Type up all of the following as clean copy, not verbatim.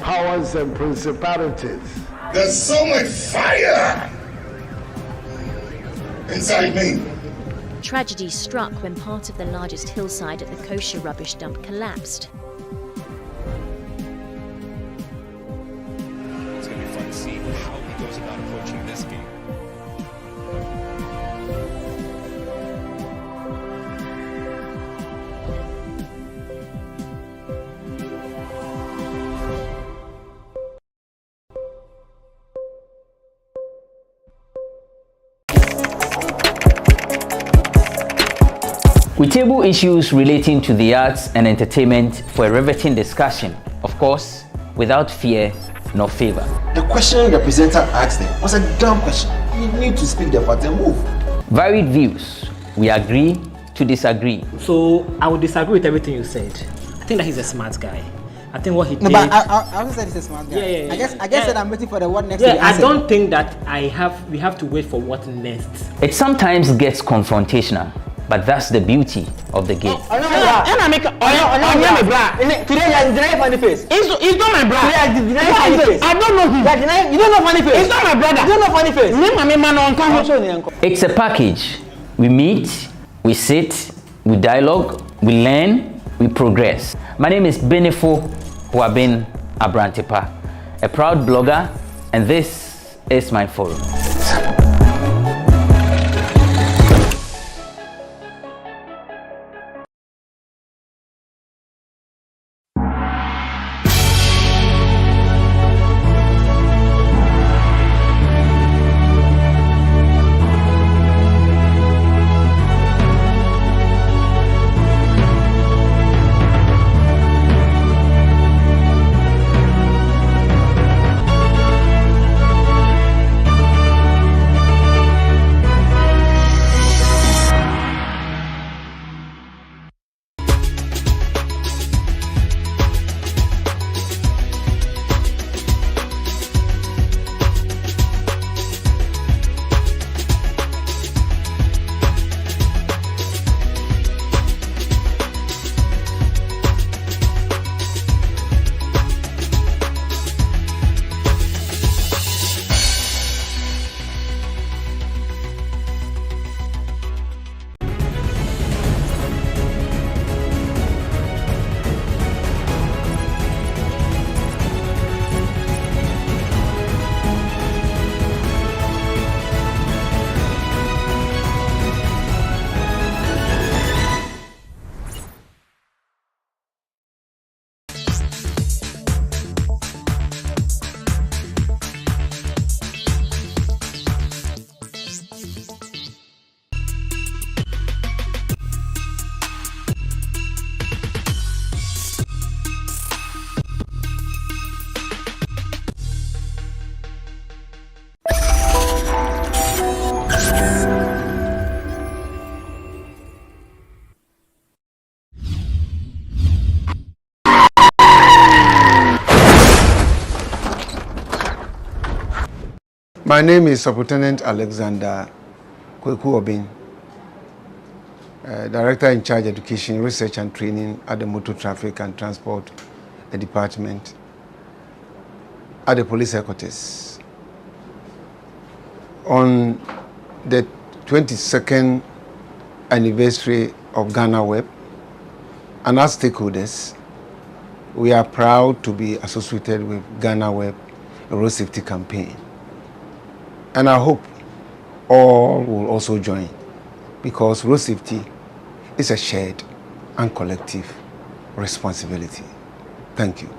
powers and principalities. There's so much fire inside me. Tragedy struck when part of the largest hillside at the kosher rubbish dump collapsed. It's going to be fun to see how he goes about approaching this game. We table issues relating to the arts and entertainment for a riveting discussion, of course, without fear nor favor. The question the presenter asked them was a dumb question. You need to speak the fact and move. Varied views. We agree to disagree. So I would disagree with everything you said. I think that he's a smart guy. I think what he did. No, but I also said he's a smart guy. Yeah. I guess that I'm waiting for the what next. Yeah, I don't think that we have to wait for what next. It sometimes gets confrontational, but that's the beauty of the game. Today you are denying funny face. It's not my brother. Today you are denying funny face. I don't know him. You don't know funny face. It's not my brother. You don't know funny face. It's a package. We meet, we sit, we dialogue, we learn, we progress. My name is Benefo Wabin Abrantepa, a proud blogger, and this is my forum. My name is Lieutenant Alexander Kweku Obin, Director in charge Education, Research and Training at the Motor Traffic and Transport Department at the Police Headquarters. On the 22nd anniversary of GhanaWeb, and as stakeholders, we are proud to be associated with GhanaWeb Road Safety Campaign. And I hope all will also join, because road safety is a shared and collective responsibility. Thank you.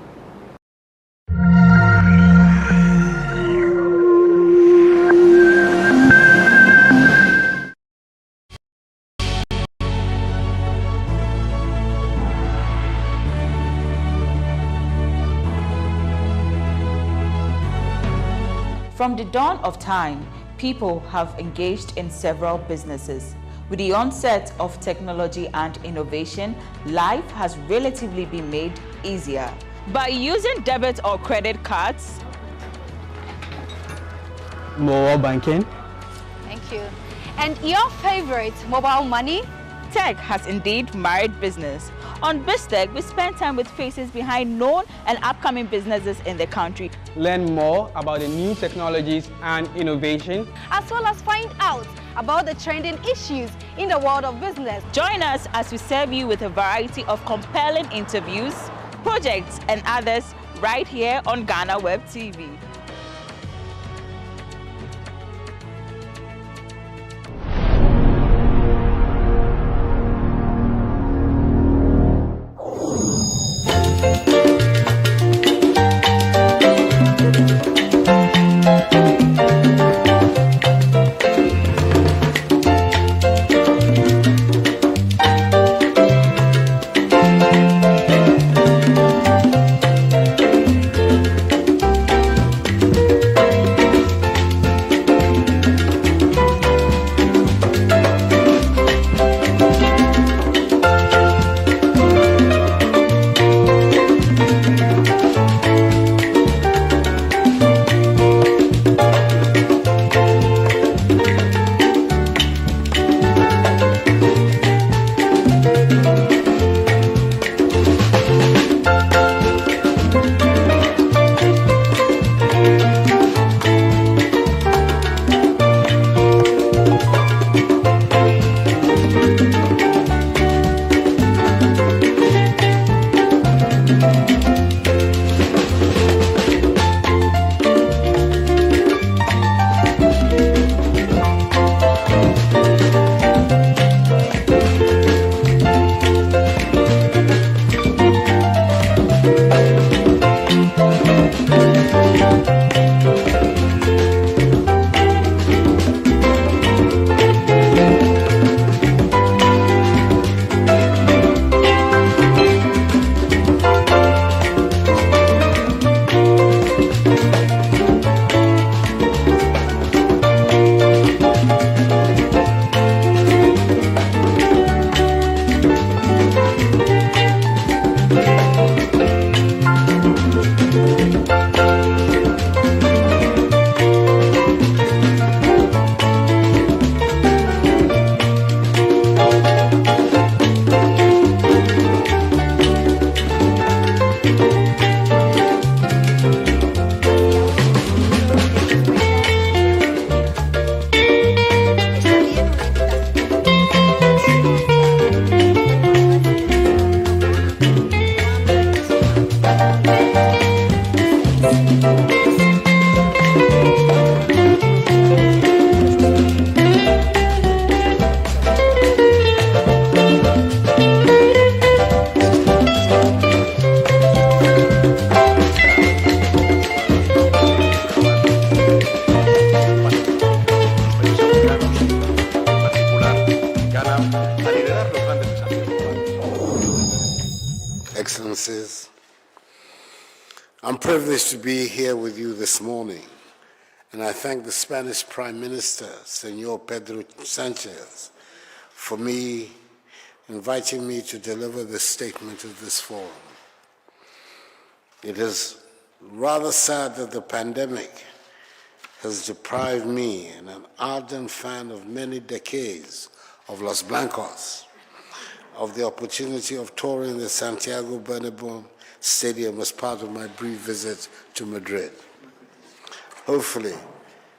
From the dawn of time, people have engaged in several businesses. With the onset of technology and innovation, life has relatively been made easier. By using debit or credit cards, Mobile banking. Thank you. And your favorite, mobile money? Tech has indeed married business. On BizTech, we spend time with faces behind known and upcoming businesses in the country. Learn more about the new technologies and innovation, as well as find out about the trending issues in the world of business. Join us as we serve you with a variety of compelling interviews, projects, and others right here on GhanaWeb TV. Excellencies, I'm privileged to be here with you this morning, and I thank the Spanish Prime Minister, Senor Pedro Sanchez, for inviting me to deliver this statement at this forum. It is rather sad that the pandemic has deprived me, and an ardent fan of many decades of Los Blancos, of the opportunity of touring the Santiago Bernabeu Stadium as part of my brief visit to Madrid. Hopefully,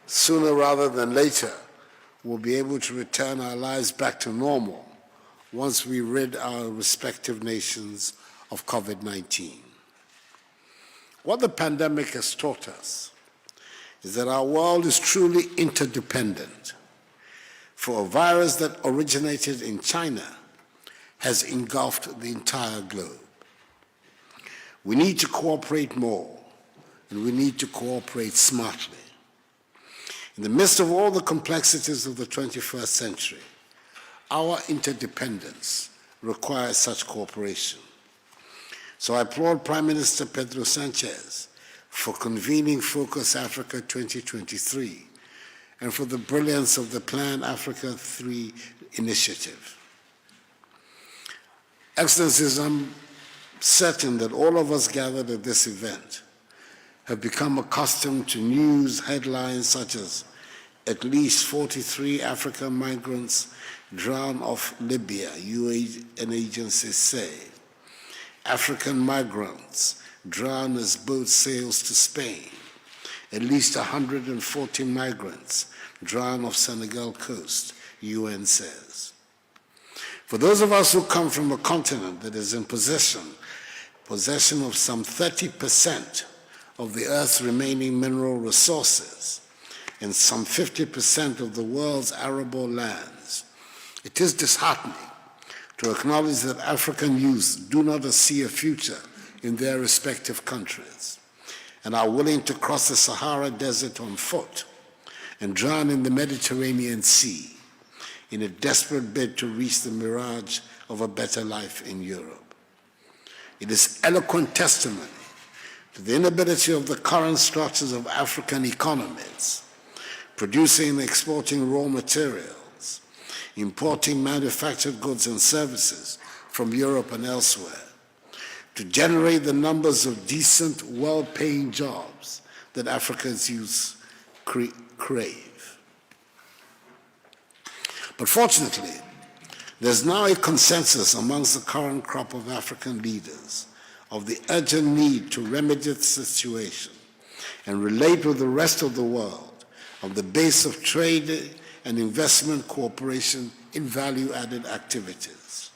sooner rather than later, we'll be able to return our lives back to normal once we rid our respective nations of COVID-19. What the pandemic has taught us is that our world is truly interdependent. For a virus that originated in China has engulfed the entire globe. We need to cooperate more, and we need to cooperate smartly. In the midst of all the complexities of the 21st century, our interdependence requires such cooperation. So I applaud Prime Minister Pedro Sanchez for convening Focus Africa 2023 and for the brilliance of the Plan Africa 3 initiative. Excellencies, I'm certain that all of us gathered at this event have become accustomed to news headlines such as at least 43 African migrants drowned off Libya, UN agencies say, African migrants drown as boat sails to Spain. At least 140 migrants drown off Senegal coast, UN says. For those of us who come from a continent that is in possession of some 30% of the Earth's remaining mineral resources and some 50% of the world's arable lands, it is disheartening to acknowledge that African youth do not see a future in their respective countries and are willing to cross the Sahara Desert on foot and drown in the Mediterranean Sea in a desperate bid to reach the mirage of a better life in Europe. It is eloquent testimony to the inability of the current structures of African economies, producing and exporting raw materials, importing manufactured goods and services from Europe and elsewhere, to generate the numbers of decent, well-paying jobs that Africa's youth crave. But fortunately, there's now a consensus amongst the current crop of African leaders of the urgent need to remedy the situation and relate with the rest of the world on the base of trade and investment cooperation in value-added activities.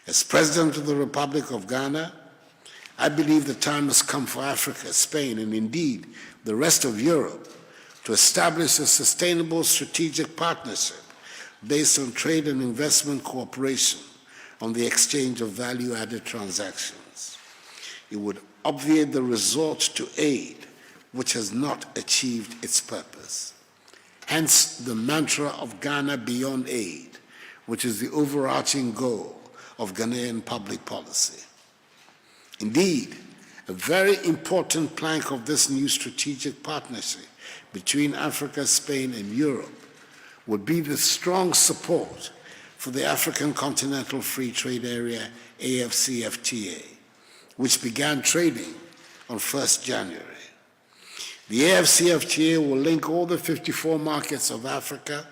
As President of the Republic of Ghana, I believe the time has come for Africa, Spain, and indeed the rest of Europe to establish a sustainable strategic partnership based on trade and investment cooperation on the exchange of value-added transactions. It would obviate the resort to aid which has not achieved its purpose. Hence the mantra of Ghana Beyond Aid, which is the overarching goal of Ghanaian public policy. Indeed, a very important plank of this new strategic partnership between Africa, Spain, and Europe would be the strong support for the African Continental Free Trade Area, AFCFTA, which began trading on 1st January. The AFCFTA will link all the 54 markets of Africa,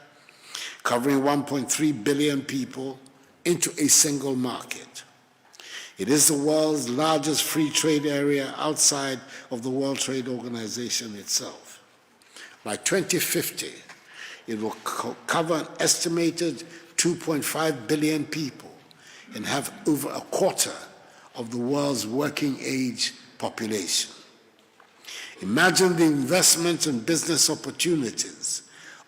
covering 1.3 billion people, into a single market. It is the world's largest free trade area outside of the World Trade Organization itself. By 2050, it will cover an estimated 2.5 billion people and have over a quarter of the world's working age population. Imagine the investment and business opportunities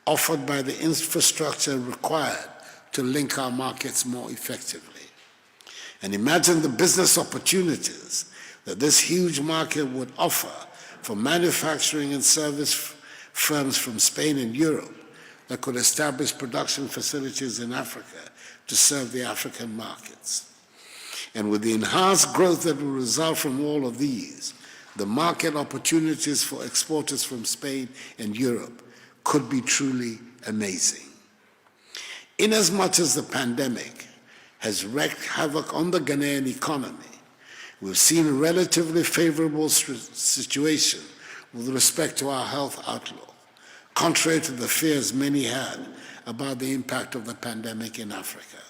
offered by the infrastructure required to link our markets more effectively. And imagine the business opportunities that this huge market would offer for manufacturing and service firms from Spain and Europe that could establish production facilities in Africa to serve the African markets. And with the enhanced growth that will result from all of these, the market opportunities for exporters from Spain and Europe could be truly amazing. Inasmuch as the pandemic has wreaked havoc on the Ghanaian economy, we've seen a relatively favorable situation with respect to our health outlook, contrary to the fears many had about the impact of the pandemic in Africa.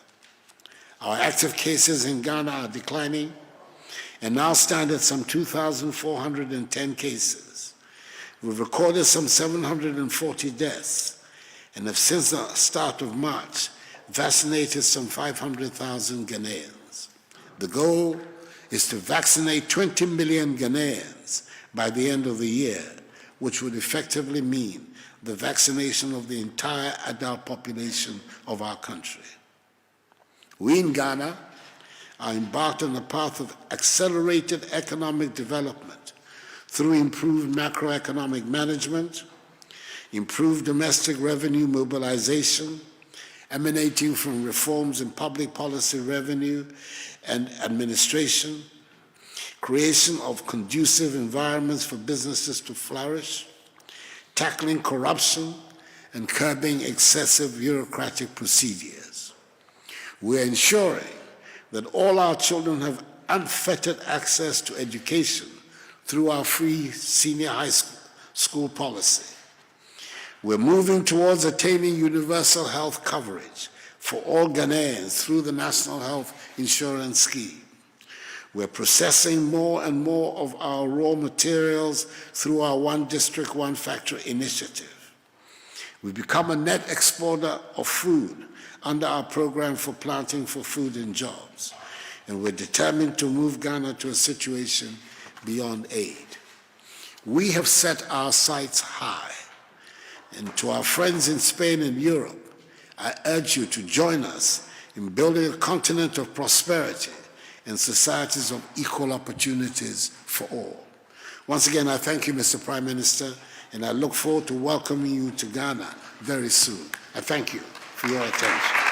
Our active cases in Ghana are declining and now stand at some 2,410 cases. We've recorded some 740 deaths and have since the start of March vaccinated some 500,000 Ghanaians. The goal is to vaccinate 20 million Ghanaians by the end of the year, which would effectively mean the vaccination of the entire adult population of our country. We in Ghana are embarked on a path of accelerated economic development through improved macroeconomic management, improved domestic revenue mobilization, emanating from reforms in public policy revenue and administration, creation of conducive environments for businesses to flourish, tackling corruption, and curbing excessive bureaucratic procedures. We are ensuring that all our children have unfettered access to education through our free senior high school policy. We're moving towards attaining universal health coverage for all Ghanaians through the National Health Insurance Scheme. We're processing more and more of our raw materials through our One District, One Factory initiative. We've become a net exporter of food under our program for Planting for Food and Jobs. And we're determined to move Ghana to a situation beyond aid. We have set our sights high. And to our friends in Spain and Europe, I urge you to join us in building a continent of prosperity and societies of equal opportunities for all. Once again, I thank you, Mr. Prime Minister, and I look forward to welcoming you to Ghana very soon. I thank you for your attention.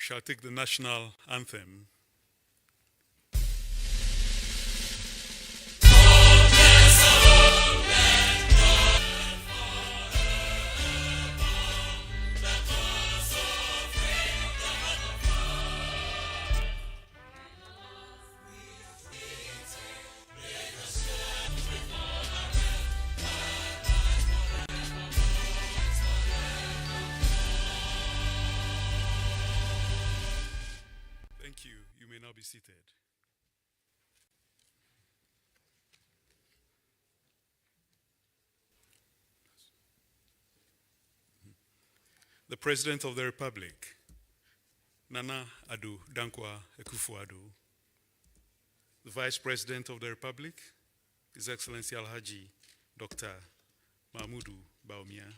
shall take the national anthem. Thank you. You may now be seated. The President of the Republic, Nana Addo Dankwa Akufo-Addo, the Vice President of the Republic, His Excellency Alhaji Dr. Mahmudu Bawumia,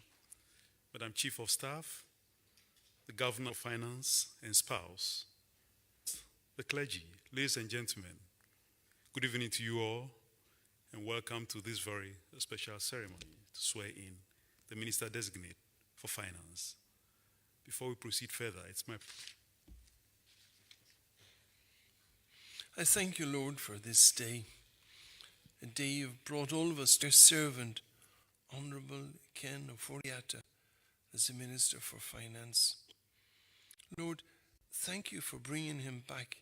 Madam Chief of Staff, the Governor of Finance and spouse, the clergy, ladies and gentlemen, good evening to you all, and welcome to this very special ceremony to swear in the Minister Designate for Finance. Before we proceed further, it's my... I thank you, Lord, for this day, a day you've brought all of us to your servant, Honorable Ken Oforiatta, as the Minister for Finance. Lord, thank you for bringing him back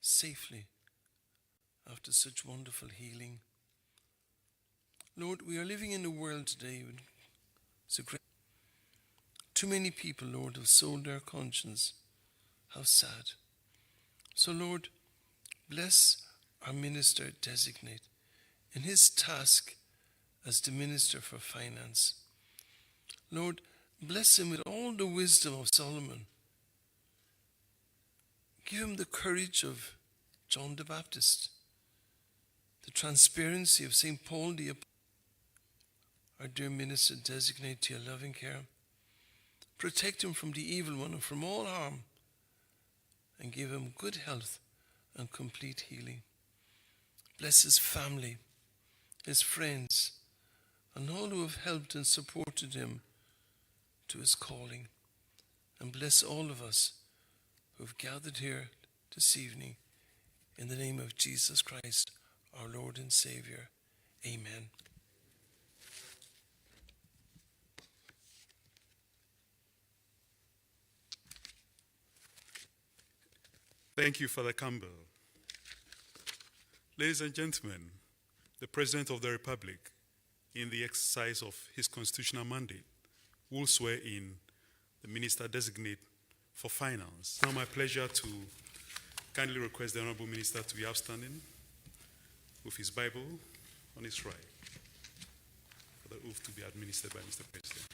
safely after such wonderful healing. Lord, we are living in a world today with too many people, Lord, have sold their conscience. How sad. So, Lord, bless our minister designate in his task as the Minister for Finance. Lord, bless him with all the wisdom of Solomon. Give him the courage of John the Baptist, the transparency of St. Paul the Apostle. Our dear minister designate to your loving care. Protect him from the evil one and from all harm, and give him good health and complete healing. Bless his family, his friends, and all who have helped and supported him to his calling. And bless all of us who have gathered here this evening in the name of Jesus Christ, our Lord and Savior. Amen. Thank you, Father Campbell. Ladies and gentlemen, the President of the Republic, in the exercise of his constitutional mandate, will swear in the Minister Designate for Finance. Now my pleasure to kindly request the Honorable Minister to be upstanding with his Bible on his right for the oath to be administered by Mr. President.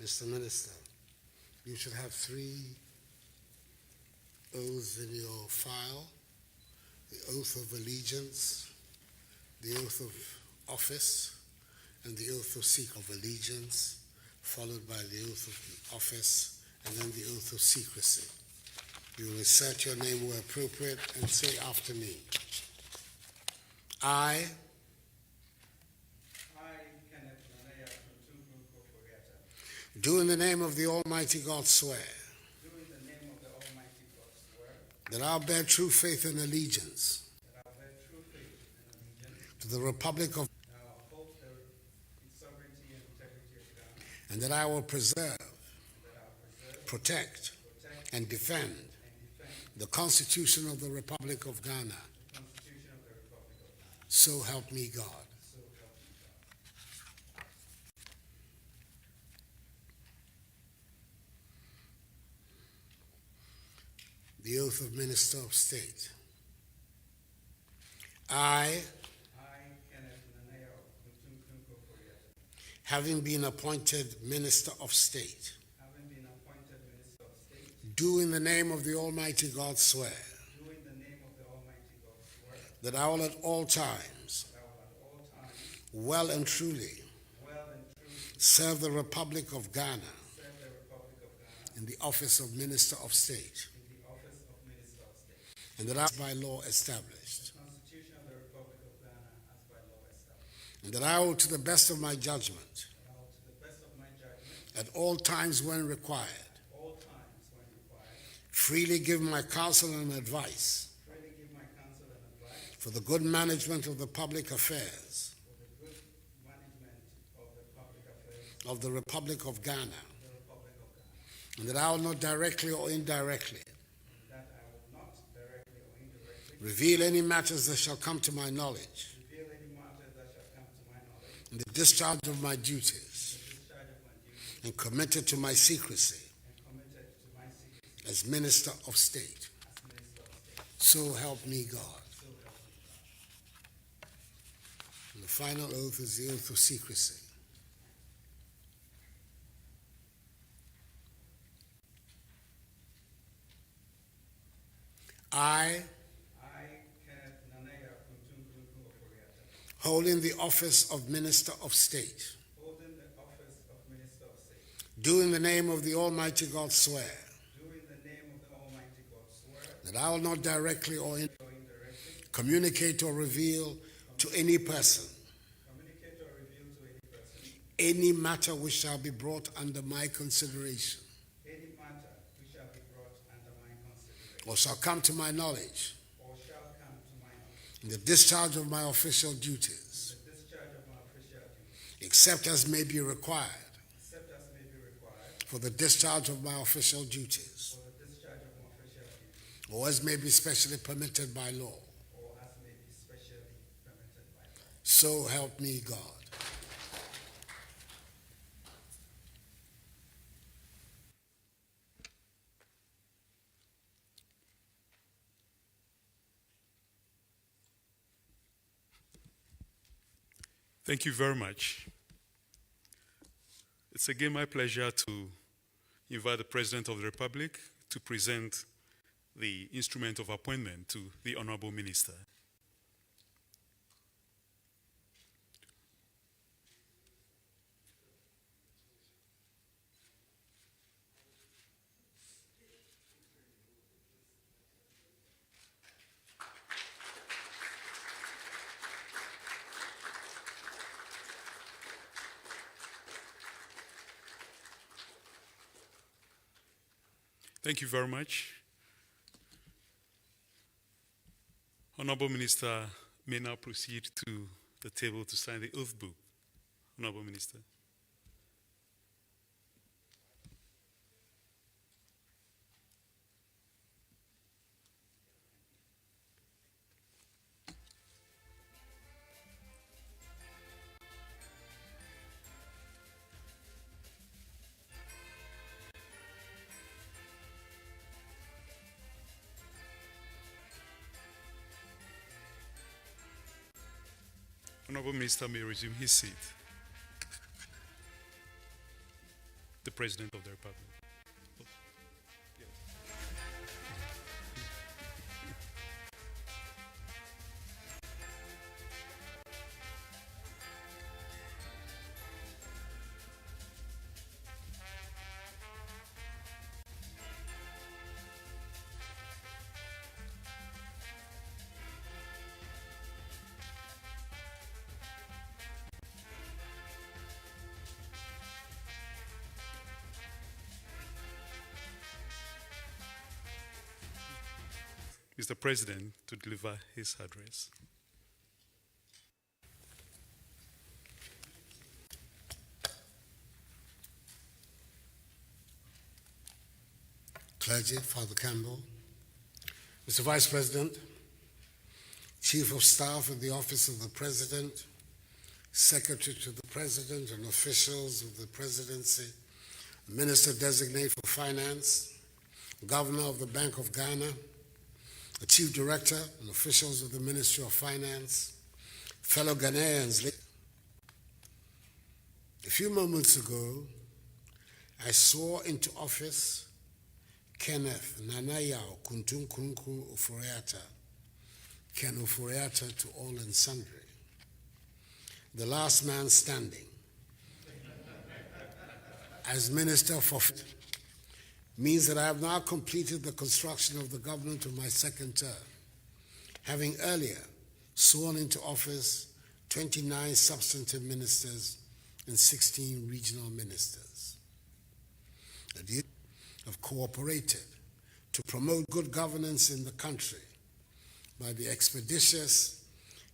Mr. Minister, you should have 3 oaths in your file: the oath of allegiance, the oath of office and the oath of allegiance, followed by the oath of office and then the oath of secrecy. You will insert your name where appropriate and say after me. I, do in the name of the Almighty God swear that I'll bear true faith and allegiance to the Republic of and that I will preserve, protect, and defend the Constitution of the Republic of Ghana. So help me God. The oath of Minister of State. I, having been appointed Minister of State, do in the name of the Almighty God swear that I will at all times well and truly serve the Republic of Ghana in the office of Minister of State, and that I by law established, and that I will to the best of my judgment at all times when required freely give my counsel and advice for the good management of the public affairs of the Republic of Ghana, and that I will not directly or indirectly reveal any matters that shall come to my knowledge in the discharge of my duties and committed to my secrecy as Minister of State. So help me God. And the final oath is the oath of secrecy. I, holding the office of Minister of State, do in the name of the Almighty God swear that I will not directly or indirectly communicate or reveal to any person any matter which shall be brought under my consideration or shall come to my knowledge in the discharge of my official duties, except as may be required for the discharge of my official duties, or as may be specially permitted by law. So help me God. Thank you very much. It's again my pleasure to invite the President of the Republic to present the instrument of appointment to the Honorable Minister. Thank you very much. Honorable Minister may now proceed to the table to sign the oath book. Honorable Minister. Honorable Minister may resume his seat. The President of the Republic. Mr. President to deliver his address. Clergy, Father Campbell, Mr. Vice President, Chief of Staff in the Office of the President, Secretary to the President and officials of the Presidency, Minister Designate for Finance, Governor of the Bank of Ghana, the Chief Director and officials of the Ministry of Finance, fellow Ghanaians. A few moments ago, I swore into office Kenneth Nanayao Kuntun Kunku Oforiata, Ken Oforiata to all and sundry, the last man standing, as Minister for means that I have now completed the construction of the government of my second term, having earlier sworn into office 29 substantive ministers and 16 regional ministers. The have cooperated to promote good governance in the country by the expeditious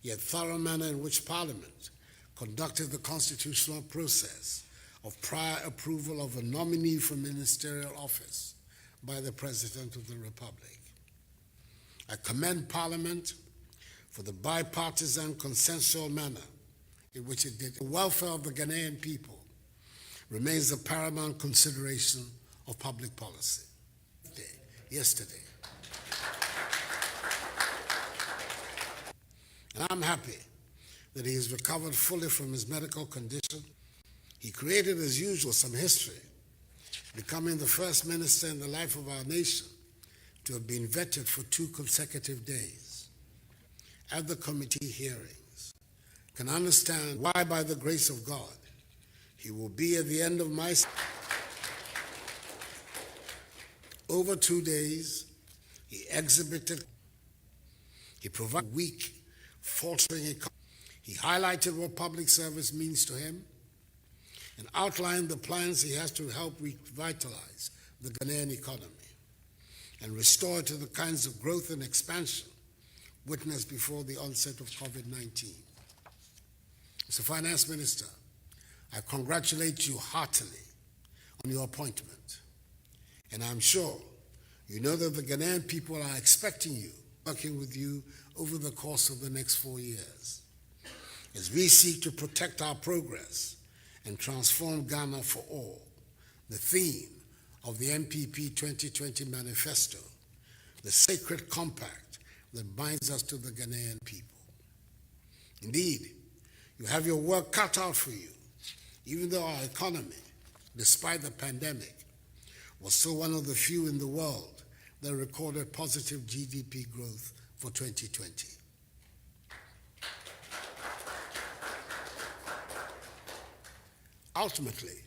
yet thorough manner in which Parliament conducted the constitutional process of prior approval of a nominee for ministerial office by the President of the Republic. I commend Parliament for the bipartisan consensual manner in which it did. The welfare of the Ghanaian people remains the paramount consideration of public policy. Yesterday. And I'm happy that he has recovered fully from his medical condition. He created, as usual, some history, becoming the first minister in the life of our nation to have been vetted for 2 consecutive days. At the committee hearings, can understand why, by the grace of God, he will be at the end of my over 2 days. He exhibited, he provided weak, faltering economy. He highlighted what public service means to him and outlined the plans he has to help revitalize the Ghanaian economy and restore it to the kinds of growth and expansion witnessed before the onset of COVID-19. Mr. Finance Minister, I congratulate you heartily on your appointment. And I'm sure you know that the Ghanaian people are expecting you, working with you over the course of the next 4 years, as we seek to protect our progress and transform Ghana for all, the theme of the MPP 2020 manifesto, the sacred compact that binds us to the Ghanaian people. Indeed, you have your work cut out for you, even though our economy, despite the pandemic, was still one of the few in the world that recorded positive GDP growth for 2020. Ultimately,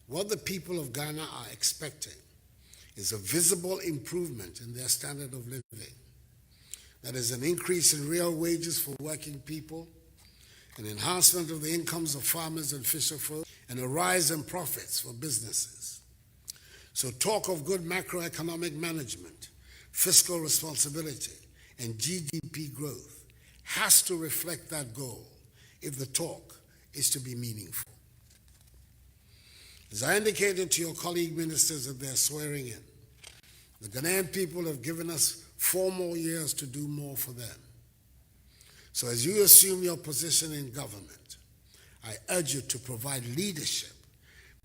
what the people of Ghana are expecting is a visible improvement in their standard of living. That is, an increase in real wages for working people, an enhancement of the incomes of farmers and fisherfolk, and a rise in profits for businesses. So talk of good macroeconomic management, fiscal responsibility, and GDP growth has to reflect that goal if the talk is to be meaningful. As I indicated to your colleague ministers at their swearing in, the Ghanaian people have given us 4 more years to do more for them. So as you assume your position in government, I urge you to provide leadership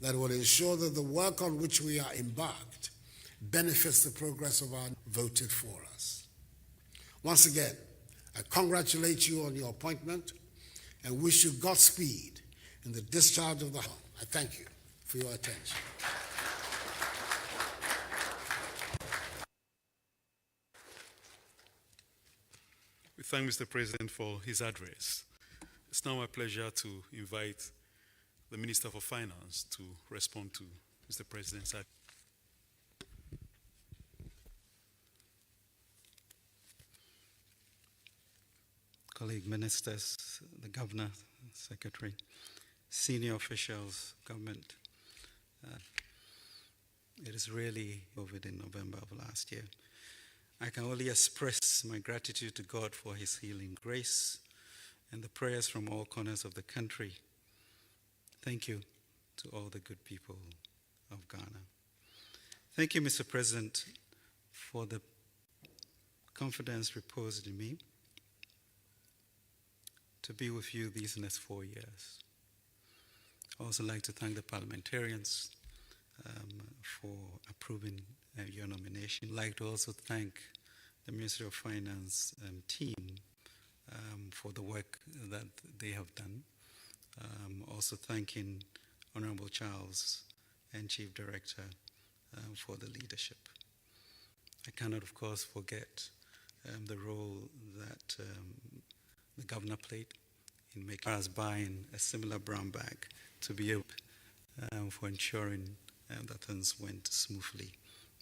that will ensure that the work on which we are embarked benefits the progress of our voted for us. Once again, I congratulate you on your appointment and wish you Godspeed in the discharge of the home. I thank you for your attention. We thank Mr. President for his address. It's now my pleasure to invite the Minister for Finance to respond to Mr. President's address. Colleague ministers, the Governor, Secretary, senior officials, government. It is really COVID in November of last year. I can only express my gratitude to God for his healing grace and the prayers from all corners of the country. Thank you to all the good people of Ghana. Thank you, Mr. President, for the confidence reposed in me to be with you these next 4 years. I also like to thank the parliamentarians for approving your nomination. I'd like to also thank the Ministry of Finance team for the work that they have done. Also thanking Honorable Charles and Chief Director for the leadership. I cannot, of course, forget the role that the governor played in making us buying a similar brown bag to be able for ensuring that things went smoothly,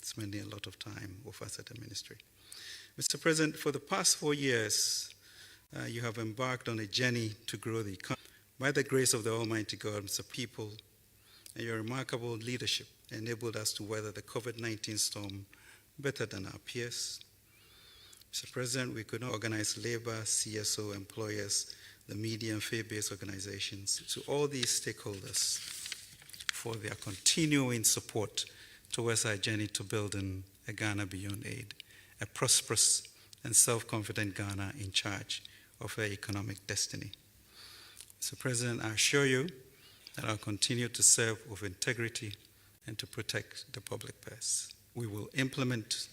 spending a lot of time with us at the ministry. Mr. President, for the past 4 years, you have embarked on a journey to grow the economy. By the grace of the Almighty God, Mr. People, and your remarkable leadership enabled us to weather the COVID-19 storm better than our peers. Mr. President, we could not organize labor, CSO, employers, the media and faith-based organizations, to all these stakeholders for their continuing support towards our journey to building a Ghana beyond aid, a prosperous and self-confident Ghana in charge of her economic destiny. Mr. President, I assure you that I'll continue to serve with integrity and to protect the public purse. We will implement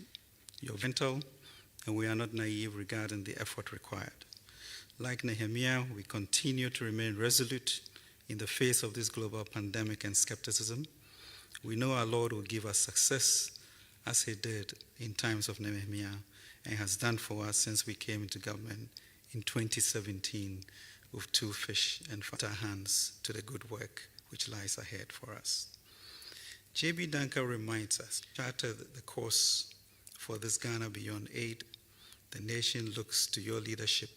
your mental, and we are not naive regarding the effort required. Like Nehemiah, we continue to remain resolute in the face of this global pandemic and skepticism. We know our Lord will give us success as he did in times of Nehemiah and has done for us since we came into government in 2017 with 2 fish and our hands to the good work which lies ahead for us. J.B. Duncan reminds us, charted the course for this Ghana beyond aid. The nation looks to your leadership.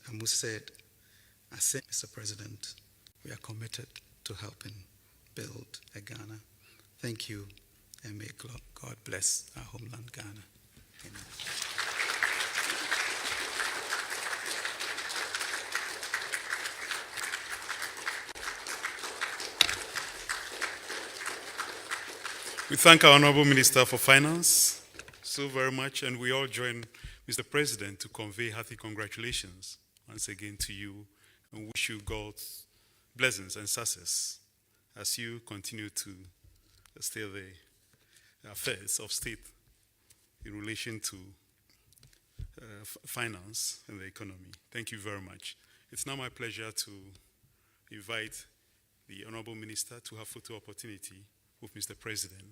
Amu said, I said, Mr. President, we are committed to helping build a Ghana. Thank you, and may God bless our homeland, Ghana. Amen. We thank our Honorable Minister for Finance so very much, and we all join Mr. President to convey hearty congratulations once again to you and wish you God's blessings and success as you continue to steer the affairs of state in relation to finance and the economy. Thank you very much. It's now my pleasure to invite the Honorable Minister to have photo opportunity with Mr. President.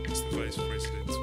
Mr. Vice President.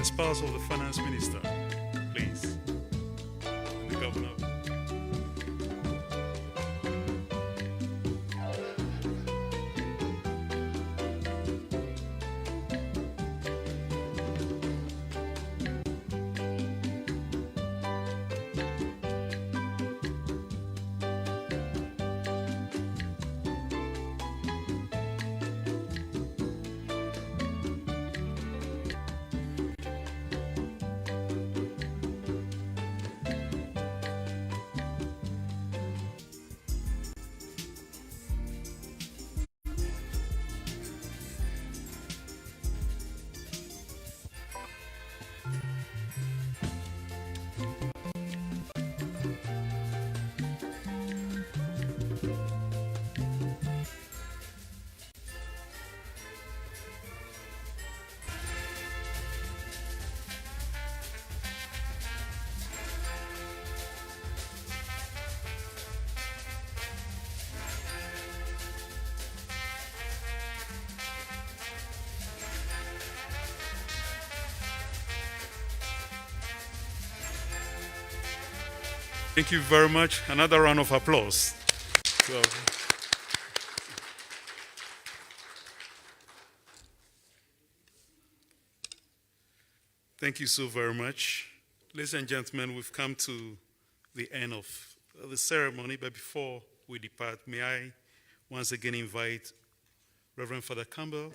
Spouse of the Finance Minister, please, and the Governor. Thank you very much. Another round of applause. So, thank you so very much. Ladies and gentlemen, we've come to the end of the ceremony, but before we depart, may I once again invite Reverend Father Campbell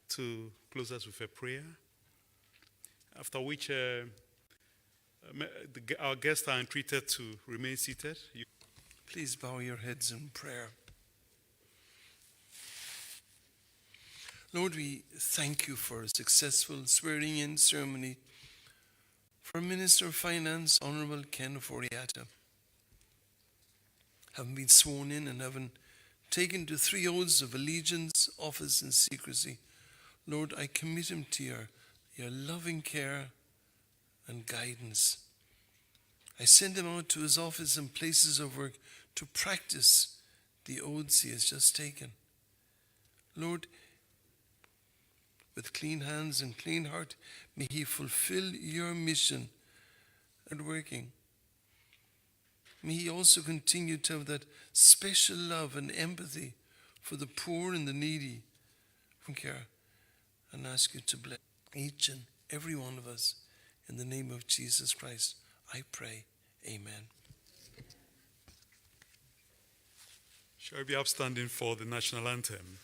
to close us with a prayer, after which our guests are entreated to remain seated. Please bow your heads in prayer. Lord, we thank you for a successful swearing-in ceremony for Minister of Finance, Honorable Ken Ofori-Atta. Having been sworn in and having taken to 3 oaths of allegiance, office, and secrecy, Lord, I commit him to your loving care and guidance. I send him out to his office and places of work to practice the oaths he has just taken. Lord, with clean hands and clean heart, may he fulfill your mission at working. May he also continue to have that special love and empathy for the poor and the needy from care, and ask you to bless each and every one of us. In the name of Jesus Christ, I pray. Amen. Shall we be upstanding for the national anthem?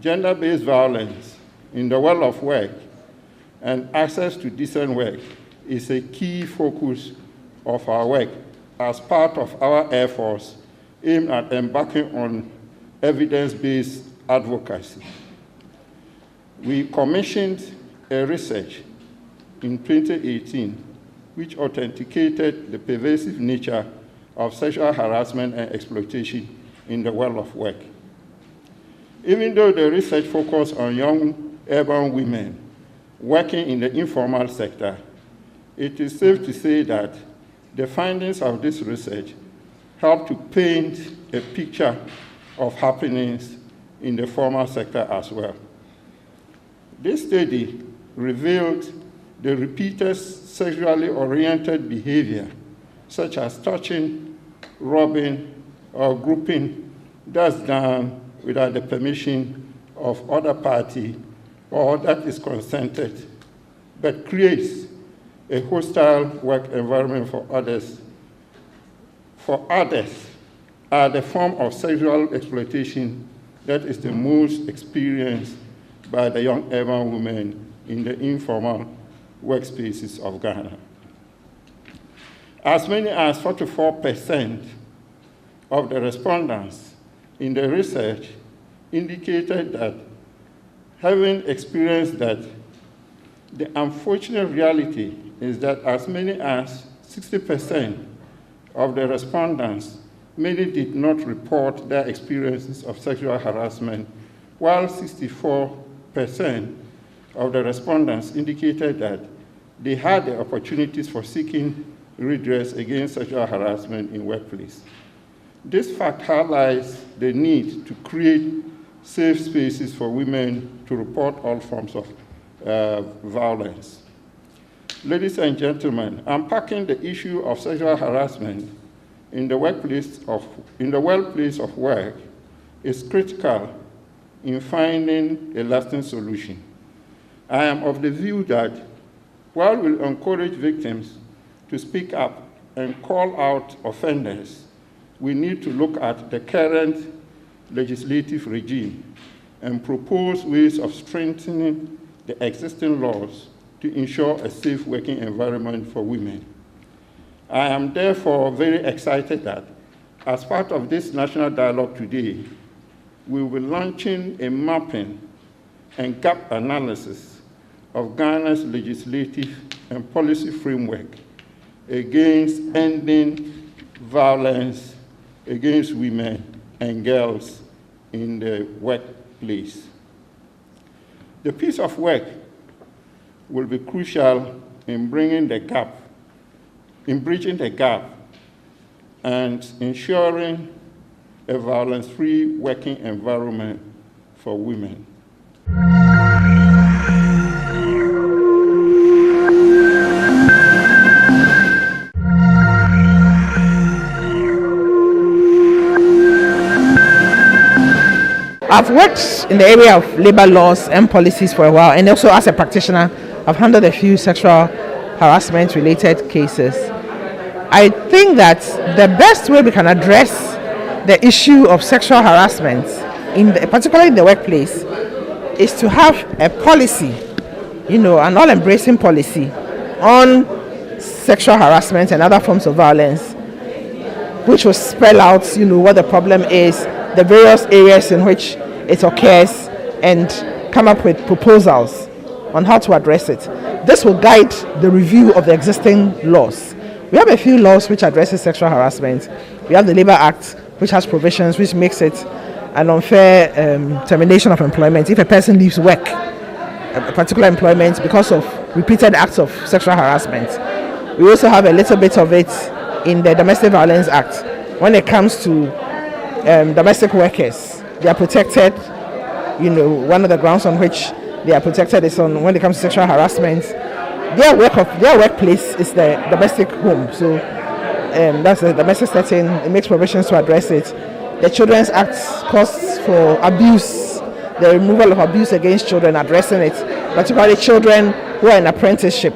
Gender-based violence in the world of work and access to decent work is a key focus of our work as part of our efforts aimed at embarking on evidence-based advocacy. We commissioned a research in 2018 which authenticated the pervasive nature of sexual harassment and exploitation in the world of work. Even though the research focused on young urban women working in the informal sector, it is safe to say that the findings of this research help to paint a picture of happenings in the formal sector as well. This study revealed the repeated sexually oriented behavior, such as touching, rubbing, or grouping, that's done without the permission of other party or that is consented, but creates a hostile work environment for others. For others are the form of sexual exploitation that is the most experienced by the young urban women in the informal workspaces of Ghana. As many as 44% of the respondents in the research indicated that having experienced that, the unfortunate reality is that as many as 60% of the respondents, many did not report their experiences of sexual harassment, while 64% of the respondents indicated that they had the opportunities for seeking redress against sexual harassment in workplace. This fact highlights the need to create safe spaces for women to report all forms of violence. Ladies and gentlemen, unpacking the issue of sexual harassment in the workplace of work is critical in finding a lasting solution. I am of the view that while we encourage victims to speak up and call out offenders, we need to look at the current legislative regime and propose ways of strengthening the existing laws to ensure a safe working environment for women. I am therefore very excited that as part of this national dialogue today, we will be launching a mapping and gap analysis of Ghana's legislative and policy framework against ending violence against women and girls in the workplace. The piece of work will be crucial in bridging the gap and ensuring a violence-free working environment for women. I've worked in the area of labor laws and policies for a while, and also as a practitioner, I've handled a few sexual harassment related cases. I think that the best way we can address the issue of sexual harassment, particularly in the workplace, is to have a policy, an all-embracing policy on sexual harassment and other forms of violence, which will spell out, what the problem is, the various areas in which it occurs, and come up with proposals on how to address it. This will guide the review of the existing laws. We have a few laws which addresses sexual harassment. We have the Labour Act, which has provisions which makes it an unfair termination of employment if a person leaves work, a particular employment, because of repeated acts of sexual harassment. We also have a little bit of it in the Domestic Violence Act. When it comes to domestic workers, they are protected. One of the grounds on which they are protected is on when it comes to sexual harassment. Their workplace is the domestic home, so that's the domestic setting. It makes provisions to address it. The Children's Act calls for abuse, the removal of abuse against children, addressing it, particularly children who are in apprenticeship.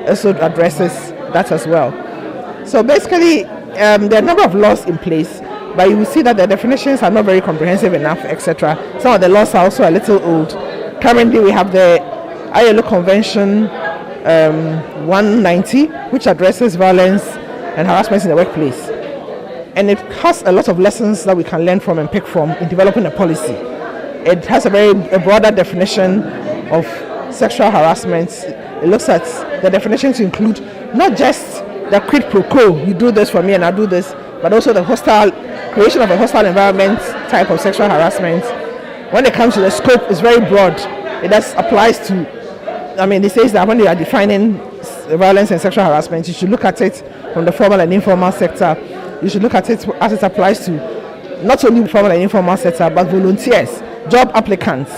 Also addresses that as well. So basically, there are a number of laws in place, but you will see that the definitions are not very comprehensive enough, etc. Some of the laws are also a little old. Currently, we have the ILO Convention 190, which addresses violence and harassment in the workplace. And it has a lot of lessons that we can learn from and pick from in developing a policy. It has a broader definition of sexual harassment. It looks at the definition to include not just the quid pro quo, you do this for me and I do this, but also the creation of a hostile environment type of sexual harassment. When it comes to the scope, it's very broad. It just applies to, it says that when you are defining violence and sexual harassment, you should look at it from the formal and informal sector. You should look at it as it applies to not only formal and informal sector, but volunteers, job applicants,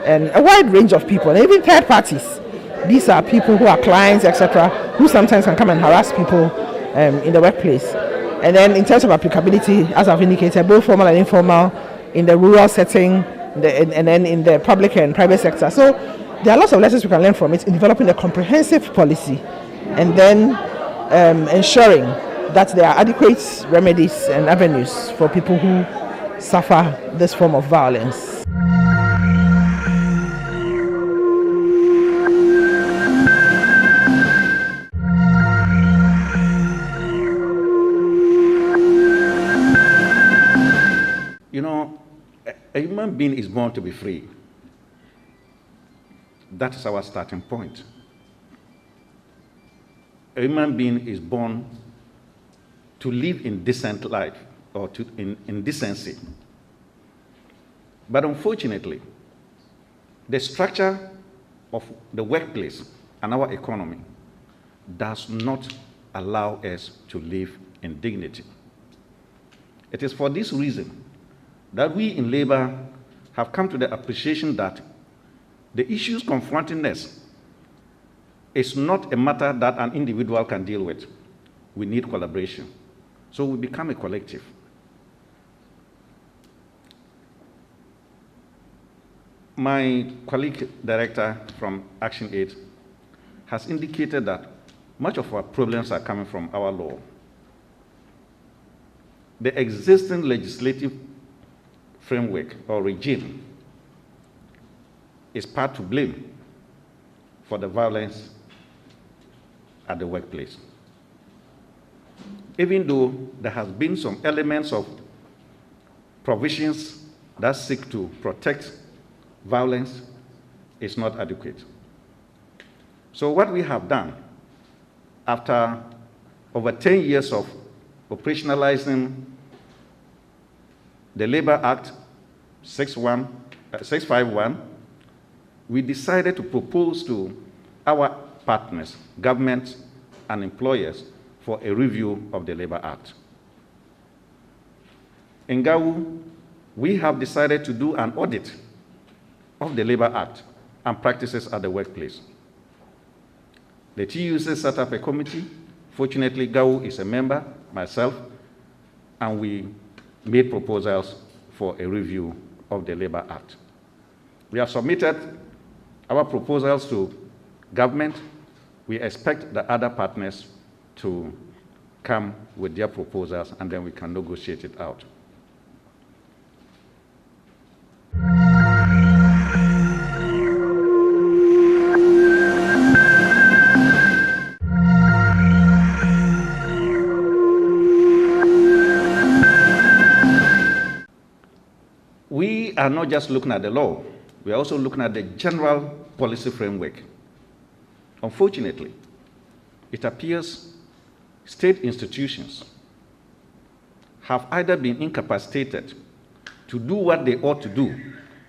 and a wide range of people, and even third parties. These are people who are clients, etc., who sometimes can come and harass people in the workplace. And then in terms of applicability, as I've indicated, both formal and informal, in the rural setting, and then in the public and private sector. So there are lots of lessons we can learn from it in developing a comprehensive policy, and then ensuring that there are adequate remedies and avenues for people who suffer this form of violence. A human being is born to be free. That is our starting point. A human being is born to live in decent life, or in decency. But unfortunately, the structure of the workplace and our economy does not allow us to live in dignity. It is for this reason that we in labor have come to the appreciation that the issues confronting us is not a matter that an individual can deal with. We need collaboration. So we become a collective. My colleague director from Action Aid has indicated that much of our problems are coming from our law. The existing legislative framework or regime is part to blame for the violence at the workplace. Even though there has been some elements of provisions that seek to protect violence, is not adequate. So what we have done, after over 10 years of operationalizing the Labor Act 651, we decided to propose to our partners, government and employers, for a review of the Labor Act. In GAU, we have decided to do an audit of the Labor Act and practices at the workplace. The TUC set up a committee. Fortunately, GAU is a member, myself, and we made proposals for a review of the Labor Act. We have submitted our proposals to government. We expect the other partners to come with their proposals, and then we can negotiate it out. We are not just looking at the law, we are also looking at the general policy framework. Unfortunately, it appears state institutions have either been incapacitated to do what they ought to do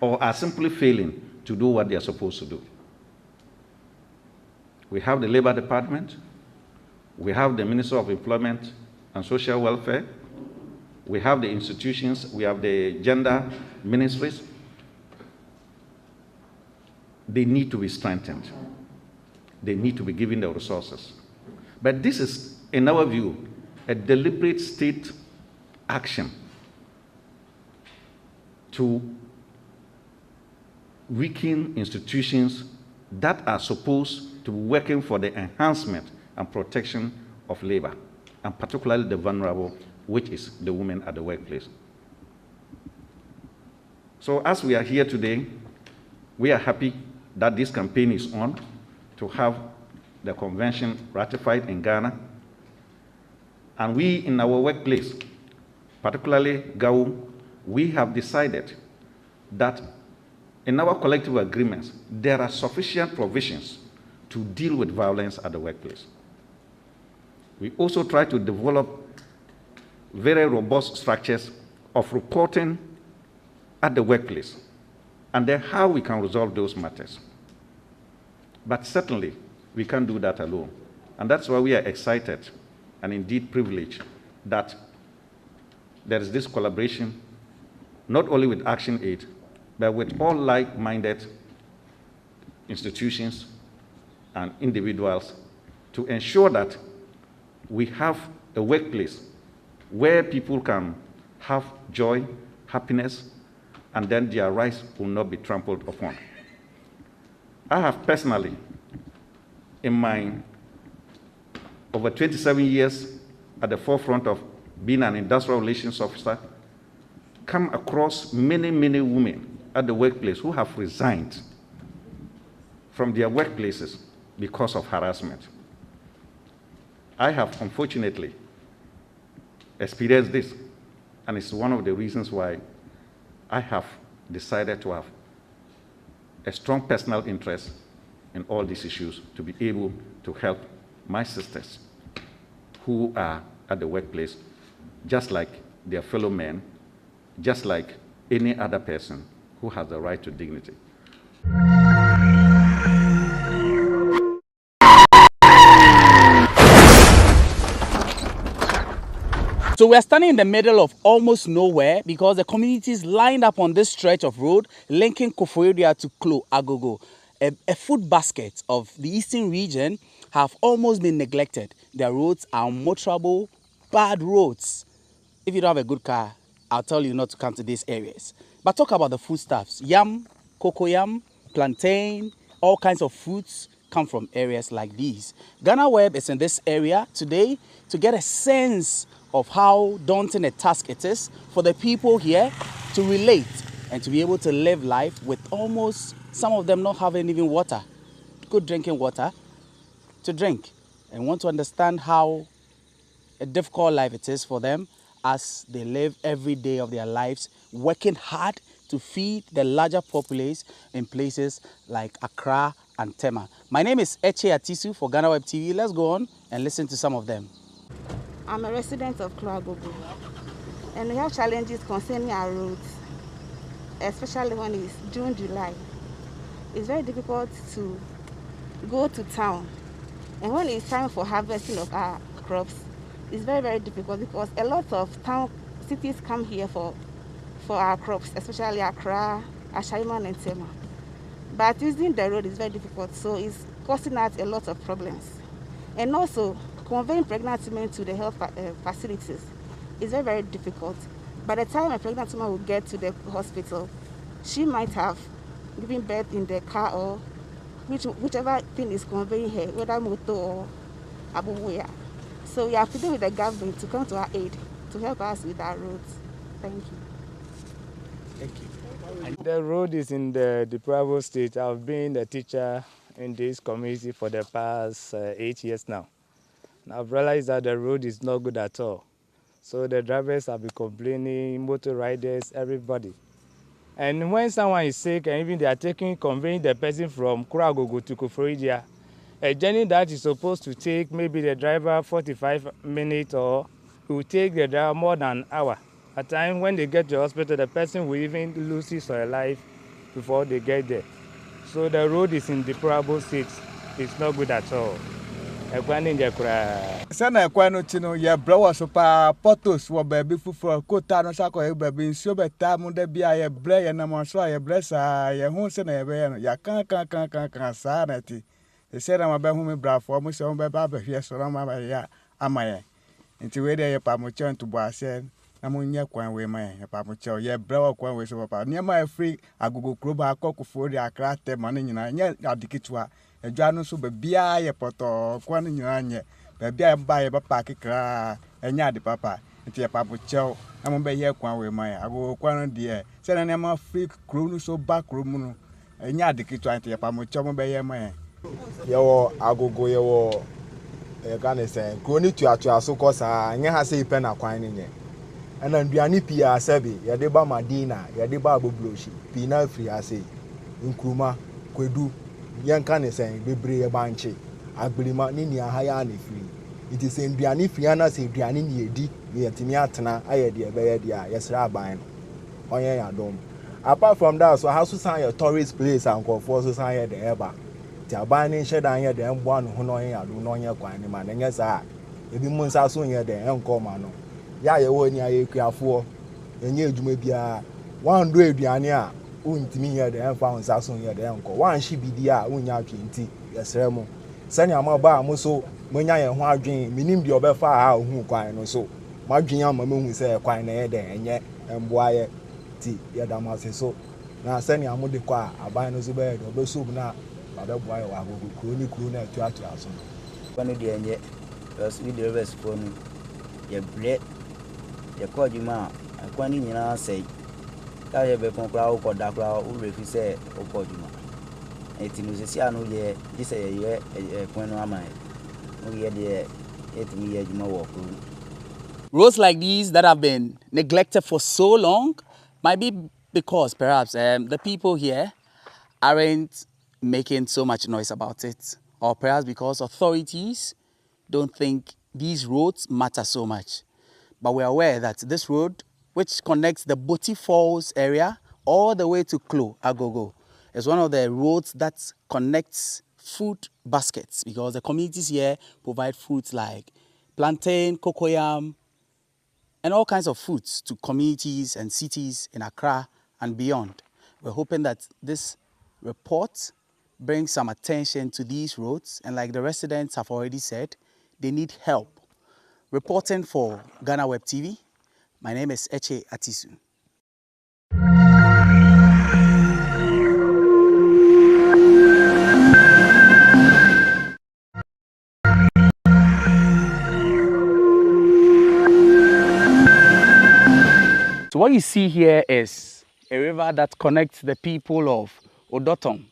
or are simply failing to do what they are supposed to do. We have the Labor Department, we have the Minister of Employment and Social Welfare, we have the institutions, we have the gender ministries. They need to be strengthened. They need to be given the resources. But this is, in our view, a deliberate state action to weaken institutions that are supposed to be working for the enhancement and protection of labor, and particularly the vulnerable, which is the women at the workplace. So as we are here today, we are happy that this campaign is on to have the convention ratified in Ghana. And we in our workplace, particularly GAU, we have decided that in our collective agreements, there are sufficient provisions to deal with violence at the workplace. We also try to develop very robust structures of reporting at the workplace, and then how we can resolve those matters. But certainly, we can't do that alone. And that's why we are excited and indeed privileged that there is this collaboration, not only with Action Aid, but with all like-minded institutions and individuals to ensure that we have a workplace where people can have joy, happiness, and then their rights will not be trampled upon. I have personally, in my over 27 years at the forefront of being an industrial relations officer, come across many, many women at the workplace who have resigned from their workplaces because of harassment. I have, unfortunately, experienced this, and it's one of the reasons why I have decided to have a strong personal interest in all these issues to be able to help my sisters who are at the workplace just like their fellow men, just like any other person who has the right to dignity. So we're standing in the middle of almost nowhere because the communities lined up on this stretch of road linking Koforidua to Klo Agogo, a food basket of the eastern region, have almost been neglected. Their roads are unmotorable, bad roads. If you don't have a good car, I'll tell you not to come to these areas. But talk about the foodstuffs. Yam, cocoyam, plantain, all kinds of fruits come from areas like these. GhanaWeb is in this area today to get a sense of how daunting a task it is for the people here to relate and to be able to live life with almost some of them not having even water, good drinking water to drink, and want to understand how a difficult life it is for them as they live every day of their lives, working hard to feed the larger populace in places like Accra and Tema. My name is Eche Atisu for GhanaWeb TV. Let's go on and listen to some of them. I'm a resident of Kloagogo, and we have challenges concerning our roads, especially when it's June, July. It's very difficult to go to town, and when it's time for harvesting of our crops, it's very, very difficult because a lot of cities come here for our crops, especially Accra, Ashaiman and Tema. But using the road is very difficult, so it's causing us a lot of problems. And also, conveying pregnant women to the health facilities is very, very difficult. By the time a pregnant woman will get to the hospital, she might have given birth in the car or whichever thing is conveying her, whether motor or abubuya. So we are pleading with the government to come to our aid to help us with our roads. Thank you. Thank you. The road is in the deplorable state. I've been a teacher in this community for the past 8 years now. And I've realized that the road is not good at all. So the drivers have been complaining, motor riders, everybody. And when someone is sick and even they are conveying the person from Kuragogo to Koforidua, a journey that is supposed to take maybe the driver 45 minutes or it will take the driver more than an hour. At times when they get to the hospital, the person will even lose his or her life before they get there. So the road is in deplorable state. It's not good at all. Sana ekwano chino ye blow sopa potos wo baby fufu kota no sako e baby nsuo beta mu da bia ye bre ye na mo so ye blessa ye hu se na ye be no ya kan sa na ti e se na ma be hu me brafo mo se mo be ba hwe so na ma ba ya amaye nti we de ye pa mo chon to bo ase na mo nya kwan we ma ye pa mo cho ye bre wo kwan we so papa ne ma free agogo kroba akokofo de Accra Tema ne nyina nya adikitwa edwanu so be bia ye poto kwan nyina nye be bia ba ye papa kekra enya de papa nti ye papo chew na mo be ye kwan we man ago kwan de se na ne ma free kro no so ba kro mu no enya de kitwa nti ye papo chew mo be ye man ye wo agogo ye wo e ka ne se kro ni tuatua so kosa anya ha se ipe na kwan ni nye ana nduani pia asabi ye de ba madina ye de ba abobloshi pina free ase nkruma kwedu yanka ne sen bebre ye banche agblima ni ni aha ya na free it is nduani free na se nduani ni edi ye timi atena aye de be ye de a yesra aban no onye ya dom apart from that so house san your tourist place and go for so san ye de eba ti aban ni shedan ye de mbo anu ho no onye ya do no onye kwan ni ma na nya sa ebi mun sa so ye de enko ma no ya ye wo ni aye kuafo enye edwuma bia wan do aduane a untimi ye de enfa unsa so ye de enko wan hye bidi a unya atwenti yesre mo sani amaba amuso monya ye ho adwen minim de obefa a ohu kwan no so madwen ama mehu se kwan na ye de enye emboa ye ti ye da mase so na sani amude kwa aban no so be de obeso na babeboa ye wa gogo kro ni kro na atu aso kwano de enye as we the rest for no ye bre ye ko adwuma akwan ni nyina sei ka ye be kon kra o da kra o refi se o ko adwuma eti no sesi anu ye dise ye kwan no amai o ye de eti ye adwuma wo ko. Roads like these that have been neglected for so long might be because perhaps the people here aren't making so much noise about it, or perhaps because authorities don't think these roads matter so much. But we're aware that this road, which connects the Boti Falls area all the way to Klo Agogo, is one of the roads that connects food baskets, because the communities here provide fruits like plantain, cocoyam, and all kinds of foods to communities and cities in Accra and beyond. We're hoping that this report brings some attention to these roads, and like the residents have already said, they need help. Reporting for GhanaWeb TV, my name is Eche Atisu. So what you see here is a river that connects the people of Odotom,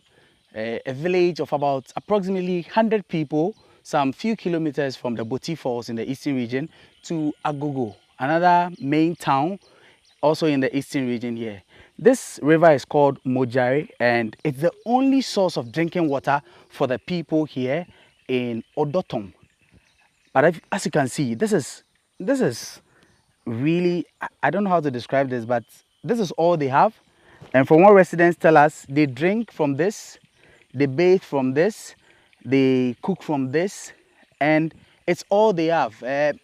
a village of about approximately 100 people, some few kilometers from the Boti Falls in the eastern region, to Agogo, another main town also in the eastern region here. This river is called Mojari, and it's the only source of drinking water for the people here in Odotom. But as you can see, this is really, I don't know how to describe this, but this is all they have. And from what residents tell us, they drink from this, they bathe from this, they cook from this, and it's all they have.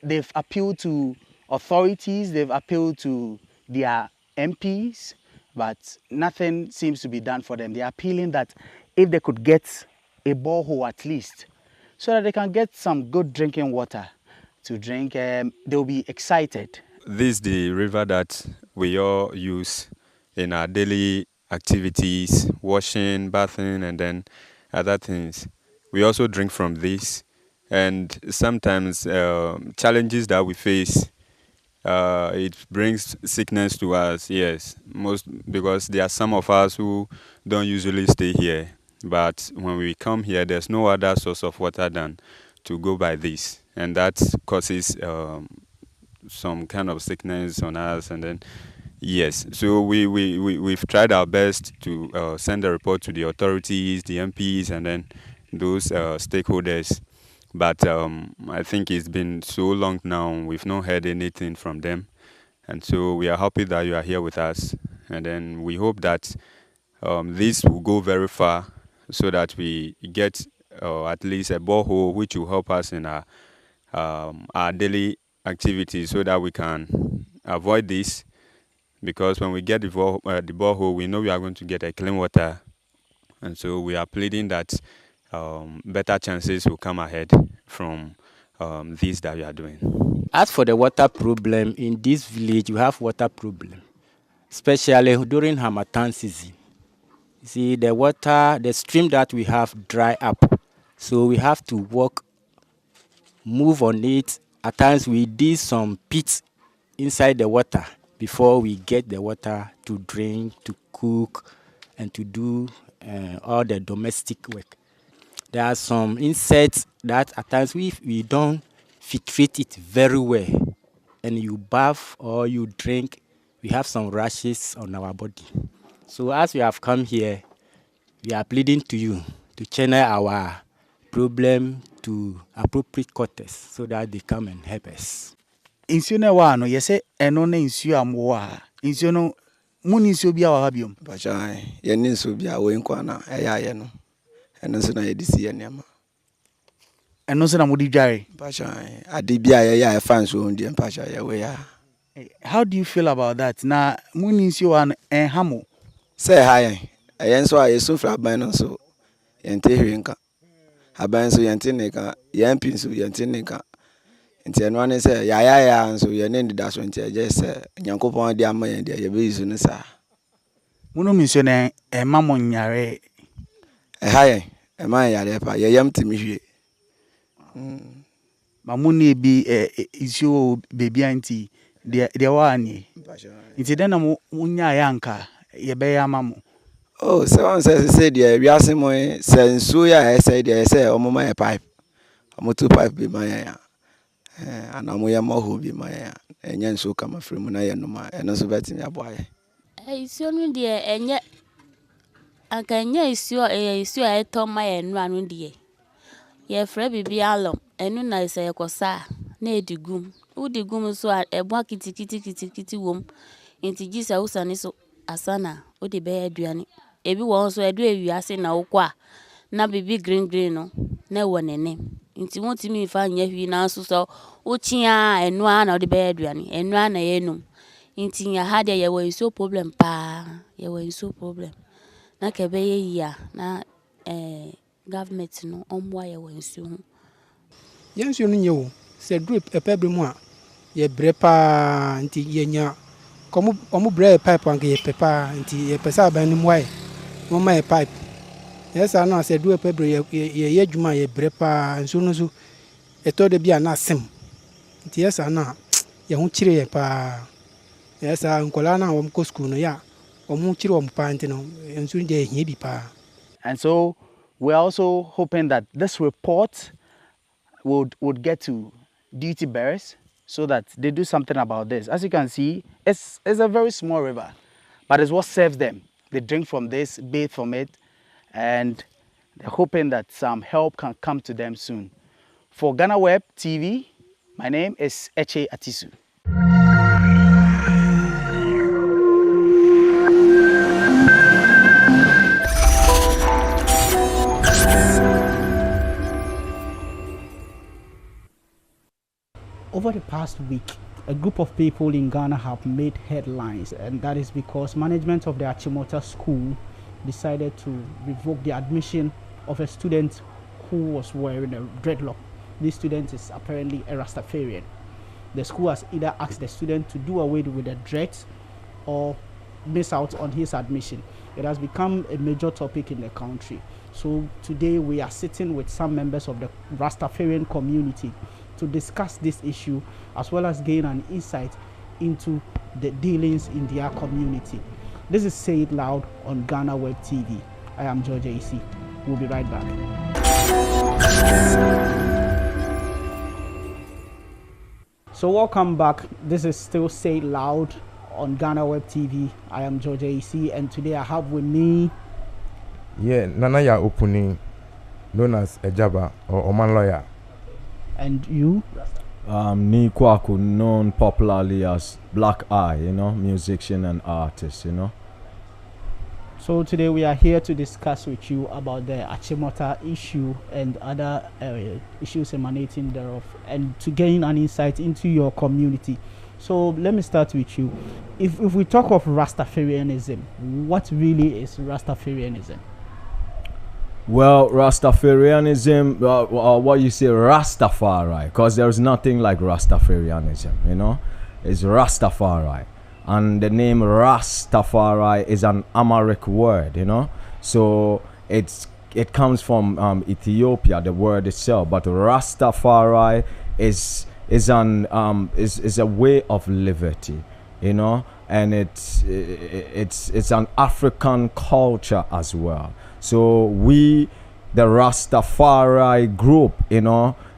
They've appealed to authorities, they've appealed to their MPs, but nothing seems to be done for them. They're appealing that if they could get a borehole at least, so that they can get some good drinking water to drink, they'll be excited. This is the river that we all use in our daily activities, washing, bathing, and then other things. We also drink from this, and sometimes challenges that we face, it brings sickness to us, yes, because there are some of us who don't usually stay here, but when we come here, there's no other source of water than to go by this, and that causes some kind of sickness on us. And then yes, so we've tried our best to send a report to the authorities, the MPs, and then those stakeholders, but I think it's been so long now, we've not heard anything from them, and so we are happy that you are here with us, and then we hope that this will go very far so that we get at least a borehole which will help us in our daily activities, so that we can avoid this, because when we get the borehole, we know we are going to get a clean water, and so we are pleading that better chances will come ahead from this that we are doing. As for the water problem, in this village we have water problem, especially during Harmattan season. You see, the stream that we have dry up, so we have to move on it. At times we dig some pits inside the water before we get the water to drink, to cook, and to do all the domestic work. There are some insects that at times we don't filtrate it very well, and you bath or you drink, we have some rashes on our body. So as we have come here, we are pleading to you to channel our problem to appropriate quarters so that they come and help us. Insuo na wa no yese eno na insuo amwa insuo no muni insuo bia wa biom bacha ye ni insuo bia wo nkwa na eya no eno so na ye disi ye niam eno so na mudi dware bacha ade bia ye ya fans so ndie bacha ye we ya. How do you feel about that? Na muni insuo an hamo say hi yen so aye so fra ban no so yente hwenka aban so yente neka yampi so yente neka nti eno ane say ya so ye ne ndida so nti je say nyankopon de ama ye de ye be isu ne sa muno misio na mamo nyare haye ma yare pa ye yam timi hwie mamuni bi isio baby anti de wa ani nti den na munya yanka ye be ya mamo. Oh, so on say the wiase mo sensu ya say the say omoma e pipe omoto pipe be ma ya ana mo ya mo ho bi ma ya enye nso kama fremu na ye no ma eno so betimi aboaye isio no de enye akanya isio eto ma ye no anu de ye fra bibi alom enu na ise yekosa na edigum udigum so ebo kitikiti wom enti gisa usane so asana o de be aduane ebi won so edu ewiase na wokwa na bibi green no na wonene nti wotimi fa nya hwi na so so wochia enu a na ode be aduane enu a na yenum nti ya ha de ye we so problem pa ye we so problem na ke be ye ya na government no omwa ye we so yensu no nyewo se drip epebre mu a ye bre pa nti ye nya komu bre pipe an ye pepa nti ye pesa ban ni mwae mo ma pipe yes ana se drip epebre ye djuma ye bre pa nsu no so eto de bia na sem nti yes ana ye hu chire ye pa yes nkola na wo ko school no ya wo mu chire wo pa nti no nsu de ye bi pa. And so we're also hoping that this report would get to duty bearers so that they do something about this. As you can see, it's a very small river, but it's what serves them. They drink from this, bathe from it, and they're hoping that some help can come to them soon. For GhanaWeb TV, my name is Eche Atisu. Over the past week, a group of people in Ghana have made headlines, and that is because management of the Achimota school decided to revoke the admission of a student who was wearing a dreadlock. This student is apparently a Rastafarian. The school has either asked the student to do away with the dreads or miss out on his admission. It has become a major topic in the country. So today we are sitting with some members of the Rastafarian community to discuss this issue as well as gain an insight into the dealings in their community. This is Say It Loud on GhanaWeb TV. I am George AC. We'll be right back. So welcome back. This is still Say It Loud on GhanaWeb TV. I am George AC, and today I have with me Nanaya Opuni, known as Ejaba or Oman Lawyer. And you? Ni Kwaku, known popularly as Black Eye, musician and artist, So today we are here to discuss with you about the Achimota issue and other issues emanating thereof, and to gain an insight into your community. So let me start with you. If we talk of Rastafarianism, what really is Rastafarianism? Well, Rastafarianism, what you say, Rastafari, because there's nothing like Rastafarianism, It's Rastafari. And the name Rastafari is an Amharic word, So it comes from Ethiopia, the word itself. But Rastafari is a way of liberty, and it's an African culture as well. So we, the Rastafari group,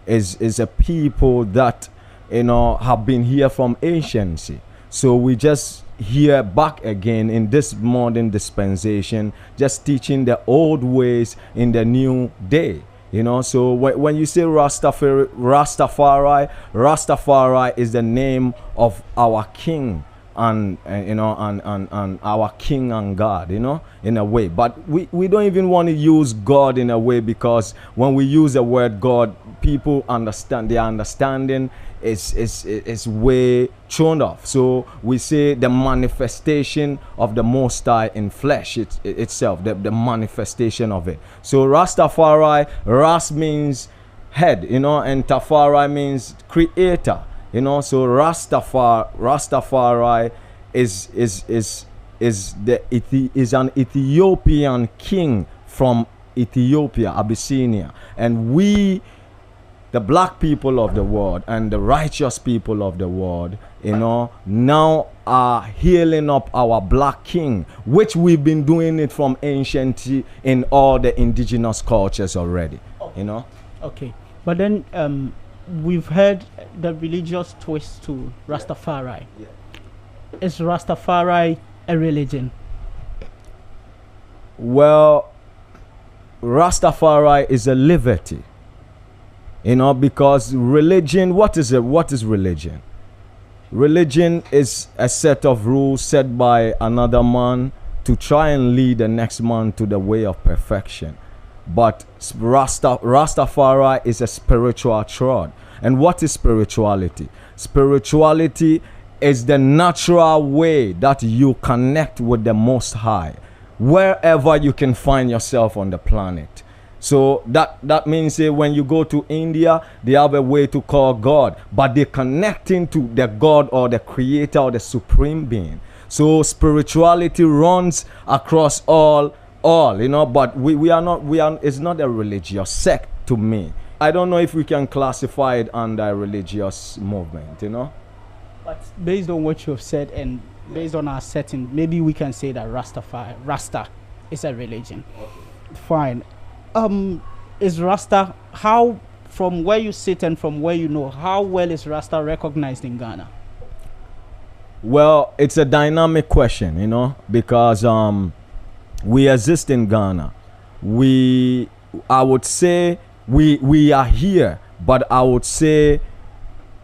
is a people that, have been here from anciency. So we just here back again in this modern dispensation, just teaching the old ways in the new day. So when you say Rastafari is the name of our king. And our king and God, in a way. But we don't even want to use God in a way, because when we use the word God, people understand, their understanding is way thrown off. So we say the manifestation of the Most High in flesh itself, the manifestation of it. So Rastafari, Ras means head, and Tafari means creator. So Rastafari is an Ethiopian king from Ethiopia, Abyssinia, and we, the black people of the world and the righteous people of the world, now are healing up our black king, which we've been doing it from ancient in all the indigenous cultures already. Okay, but then we've heard the religious twist to Rastafari. Yeah. Is Rastafari a religion? Well, Rastafari is a liberty. Because religion, what is religion? Religion is a set of rules set by another man to try and lead the next man to the way of perfection. but Rastafari is a spiritual truth. And what is spirituality? Spirituality is the natural way that you connect with the Most High, wherever you can find yourself on the planet. So that means when you go to India, they have a way to call God, but they're connecting to the God or the creator or the supreme being. So spirituality runs across all, you know, but it's not a religious sect to me. I don't know if we can classify it under a religious movement, you know. But based on what you have said and based on our setting, maybe we can say that Rasta is a religion. Okay. Fine. Is Rasta, how, from where you sit and from where you know, how well is Rasta recognized in Ghana? Well, it's a dynamic question, you know, because we exist in Ghana. I would say we are here, but I would say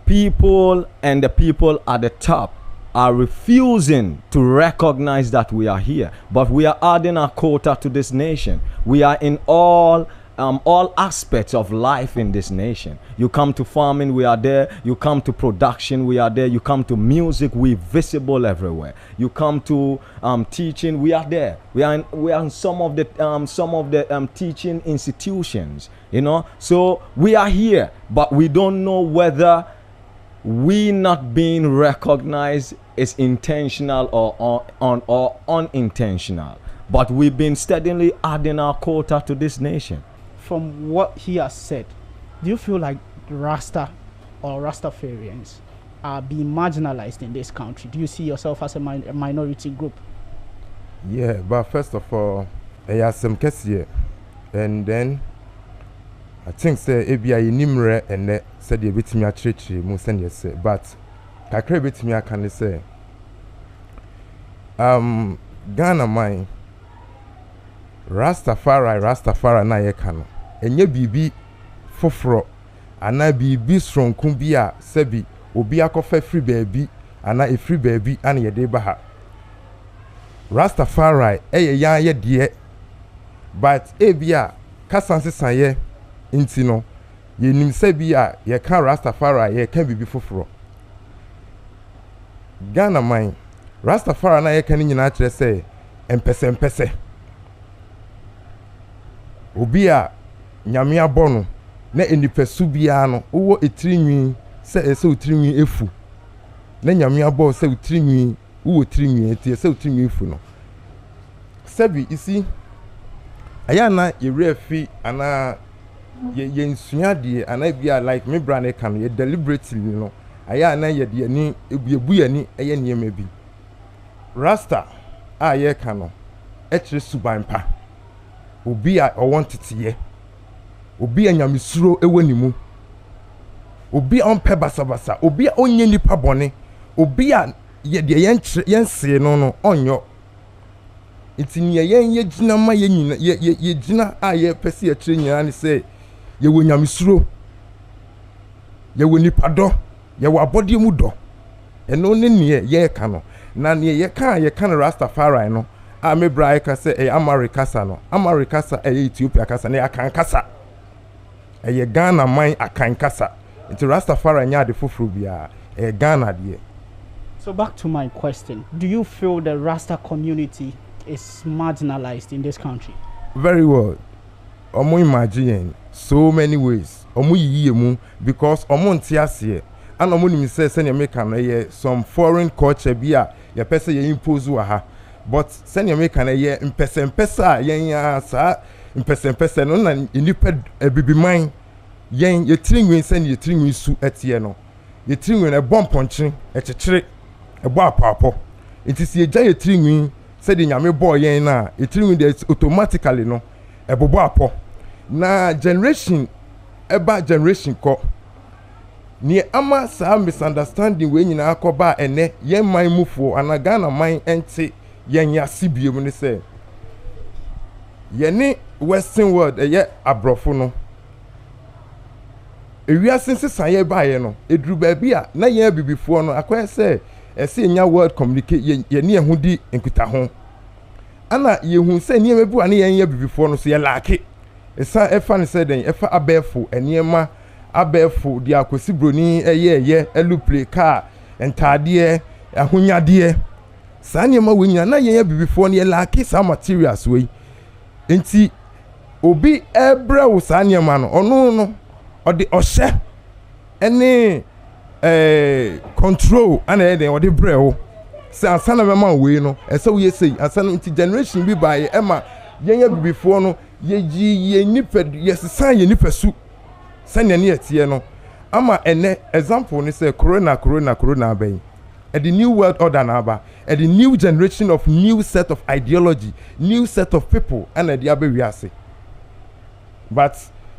people and the people at the top are refusing to recognize that we are here, but we are adding our quota to this nation. We are in all aspects of life in this nation. You come to farming, we are there. You come to production, we are there. You come to music, we're visible everywhere. You come to teaching, we are there. We are in some of the teaching institutions, you know. So we are here, but we don't know whether we not being recognized is intentional or unintentional. But we've been steadily adding our quota to this nation. From what he has said, do you feel like Rasta or Rastafarians are being marginalized in this country? Do you see yourself as a minority group? Yeah, but first of all, I have some cases here, and then I think say ebia inimre ene said you bit me a church mu send you say, but kakre bit me can say Ghana mine Rastafari na ye kano enye bibi foforo ana bibi stronku bi a sebi obi akofa free baby ana e free baby ana ye de ba ha Rastafari yan ye de, but ebia kasanse sanye inti no ye nim sebi a ye kan Rastafari ye kan bibi foforo. Ghana mine Rastafari na ye kan nyina kire say empese obi a nyame abɔ na enipesu bia no wo etirinwi se otirinwi efu na nyame abɔ se otirinwi wo otirinwi etie se otirinwi efu no sabi isi aya na yerefi ana ye nsua de ana bia like me brand kan ye deliberately no aya na ye de ani ebu yani eye niema bi Rasta a ye kan no ekire subanpa obi a owantete obi a nyamesuro ewanimu obi a onpe basabasa obi a onye nipa bone obi a ye de yense no onyo itini ye gina ma ye nyina ye gina a ye pese ye kire nyina ne se ye wo nyamesuro ye wo nipa do ye wo abode mu do eno ne ne ye ka no na ne ye kan Rastafari no a me bra ka say America sa no America sa Ethiopia kasa na akan kasa Ghana man akan kasa nti Rastafari nya de foforo bia Ghana de. So back to my question, do you feel the Rasta community is marginalized in this country? Very well. Omo imagine so many ways omo yiye mu because omo ntiase and omo nim say send make am some foreign culture bia ye pese ye impose wa ha. But send make an ye mpesa yen sa mpesa no na inipa bibi man yen ye tirinwi send ye tirinwi su etie no ye tirinwi na bom ponche ekekere ebo apapo intisi ye ja ye tirinwi said nyame boy yen na ye tirinwi dey automatically no ebobo apo na generation ko ni ama sa misunderstanding we nyina akoba ene yen man mufo ana Ghana man ente yenya sibiem ne say yene western world ye abrofo no ewiase nsesaye baaye no eduru baabi a na yen bibifo no akwa say ese nya world communicate yene ehudi enkuta ho ana yehu say niam ebu ane yen bibifo no so ye laake esa efa ne say den efa abefo eniema abefo dia akosi broni eye eluple car entade ahonyade saa niema we nyina na yen bibifo ne laaki saa materials we enti obi ebra wo saa niema no ono no ode ohye ene control ana ede ode brewo se asana bema we no ese we sei asana nti generation bi bae ema yenya bibifo no ye nipa yesesa ye nipa su sanya ne etie no ama ene example ni say corona abai the new world order na aba the new generation of new set of ideology, new set of people and the abe wiase but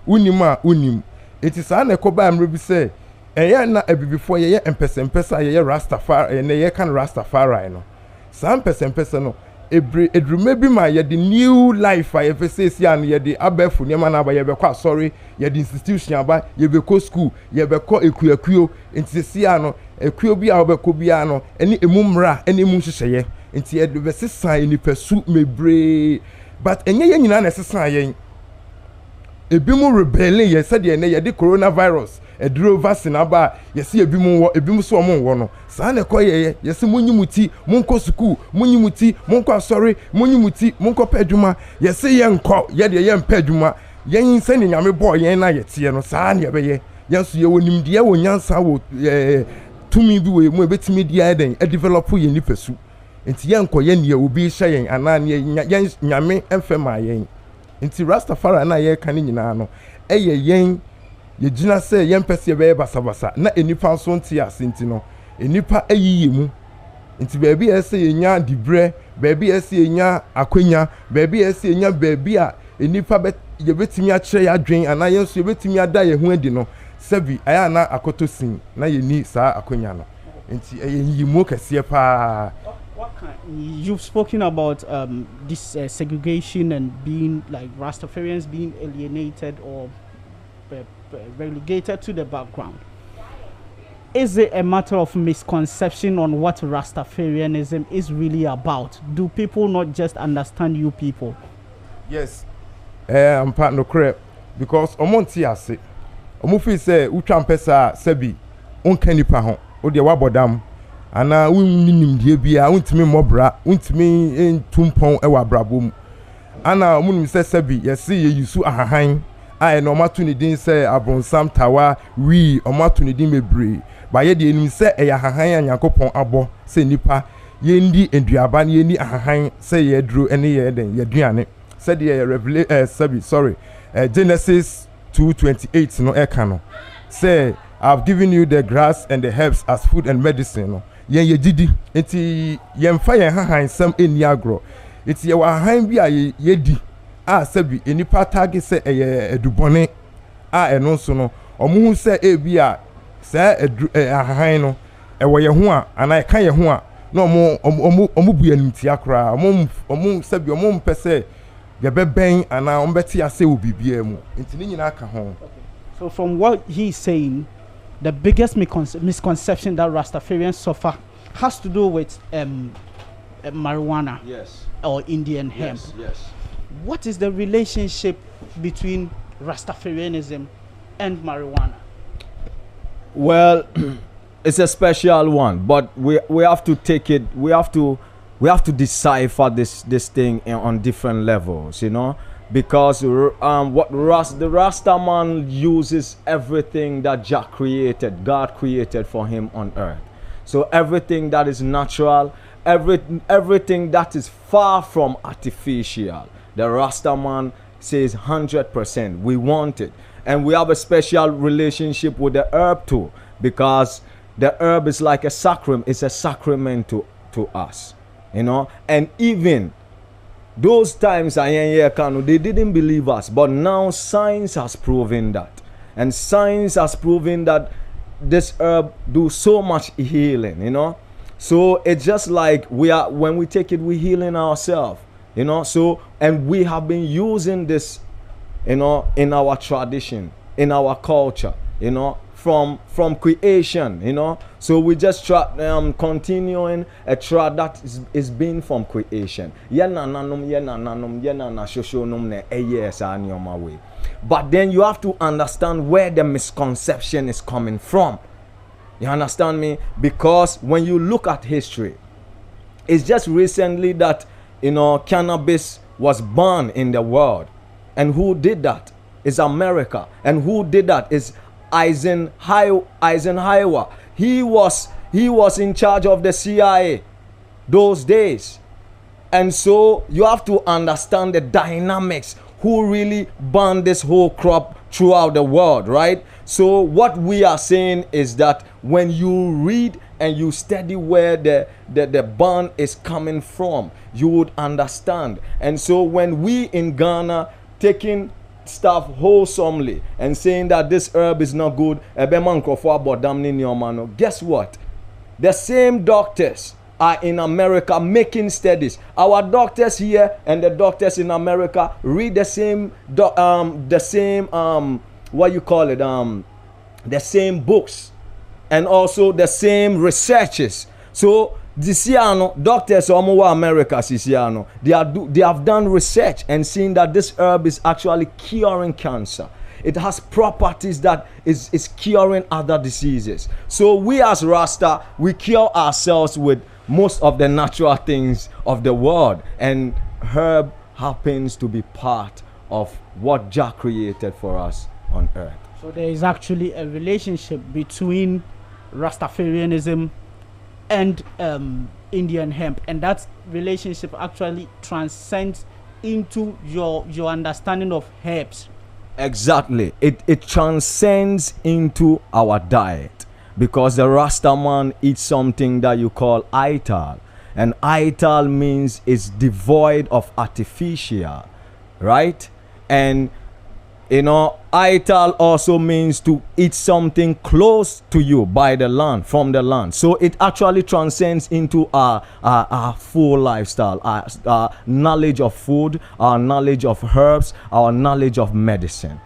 unim it is an ekoba am rebi say eye na ebibifo ye empesa ye rastafari na ye kan rastafari no some person no edrume bi ma ye the new life I ever say and ye the abefu niema na aba ye be kwa sorry ye the institution aba ye be ko school ye be ko ekuakuo nti se no ekuo bi a obeko bi ano eni emumra eni emu hyehyeye nti ye be sesan eni pesu mebre but enye ye nyina na sesan ye ebi mu rebelling ye said ye na ye the coronavirus eduro vaccine aba ye se ebi mu so omo wo no saa na ko ye se munyimuti munko school munyimuti munko sorry munyimuti munko peduma ye se ye nko ye de ye mpeduma ye nse ni nyame boy ye na ye tie no saa na ye be ye so ye wonim de ye wonyansa wo tumi bi we mu ebetimi dia den e develop ye ni pesu enti ye nko ye ne obi hye yen ana ne nyame emfema yen enti rastafari na ye kan nyina no eye yen ye gina say yen pese be basabasa na enipa so nti asenti no enipa ayiye mu nti baabi ese yenya dibre baabi ese yenya akwanya baabi ese yenya baabi a enipa be ye betimi a kire ya adwen ana yen so ye betimi ada ye hu adi no sebi aya na akotosin na ye ni saa akwanya no nti yimu kese pa. You've spoken about this segregation and being like Rastafarians being alienated or relegated to the background. Is it a matter of misconception on what Rastafarianism is really about? Do people not just understand you people? Yes, I'm part no crap because omonti ase omufi say utwa mpesa sebi onkani pa ho o de wabodam ana wunnim die bia untimi mobra untimi entumpon e wabrabom ana omunnim say sebi yesi ye yusu ahahan ai no matu ni din say abronsam tawa wi omatu ni din mebre ba ye de enim say e ahahan anyakopon abo say nipa ye ndi enduaba na ye ni ahahan say ye duro ene ye den ye duane say the sebi Genesis 2:28 no ekano say I've given you the grass and the herbs as food and medicine no ye didi enti ye mfa ye hahan sam eni agro enti ye wa hahan bi a ye di a sabi enipa tagi se eye edubone a eno so no omu se e bi a sa hahan no e wo ye ho a ana e kan ye ho a no omu bu yanimti akra omu sabi omu mpese ye beben ana ombeti ase obibia mu enti ni nyina aka ho. So from what he's saying, the biggest misconception that Rastafarians suffer has to do with marijuana, yes, or Indian hemp. Yes. What is the relationship between Rastafarianism and marijuana? Well, it's a special one, but we have to take it. We have to decipher this thing on different levels, you know. Because the Rasta man uses everything that God created for him on earth. So everything that is natural, everything that is far from artificial, the Rasta man says 100%. We want it, and we have a special relationship with the herb too, because the herb is like a sacrament. It's a sacrament to us, you know, and even. Those times they didn't believe us, but now science has proven that, and science has proven that this herb do so much healing, you know. So it's just like when we take it, we're healing ourselves, you know. So, and we have been using this, you know, in our tradition, in our culture, you know, from creation, you know. So we just try continuing a trad that is being from creation. Way. But then you have to understand where the misconception is coming from. You understand me? Because when you look at history, it's just recently that, cannabis was banned in the world. And who did that? It's America. And who did that? Is Eisenhower. He was in charge of the CIA those days. And so you have to understand the dynamics, who really banned this whole crop throughout the world, right? So what we are saying is that when you read and you study where the ban is coming from, you would understand. And so when we in Ghana taking stuff wholesomely and saying that this herb is not good, guess what? The same doctors are in America making studies. Our doctors here and the doctors in America read the same the same books and also the same researches. So this year, doctors in America, they have done research and seen that this herb is actually curing cancer. It has properties that is curing other diseases. So we as Rasta, we cure ourselves with most of the natural things of the world, and herb happens to be part of what Jah created for us on earth. So there is actually a relationship between Rastafarianism and Indian hemp, and that relationship actually transcends into your understanding of herbs. Exactly. It transcends into our diet, because the Rasta man eats something that you call ital, and ital means it's devoid of artificial, right? And ital also means to eat something close to you by the land, from the land. So it actually transcends into our full lifestyle, our knowledge of food, our knowledge of herbs, our knowledge of medicine.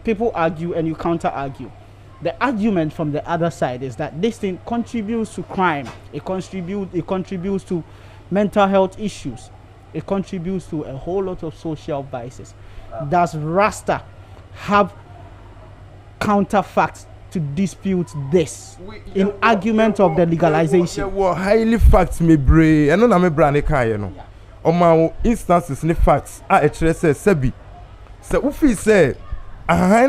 People argue and you counter argue. The argument from the other side is that this thing contributes to crime. It contributes to mental health issues. It contributes to a whole lot of social vices. Does Rasta have counterfacts to dispute this in argument of the legalization? Highly facts me bray. I know me brand can on my instances ni facts. I actually say sebi. So if we say I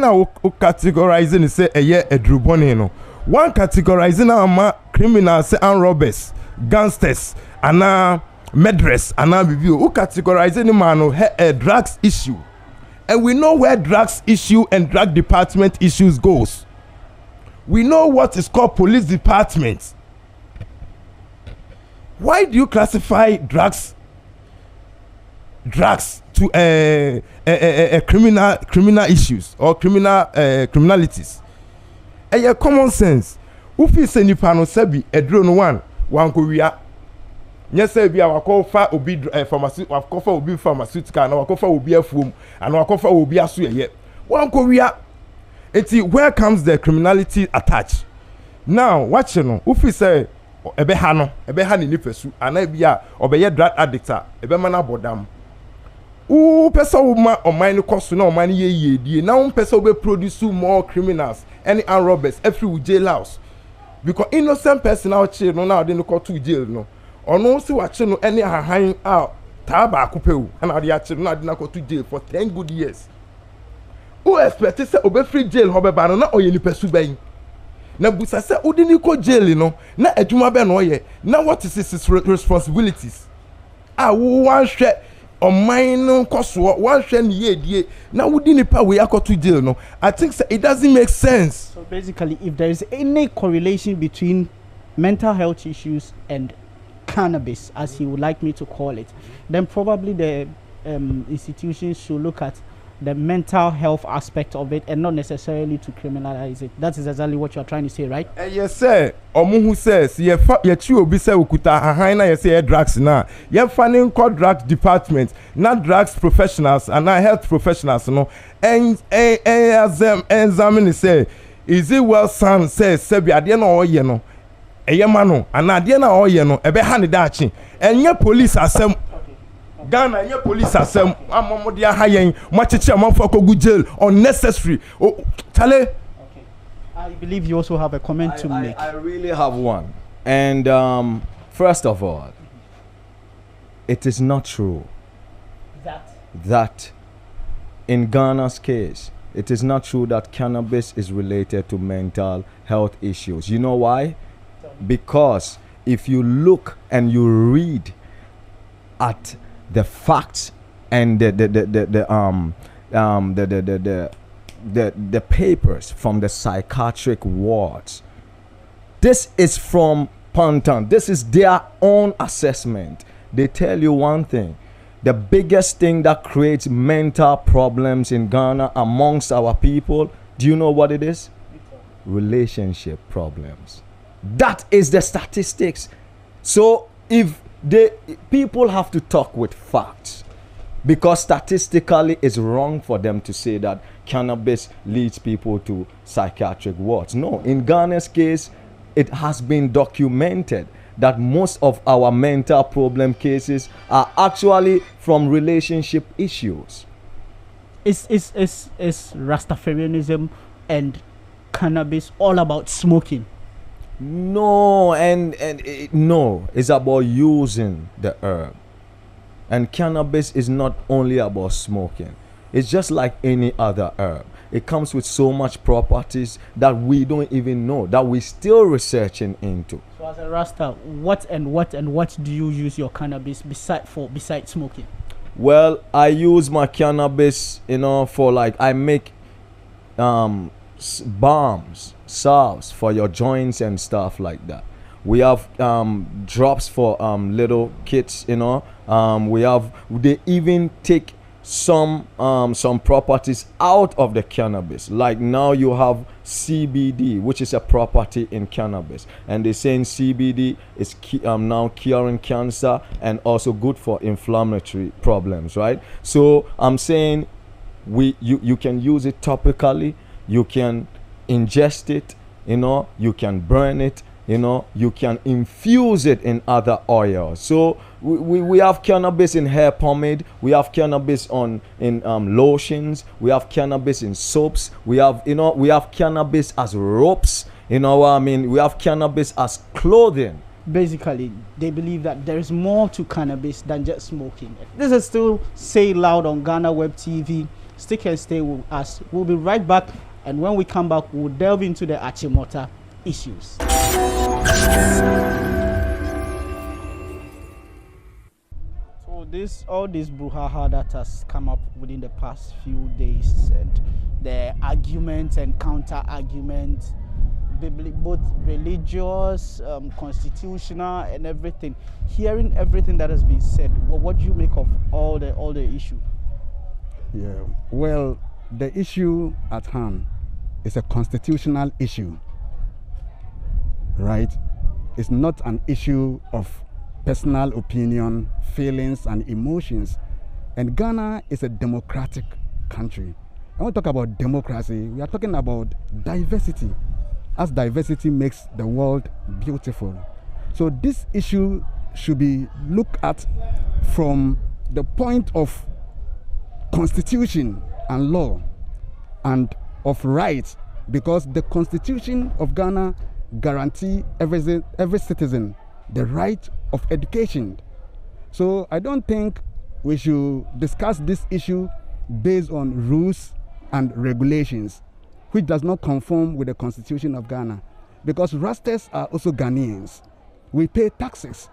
categorizing say a year a drubone no. One categorizing our criminals and robbers, gangsters, and murderers, and review. Who categorizing the man a drugs issue, and we know where drugs issue and drug department issues goes. We know what is called police department. Why do you classify drugs to criminal issues or criminalities? A common sense. If you say nipa no sebi a drone one Korea. Yes, sir, we are for obi pharmaceutical, and our coffee will be a foam, and our coffee will be a suya. One Korea. Where comes the criminality attached? Now, what you know, if you say a behano in Nipesu, and I be a drug addict, a bemana bodam. Ooh, person or mine cost no money ye. Now, person will produce more criminals, any robbers, every jailhouse. Because innocent person out here, no, now they no call to jail, no. Or no, see what you know, any hanging out, Taba Kupeu, and I actually not go to jail for 10 good years. Who expected to obey free jail, Hobby Banana, or any person buying? Now, Busa said, who didn't go jail, you know? Now, a Juma Benoye. Now, what is his responsibilities? One share on mine, cost one share ye. Now, we didn't pay we are to jail, no? I think it doesn't make sense. So, basically, if there is any correlation between mental health issues and cannabis, as he would like me to call it, then probably the institutions should look at the mental health aspect of it and not necessarily to criminalize it. That is exactly what you are trying to say, right? Yes, sir. Omu says, ye true be say ukuta haina ye say drugs na. Ye funding called drugs department, not drugs professionals and not health professionals, no. And as them examine say, is it well son says sebi ade na o ye no. Eye ma no, and ade na o ye no, ebe ha ne dachi. Enye police asem. Ghana, your police are some Amodia Hayen, Machicha Manfoko jail, unnecessary. Oh, Chale. I believe you also have a comment to make. I really have one. And first of all, it is not true that in Ghana's case, it is not true that cannabis is related to mental health issues. You know why? Because if you look and you read at the facts and the papers from the psychiatric wards, this is from Pantan. This is their own assessment. They tell you one thing. The biggest thing that creates mental problems in Ghana amongst our people, do you know what it is? Relationship problems. That is the statistics. So if people have to talk with facts, because statistically it's wrong for them to say that cannabis leads people to psychiatric wards. No, in Ghana's case, it has been documented that most of our mental problem cases are actually from relationship issues. Is Rastafarianism and cannabis all about smoking? No, no, it's about using the herb. And cannabis is not only about smoking. It's just like any other herb. It comes with so much properties that we don't even know, that we're still researching into. So as a Rasta, what do you use your cannabis besides smoking? Well, I use my cannabis, for like, I make balms, salves for your joints and stuff like that. We have drops for little kids, they even take some properties out of the cannabis. Like now you have CBD, which is a property in cannabis, and they're saying CBD is now curing cancer and also good for inflammatory problems, right? So I'm saying you can use it topically, you can ingest it, you can burn it, you can infuse it in other oils. So we have cannabis in hair pomade, we have cannabis in lotions, we have cannabis in soaps, we have cannabis as ropes, we have cannabis as clothing. Basically, they believe that there is more to cannabis than just smoking. This is still Say Loud on GhanaWeb TV. Stick and stay with us. We'll be right back, and when we come back, we'll delve into the Achimota issues. So all this brouhaha that has come up within the past few days, and the arguments and counter arguments, both religious, constitutional, and everything. Hearing everything that has been said, what do you make of all the issue? Yeah, well, the issue at hand is a constitutional issue, right? It's not an issue of personal opinion, feelings, and emotions. And Ghana is a democratic country. When we talk about democracy, we are talking about diversity, as diversity makes the world beautiful. So this issue should be looked at from the point of constitution and law and of rights, because the Constitution of Ghana guarantees every citizen the right of education. So I don't think we should discuss this issue based on rules and regulations, which does not conform with the Constitution of Ghana, because Rastas are also Ghanaians. We pay taxes.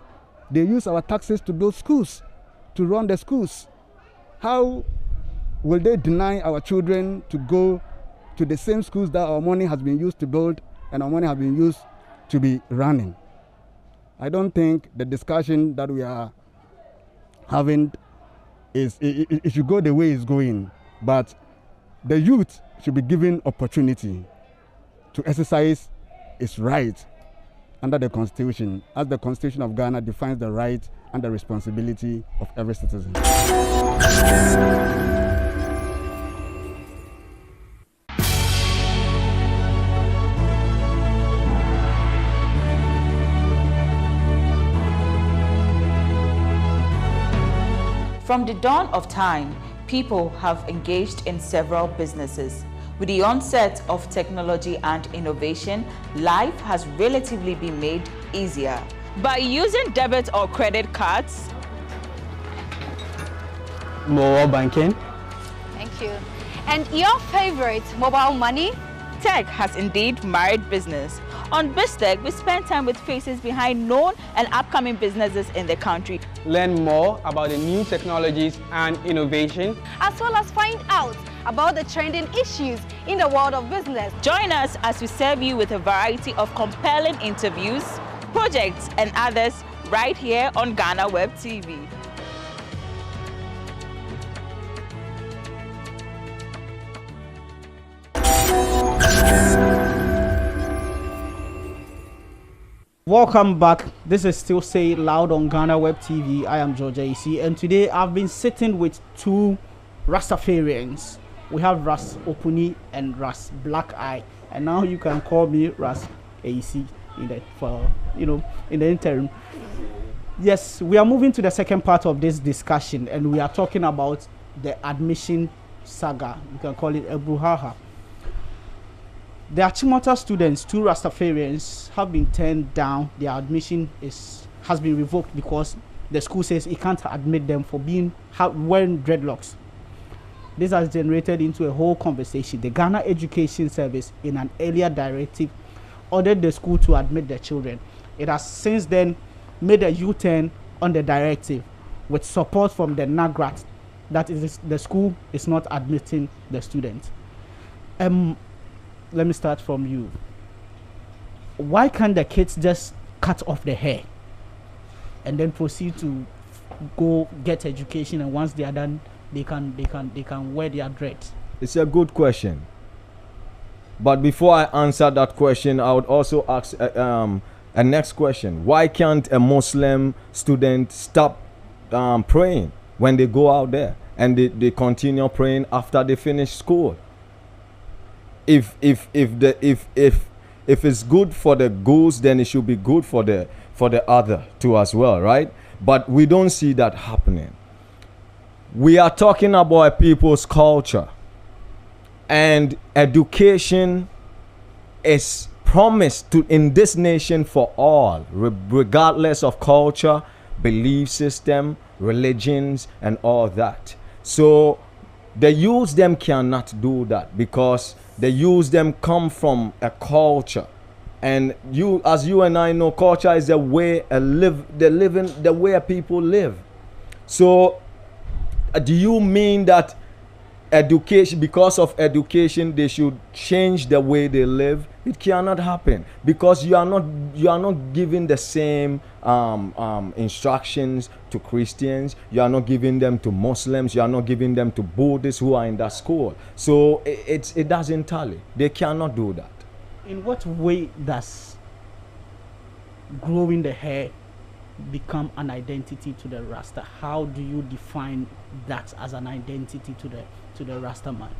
They use our taxes to build schools, to run the schools. How will they deny our children to go to the same schools that our money has been used to build and our money has been used to be running? I don't think the discussion that we are having it should go the way it's going, but the youth should be given opportunity to exercise its right under the Constitution, as the Constitution of Ghana defines the right and the responsibility of every citizen. From the dawn of time, people have engaged in several businesses. With the onset of technology and innovation, life has relatively been made easier. By using debit or credit cards, Mobile banking. Thank you. And your favorite, mobile money? tech has indeed married business. On BizTech, we spend time with faces behind known and upcoming businesses in the country. Learn more about the new technologies and innovation, as well as find out about the trending issues in the world of business. Join us as we serve you with a variety of compelling interviews, projects, and others right here on GhanaWeb TV. Welcome back. This is Still Say It Loud on GhanaWeb TV. I am Georgia AC, and today I've been sitting with two Rastafarians. We have Ras Opuni and Ras Black Eye, and now you can call me Ras AC in the interim. Yes, we are moving to the second part of this discussion, and we are talking about the admission saga. You can call it a brouhaha. The Achimota students, two Rastafarians, have been turned down. Their admission has been revoked because the school says it can't admit them for wearing dreadlocks. This has generated into a whole conversation. The Ghana Education Service, in an earlier directive, ordered the school to admit their children. It has since then made a U-turn on the directive with support from the NAGRAT. That is, the school is not admitting the students. Let me start from you. Why can't the kids just cut off the hair and then proceed to go get education, and once they are done, they can wear their dreads? It's a good question. But before I answer that question, I would also ask a next question. Why can't a Muslim student stop praying when they go out there and they continue praying after they finish school? If it's good for the goose, then it should be good for the other too as well, right? But we don't see that happening. We are talking about a people's culture, and education is promised in this nation for all, regardless of culture, belief system, religions, and all that. So the youth them cannot do that, because the youth them come from a culture, and as you and I know, culture is the way the way people live. So do you mean that education, because of education, they should change the way they live? It cannot happen, because you are not giving the same instructions to Christians. You are not giving them to Muslims. You are not giving them to Buddhists who are in that school. So it doesn't tally. They cannot do that. In what way does growing the hair become an identity to the Rasta? How do you define that as an identity to the Rasta man?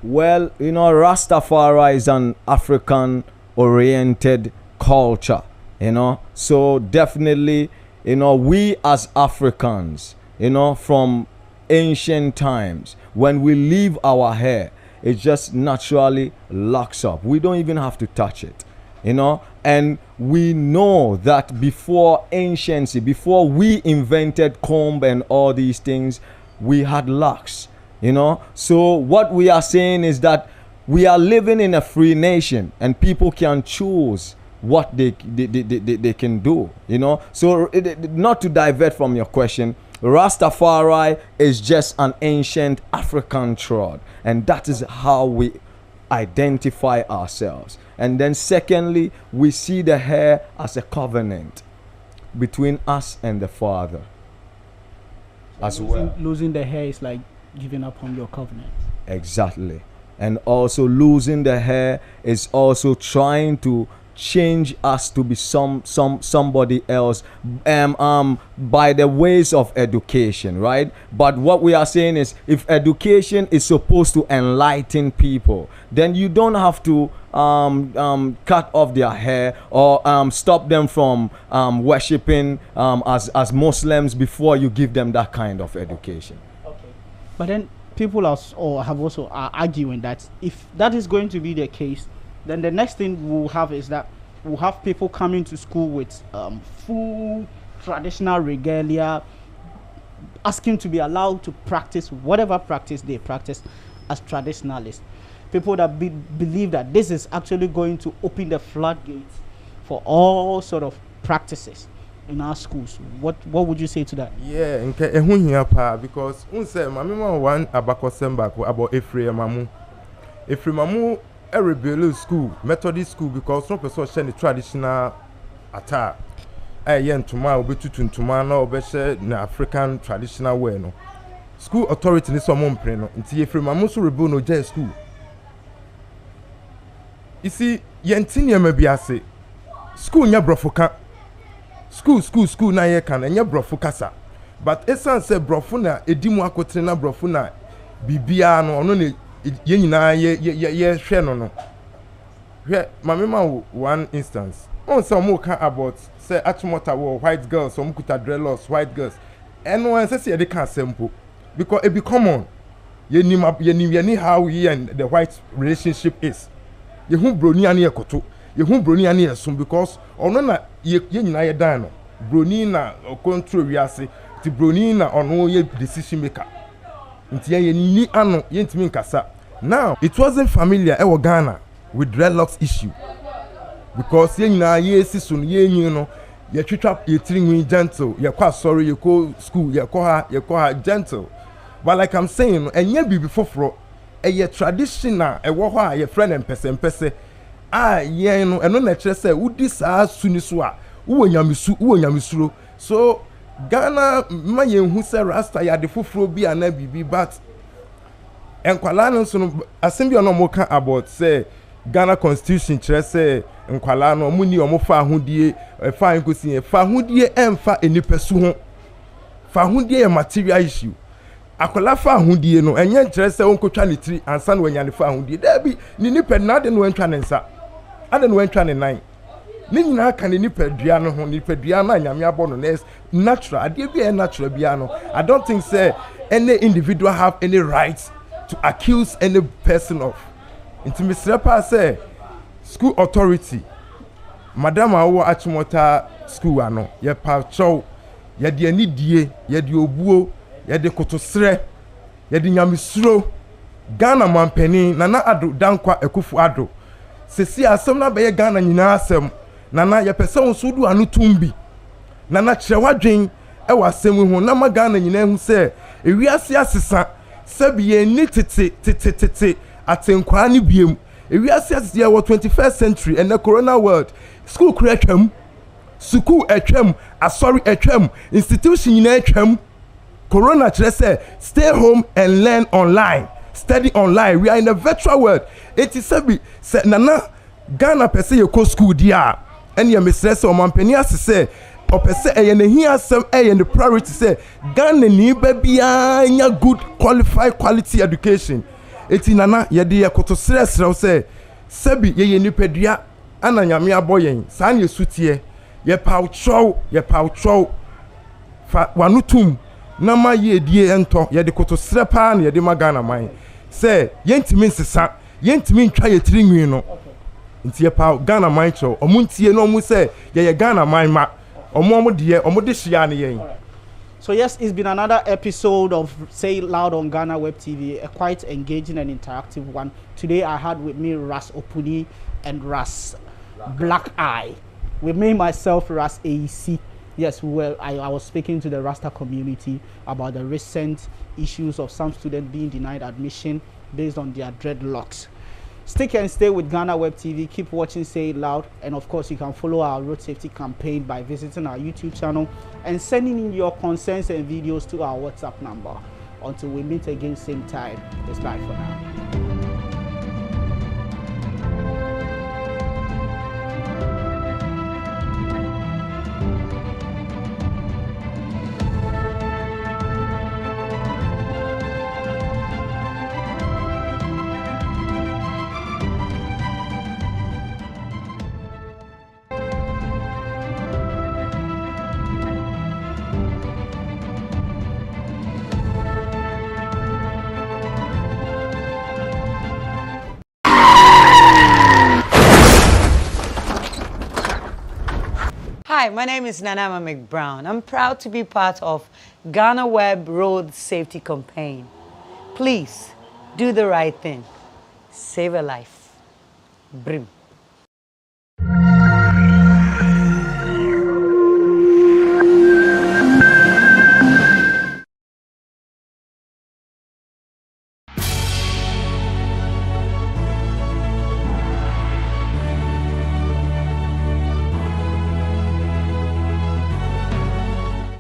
Well, Rastafari is an African-oriented culture, So definitely, we as Africans, from ancient times, when we leave our hair, it just naturally locks up. We don't even have to touch it, And we know that before anciency, before we invented comb and all these things, we had locks. So what we are saying is that we are living in a free nation, and people can choose what they can do, So not to divert from your question, Rastafari is just an ancient African tribe, and that is how we identify ourselves. And then secondly, we see the hair as a covenant between us and the Father as well. Losing the hair is like giving up on your covenant. Exactly. And also losing the hair is also trying to change us to be somebody else by the ways of education, right? But what we are saying is, if education is supposed to enlighten people, then you don't have to cut off their hair or stop them from worshiping as Muslims before you give them that kind of education. But then people have also arguing that if that is going to be the case, then the next thing we'll have is that we'll have people coming to school with full traditional regalia, asking to be allowed to practice whatever practice they practice as traditionalists. People that believe that this is actually going to open the floodgates for all sort of practices in our schools. What would you say to that? Yeah, because I remember one about Ephraim Mamu a rebellious school, Methodist school, because no person send the traditional attire. Yen tomorrow be to tomorrow be African traditional way no. School authority ni some money no. Nti Ephraim Mamu so rebel no J school. You see, yentin ye be ase. School nya brofoka. School na ye kan nya brofoka sa. But esan say brofo na edimu akotre na brofo na bibia no ono ne ye nyina ye hwe no. Hwe mamema one instance. On some more about say Achimota white girls, some kuta dreadlocks, white girls. And one says they can't simple because it be common. You ni how he and the white relationship is. You whom brony ani ekoto. You whom brony ani esum because ono na ye nyina ye dan no. Brony na control wiase. Ti brony na ono ye decision maker. Nti ye ni ano ye ntimi nkasa. Now, it wasn't familiar ewo Ghana with dreadlocks issue. Because ye nyina ye sisun ye nyi no ye twitwa ye tirinwi gentle ye kwa sorry ye go school ye ko ha gentle. But like I'm saying, enye bibi foforo ye traditional ewo ho a ye friend empese ye no eno na kire say udi saa suni so a wo nyamisuro. So Ghana ma ye hu say rasta ya de foforo bi ana bibi but enkwala no so no asem bi no mo ka about say Ghana constitution kire say enkwala no mo ni omo fa ahodie fa nkosi fa ahodie emfa enipesu ho fa ahodie material issue akola fa ahodie no enye kire say onkotwa ne tiri ansa no anya ne fa ahodie da bi ni nipa na de no entwa ne nsa ade no entwa ne nan ni nyina ka ne nipa dua no ho nipa dua na nyame abo no natural ade bi natural bia no. I don't think say any individual have any right to accuse any person of. Intimacy say school authority madam awo Achimota school ano ye pa chow ye de ani die ye de obuo ye de kotosre ye de nyamisuro Ghana mampeni nana ado dankwa ekufu ado sesi asem na be ye Ghana nyina asem nana ye pese won so du anu tumbi nana kyerwadwen e wasem hu na ma Ghana nyina hu se ewiase asesa sabi ye ni tete atenkwa ni biem ewiase asese ye 21st century and the corona world school kura atwam school atwam asori atwam institution nyina atwam corona kire say stay home and learn online study online. We are in a virtual world. 87 say nana Ghana pese ye ko school dia and ye mesrese o mampani asese o pese e ye ne hi asem e ye ne priority say Ghana ni ba bia nya good qualified quality education. Eti nana ye de ye koto sresre say sebi ye nipadua ana nyame aboyen sa na yesutie ye paucho fa wanutum na ma ye die ento ye de koto sre pa na ye de magana man say yentimi nsesa yentimi ntwa ye tirinwi no nti ye pa Ghana man cho omuntie no mu say ye Ghana man ma omo de hia na yen. So yes, it's been another episode of Say It Loud on GhanaWeb TV, a quite engaging and interactive one. Today I had with me Ras Opuni and Ras Black Eye. With me myself, Ras AEC. Yes, I was speaking to the Rasta community about the recent issues of some students being denied admission based on their dreadlocks. Stick and stay with GhanaWeb TV. Keep watching Say It Loud. And of course, you can follow our road safety campaign by visiting our YouTube channel and sending in your concerns and videos to our WhatsApp number. Until we meet again same time, it's bye for now. Hi, my name is Nanama McBrown. I'm proud to be part of GhanaWeb Road Safety Campaign. Please, do the right thing. Save a life. Brim.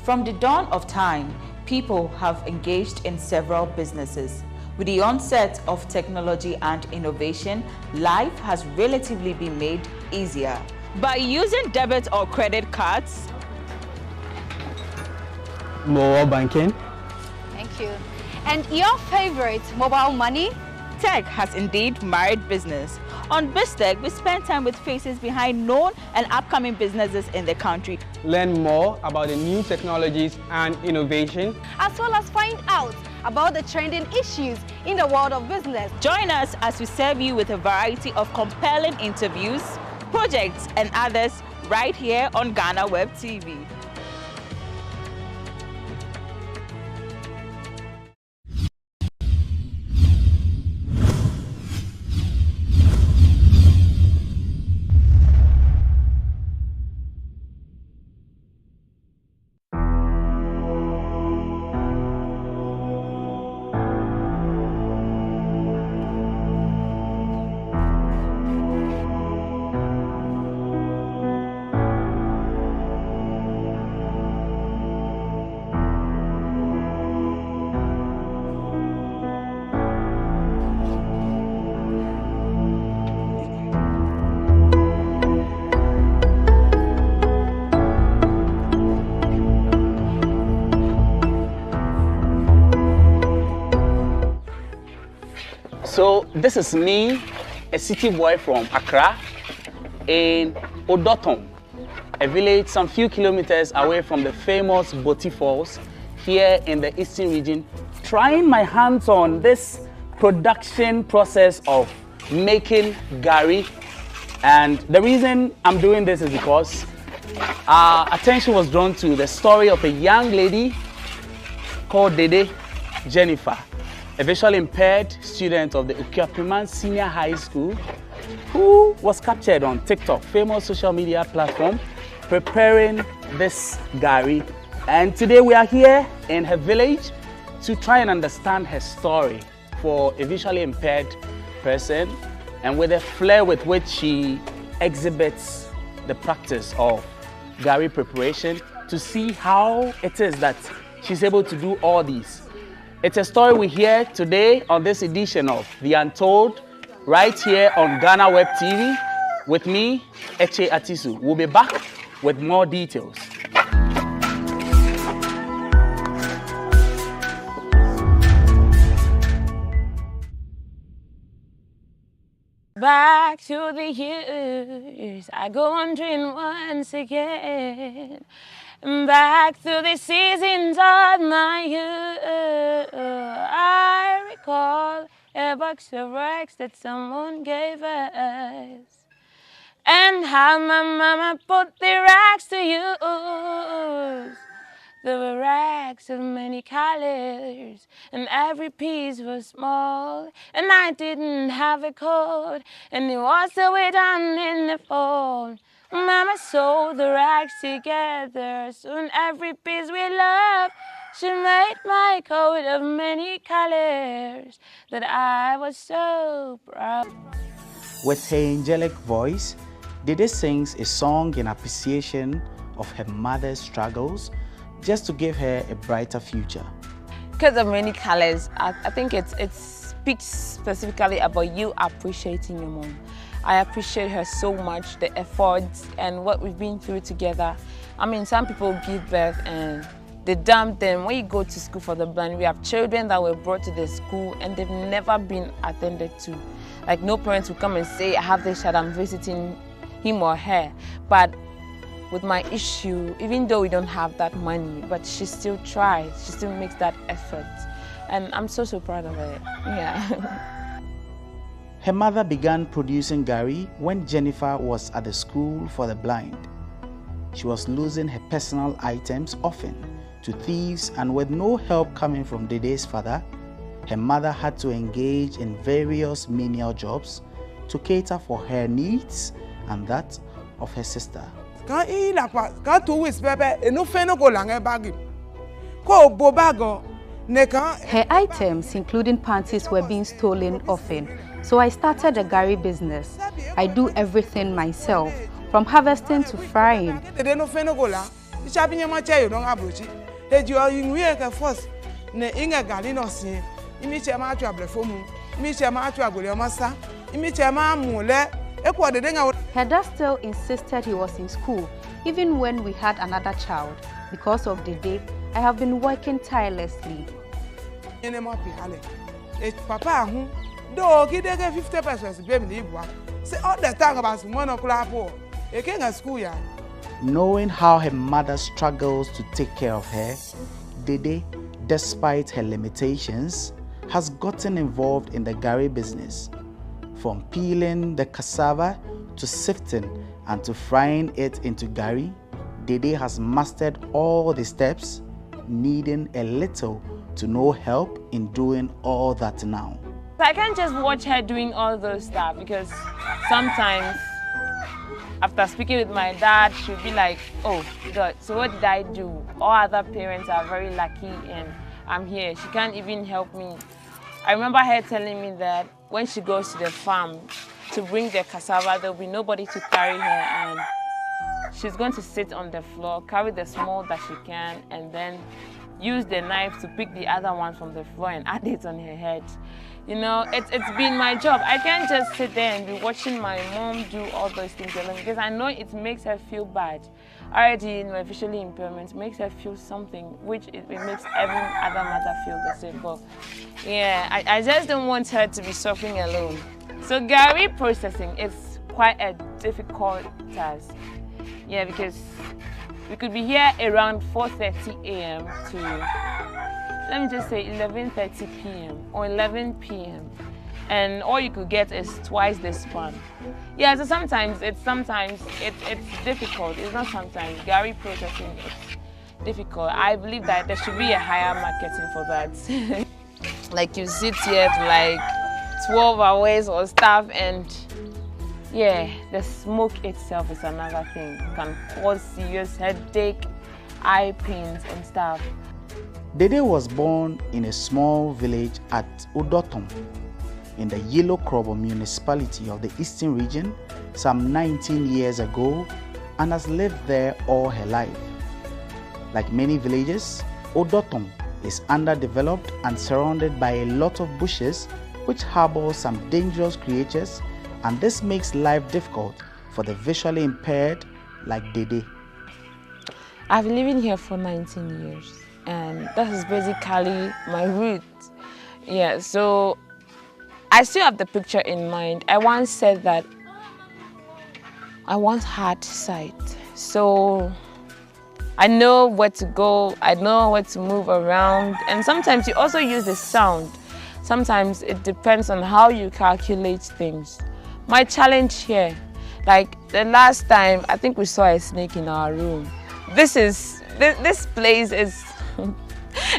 From the dawn of time, people have engaged in several businesses. With the onset of technology and innovation, life has relatively been made easier. By using debit or credit cards, Mobile banking. Thank you. And your favorite mobile money? tech has indeed married business. On BizTech, we spend time with faces behind known and upcoming businesses in the country. Learn more about the new technologies and innovation, as well as find out about the trending issues in the world of business. Join us as we serve you with a variety of compelling interviews, projects, and others right here on GhanaWeb TV. So this is me, a city boy from Accra, in Odotom, a village some few kilometers away from the famous Boti Falls, here in the eastern region, trying my hands on this production process of making gari. And the reason I'm doing this is because our attention was drawn to the story of a young lady called Dede Jennifer, a visually impaired student of the Ukiapiman Senior High School, who was captured on TikTok, famous social media platform, preparing this gari. And today we are here in her village to try and understand her story for a visually impaired person, and with the flair with which she exhibits the practice of gari preparation, to see how it is that she's able to do all these. It's a story we hear today on this edition of The Untold, right here on GhanaWeb TV. With me, Eche Atisu. We'll be back with more details. Back to the years, I go wandering once again. Back through the seasons of my youth, I recall a box of rags that someone gave us, and how my mama put the rags to use. There were rags of many colors, and every piece was small, and I didn't have a coat, and it was the way down in the fall. Mama sewed the rags together, soon every piece we loved. She made my coat of many colors that I was so proud. With her angelic voice, Dede sings a song in appreciation of her mother's struggles, just to give her a brighter future. Because of many colors, I think it speaks specifically about you appreciating your mom. I appreciate her so much, the efforts and what we've been through together. I mean, some people give birth and they dump them. When you go to school for the blind, we have children that were brought to the school and they've never been attended to. Like, no parents will come and say, I have this child, I'm visiting him or her. But with my issue, even though we don't have that money, but she still tries, she still makes that effort. And I'm so proud of her, yeah. Her mother began producing gari when Jennifer was at the school for the blind. she was losing her personal items often to thieves, and with no help coming from Dede's father, her mother had to engage in various menial jobs to cater for her needs and that of her sister. Her items, including panties, were being stolen often, so I started a Gary business. I do everything myself, from harvesting to frying. Her dad still insisted he was in school, even when we had another child. Because of the day, I have been working tirelessly. Knowing how her mother struggles to take care of her, Dede, despite her limitations, has gotten involved in the Gary business. From peeling the cassava to sifting and to frying it into Gary, Dede has mastered all the steps, needing a little to no help in doing all that now. I can't just watch her doing all those stuff, because sometimes after speaking with my dad, she'll be like, oh God, so what did I do? All other parents are very lucky and I'm here. She can't even help me. I remember her telling me that when she goes to the farm to bring the cassava, there'll be nobody to carry her, and she's going to sit on the floor, carry the small that she can, and then use the knife to pick the other one from the floor and add it on her head. You know, it's been my job. I can't just sit there and be watching my mom do all those things alone, because I know it makes her feel bad. Already, my visually impairment makes her feel something, which it makes every other mother feel the same. But yeah, I just don't want her to be suffering alone. So Gary processing is quite a difficult task. Yeah, because we could be here around 4:30 a.m. to, let me just say, 11:30 p.m. or 11 p.m. and all you could get is twice the span. Yeah, so sometimes it's difficult. It's not sometimes. Gary processing is difficult. I believe that there should be a higher marketing for that. Like you sit here for like 12 hours or stuff, and yeah, the smoke itself is another thing. It can cause serious headache, eye pains and stuff. Dede was born in a small village at Udotom in the Yellow Krobo municipality of the Eastern region some 19 years ago, and has lived there all her life. Like many villages, Udotom is underdeveloped and surrounded by a lot of bushes which harbor some dangerous creatures, and this makes life difficult for the visually impaired like Dede. I've been living here for 19 years, and that is basically my root. Yeah, so I still have the picture in mind. I once said that I once had sight, so I know where to go, I know where to move around, and sometimes you also use the sound. Sometimes it depends on how you calculate things. My challenge here, like the last time, I think we saw a snake in our room. This place is,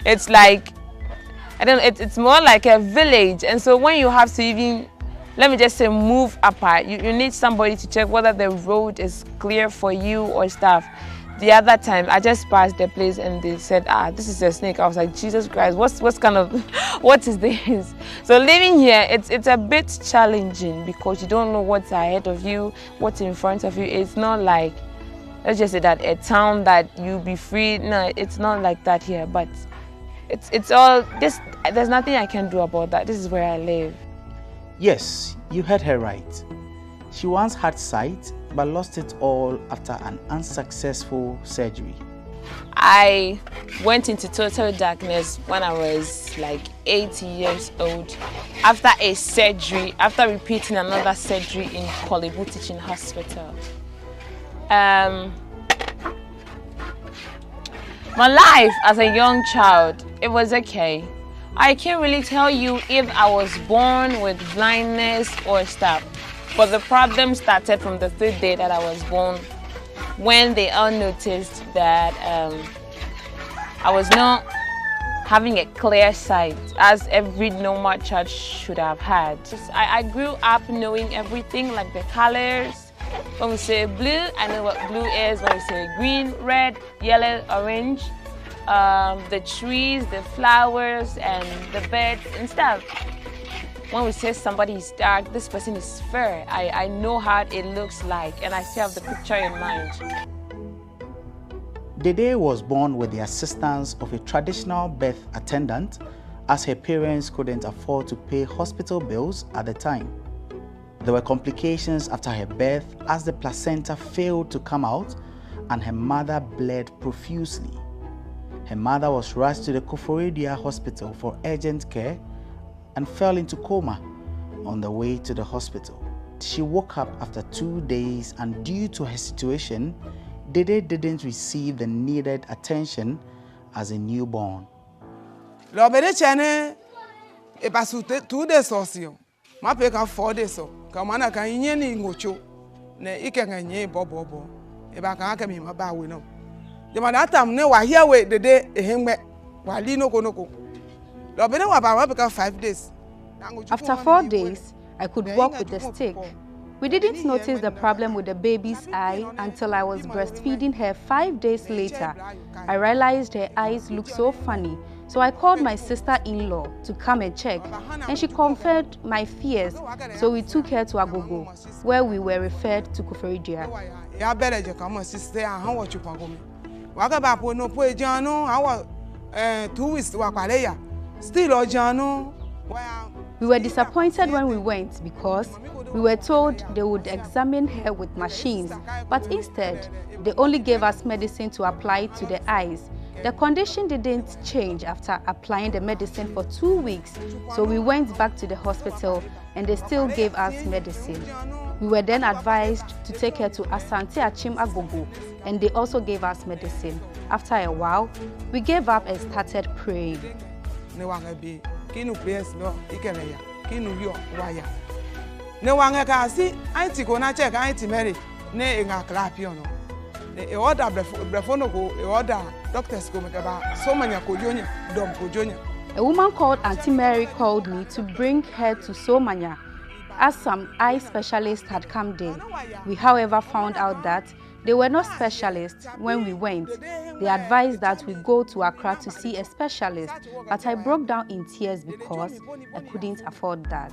it's like, I don't know, it's more like a village. And so when you have to even, let me just say, move apart, you need somebody to check whether the road is clear for you or stuff. The other time, I just passed the place and they said, this is a snake. I was like, Jesus Christ, what is this? So living here, it's a bit challenging because you don't know what's ahead of you, what's in front of you. It's not like, let's just say that a town that you'll be free. No, it's not like that here, but it's all this. There's nothing I can do about that. This is where I live. Yes, you heard her right. She once had sight, but lost it all after an unsuccessful surgery. I went into total darkness when I was like 8 years old after a surgery, after repeating another surgery in Kolebu Teaching Hospital. My life as a young child, it was okay. I can't really tell you if I was born with blindness or stuff. But the problem started from the third day that I was born. when they all noticed that I was not having a clear sight as every normal child should have had. I grew up knowing everything, like the colors. When we say blue, I know what blue is. When we say green, red, yellow, orange, the trees, the flowers, and the birds and stuff. When we say somebody is dark, this person is fair, I know how it looks like, and I still have the picture in mind. Dede was born with the assistance of a traditional birth attendant, as her parents couldn't afford to pay hospital bills at the time. There were complications after her birth as the placenta failed to come out and her mother bled profusely. Her mother was rushed to the Koforidua Hospital for urgent care and fell into coma on the way to the hospital. She woke up after 2 days, and due to her situation, Dede didn't receive the needed attention as a newborn. Lobere chene e pasu 2 days osio. Ma pe ka 4 days so. Ka mana kan yin ni ngocho. Ne ike kan yin bobobo. E ba kan aka mi ma ba we no. De ma that time ne wa here we Dede ehembe. Wa li no ko. Lobere wa ba pe ka 5 days. After 4 days, I could walk with a stick. We didn't notice the problem with the baby's eye until I was breastfeeding her 5 days later. I realized her eyes looked so funny, so I called my sister-in-law to come and check, and she confirmed my fears, so we took her to Agogo, where we were referred to Koforidua. We were disappointed when we went because we were told they would examine her with machines, but instead, they only gave us medicine to apply to the eyes. The condition didn't change after applying the medicine for 2 weeks, so we went back to the hospital and they still gave us medicine. We were then advised to take her to Asante Achim Agogo, and they also gave us medicine. After a while, we gave up and started praying. Kinu prayers no ikereya kinu yo waya ne wanga ka si anti ko na check anti Mary ne nga clapio no e order brefo no go e order doctors go make ba so manya kojonya dom kojonya. A woman called Auntie Mary called me to bring her to Somanya, as some eye specialists had come there. We, however, found out that they were not specialists when we went. They advised that we go to Accra to see a specialist, but I broke down in tears because I couldn't afford that.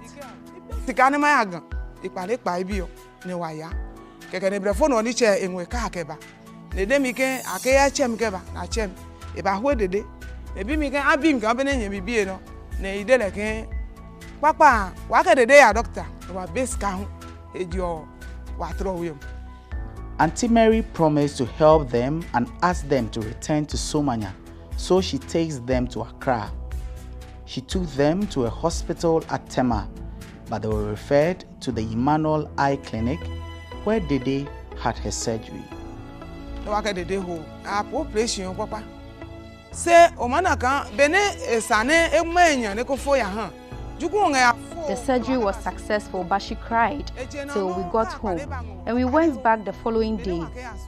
Auntie Mary promised to help them and asked them to return to Somanya, so she takes them to Accra. She took them to a hospital at Tema, but they were referred to the Emmanuel Eye Clinic, where Dede had her surgery. The surgery was successful, but she cried till we got home, and we went back the following day.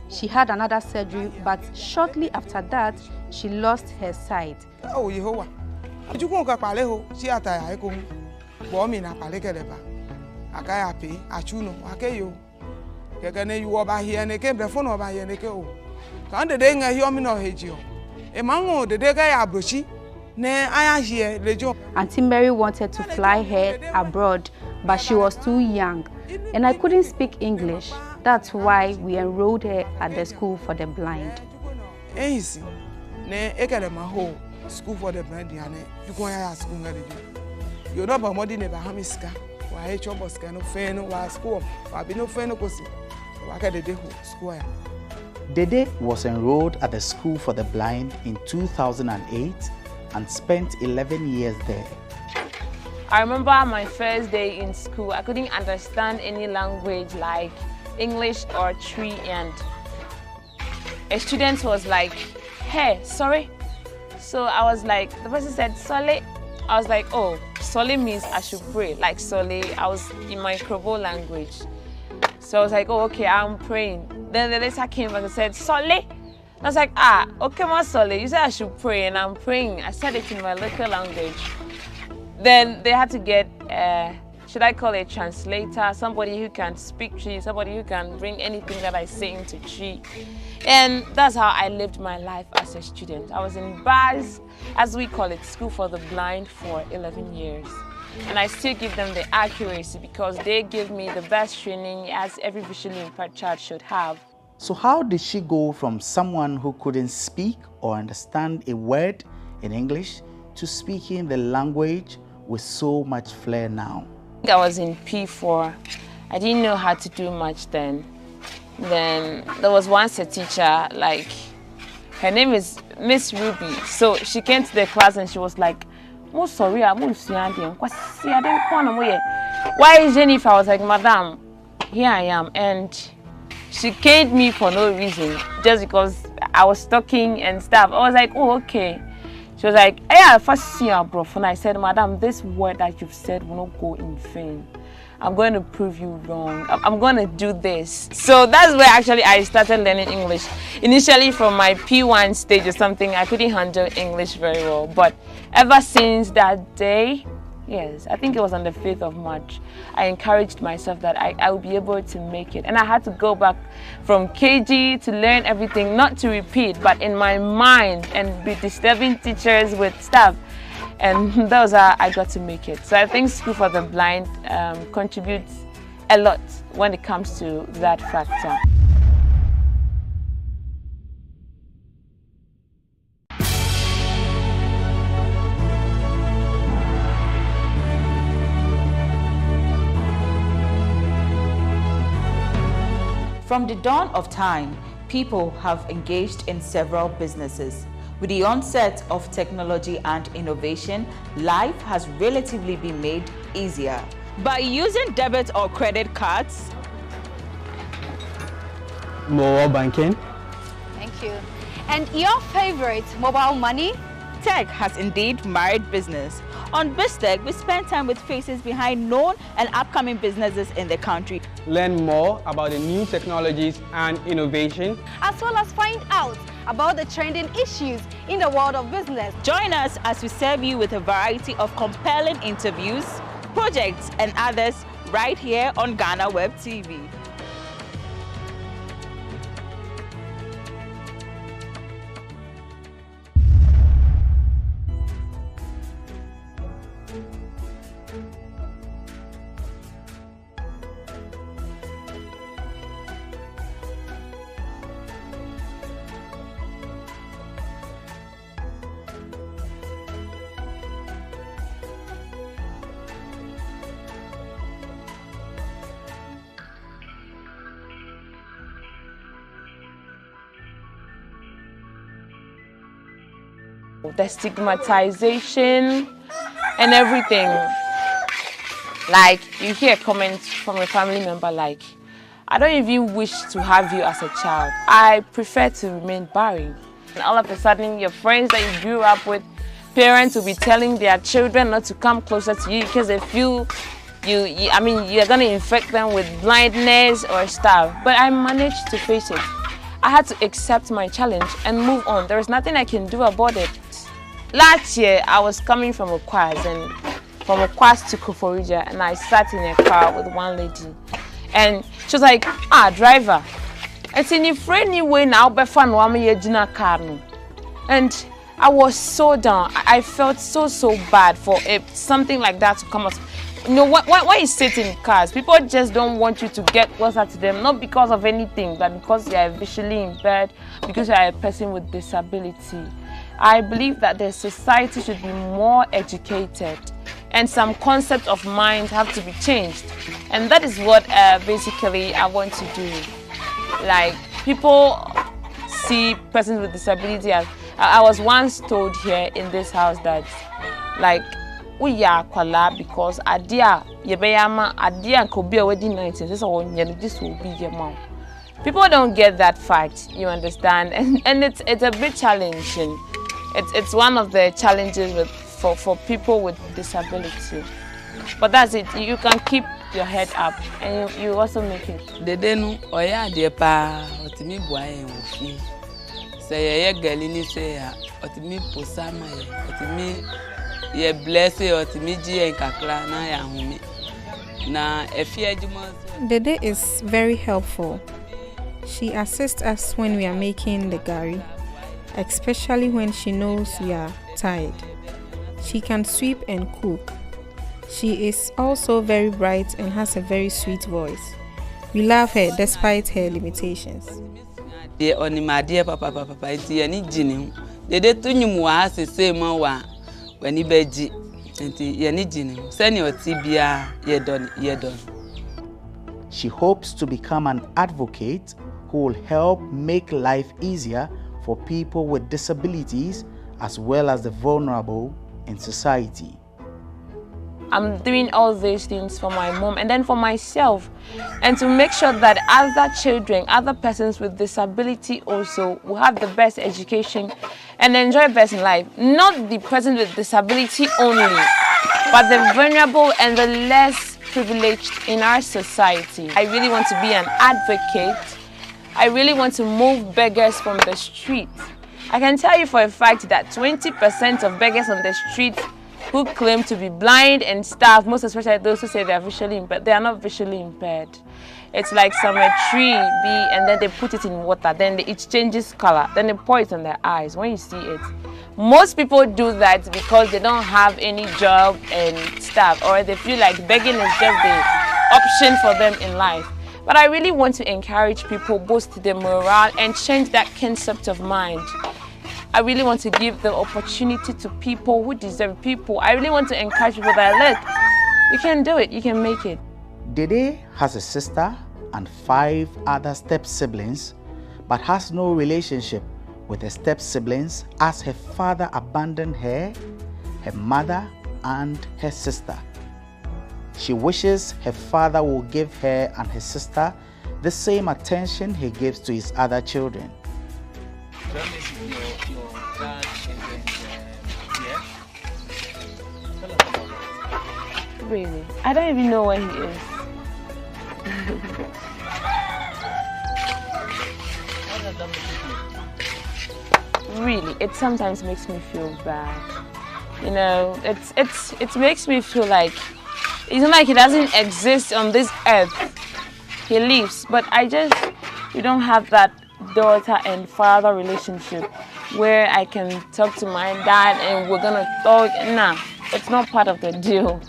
She had another surgery, but shortly after that, she lost her sight. Auntie Mary wanted to fly her abroad, but she was too young, and I couldn't speak English. That's why we enrolled her at the school for the blind. School for the blind, Dede was enrolled at the School for the Blind in 2008 and spent 11 years there. I remember my first day in school, I couldn't understand any language like English or Tree, and a student was like, hey, sorry. So I was like, the person said, Sole. I was like, oh, Sole means I should pray, like Sole. I was in my Krobo language. So I was like, oh, okay, I'm praying. Then the later came back and said, Sole. I was like, okay, my Sole, you said I should pray, and I'm praying. I said it in my local language. Then they had to get, should I call it a translator, somebody who can speak Twi, somebody who can bring anything that I say into Twi. And that's how I lived my life as a student. I was in BAS, as we call it, School for the Blind, for 11 years. And I still give them the accuracy because they give me the best training as every visually impaired child should have. So how did she go from someone who couldn't speak or understand a word in English to speaking the language with so much flair now? I was in P4. I didn't know how to do much then. Then there was once a teacher, like, her name is Miss Ruby. So she came to the class and she was like, "Oh, sorry, I'm why is Jennifer?" I was like, "Madam, here I am." And she caned me for no reason, just because I was talking and stuff. I was like, "Oh, okay." She was like, "Hey, I first see your bro." And I said, "Madam, this word that you've said will not go in vain. I'm going to prove you wrong. I'm going to do this." So that's where actually I started learning English. Initially from my P1 stage or something, I couldn't handle English very well. But ever since that day, yes, I think it was on the 5th of March, I encouraged myself that I would be able to make it. And I had to go back from KG to learn everything, not to repeat, but in my mind, and be disturbing teachers with stuff. And that was how I got to make it. So I think School for the Blind contributes a lot when it comes to that factor. From the dawn of time, people have engaged in several businesses. With the onset of technology and innovation, life has relatively been made easier. By using debit or credit cards, mobile banking. Thank you. And your favorite, mobile money? Tech has indeed married business. On BizTech, we spend time with faces behind known and upcoming businesses in the country. Learn more about the new technologies and innovation, as well as find out about the trending issues in the world of business. Join us as we serve you with a variety of compelling interviews, projects, and others right here on GhanaWeb TV. The stigmatization and everything. Like, you hear comments from a family member like, "I don't even wish to have you as a child. I prefer to remain barren." And all of a sudden, your friends that you grew up with, parents will be telling their children not to come closer to you because they feel you're going to infect them with blindness or stuff. But I managed to face it. I had to accept my challenge and move on. There is nothing I can do about it. Last year, I was coming from Okwas, and from Okwas to Koforidua, and I sat in a car with one lady. And she was like, "Driver, it's in your friendly way now, but fun car." And I was so down. I felt so bad for something like that to come out. You know, why you sit in cars? People just don't want you to get closer to them, not because of anything, but because you are visually impaired, because you are a person with disability. I believe that the society should be more educated, and some concepts of mind have to be changed. And that is what basically I want to do. Like, people see persons with disability as, I was once told here in this house that, like, we are kwala because adia yebeyama adia kobi already 19 so this will be your mom. People don't get that fact, you understand, and it's a bit challenging. It's one of the challenges for people with disability. But that's it. You can keep your head up and you also make it. Dede no oya de pa otimi bua en ofi. Say ye galini say ya otimi posama ye otimi ye bless ye otimi ji en kakra na ya humi. Na efi adwuma. Dede is very helpful. She assists us when we are making the gari, especially when she knows we are tired. She can sweep and cook. She is also very bright and has a very sweet voice. We love her despite her limitations. The onima dear papa iti ani jini. Dede tunyumu wa se ma wa wani beji enti yani jini. Seni otibia yedon. She hopes to become an advocate who will help make life easier for people with disabilities as well as the vulnerable in society. I'm doing all these things for my mom and then for myself, and to make sure that other children, other persons with disability also will have the best education and enjoy best in life. Not the person with disability only, but the vulnerable and the less privileged in our society. I really want to be an advocate. I really want to move beggars from the street. I can tell you for a fact that 20% of beggars on the street who claim to be blind and starved, most especially those who say they are visually impaired, they are not visually impaired. It's like some tree and then they put it in water, then it changes color, then they pour it on their eyes when you see it. Most people do that because they don't have any job and stuff, or they feel like begging is just the option for them in life. But I really want to encourage people, boost their morale and change that concept of mind. I really want to give the opportunity to people who deserve people. I really want to encourage people that, look, you can do it, you can make it. Dede has a sister and 5 other step-siblings, but has no relationship with her step-siblings as her father abandoned her, her mother, and her sister. She wishes her father will give her and her sister the same attention he gives to his other children. Really? I don't even know where he is. Really, it sometimes makes me feel bad. You know, it makes me feel like it's not like he doesn't exist on this earth. He lives, but we don't have that daughter and father relationship where I can talk to my dad and we're gonna talk. Nah, it's not part of the deal.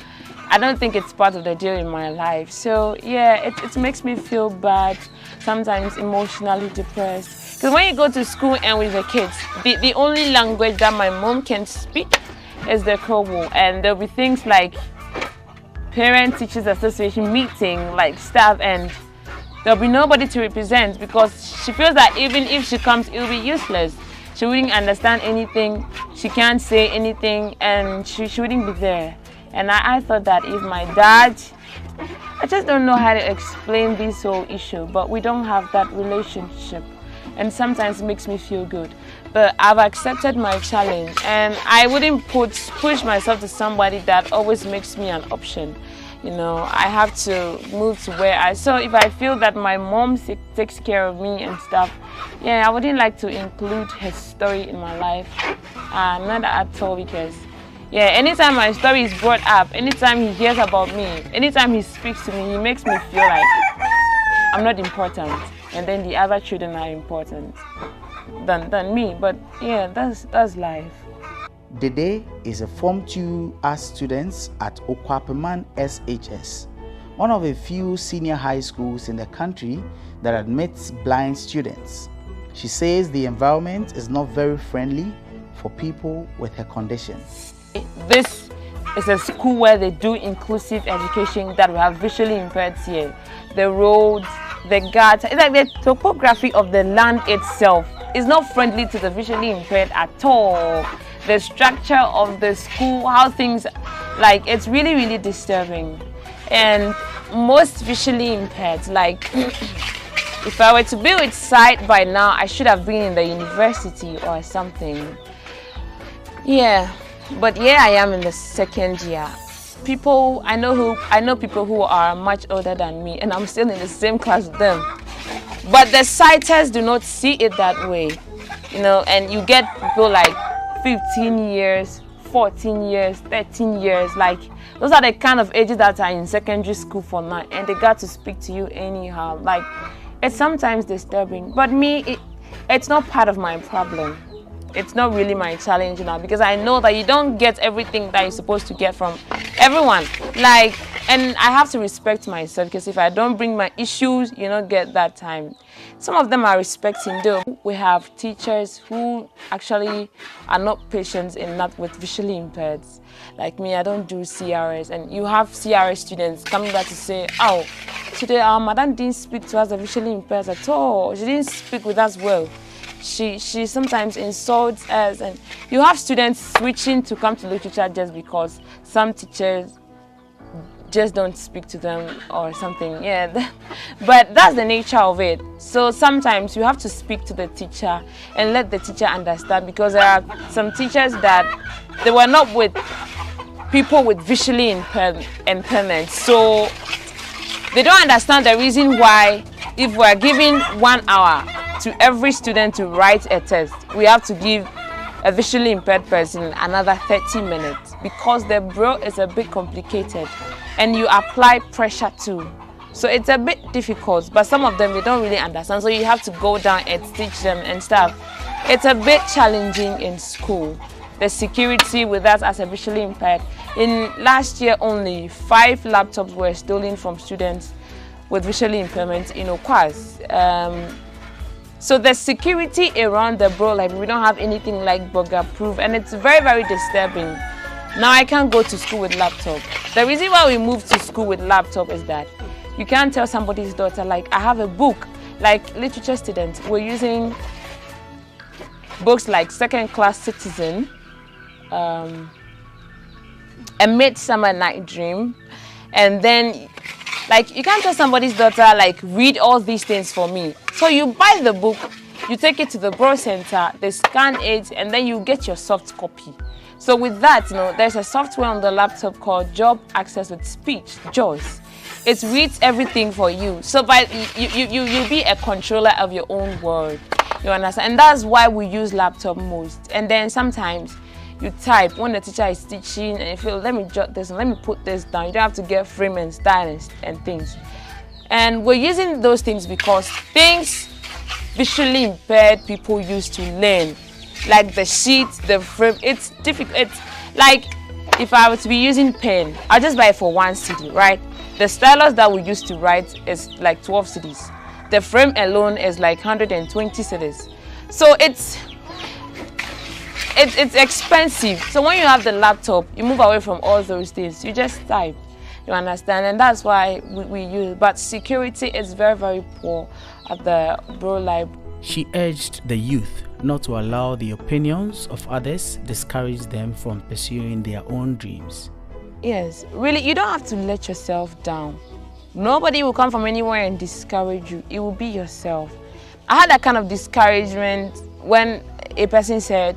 I don't think it's part of the deal in my life. So yeah, it makes me feel bad, sometimes emotionally depressed. Because when you go to school and with the kids, the only language that my mom can speak is the Kobo, and there'll be things like parent-teachers association meeting, like staff, and there'll be nobody to represent because she feels that even if she comes, it'll be useless. She wouldn't understand anything, she can't say anything, and she wouldn't be there. And I thought that if my dad, I just don't know how to explain this whole issue, but we don't have that relationship. And sometimes it makes me feel good. But I've accepted my challenge, and I wouldn't push myself to somebody that always makes me an option. You know, I have to move to where so if I feel that my mom takes care of me and stuff, yeah, I wouldn't like to include her story in my life. Not at all, because yeah, anytime my story is brought up, anytime he hears about me, anytime he speaks to me, he makes me feel like I'm not important, and then the other children are important than me. But yeah, that's life. Dede is a Form 2 art student at Okwapeman SHS, one of a few senior high schools in the country that admits blind students. She says the environment is not very friendly for people with her condition. This is a school where they do inclusive education that we have visually impaired here. The roads, the guards, it's like the topography of the land itself is not friendly to the visually impaired at all. The structure of the school, how things, like, it's really, really disturbing. And most visually impaired, like, if I were to be with sight by now, I should have been in the university or something. Yeah. But yeah, I am in the second year. people, I know people who are much older than me, and I'm still in the same class with them. But the sighters do not see it that way, you know, and you get people like 15 years, 14 years, 13 years, like those are the kind of ages that are in secondary school for now, and they got to speak to you anyhow. Like, it's sometimes disturbing, but me, it's not part of my problem. It's not really my challenge now, because I know that you don't get everything that you're supposed to get from everyone. Like, and I have to respect myself, because if I don't bring my issues, you don't get that time. Some of them are respecting though. We have teachers who actually are not patient enough with visually impaired. Like me, I don't do CRS, and you have CRS students coming back to say, oh, today our madam didn't speak to us, the visually impaired at all. She didn't speak with us well. She sometimes insults us, and you have students switching to come to literature just because some teachers just don't speak to them or something. Yeah, but that's the nature of it. So sometimes you have to speak to the teacher and let the teacher understand, because there are some teachers that they were not with people with visually impairment, so they don't understand the reason why if we're giving 1 hour to every student to write a test, we have to give a visually impaired person another 30 minutes, because the braille is a bit complicated and you apply pressure too. So it's a bit difficult, but some of them, they don't really understand. So you have to go down and teach them and stuff. It's a bit challenging in school. The security with us as a visually impaired. In last year only, 5 laptops were stolen from students with visually impairment in Okwas. So the security around the braille library, we don't have anything like burger proof, and it's very, very disturbing. Now I can't go to school with laptop. The reason why we moved to school with laptop is that you can't tell somebody's daughter, like, I have a book. Like literature students, we're using books like Second Class Citizen, A Midsummer Night Dream, and then like you can't tell somebody's daughter, like, read all these things for me. So you buy the book, you take it to the Braille Center, they scan it, and then you get your soft copy. So with that, you know, there's a software on the laptop called Job Access with Speech, JAWS. It reads everything for you. So by you'll be a controller of your own world. You understand? And that's why we use laptop most. And then sometimes you type when the teacher is teaching and you feel, let me jot this and let me put this down. You don't have to get frame and style and things. And we're using those things because things visually impaired people used to learn, like the sheet, the frame, it's difficult. It's like if I were to be using pen, I'll just buy it for 1 CD, right? The stylus that we used to write is like 12 CDs. The frame alone is like 120 CDs. So it's expensive. So when you have the laptop, you move away from all those things. You just type. You understand? And that's why we use. But security is very, very poor at the Braille Library. She urged the youth not to allow the opinions of others discourage them from pursuing their own dreams. Yes, really, you don't have to let yourself down. Nobody will come from anywhere and discourage you. It will be yourself. I had that kind of discouragement when a person said,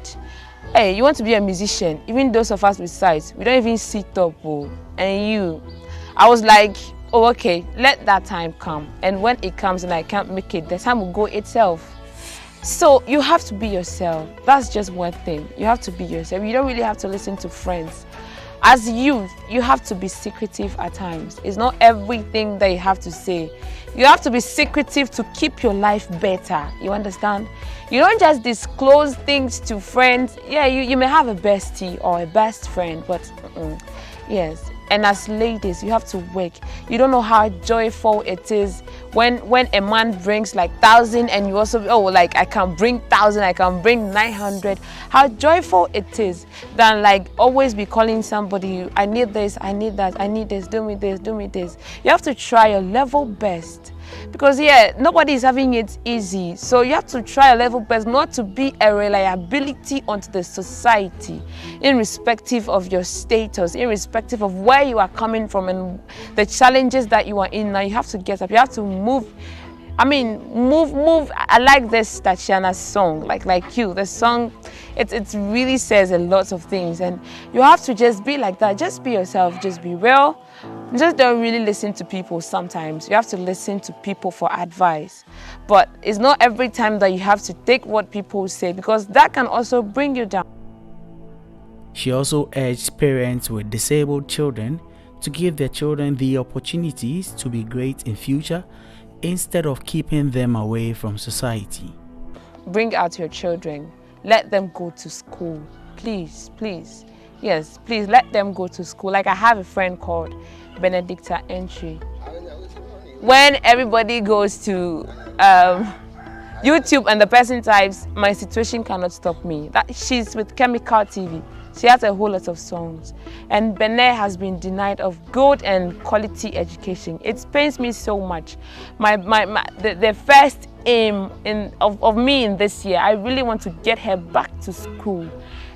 hey, you want to be a musician? Even those of us with sight, we don't even sit up. Oh. And you, I was like, oh, okay, let that time come. And when it comes and I can't make it, the time will go itself. So you have to be yourself. That's just one thing. You have to be yourself. You don't really have to listen to friends. As youth, you have to be secretive at times. It's not everything that you have to say. You have to be secretive to keep your life better. You understand? You don't just disclose things to friends. Yeah, you may have a bestie or a best friend, but yes. And as ladies, you have to work. You don't know how joyful it is when a man brings like 1,000 and you also, oh, like I can bring 1,000, I can bring 900. How joyful it is than like always be calling somebody, I need this, I need that, I need this, do me this, do me this. You have to try your level best. Because yeah, nobody is having it easy. So you have to try a level best not to be a reliability onto the society, irrespective of your status, irrespective of where you are coming from and the challenges that you are in now. You have to get up. You have to move I mean, move. I like this Tatiana's song, like you. The song, it really says a lot of things, and you have to just be like that. Just be yourself. Just be real. Just don't really listen to people sometimes. You have to listen to people for advice. But it's not every time that you have to take what people say, because that can also bring you down. She also urged parents with disabled children to give their children the opportunities to be great in future instead of keeping them away from society. Bring out your children. Let them go to school. Please, please. Yes, please let them go to school. Like I have a friend called Benedicta Entry. When everybody goes to YouTube and the person types, "My situation cannot stop me," that she's with Chemical TV. She has a whole lot of songs. And Benet has been denied of good and quality education. It pains me so much. The first aim of me in this year, I really want to get her back to school.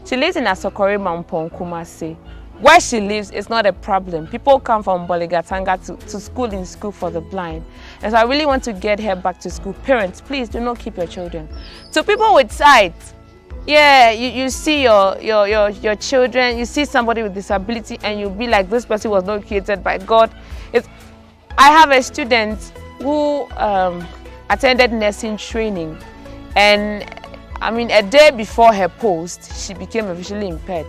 She lives in Asokore Mampong, Kumasi. Where she lives is not a problem. People come from Boligatanga to school in School for the Blind. And so I really want to get her back to school. Parents, please do not keep your children. To people with sight, yeah, you see your children, you see somebody with disability, and you'll be like, this person was not created by God. I have a student who attended nursing training, and I mean, a day before her post, she became visually impaired.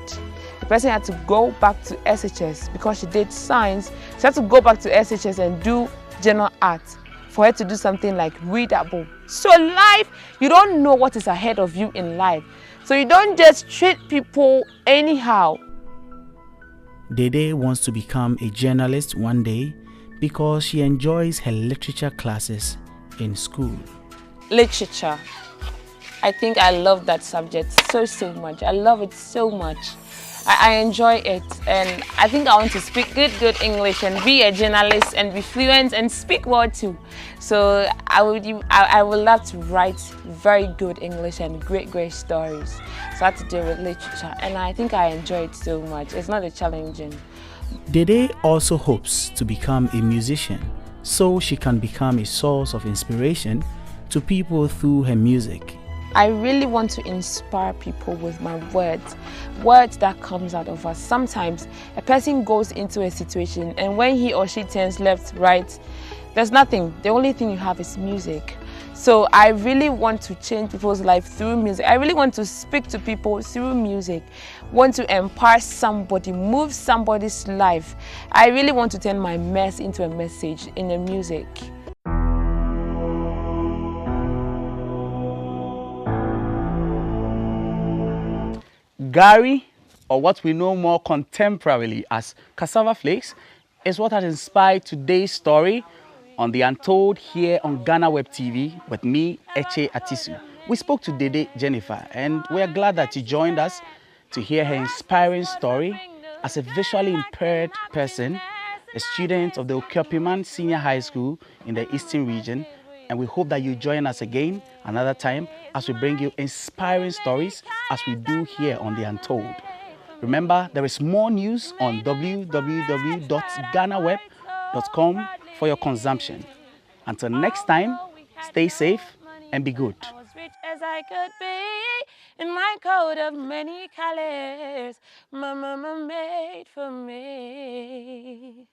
The person had to go back to SHS because she did science. She had to go back to SHS and do general art for her to do something like readable. So life, you don't know what is ahead of you in life. So you don't just treat people anyhow. Dede wants to become a journalist one day because she enjoys her literature classes in school. Literature. I think I love that subject so much. I love it so much. I enjoy it, and I think I want to speak good English and be a journalist and be fluent and speak well too. So I would love to write very good English and great stories. So I have to do with literature, and I think I enjoy it so much. It's not a challenging. Dede also hopes to become a musician so she can become a source of inspiration to people through her music. I really want to inspire people with my words that comes out of us. Sometimes a person goes into a situation, and when he or she turns left, right, there's nothing. The only thing you have is music. So I really want to change people's life through music. I really want to speak to people through music. Want to empower somebody, move somebody's life. I really want to turn my mess into a message in the music. Gari, or what we know more contemporarily as cassava flakes, is what has inspired today's story on The Untold here on GhanaWeb TV with me, Eche Atisu. We spoke to Dede Jennifer, and we are glad that she joined us to hear her inspiring story as a visually impaired person, a student of the Okyopiman Senior High School in the Eastern region. And we hope that you join us again another time as we bring you inspiring stories as we do here on The Untold. Remember, there is more news on www.ghanaweb.com for your consumption. Until next time, stay safe and be good. I was rich as I could be in my coat of many colors my mama made for me.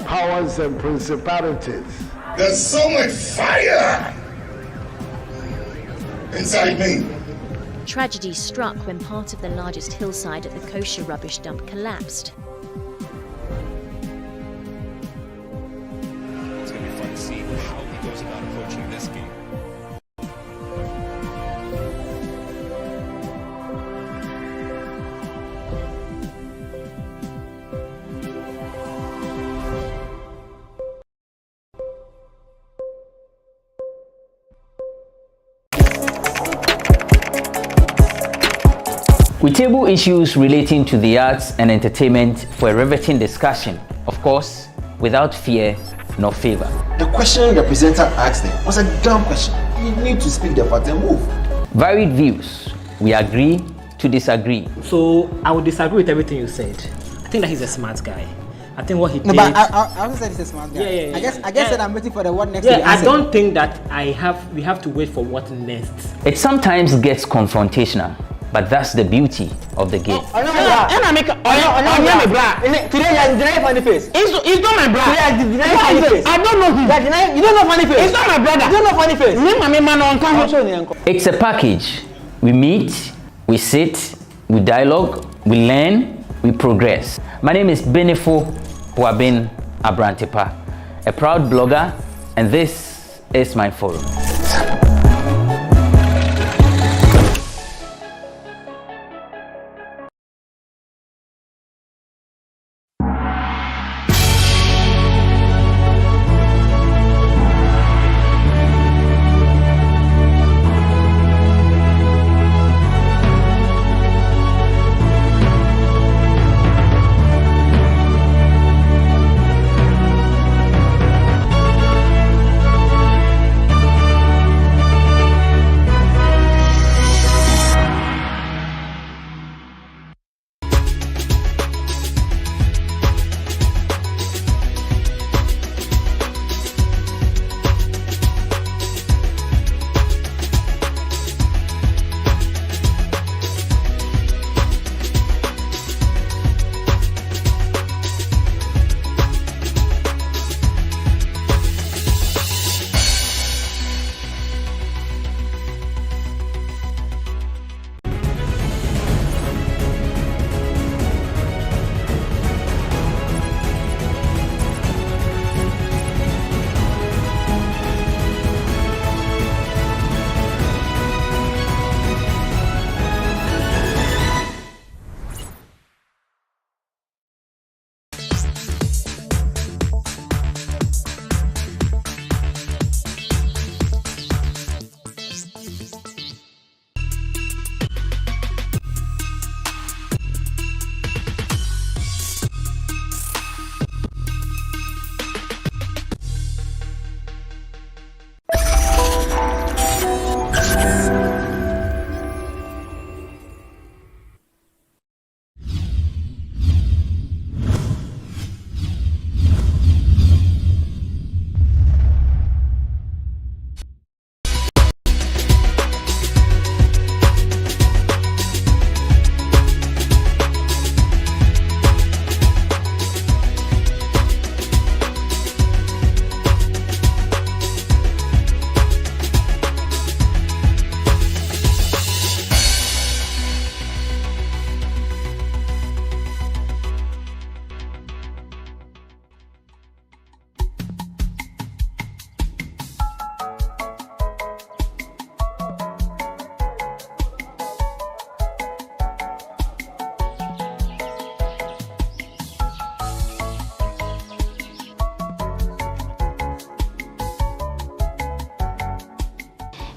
Powers and principalities. There's so much fire inside me. Tragedy struck when part of the largest hillside at the kosher rubbish dump collapsed. It's going to be fun to see how he goes about approaching this game. We table issues relating to the arts and entertainment for a riveting discussion, of course, without fear nor favor. The question the presenter asked them was a dumb question. You need to speak the fact and move. Varied views. We agree to disagree. So I would disagree with everything you said. I think that he's a smart guy. I think what he did. No, but I also said he's a smart guy. Yeah. I guess that I'm waiting for the what next. Yeah, I don't think that we have to wait for what next. It sometimes gets confrontational, but that's the beauty of the game. Today you funny face. It's not my brother. I don't know him. You don't know funny face. It's not my brother. You don't know funny face. It's a package. We meet, we sit, we dialogue, we learn, we progress. My name is Benefo Boabin Abrantepa, a proud blogger, and this is my forum.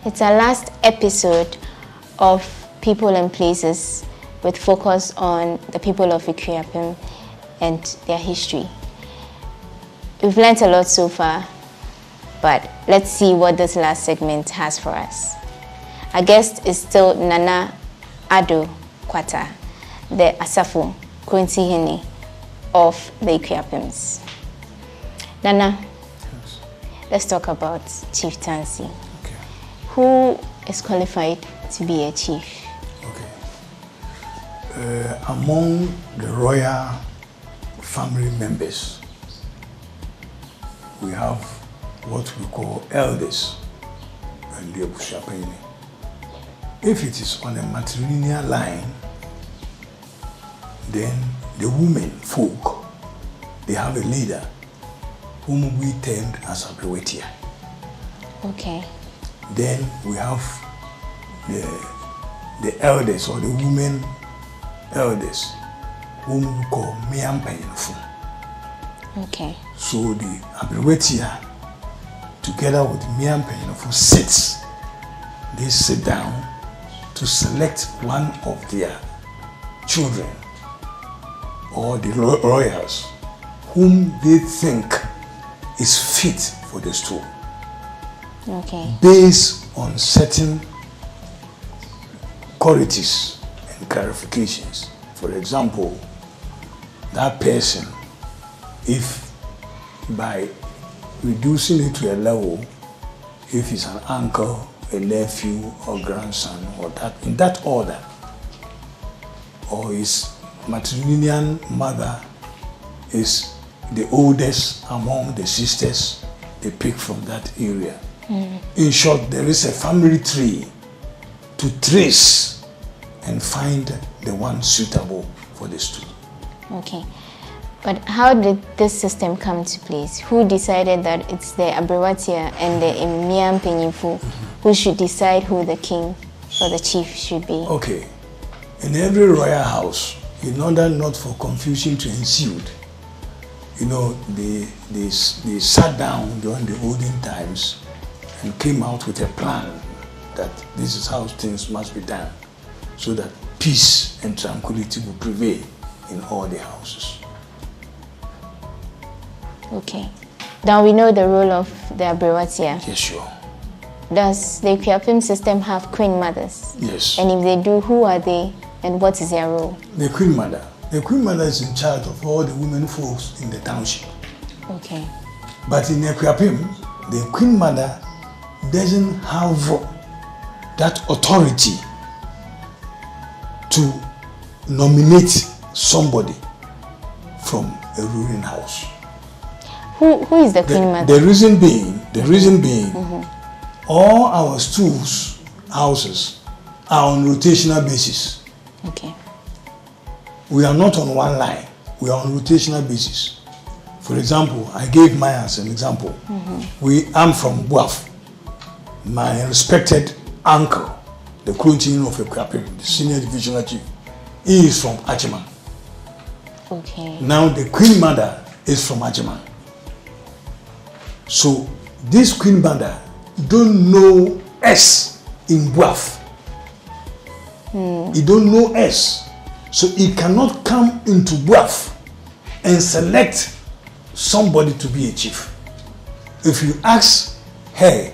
It's our last episode of People and Places with focus on the people of Ikuapem and their history. We've learned a lot so far, but let's see what this last segment has for us. Our guest is still Nana Ado Kwata, the Asafo Kunti Hene of the Ikuapems. Nana, let's talk about chieftaincy. Okay. Who is qualified to be a chief? Okay. Among the royal family members, we have what we call elders and the Bushapene. If it is on a matrilineal line, then the women folk, they have a leader whom we termed as a Brewetia. Okay. Then we have the elders or the women elders whom we call Miampenfu. Okay. So the Abrewetia together with Miampenfu sits. They sit down to select one of their children or the royals whom they think is fit for the stool. Okay. Based on certain qualities and clarifications. For example, that person, if by reducing it to a level, if he's an uncle, a nephew, or grandson, or that in that order, or his matrilineal mother is the oldest among the sisters, they pick from that area. In short, there is a family tree to trace and find the one suitable for the stool. Okay. But how did this system come to place? Who decided that it's the Abrewatia and the Imiam Penyifu who should decide who the king or the chief should be? Okay. In every royal house, in order not for confusion to ensue, you know, they sat down during the olden times and came out with a plan that this is how things must be done so that peace and tranquility will prevail in all the houses. Okay. Now we know the role of the Abrewatia. Yes, sure. Does the Ikuapem system have queen mothers? Yes. And if they do, who are they and what is their role? The queen mother. The queen mother is in charge of all the women folks in the township. Okay. But in Ikuapem, the queen mother doesn't have that authority to nominate somebody from a ruling house. Who is the queen mother? The reason being, all our stools, houses, are on rotational basis. Okay. We are not on one line. We are on rotational basis. For example, I gave mine as an example. I'm from Buaf. My respected uncle, the Clontine of Ekuapem, the senior divisional chief, he is from Achiman. Okay. Now the queen mother is from Achiman. So this queen mother don't know us in Buaf. He don't know us. So he cannot come into Buaf and select somebody to be a chief. If you ask her,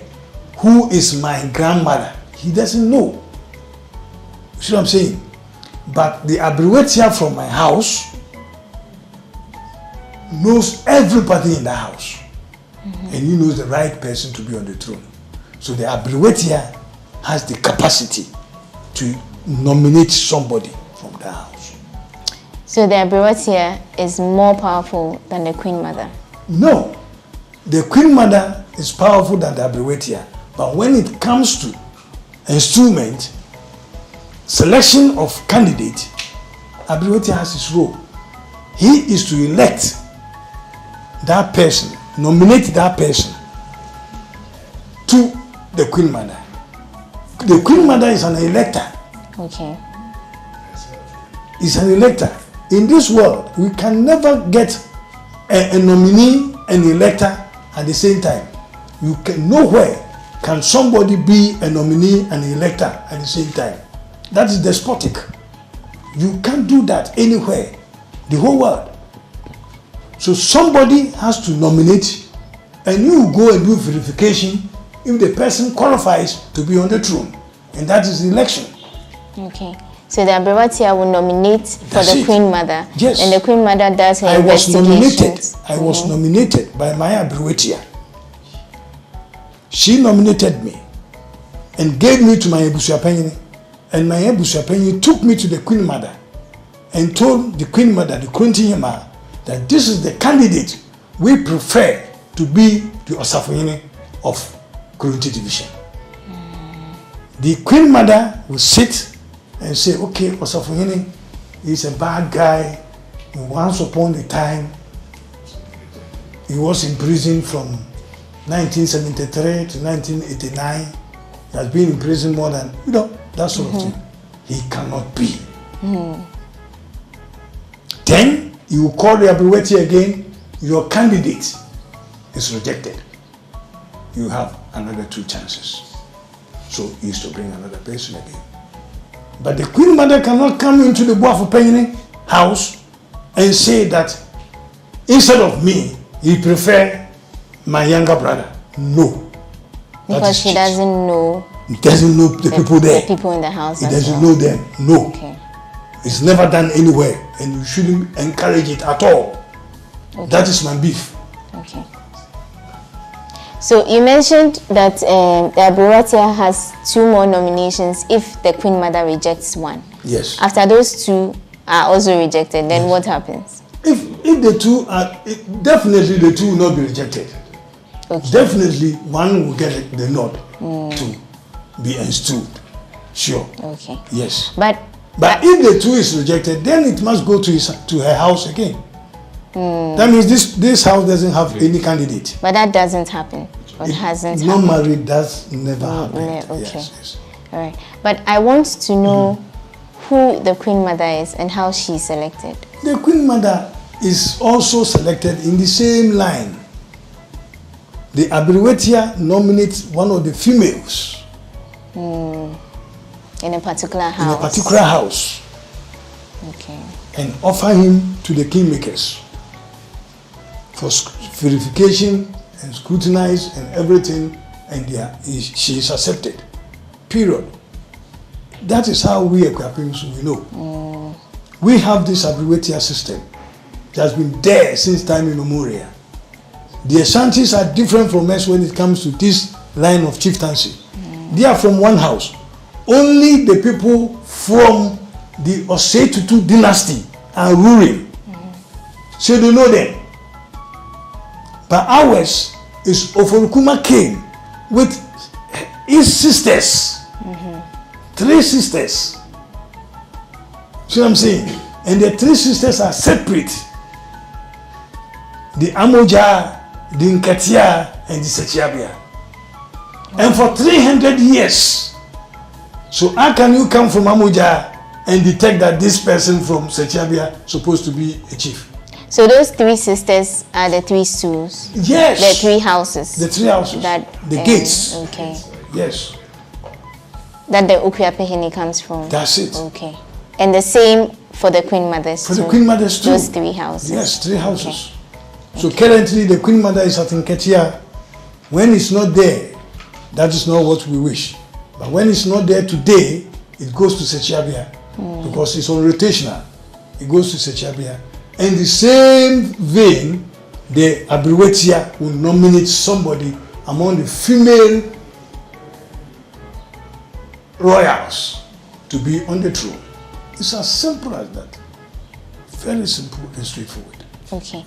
who is my grandmother, he doesn't know. You see what I'm saying? But the Abrewatia from my house knows everybody in the house. And he knows the right person to be on the throne. So the Abrewatia has the capacity to nominate somebody from the house. So the Abrewatia is more powerful than the queen mother? No. The queen mother is powerful than the Abrewatia. But when it comes to instrument, selection of candidate, Abrewatia has his role. He is to elect that person, nominate that person to the queen mother. The queen mother is an elector. Okay. Is an elector. In this world, we can never get a nominee and elector at the same time. You can nowhere can somebody be a nominee and elector at the same time. That is despotic. You can't do that anywhere, the whole world. So somebody has to nominate, and you go and do verification if the person qualifies to be on the throne, and that is the election. Okay. So the Abrewatia will nominate for the queen mother. Yes. And the queen mother does her investigations. I was nominated by my Abrewatia. She nominated me and gave me to my Ebusuapanyi, and my Ebusuapanyi took me to the queen mother and told the queen mother, the Krontiyema, that this is the candidate we prefer to be the Osafoyene of Kronti division. The queen mother will sit and say, okay, Osafoyene is a bad guy. Once upon a time, he was in prison from 1973 to 1989. He has been in prison more than, that sort of thing. He cannot be. Then you will call the Abrewatia again, your candidate is rejected. You have another 2 chances. So he is to bring another person again. But the Queen Mother cannot come into the Boafo house and say that instead of me, he prefer my younger brother. No. Because she doesn't know. He doesn't know the people there. The people in the house. He doesn't know them. No. Okay. It's never done anywhere, and you shouldn't encourage it at all. Okay. That is my beef. Okay. So you mentioned that the Abiwatia has 2 more nominations if the Queen Mother rejects one. Yes. After those 2 are also rejected, then what happens? If the 2 are, definitely the 2 will not be rejected. Okay. Definitely one will get the nod to be installed. Sure. Okay. Yes. But if the 2 is rejected, then it must go to her house again. That means this house doesn't have any candidate. But that doesn't happen. It hasn't happened. Normally, that's never happened. Okay. Yes. All right. But I want to know who the Queen Mother is and how she's selected. The Queen Mother is also selected in the same line. The Abiwatia nominates one of the females. In a particular house. In a particular house. Okay. And offer him to the kingmakers for verification and scrutinize and everything, and she is accepted. Period. That is how we Ekwapims we know. We have this Abiwatia system that has been there since time immemorial. The Ashantis are different from us when it comes to this line of chieftaincy. They are from one house. Only the people from the Osei-Tutu dynasty are ruling. So they know them. But ours is Oforukuma came with his sisters. 3 sisters. See what I'm saying? And the 3 sisters are separate. The Amoja, the Nkatia, and the Sechiabia. And for 300 years. So how can you come from Amoja and detect that this person from Sechiabia is supposed to be a chief? So those 3 sisters are the 3 stools? Yes. The 3 houses? The 3 houses. The gates. Okay. Yes. That the Okuapehini comes from? That's it. Okay. And the same for the Queen Mothers too? For the Queen Mothers too. Those 3 houses? Yes, 3 houses. Okay. So currently the Queen Mother is at Nketia. When it's not there, that is not what we wish. But when it's not there today, it goes to Sechiabia. Because it's on rotational. It goes to Sechiabia. In the same vein, the Abiwatia will nominate somebody among the female royals to be on the throne. It's as simple as that. Very simple and straightforward. Okay.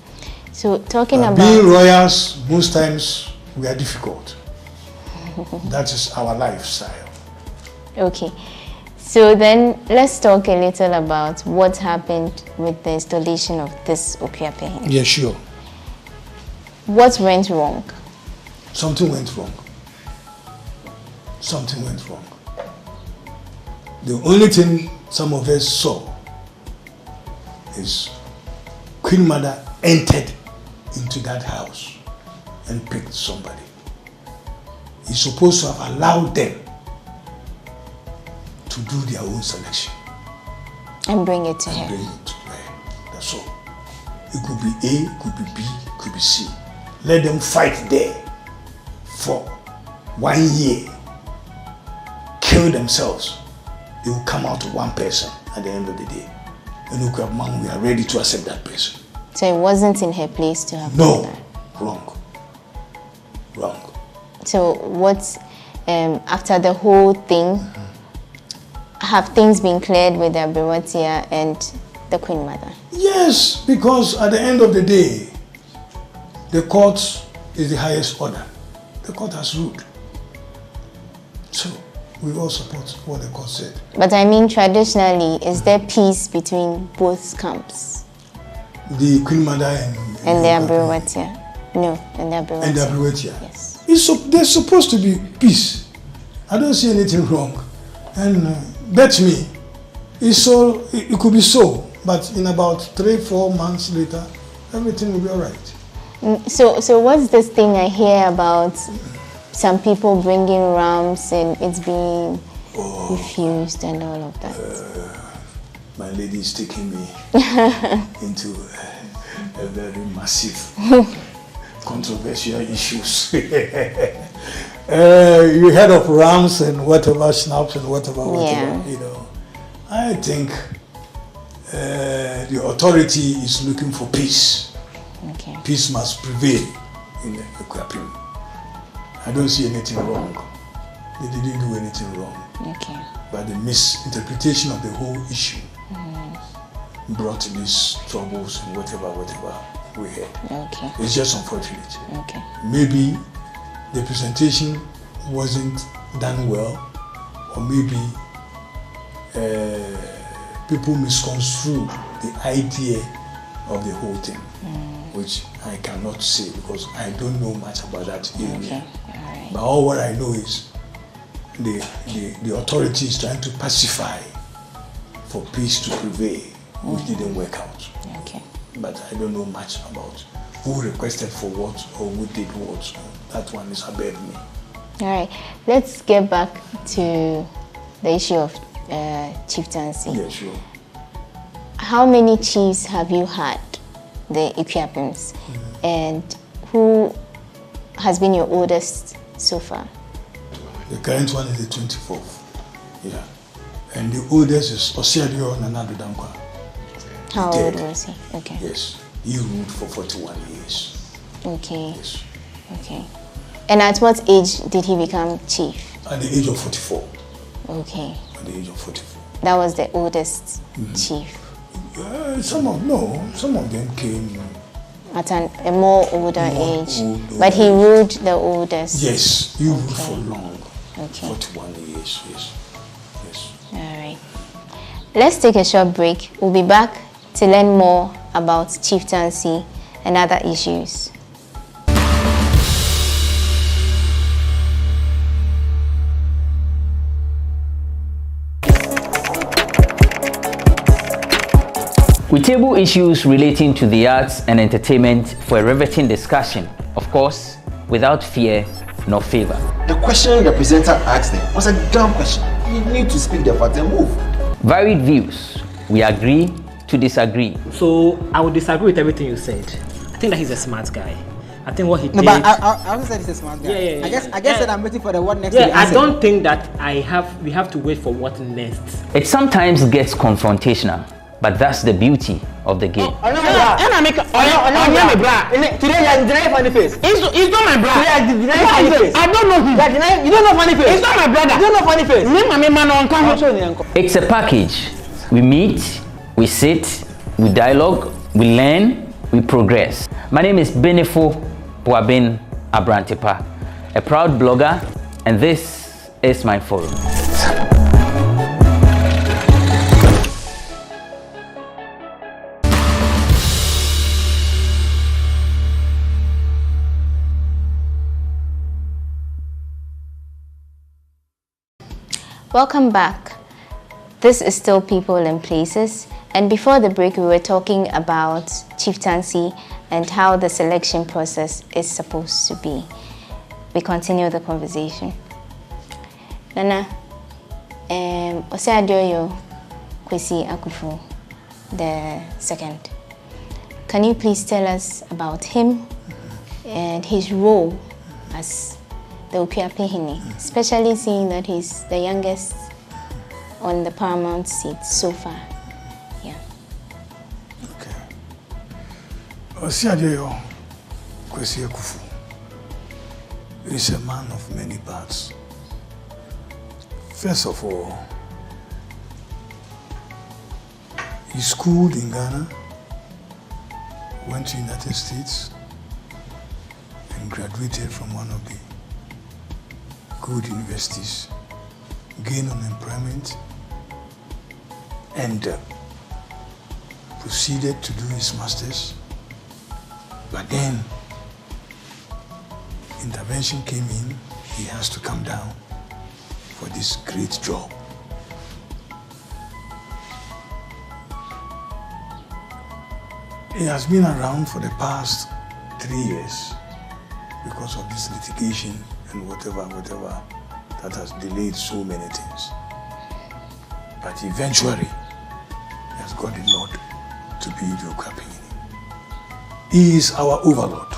So talking about being royals, most times we are difficult. That is our lifestyle. Okay. So then let's talk a little about what happened with the installation of this Okuapehini. Yeah, sure. What went wrong? Something went wrong. Something went wrong. The only thing some of us saw is Queen Mother entered into that house and picked somebody. He's supposed to have allowed them to do their own selection. And bring it to her. Bring it to her. That's all. It could be A, it could be B, it could be C. Let them fight there for 1 year. Kill themselves. They will come out to one person at the end of the day. And look at man, we are ready to accept that person. So it wasn't in her place to have done that? Wrong. Wrong. So what, after the whole thing, have things been cleared with the Abiwatia and the Queen Mother? Yes, because at the end of the day, the court is the highest order. The court has ruled. So we all support what the court said. But I mean, traditionally, is there peace between both camps? The Queen Mother and the Abiwatia? No, and the Abiwatia. And the Abiwatia. Yes. There's supposed to be peace. I don't see anything wrong. And bet me, it could be so, but in about 3-4 months later, everything will be all right. So what's this thing I hear about some people bringing rams and it's being refused and all of that? My lady is taking me into a very massive, controversial issues. You heard of rams and whatever, snaps and whatever, you know. I think the authority is looking for peace. Okay. Peace must prevail in the Equipment. I don't see anything wrong. They didn't do anything wrong. Okay. But the misinterpretation of the whole issue brought these troubles and whatever we had. Okay. It's just unfortunate. Okay. Maybe the presentation wasn't done well, or maybe people misconstrue the idea of the whole thing, which I cannot say because I don't know much about that area. Okay. All right. But all what I know is the authority is trying to pacify for peace to prevail, which didn't work out. Okay. But I don't know much about who requested for what or who did what. So that one is above me. All right. Let's get back to the issue of chieftaincy. Yeah, sure. How many chiefs have you had, the Ikuapims, and who has been your oldest so far? The current one is the 24th. Yeah. And the oldest is Osiadio Nanadu Dankwa. How old was he? Okay. Yes. He ruled for 41 years. Okay. Yes. Okay. And at what age did he become chief? At the age of 44. Okay. At the age of 44. That was the oldest chief. Some of them came at a more older age. But he ruled the oldest. Yes, he ruled for long. Okay. 41 years, yes. All right. Let's take a short break. We'll be back to learn more about chieftaincy and other issues. We table issues relating to the arts and entertainment for a riveting discussion, of course, without fear nor favor. The question the presenter asked them was a dumb question. You need to speak the fact and move. Varied views. We agree to disagree. So I would disagree with everything you said. I think that he's a smart guy. I think what he did. No, but I also said he's a smart guy. Yeah. I guess that I'm waiting for the what next. Yeah, I don't think that we have to wait for what next. It sometimes gets confrontational, but that's the beauty of the game. Today you deny funny face. It's not my brother. Today you deny funny face. I don't know him. You don't know funny face. It's not my brother. You don't know funny face. It's a package. We meet, we sit, we dialogue, we learn, we progress. My name is Benefo Abrantepa, a proud blogger, and this is my forum. Welcome back. This is still People and Places, and before the break we were talking about chieftaincy and how the selection process is supposed to be. We continue the conversation. Nana, Oseadoyo Kwesi Akufo the second. Can you please tell us about him and his role as the Okuapehini, especially seeing that he's the youngest on the paramount seat so far? Yeah. Okay. Osiadio Kwesi Akufo is a man of many parts. First of all, he schooled in Ghana, went to United States, and graduated from one of the good universities, gained unemployment, and proceeded to do his master's. But then intervention came in. He has to come down for this great job. He has been around for the past 3 years because of this litigation and whatever that has delayed so many things. But eventually, he has got the nod to be the Okuapehini. He is our overlord,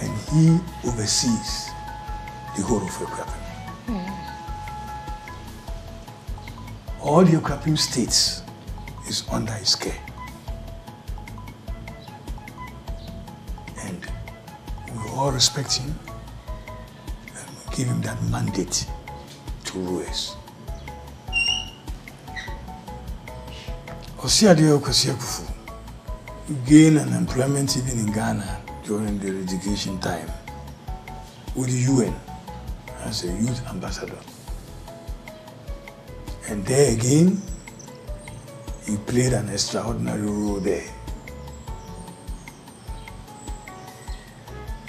and he oversees the whole of Okuapehini. All the Okuapehini states is under his care. And we all respect him and we give him that mandate to rule us. Osiadio Kosiakufu gained an employment even in Ghana during the education time with the UN as a youth ambassador. And there again, he played an extraordinary role there.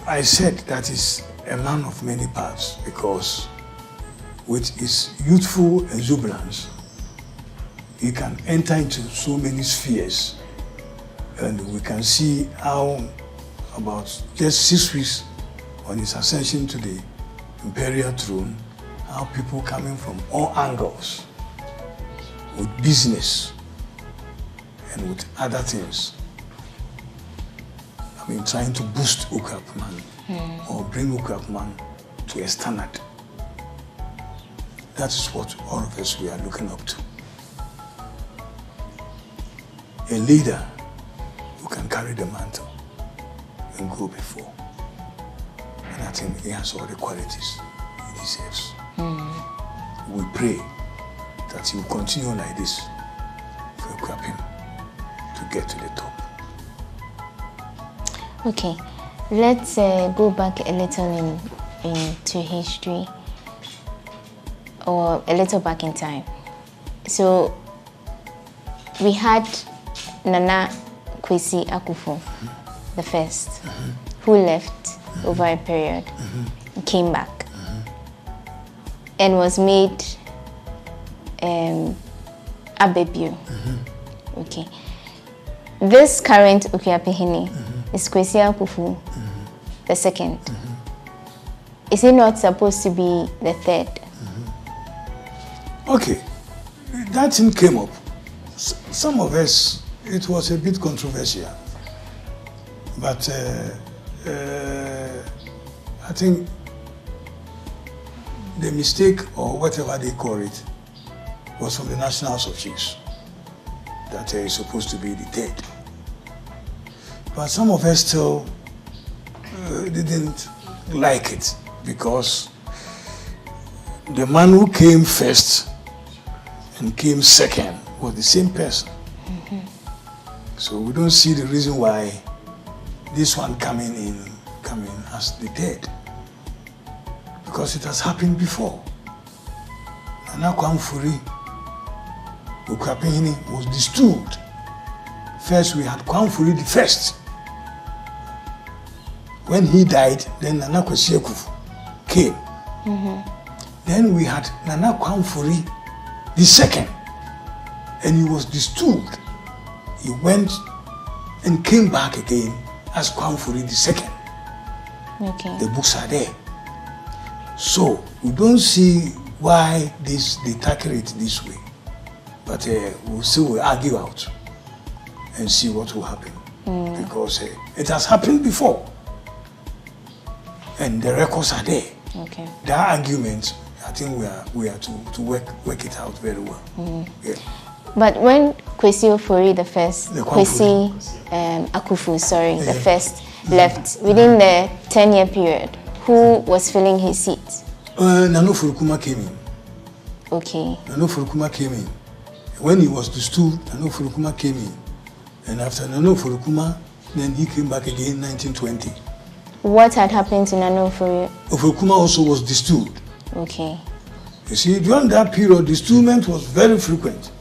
I said that is a man of many parts because with his youthful exuberance, he can enter into so many spheres. And we can see how about just 6 weeks on his ascension to the imperial throne, how people coming from all angles with business and with other things, I mean, trying to boost Okuapman or bring Okuapman to a standard. That is what all of us we are looking up to. A leader who can carry the mantle and go before. And I think he has all the qualities he deserves. We pray that he will continue like this for Okuapehini to get to the top. Okay, let's go back a little into history, or a little back in time. So we had Nana Kwesi Akufo, the first, who left over a period, came back, and was made Abebio. Okay. This current Okuapehini is Kwesi Akufo, the second. Is he not supposed to be the third? Okay, that thing came up. Some of us, it was a bit controversial, but I think the mistake, or whatever they call it, was from the National House of Chiefs, that is supposed to be the third. But some of us still didn't like it, because the man who came first and came second was the same person. So we don't see the reason why this one coming as the third, because it has happened before. Nana Kwamfuri Okuapehini was distilled. First we had Kwamfuri the first. When he died, then Nana Kwesi Akufo came. Then we had Nana Kwamfuri the second, and he was distilled. He went and came back again as Kwamfuri the second. Okay. The books are there. So we don't see why they tackle it this way. But we'll still argue out and see what will happen. Because it has happened before. And the records are there. Okay. There are arguments. I think we are to work it out very well. Yeah. But when Kwesi Ofori the first, Kwesi Akufo, the first, left within the 10-year period, who was filling his seat? Nano Furukuma came in. Okay. Nano Furukuma came in. When he was distilled, Nano Furukuma came in. And after Nano Furukuma, then he came back again in 1920. What had happened to Nano Ofori? Furukuma also was distilled. Okay. You see, during that period, distillment was very frequent.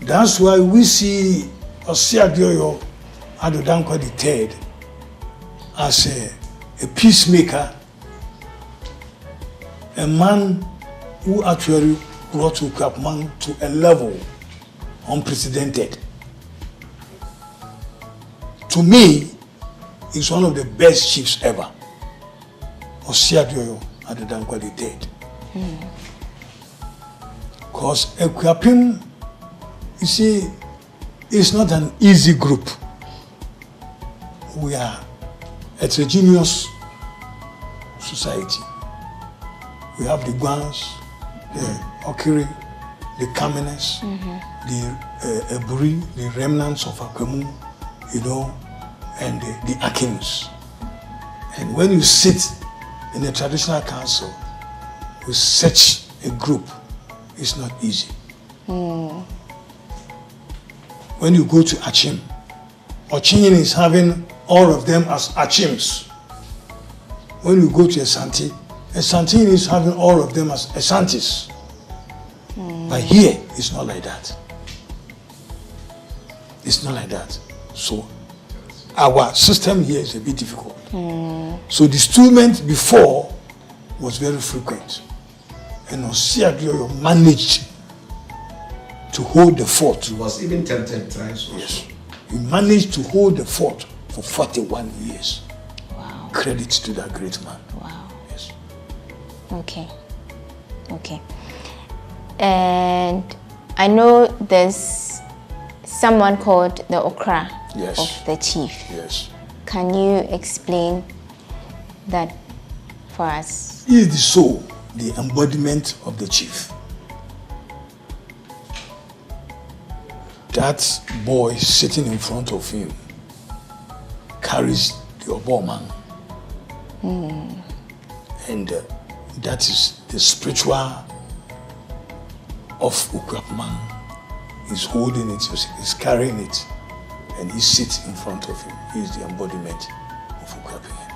That's why we see Osiadio Adodankwa III as a peacemaker, a man who actually brought Okuapman to a level unprecedented. To me, he's one of the best chiefs ever. Osiadio Adodankwa III. Because Ekuapem, you see, it's not an easy group. We are a heterogeneous society. We have the Guans, the Okiri, the Kamenes, the Eburi, the remnants of Akwemu, you know, and the Akims. And when you sit in a traditional council with such a group, it's not easy. When you go to Achim, Ochinyin is having all of them as Achims. When you go to Asante, Asantine is having all of them as Asantis. But here, it's not like that. It's not like that. So, our system here is a bit difficult. So, the student before was very frequent. And Osiadio managed to hold the fort. He was even tempted times. Yes. He managed to hold the fort for 41 years. Wow. Credit to that great man. Wow. Yes. Okay. Okay. And I know there's someone called the Okra of the chief. Yes. Can you explain that for us? He is the soul, the embodiment of the chief. That boy sitting in front of him carries the Oboman. And that is the spiritual of Ukwapman. He's holding it, he's carrying it, and he sits in front of him. He is the embodiment of Ukwapman.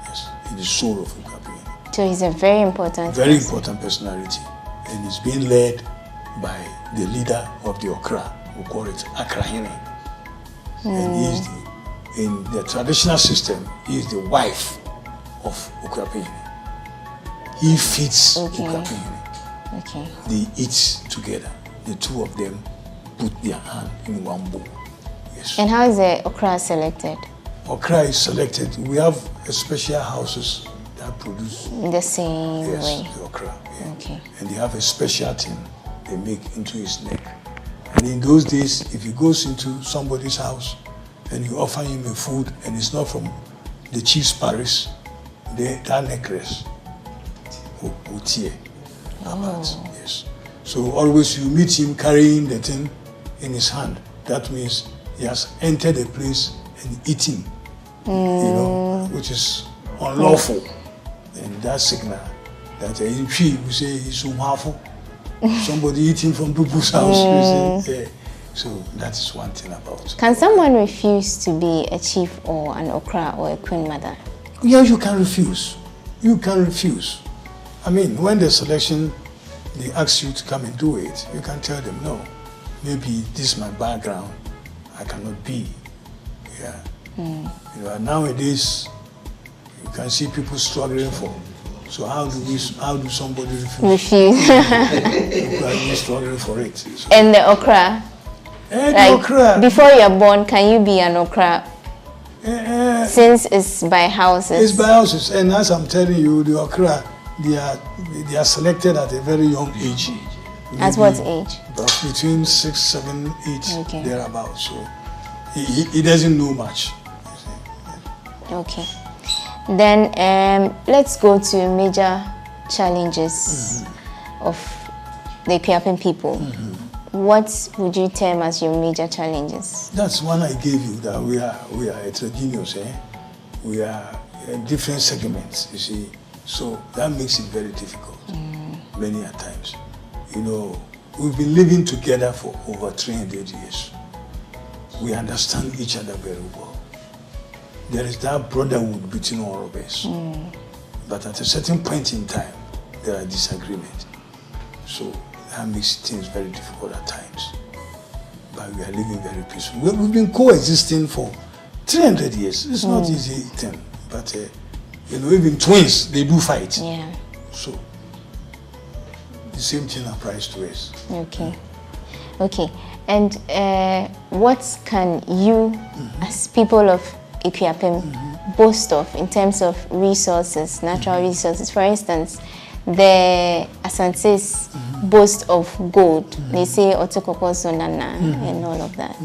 Yes, he's the soul of Ukwapman. So he's a very important important personality, and he's being led by the leader of the Okra. We call it Akrahine. And he is in the traditional system, he is the wife of Ukwapini. He feeds Ukwapini. Okay. They eat together. The two of them put their hand in one bowl. Yes. And how is the Okra selected? Okra is selected. We have special houses that produce the same way. The okra. Yeah. Okay. And they have a special thing they make into his neck. And in those days, if he goes into somebody's house and you offer him a food and it's not from the chief's parish, that necklace will tear apart. Yes. So always you meet him carrying the thing in his hand. That means he has entered a place and eating, you know, which is unlawful. And that signal that in Twi we say he's unlawful. Somebody eating from people's house. You say, yeah. So that is one thing about it. Can someone refuse to be a chief or an Okra or a queen mother? Yeah, you can refuse. You can refuse. I mean, when the selection, they ask you to come and do it, you can tell them, no, maybe this is my background, I cannot be. Yeah. You know, nowadays, you can see people struggling for. So how do somebody refuse? People are struggling for it. So. And the Okra? And like, the Okra. Before you're born, can you be an Okra? Since it's by houses. It's by houses, and as I'm telling you, the Okra, they are selected at a very young age. At what age? Between 6, 7, 8, thereabouts. So he doesn't know much. Okay. Then let's go to major challenges of the Ethiopian people. What would you term as your major challenges? That's one I gave you, that we are heterogeneous. We are different segments, you see. So that makes it very difficult, many a times. You know, we've been living together for over 300 years. We understand each other very well. There is that brotherhood between all of us. But at a certain point in time, there are disagreements. So that makes things very difficult at times. But we are living very peacefully. We've been coexisting for 300 years. It's not easy thing. But, you know, even twins, they do fight. Yeah. So the same thing applies to us. Okay. Okay. And what can you, as people of Ikuapem, boast of in terms of resources, natural resources? For instance, the Asante's boast of gold. They say Otokoko Sonana and all of that.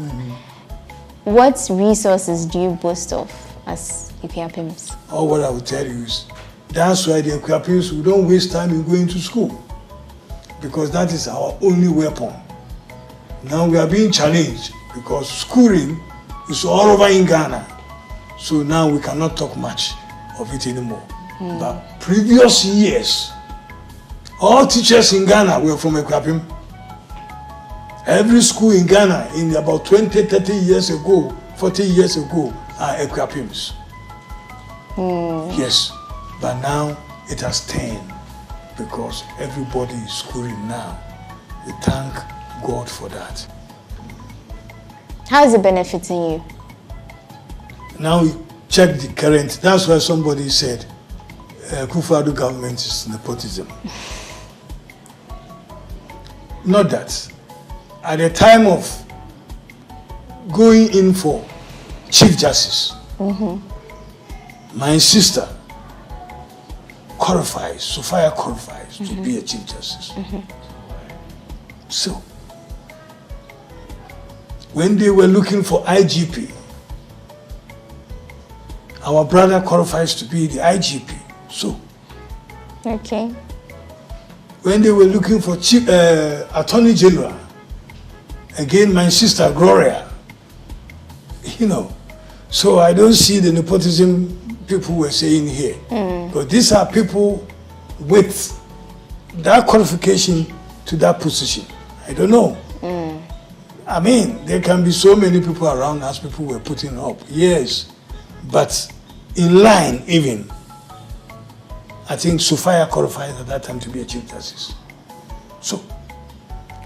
What resources do you boast of as Ikuapims? All what I will tell you is, that's why the Ikuapims, we don't waste time in going to school. Because that is our only weapon. Now we are being challenged because schooling is all over in Ghana. So now we cannot talk much of it anymore. But previous years, all teachers in Ghana were from Ekuapim. Every school in Ghana in about 20, 30 years ago, 40 years ago, are Ekuapims. Yes, but now it has turned because everybody is schooling now. We thank God for that. How is it benefiting you? Now we check the current. That's why somebody said Kufuor government is nepotism. Not that. At the time of going in for Chief Justice, my sister qualifies, Sophia qualifies to be a Chief Justice. So, when they were looking for IGP, our brother qualifies to be the IGP. So, okay. When they were looking for Chief Attorney General, again my sister Gloria, you know. So I don't see the nepotism people were saying here. But these are people with that qualification to that position. I don't know. I mean, there can be so many people around us, people were putting up. Yes, but in line even, I think Sophia qualified at that time to be a Chief Justice. So,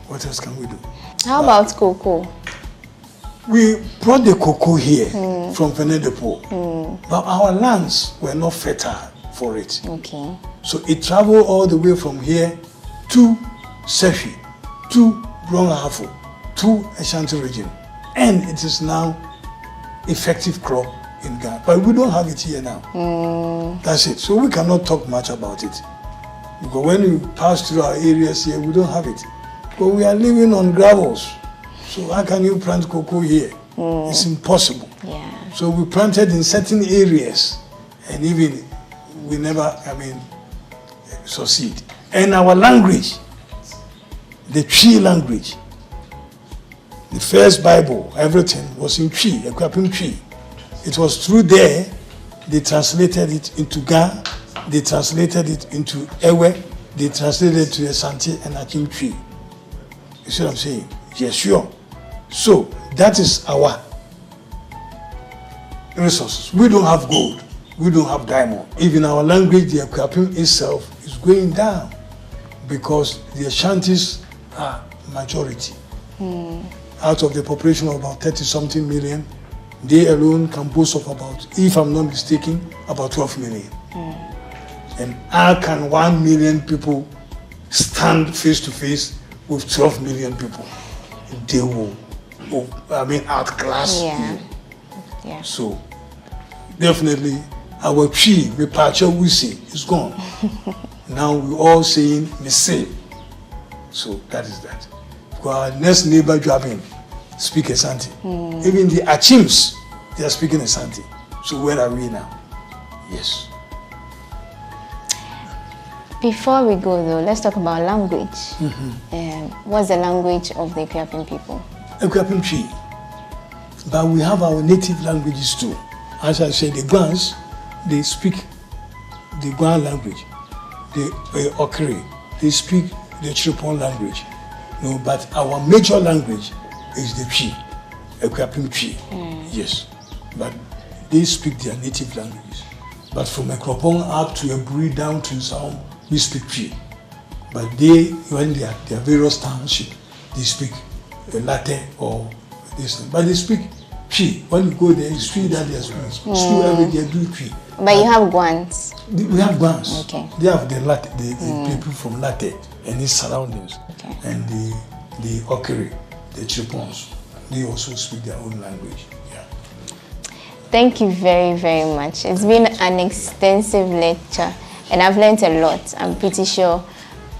what else can we do? How about cocoa? We brought the cocoa here from Venedepo, but our lands were not fertile for it. Okay. So it traveled all the way from here to Sefi, to Brongahafo, to Ashanti region, and it is now effective crop in Ghana. But we don't have it here now. That's it. So we cannot talk much about it. Because when we pass through our areas here, we don't have it. But we are living on gravels. So how can you plant cocoa here? It's impossible. Yeah. So we planted in certain areas, and even we never, succeed. And our language, the Twi language, the first Bible, everything was in Twi, Ekuapim Twi. It was through there, they translated it into Ga, they translated it into Ewe, they translated it to Asante and Akim Twi. You see what I'm saying? Yes, sure. So, that is our resources. We don't have gold. We don't have diamond. Even our language, the Ekuapim itself, is going down because the Ashantis are majority. Out of the population of about 30-something million, they alone can boast of about, if I'm not mistaken, about 12 million. And how can 1 million people stand face to face with 12 million people? They will, outclass you. Yeah. So, definitely, our tree, we patch we see, is gone. Now we're all saying the same. So, that is that. Because our next neighbor driving speak Asante. Even the Achims, they are speaking Asante. So, where are we now? Yes. Before we go though, let's talk about language. What's the language of the Ekuapim people? Ekuapim Twi. But we have our native languages too. As I said, the Guans, they speak the Guan language. The Okere, they speak the Chiripon language. No, but our major language is the Twi, Ekuapim Twi. Yes, but they speak their native languages. But from Ekropong up to Eburi down to Nsaom, we speak Twi. But they, when they are their various townships, they speak Latte or this. But they speak Twi. When you go there, it's Twi that they are speaking. School every day do Twi. But you have Guans. We have Guans. Okay. They have the Latte, the people from Latte and its surroundings. Okay. And the Okere, the Chiripons, they also speak their own language. Yeah. Thank you very, very much. It's been an extensive lecture. And I've learned a lot. I'm pretty sure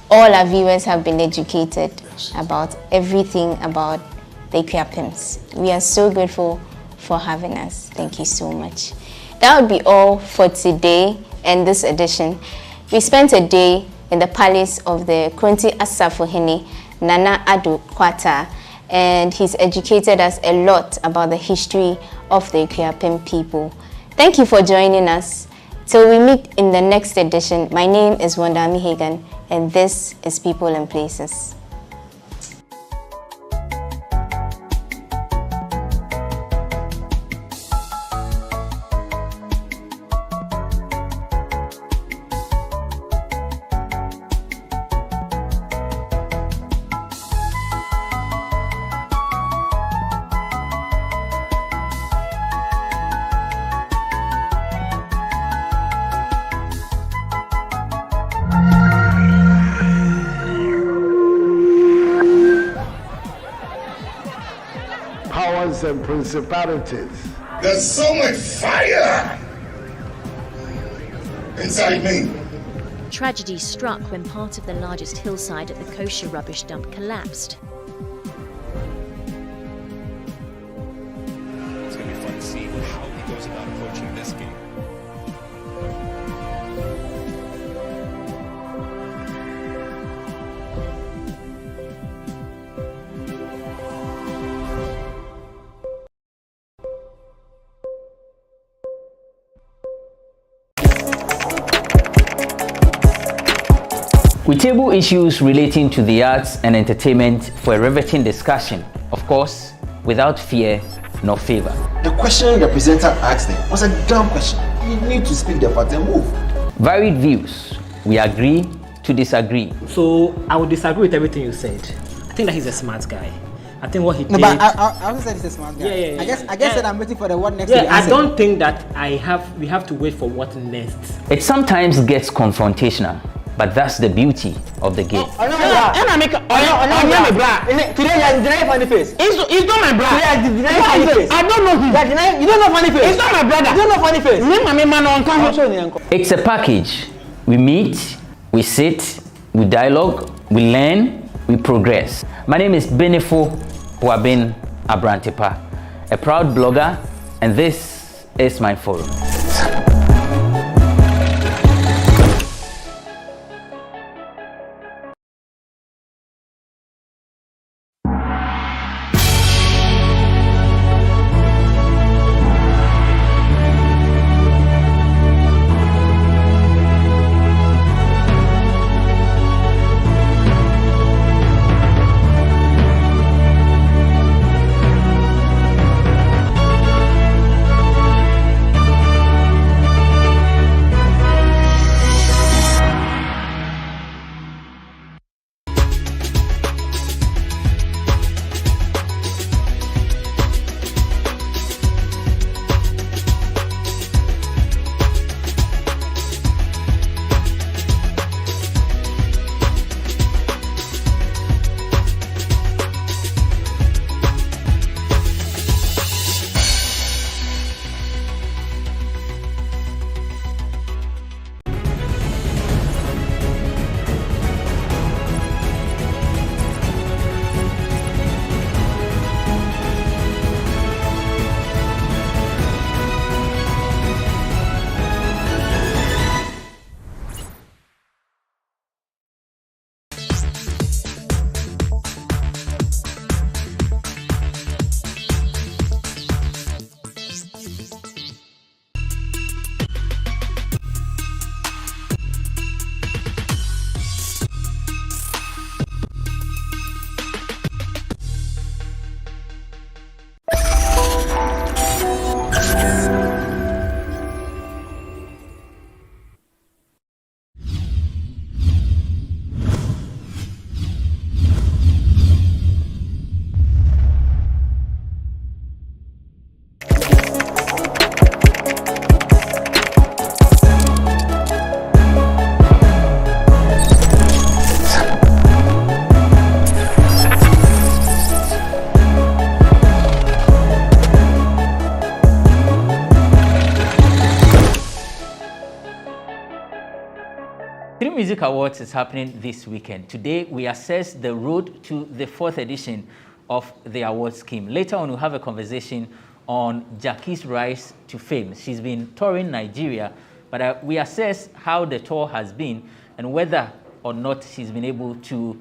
all our viewers have been educated about everything about the Ikuapims. We are so grateful for having us. Thank you so much. That would be all for today and this edition. We spent a day in the palace of the Kronti Asafohene, Nana Addo Kwata, and he's educated us a lot about the history of the Ikuapim people. Thank you for joining us. Till we meet in the next edition, my name is Wandami Hagan, and this is People and Places. Powers and principalities. There's so much fire inside me. Tragedy struck when part of the largest hillside at the kosher rubbish dump collapsed. It's going to be fun to see how he goes about approaching this game. We table issues relating to the arts and entertainment for a riveting discussion, of course, without fear nor favor. The question the presenter asked them was a dumb question. You need to speak the part and move. Varied views. We agree to disagree. So I would disagree with everything you said. I think that he's a smart guy. I think what he did. No, but I also said he's a smart guy. Yeah. I guess that I'm waiting for the what next. Yeah, I don't think that we have to wait for what next. It sometimes gets confrontational, but that's the beauty of the game. Today you funny face. It's not my brother. I don't know him. You don't know funny face. It's not my brother. You don't know funny face. It's a package. We meet, we sit, we dialogue, we learn, we progress. My name is Benefo Abrantepa, a proud blogger, and this is my forum. Music Awards is happening this weekend. Today, we assess the road to the 4th edition of the award scheme. Later on, we'll have a conversation on Jackie's rise to fame. She's been touring Nigeria, but we assess how the tour has been and whether or not she's been able to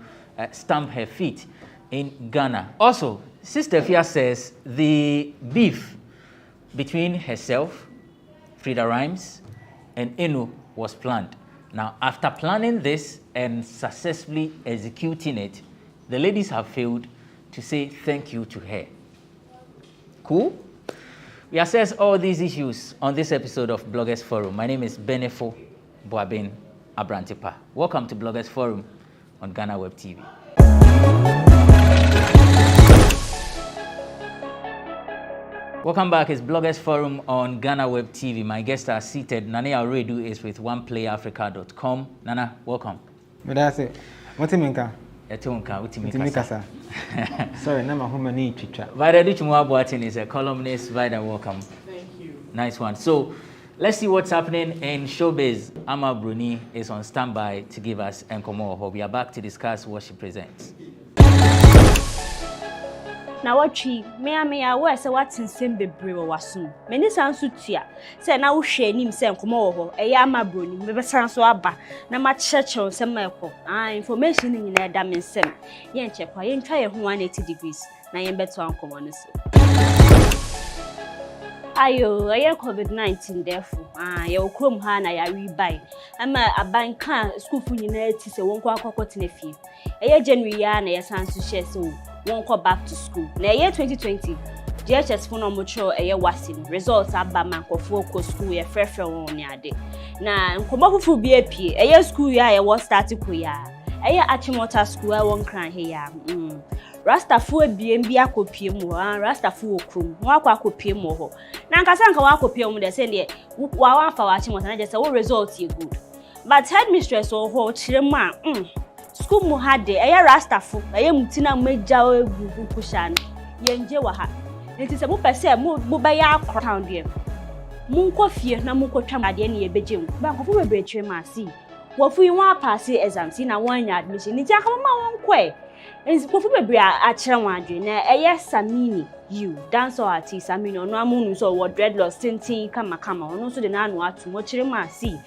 stamp her feet in Ghana. Also, Sister Fia says the beef between herself, Frida Rhymes, and Eno was planned. Now, after planning this and successfully executing it, the ladies have failed to say thank you to her. Cool? We assess all these issues on this episode of Bloggers Forum. My name is Benefo Boabin Abrantepa. Welcome to Bloggers Forum on GhanaWeb TV. Welcome back. It's Bloggers Forum on GhanaWeb TV. My guests are seated. Nane Auredu is with OnePlayAfrica.com. Nana, welcome. That's it. What's it mean? Sorry, I'm a human teacher. Vida Duchumuabuatin is a columnist. Vida, welcome. Thank you. Nice one. So, let's see what's happening in showbiz. Ama Bruni is on standby to give us Nkomo. We are back to discuss what she presents. Na watchi me awe se watsensem bebre wo waso meni sanso tua se na wo hwe nim se nkomo wo ho eye ama broni me be sanso aba na ma chechew se ma ekọ information ni na da me nsem ye nchekwa ye ntwa ye ho 180 degrees na ye beto ankomo no so ayo eye covid-19 therefore ye okrom ha na ya rebuy ama abanka school fu nyina ti se wonko akokotena fie eye January ya na ye sanso share so won't go back to school. Na year 2020, GHS for no mutual a year wasing results about man for school year fresh on ya day. Na nkomo fu BAP a year school year was started kuya. A year Achimota school I won't cry here. Rasta fu BNB akopie mu Rasta fu okrum wakwa akopie mu ho. Na nkasa nka wakopie mu de say de wa wa fa Achimota na just say what results you good. But headmistress or ho chirema school mu hade eye rastafo eye mutina meja egugu kushan yenje wa ha enti se mu pese mu be ya account dem mu nkofie na mu kotwa ade ne ye begem ba nkofo bebre tire ma si wo fu yi wa pass exam si na wan admission ni tia kama won kwe enti nkofo bebre a kire wan adwe na eye Samini you dance artist Samini ono amunu so wo dreadlocks tintin kama ono so de na anu atu mo kire ma si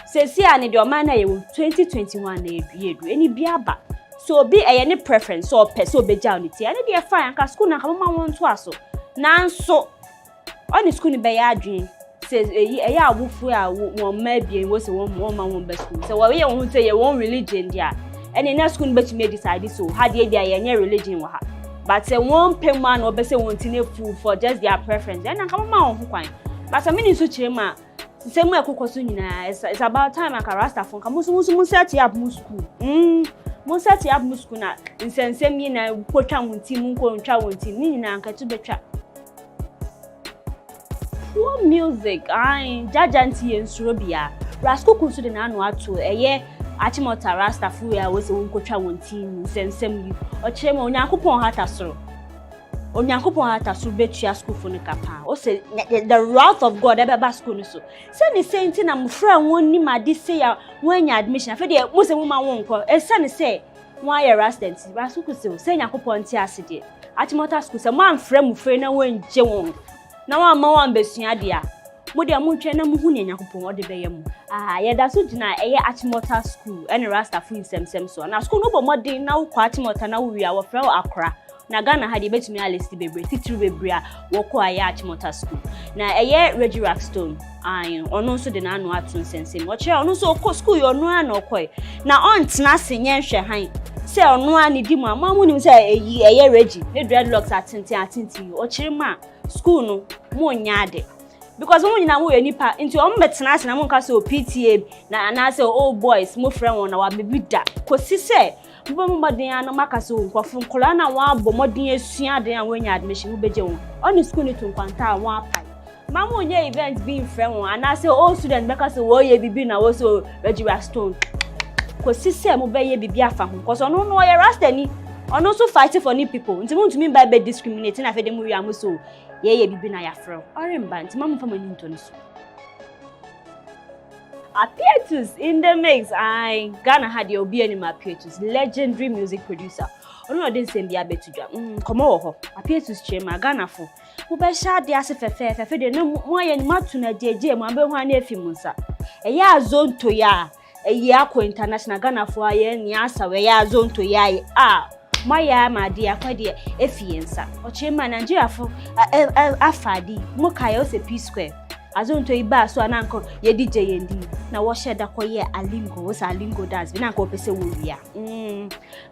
Sesi ani de oma na ye 2021 na edu eni biaba so be any preference or person beja oni ti ani de fa anka school na kama won to aso nanso oni school ni be ya adwen se eye awufu a won ma bia wo se won ma won be school se wo ye won say ye won religion dia eni na school be to me decide so ha de dia ye nye religion wa ha but se won pema na obe se won ti na full for just their preference and kama ma won ho kwan but Samini so chirema same ekokoso nyina it's about time aka rastafon ka musu set up mu school mu set up mu school na nsensem yi na kwotwa wonti mu nko ntwa wonti ni nyina anka tu betwa poor music jajanti ensuro bia rasco kunsu de na anu ato eye Achimota rastafu ya wose wonkotwa wonti nsensem yi o chema onyankopon hata soro Onyankopon hata so betua school for kapa o say the wrath of God ebe school no so say ni say nti na mfra won ni ma de say ya won nya admission afa de mo se mo ma won ko e say ni say won ya resident ba school say Nyankopon ti ase de Achimota school say mo amfra mu fre na won je won na won ma won besua de a mo de mo ntwe na mo hu ni Nyankopon o de be yam ye da so gina eye Achimota school and Rasta fu nsem so na school no bo modern na wo kwa Achimota na wo wi a wo fra Akra na Ghana had betumi a list bebre titiri bebre a woko aya Achimota school na eye Reggie Rackstone ono so de na anu atu nsensem o kire ono so school yo no ana okoi na ontena senye hwe han se ono ani di mu amamu nim se eye Reggie ne dreadlocks atenti o kire ma school no mo nyaade because mo nyina mo ye nipa nti o mbetena ase na mo nka se o PTA na se old boys mo friend won na wa bebida kosi se Mbo modern ana makaso nkwafu nkola na wa bo modern esua den an wanya admission wo beje won on school ni tunkwanta won apai mama onye event being friend won ana say all student because wo ye bibi na wo so Reggie Stone ko sise mo be ye bibi afa ho cause ono no ye rastani ono so fight for new people nti mo ntumi ba be discriminate na fe dem wi am so ye bibi na ya frɛ oremba nti mama fa mani nto no so Appetus in the mix. Ghana had your be any Appetus, legendary music producer. Ono den sem bia betudwa. Komo wo ho. Appetus chema Ghana fo. Wo be sha de ase fefe de no mo aye ni matu na jeje mo abe ho na afi munsa. Eya azonto ya. Eyi akọ international Ghana fo aye ni asa we ya azonto ya Maya ma de akwade efiensa. O chema Nigeria fo afadi mo kai o se P Square. Azonto iba so ananko ye DJ yendi na wo sheda koye alingo wo sa alingo dance bi na ko pese wo wia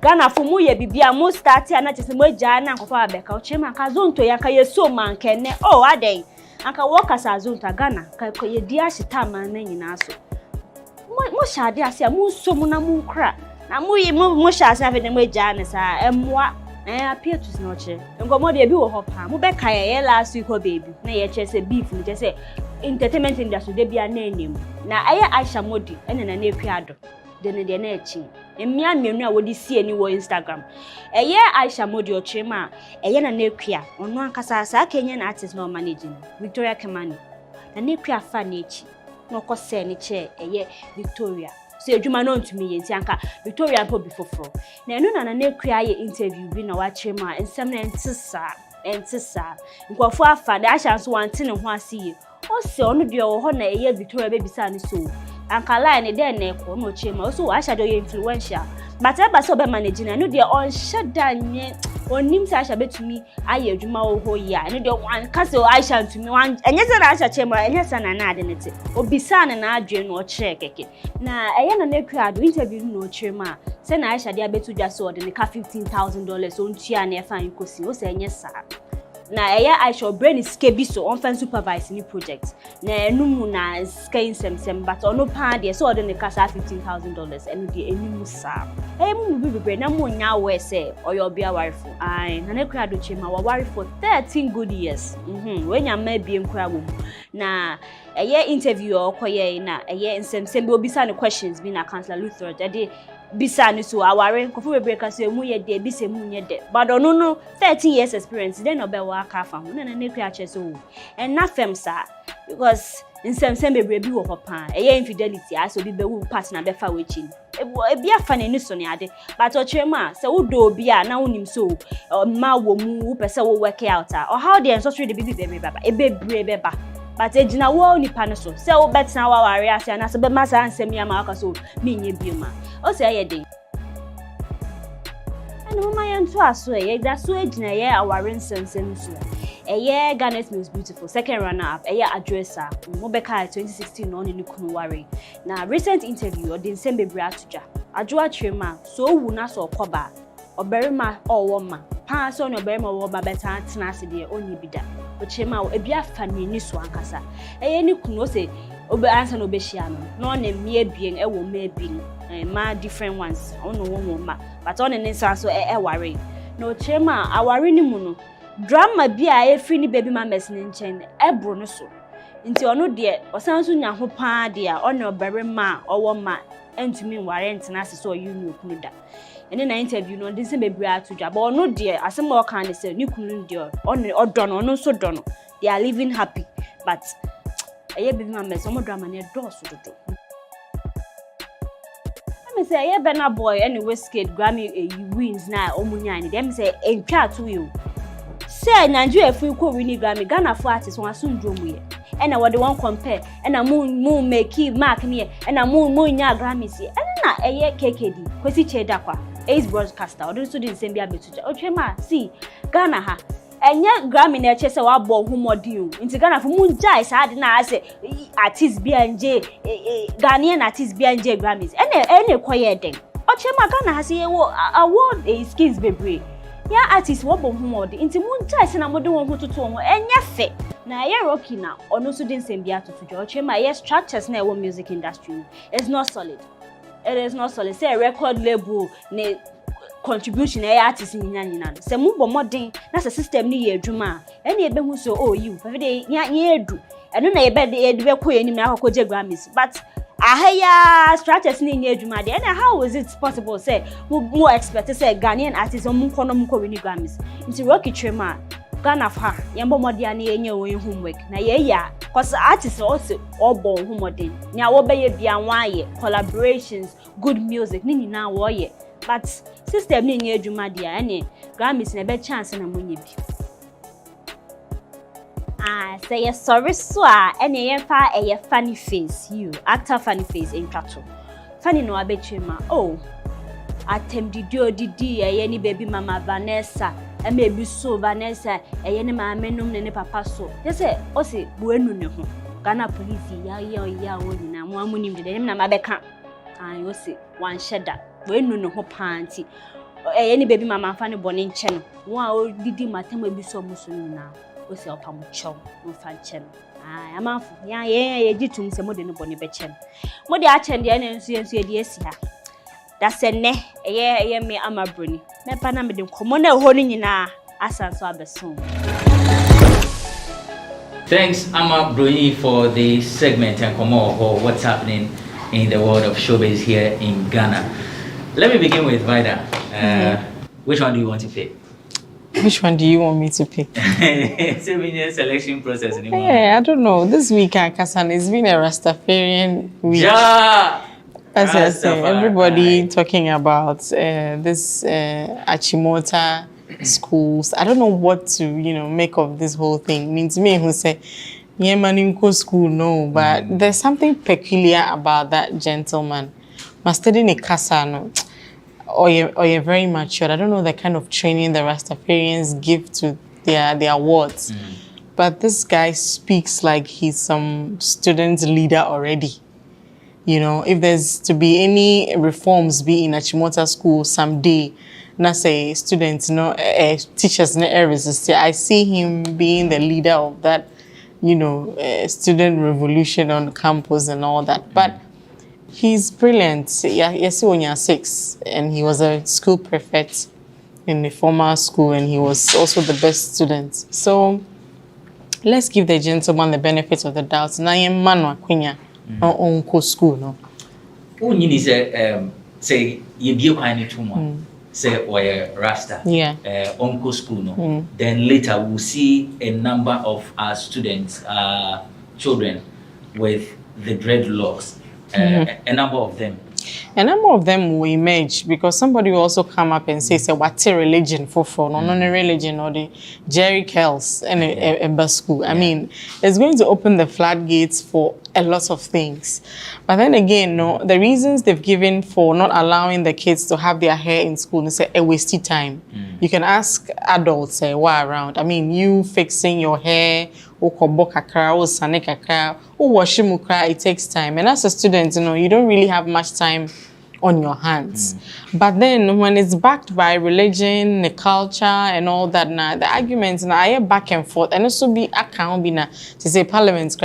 Ghana fo mu ye bibia mo start na chese mo ja na nko fa beka o chema ka azonto ya ka ye so man kenne adai anka wo kasa azonto Ghana ka ko ye dia hita man na nyina so mo shade ase mo so mu na mu kra na mo ye mo shase afi na mo ja na sa emwa Appetus no che ngomo de bi wo ho pa mo be ka ye last week baby na ye chese beef ni chese entertainment industry de bia na enim na aye Aisha Modi ene na ekuado de ne na echi emia mienu a wodi sie ni wo Instagram eye Aisha Modi o chema eye na ekua ono ankasa sa Kenya na artist no managing Victoria Kemani na ekua fa na echi no ko se ni che eye Victoria so edwuma no ntumi yenti anka Victoria mpo bifoforo na enu na ekua ye interview bi na wa chema ensem na entisa nkofo afa da Aisha so wante ne ho asiye o se onu de o ho na eye Victoria be bisa ni so anka line de na ekwo no chema so Aisha do ye influential but eba so be manage na no de on shadanye onim sa Aisha betumi aye adwuma wo ho ya no de wan kase Aisha ntumi wan enye se na Aisha chema enye se na ade nete obisa na adwe no o kire keke na eye na ekua do interview no chema se na Aisha de abetudwa so de ne ka $15,000 so ntua na efa nkosi o se enye sa na eya Aisha brain is kebi so on fan supervise ni project na enumu na skin sem but ono pa de so de ne kasa $15,000 enu de enimu sa mu bibi na mo nya we say oyo bia warifo na ne kura do chema wa warifo 13 good years we nya ma bie nkura wo na eya interview okoye na eya nsem bi obisa ne questions bi na counselor Luther de bisa ni so aware kofo bebreka so emu ye de bisa mu nye de but no 13 years experience then obe wa ka fa ho na nekua che so en na fem sa because nsem bebre bi wo papa eye infidelity aso bi be wu partner be fa wechi e bia fa na ni so ne ade but o chema se wo do obi a na wonim so ma wo mu wo pese wo work out or how the ancestry de bi bebre baba e bebre beba but ejina wo nipa no so se wo betina wa ware ase na se be masa ansem ya ma aka so me nye bioma o se ye den anu mama yanto aso ye da so ejina ye aware nsensem so eye Ghana's most beautiful second runner up eye addresser mo beka 2016 no ni kunu ware na recent interview odin sembebre atuja adwo atwema so wu na so koba oberima owoma pa so no oberima wo ba beta tenase de onye bida ochema ebia fa ni so ankasa eye ni kunu se obe answer no be hia no na mie bien e wo ma bien ma different ones ono wo ma but on ne nsa so ware no ochema aware ni mu no drama bi a efri ni baby mamas ni nchen ebro no so nti ono de osanso nya ho pa de a ono oberima owoma entumi ware ntenase so you kunu da ene na interview no de se bebre atudwa but ono de asem o kan de se ni kunu de ono odono ono so dono they are living happy but eye baby mamas omo drama na do so dodo me say eye Burna Boy anyway skate Grammy wins na omunya ni dem say entwa to you say Nigeria free ko win Grammy Ghana for artist won asundrom ye ena we de won compare ena mu make mark ni ena mu nya Grammy si ena eye KKD kwesi cheda kwa ace broadcaster odun so din sem bia betuja otwema see Ghana ha enye Grammy na eche se wa bo humodin nti Ghana for mu jai sa de na ase artist bia nje Ghanaian artist bia nje Grammys ene koye den otwema Ghana ha se wo award skills bebre ya artist wo bo humodin nti mu jai se na mo de won hototo won enye fe na ye Rocky na onu so din sem bia totuja otwema ye structures na wo music industry is not solid. It is not solid. Say a record label ne contribution e artist nyina no se mu bo modern na se system ni ye adwuma ene ebe hu so you perfect ye edu eno na ebe de be ko enim na akokje Grammys but ahaya strategies ni adwuma de ene how is it possible say mu expect say Ghanaian artists mu kono mu ko win Grammys nti Rocky Trema Ghana fa yembo modia na yenye wo homework na ye ya cause artists also obo homodin nya wo be ye bia waye collaborations good music ni nyina wo ye but system ni nye adwuma dia ene Grammys na be chance na monye bi say yes sorry so ene ye fa ye funny face you actor funny face in trato funny no abetwema oh atemdidio didi ye ni baby mama Vanessa e me bi so Vanessa ye ni ma menum ne papa so they say o se buenu ne ho Ghana police ya wo nyina mo amunim de dem na mabeka o se wan sheda buenu ne ho panti ye ni baby mama fa ne bone nche no wo a o didi matem bi so muso nyina o se opam chow no fa nche no amafu ya ye gitum se mo de ne bone be che mo de a chen de ne nsu ye de esi ha that's a ne ye me amabroni me pa na me de komo na ho ni nyina asanso abeso. Thanks Amabroni for the segment and komo or what's happening in the world of showbiz here in Ghana. Let me begin with Vida. Which one do you want to pick? Which one do you want me to pick? It's a selection process anymore. Yeah, I don't know. This week, Kasan, it's been a Rastafarian week. Yeah. As I say, everybody talking about this Achimota schools. I don't know what to, make of this whole thing. Means me who say, yeah, man, you go school, no. But there's something peculiar about that gentleman. Master in Kasano. Or you're very mature. I don't know the kind of training the Rastafarians give to their wards. But this guy speaks like he's some student leader already. If there's to be any reforms be in Achimota school someday, not say students, teachers, I see him being the leader of that, student revolution on campus and all that. But he's brilliant. Yes, when you're 6, and he was a school prefect in the former school, and he was also the best student. So let's give the gentleman the benefit of the doubt. Now, I'm Manu Akwinya. On school, no. Who you say you be a too much. Say or Rasta. Yeah. Uncle school, no. Then later we'll see a number of our students, children with the dreadlocks. A number of them. A number of them will emerge because somebody will also come up and say, what's a religion for not a religion or the Jerry Kells and a bus school. I mean, it's going to open the floodgates for a lot of things. But then again, the reasons they've given for not allowing the kids to have their hair in school is a wasted time. You can ask adults why around. I mean, you fixing your hair, it takes time. And as a student, you don't really have much time on your hands. But then when it's backed by religion, the culture and all that, now the arguments now are back and forth, and also be account to say parliament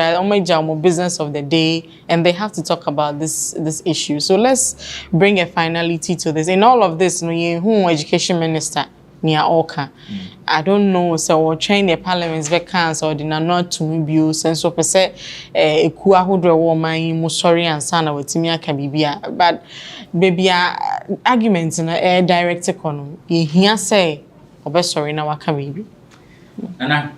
business of the day, and they have to talk about this issue. So let's bring a finality to this. In all of this, education minister near Oka. I don't know, so we'll train the parliament's vacancy or the not to abuse and so per se a kuahudra woman musori and sana with Timia Kabibia. But baby arguments in a direct economy. Here say or sorry now Kabibi. Anna.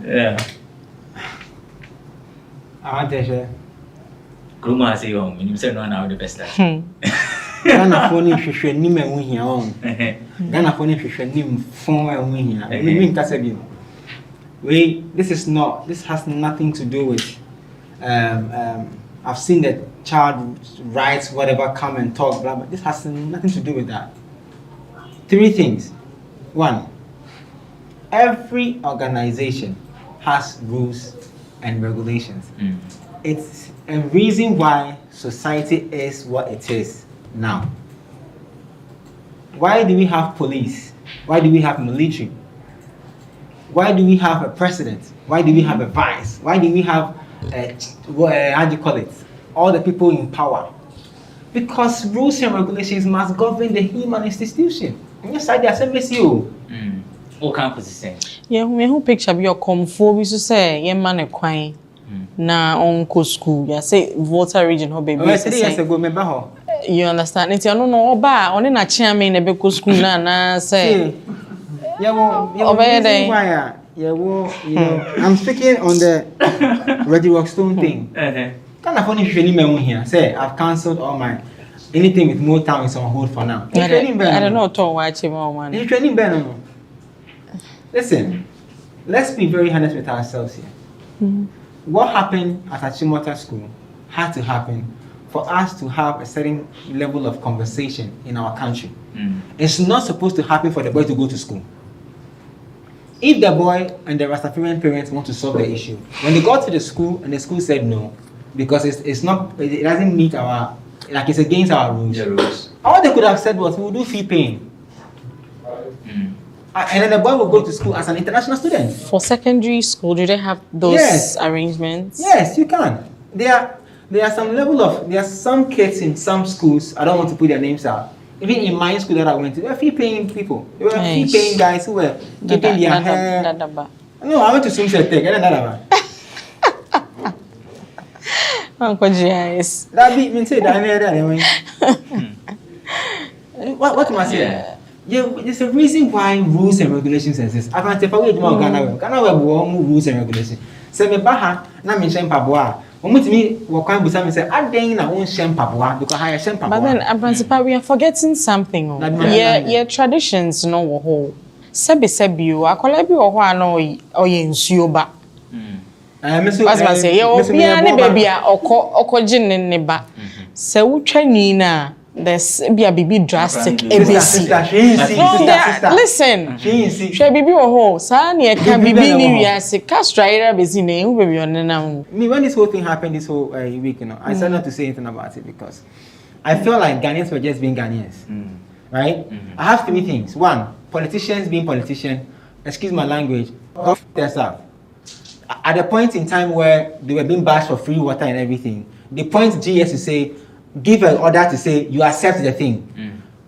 Yeah. I want to share. Kruma say when you say no now the best. Ghana phone hwehwe nim enwu hia on. Ghana phone hwehwe nim phone enwu hia. Me nkasa bi. This has nothing to do with I've seen that child rights whatever come and talk blah, but this has nothing to do with that. 3 things. 1, every organization has rules and regulations. It's a reason why society is what it is now. Why do we have police? Why do we have military? Why do we have a president? Why do we have a vice? Why do we have how do you call it? All the people in power. Because rules and regulations must govern the human institution. And yes, I say miss you. What campus is saying? Yeah, who picture be your comfort we should say yeah man a kwai na onko school. Yeah, say Volta region ho baby. Yesterday yes ago remember her. You understand? It's no ba on na chairman na be ko school na say. I'm speaking on the Reggie Rockstone thing. Can I find if here? Say I've cancelled all my anything with Motown is on hold for now. I don't know to watch him on. You training Ben? Listen, let's be very honest with ourselves here. What happened at Achimota School had to happen for us to have a certain level of conversation in our country. It's not supposed to happen for the boy to go to school. If the boy and the Rastafarian parents want to solve the issue, when they got to the school and the school said no, because it doesn't meet our, like it's against our rules. All they could have said was, we'll do fee paying. And then the boy will go to school as an international student. For secondary school, do they have those arrangements? Yes, you can. There are some kids in some schools, I don't want to put their names out. Even in my school that I went to, they were fee-paying people. They were fee-paying guys who were keeping their hair. No, I went to Swim Tech. Uncle G.I.S. That beat me say that anyway. What can I say? Yeah, there's a reason why rules and regulations exist. I can't tell you about GhanaWeb. GhanaWeb rules and regulations. Say me baha na me shem paboa. Omutimi wakwan busa me say aden na won shem paboa because I shem paboa. But then principal, we are forgetting something. Yeah, traditions no wo ho. Sebi akola bi wo ho ana oye nsuo ba. As I say, you be any baby okoji ne ba. Se wutwa ni na there's be a baby drastic ABC. Listen. She baby ho sa na can baby ni wiase castra era bezi na hu baby on na. Me when this whole thing happened this whole week, I said not to say anything about it because I feel like Ghanaians were just being Ghanaians. Right? I have three things. One, politicians being politicians, excuse my language, off their stuff. At a point in time where they were being bashed for free water and everything, the point GS to say, give an order to say, you accept the thing.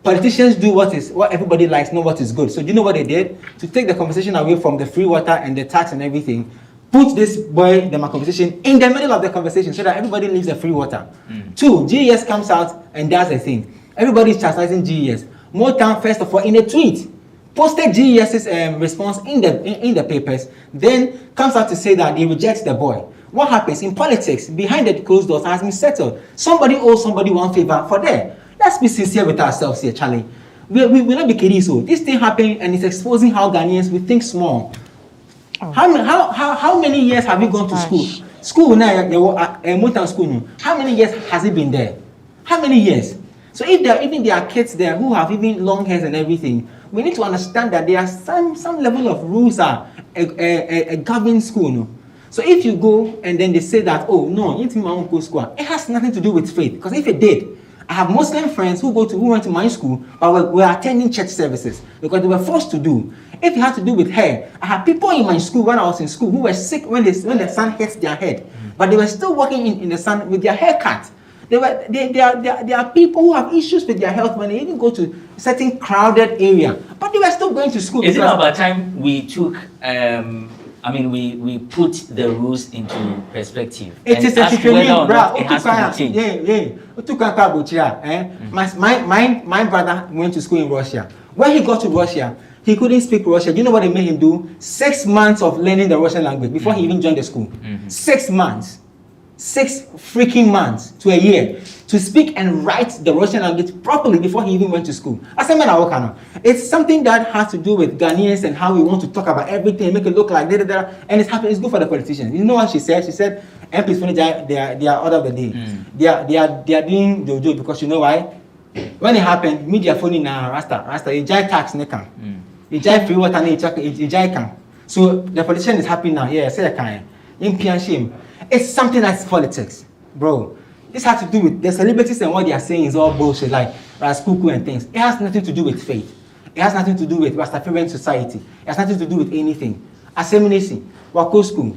Politicians do what everybody likes, not what is good. So do you know what they did? To take the conversation away from the free water and the tax and everything, put this boy, the conversation, in the middle of the conversation so that everybody leaves the free water. Two, GES comes out and does the thing. Everybody is chastising GES. More time, first of all, in a tweet. Posted GES's response in the papers, then comes out to say that they reject the boy. What happens in politics behind the closed doors has been settled. Somebody owes somebody one favor for them. Let's be sincere with ourselves here, Charlie. We will not be kidding. So this thing happening and it's exposing how Ghanaians we think small. How many years have you gone to school? School now, school. How many years has it been there? How many years? So if there are kids there who have even long hairs and everything, we need to understand that there are some level of rules are a governing school. No? So if you go and then they say that, oh no, you think my own go school, it has nothing to do with faith. Because if it did, I have Muslim friends who went to my school but were attending church services because they were forced to do. If it had to do with hair, I had people in my school when I was in school who were sick when the sun hits their head, but they were still working in the sun with their hair cut. There are people who have issues with their health when they even go to certain crowded area, but they were still going to school. Is it about time we took, we put the rules into perspective? It is a situation, it has to be changed. My brother went to school in Russia. When he got to Russia, he couldn't speak Russian. You know what they made him do? 6 months of learning the Russian language before he even joined the school. 6 months. 6 freaking months to a year to speak and write the Russian language properly before he even went to school. It's something that has to do with Ghanaians and how we want to talk about everything, make it look like and it's happening. It's good for the politicians. You know what she said? She said, MPs they are order of the day. They are doing Jojo because you know why? When it happened, media phone in Rasta, you jai tax nekan. You jai free water you jai can. So the politician is happy now. Yeah, say a kind. Shame. It's something that's politics, bro. This has to do with the celebrities and what they are saying is all bullshit, like Raskuku and things. It has nothing to do with faith. It has nothing to do with Rastafarian society. It has nothing to do with anything. Assemination, Wako school,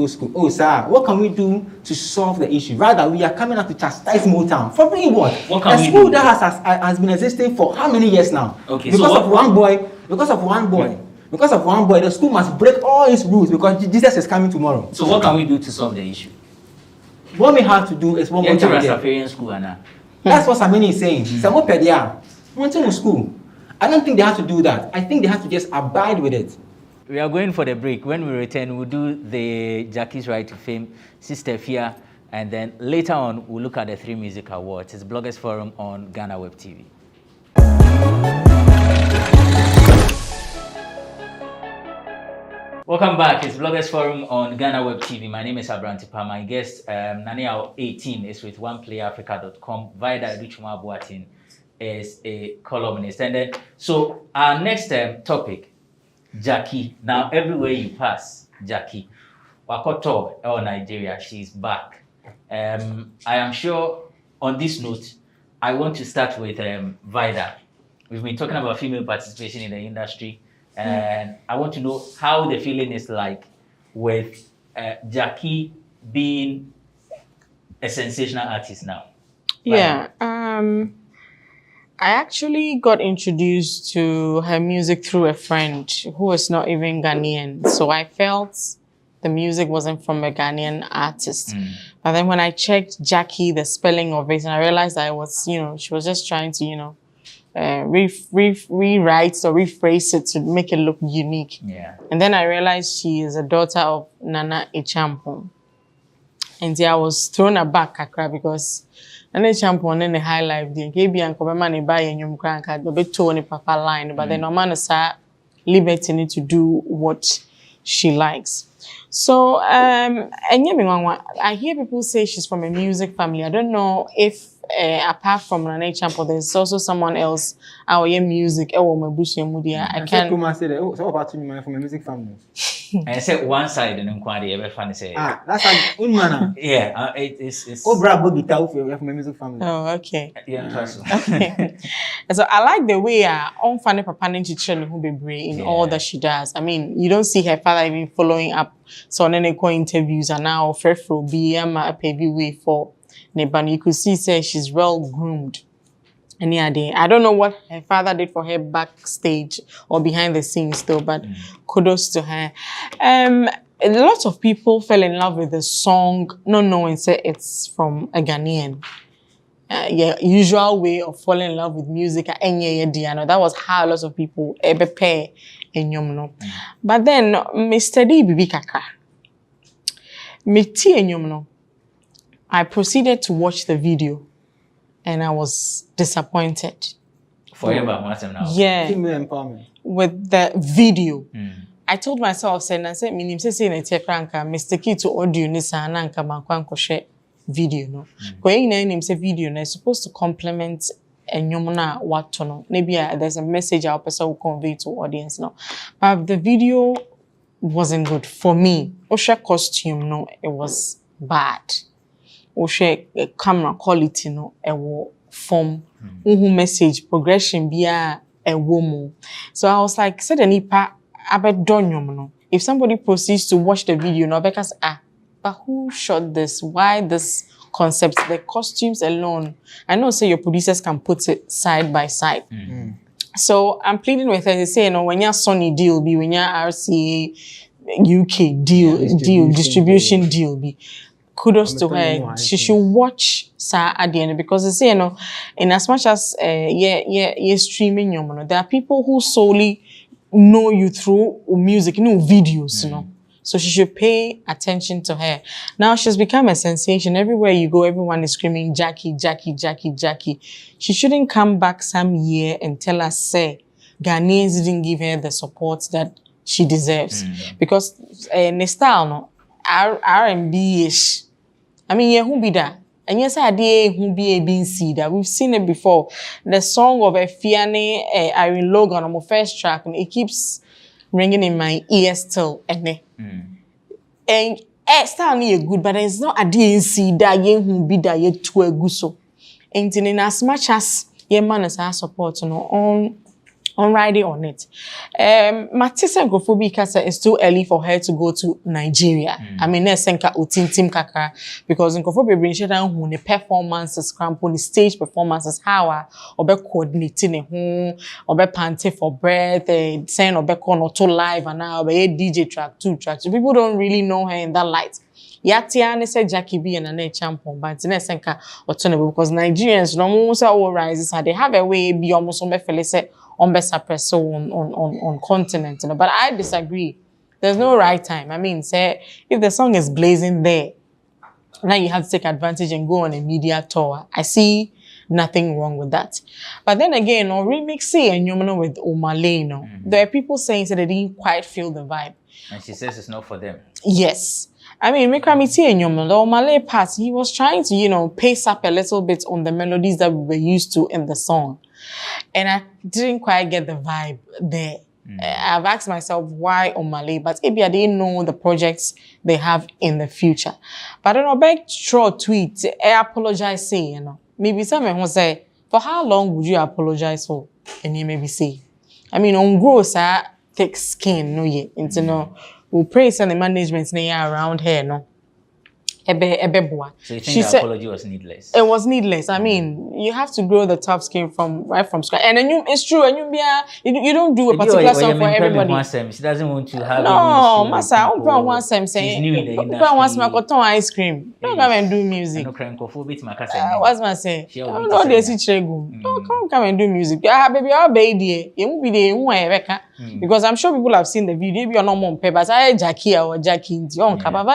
school. Oh, sir, what can we do to solve the issue? Rather, we are coming out to chastise Motown. For doing what? A school that has been existing for how many years now? Okay, because of one boy, the school must break all its rules because Jesus is coming tomorrow. So what can we do to solve the issue? What we have to do is one more Rastafarian school, Anna. That's what Samini is saying. Samo pedia. Want to school. I don't think they have to do that. I think they have to just abide with it. We are going for the break. When we return, we'll do the Jackie's Right to Fame, Sister Fia, and then later on, we'll look at the 3 Music Awards. It's Bloggers Forum on GhanaWeb TV. Welcome back. It's Bloggers Forum on GhanaWeb TV. My name is Abrantipa. My guest, Naniao 18, is with OnePlayAfrica.com. Vida Richuma Boatin is a columnist. And then, so our next topic, Jackie. Now, everywhere you pass, Jackie. Wakoto, or Nigeria, she's back. I am sure on this note, I want to start with Vida. We've been talking about female participation in the industry, and I want to know how the feeling is like with Jackie being a sensational artist now. Yeah. I actually got introduced to her music through a friend who was not even Ghanaian. So I felt the music wasn't from a Ghanaian artist. But then when I checked Jackie, the spelling of it, and I realized that it was, she was just trying to, rewrite or rephrase it to make it look unique. Yeah. And then I realized she is a daughter of Nana Echampo. And I was thrown aback, because Nana Echampo in the high life, the KB and Kobamani buy a new crank, the bit Tony Papa line, but then no man is liberty to do what she likes. So, and I hear people say she's from a music family. I don't know if, apart from Nana Echampo, there's also someone else out here music. I can't. Say that. Oh, so about you from a music family. I said one side and inquiry ever funny say. That's like unmana. Yeah, it's. Oh, bravo guitar from a music family. Oh, okay. Yeah, okay. So I like the way on funny papa Ninchi who be brave in all that she does. I mean, you don't see her father even following up. So on any interviews and now Frefro be a baby way for Neban. You could see say she's well groomed. And yeah, I don't know what her father did for her backstage or behind the scenes though, but kudos to her. A lot of people fell in love with the song, not knowing say it's from a Ghanaian. Usual way of falling in love with music. That was how a lot of people ever pay in Yomno. But then, Mr. D. Bibi Kaka, Miti and Yomno, I proceeded to watch the video. And I was disappointed. Forever, now. Yeah. Female empowerment. With the video. I told myself, minim say na tie franka mistake to audio ni sa na nka mankwanko share video no. Ko yin na nim say video na supposed to complement enyom na wato no. Maybe there's a message our person will convey to audience no. But the video wasn't good for me. Osha costume no, it was bad. Osha camera quality no, ewo form message progression be a woman. So I was like, said nipa abedonyom no. If somebody proceeds to watch the video no, because but who shot this? Why this concept? The costumes alone. I know say your producers can put it side by side. So I'm pleading with her to say, when your Sony deal be, when your RCA UK deal, distribution deal be. Kudos to her. She should watch Sa at the end because they say, in as much as you're streaming, there are people who solely know you through music, videos, So she should pay attention to her. Now she's become a sensation. Everywhere you go, everyone is screaming, Jackie, Jackie, Jackie, Jackie. She shouldn't come back some year and tell us, say, Ghanaians didn't give her the support that she deserves. Because style, R&B-ish. I mean, who be that? And yes, I did who be a BC that we've seen it before. The song of Fiane, Irene Logan on my first track, and it keeps ringing in my ears still. And style ni good, but it's not a DNC that ye who be that ye to a guso. And in as much as ye man as our support, on riding on it. Matisa Gophobia is too early for her to go to Nigeria. I mean, Nesenka Utintim Kaka, because in Gophobia brings down who the performances, crampon, the stage performances, how or be coordinating home, or be panting for breath, saying or be on auto live and now be DJ track, 2 tracks. So people don't really know her in that light. Yatiane said Jackie B and a champion, but Nesenka or Tonable because Nigerians no more all rises. They have a way be almost on best press on continent. But I disagree. There's no right time. I mean, say if the song is blazing there, now you have to take advantage and go on a media tour. I see nothing wrong with that. But then again, on remixing and you know with Omale, there are people saying that they didn't quite feel the vibe. And she says it's not for them. Yes. I mean, Mekramiti and Omale part, he was trying to, pace up a little bit on the melodies that we were used to in the song. And I didn't quite get the vibe there. I've asked myself why Omale, but maybe I didn't know the projects they have in the future. But I don't know, back through tweet, I apologize, say, maybe someone will say, for how long would you apologize for? And you maybe say, I mean, on gross, thick skin, no, yeah, we'll praise on the management around here, no. So you think the apology was needless? It was needless. I mean, you have to grow the tough skin right from scratch. And then it's true. And you don't do a particular song for everybody. She doesn't want to have. No, Masa. She's new in the industry. Wants to ice cream. Don't come and do music. What's my say? No, they see Chegu. Don't come and do music. Baby, I'll be there. You won't be there. Because I'm sure people have seen the video. Maybe you're not more paper. I Jackie or Jackie. You can't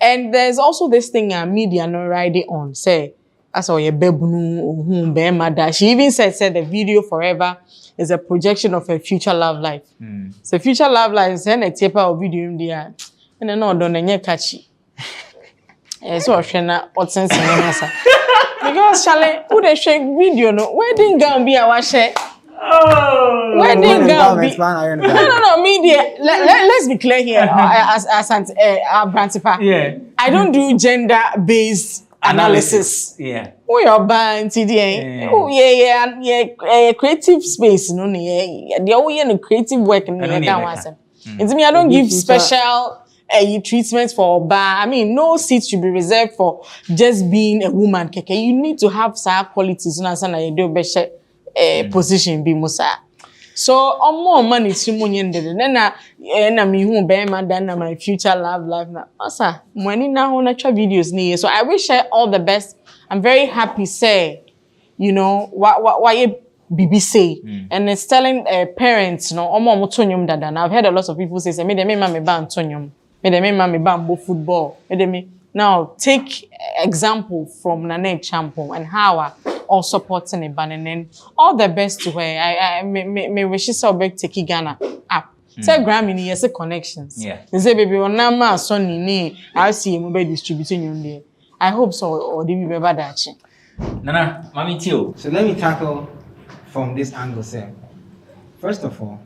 and there's also this thing media no ride it on say as all your bebunu she even said the video forever is a projection of a future love life. So future love life is a tape of video in there and then no don't catchy. So Shana because Charlie who they shake video no wedding gown be our share. Oh, wedding gown. No, media. Let's be clear here. As Brantipa. Yeah. I don't do gender-based analysis. Yeah. Oh, you're banned, TDA. Oh, yeah. Creative space, no, yeah. They're all in creative work and it's me. I don't give special treatment for bar. I mean, no seat should be reserved for just being a woman. You need to have some qualities. Position be musa. So more money to money and then me who bear my than my future love life now. Asa money now on videos near. So I wish her all the best. I'm very happy say, why BBC and it's telling parents and I've heard a lot of people say me they ban Antonium, me they ban football, now take example from Nane Champo and how all supporting a ban and then all the best to her. I may wish you big take Ghana up. Say Grammy yes connections. Yeah. They say baby on nama son ni I see him by distributing you there. I hope so or they will be bad at Nana, Mami Tio. So let me tackle from this angle, sir. First of all,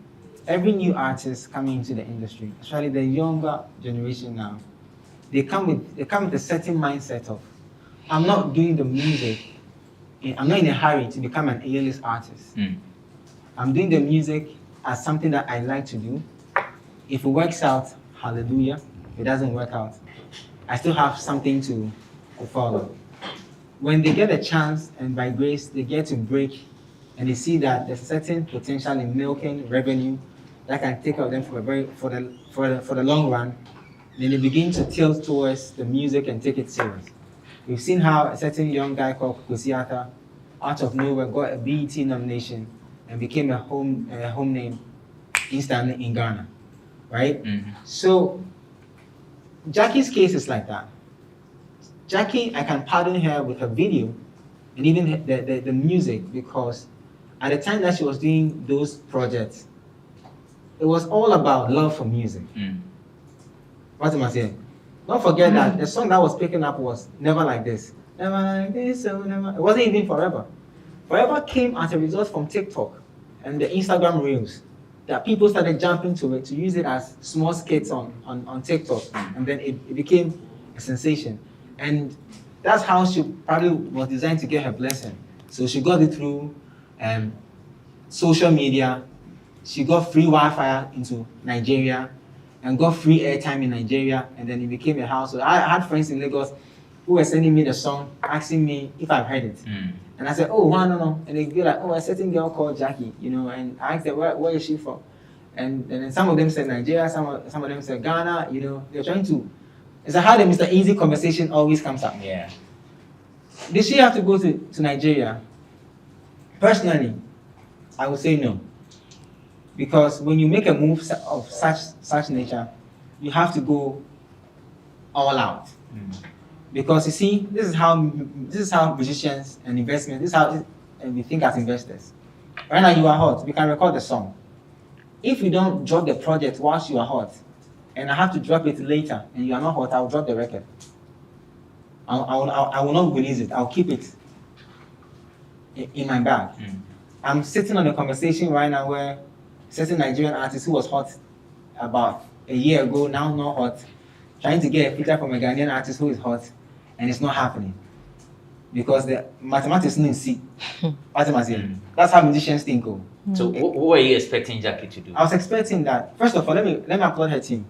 every new artist coming into the industry, especially the younger generation now, they come with a certain mindset of, I'm not doing the music, I'm not in a hurry to become an A-list artist. I'm doing the music as something that I like to do. If it works out, hallelujah. If it doesn't work out, I still have something to follow. When they get a chance and by grace they get to break and they see that there's certain potential in milking revenue that can take care of them for the long run, then they begin to tilt towards the music and take it serious. We've seen how a certain young guy called Kosiata, out of nowhere, got a BET nomination and became a home name instantly in Ghana, right? So Jackie's case is like that. Jackie, I can pardon her with her video and even the music because at the time that she was doing those projects, it was all about love for music. What am I saying? Don't forget that the song that was picking up was Never Like This. Never like this, so never. It wasn't even Forever. Forever came as a result from TikTok and the Instagram Reels that people started jumping to it to use it as small skits on TikTok. And then it became a sensation. And that's how she probably was designed to get her blessing. So she got it through social media. She got free Wi-Fi into Nigeria and got free airtime in Nigeria, and then it became a household. I had friends in Lagos who were sending me the song, asking me if I've heard it. And I said, oh, no. And they'd be like, oh, a certain girl called Jackie, and I asked them, where is she from? and then some of them said Nigeria, some of them said Ghana. You know, they're trying to. It's how the Mr. Easy conversation always comes up. Yeah. Did she have to go to Nigeria? Personally, I would say no. Because when you make a move of such nature, you have to go all out. Because you see, this is how musicians and investment, this is how we think as investors. Right now you are hot, we can record the song. If you don't drop the project whilst you are hot, and I have to drop it later, and you are not hot, I'll drop the record. I will not release it. I'll keep it in my bag. I'm sitting on a conversation right now where certain Nigerian artist who was hot about a year ago, now not hot, trying to get a feature from a Ghanaian artist who is hot, and it's not happening. Because the mathematics didn't see. That's how musicians think. So what were you expecting Jackie to do? I was expecting that. First of all, let me applaud her team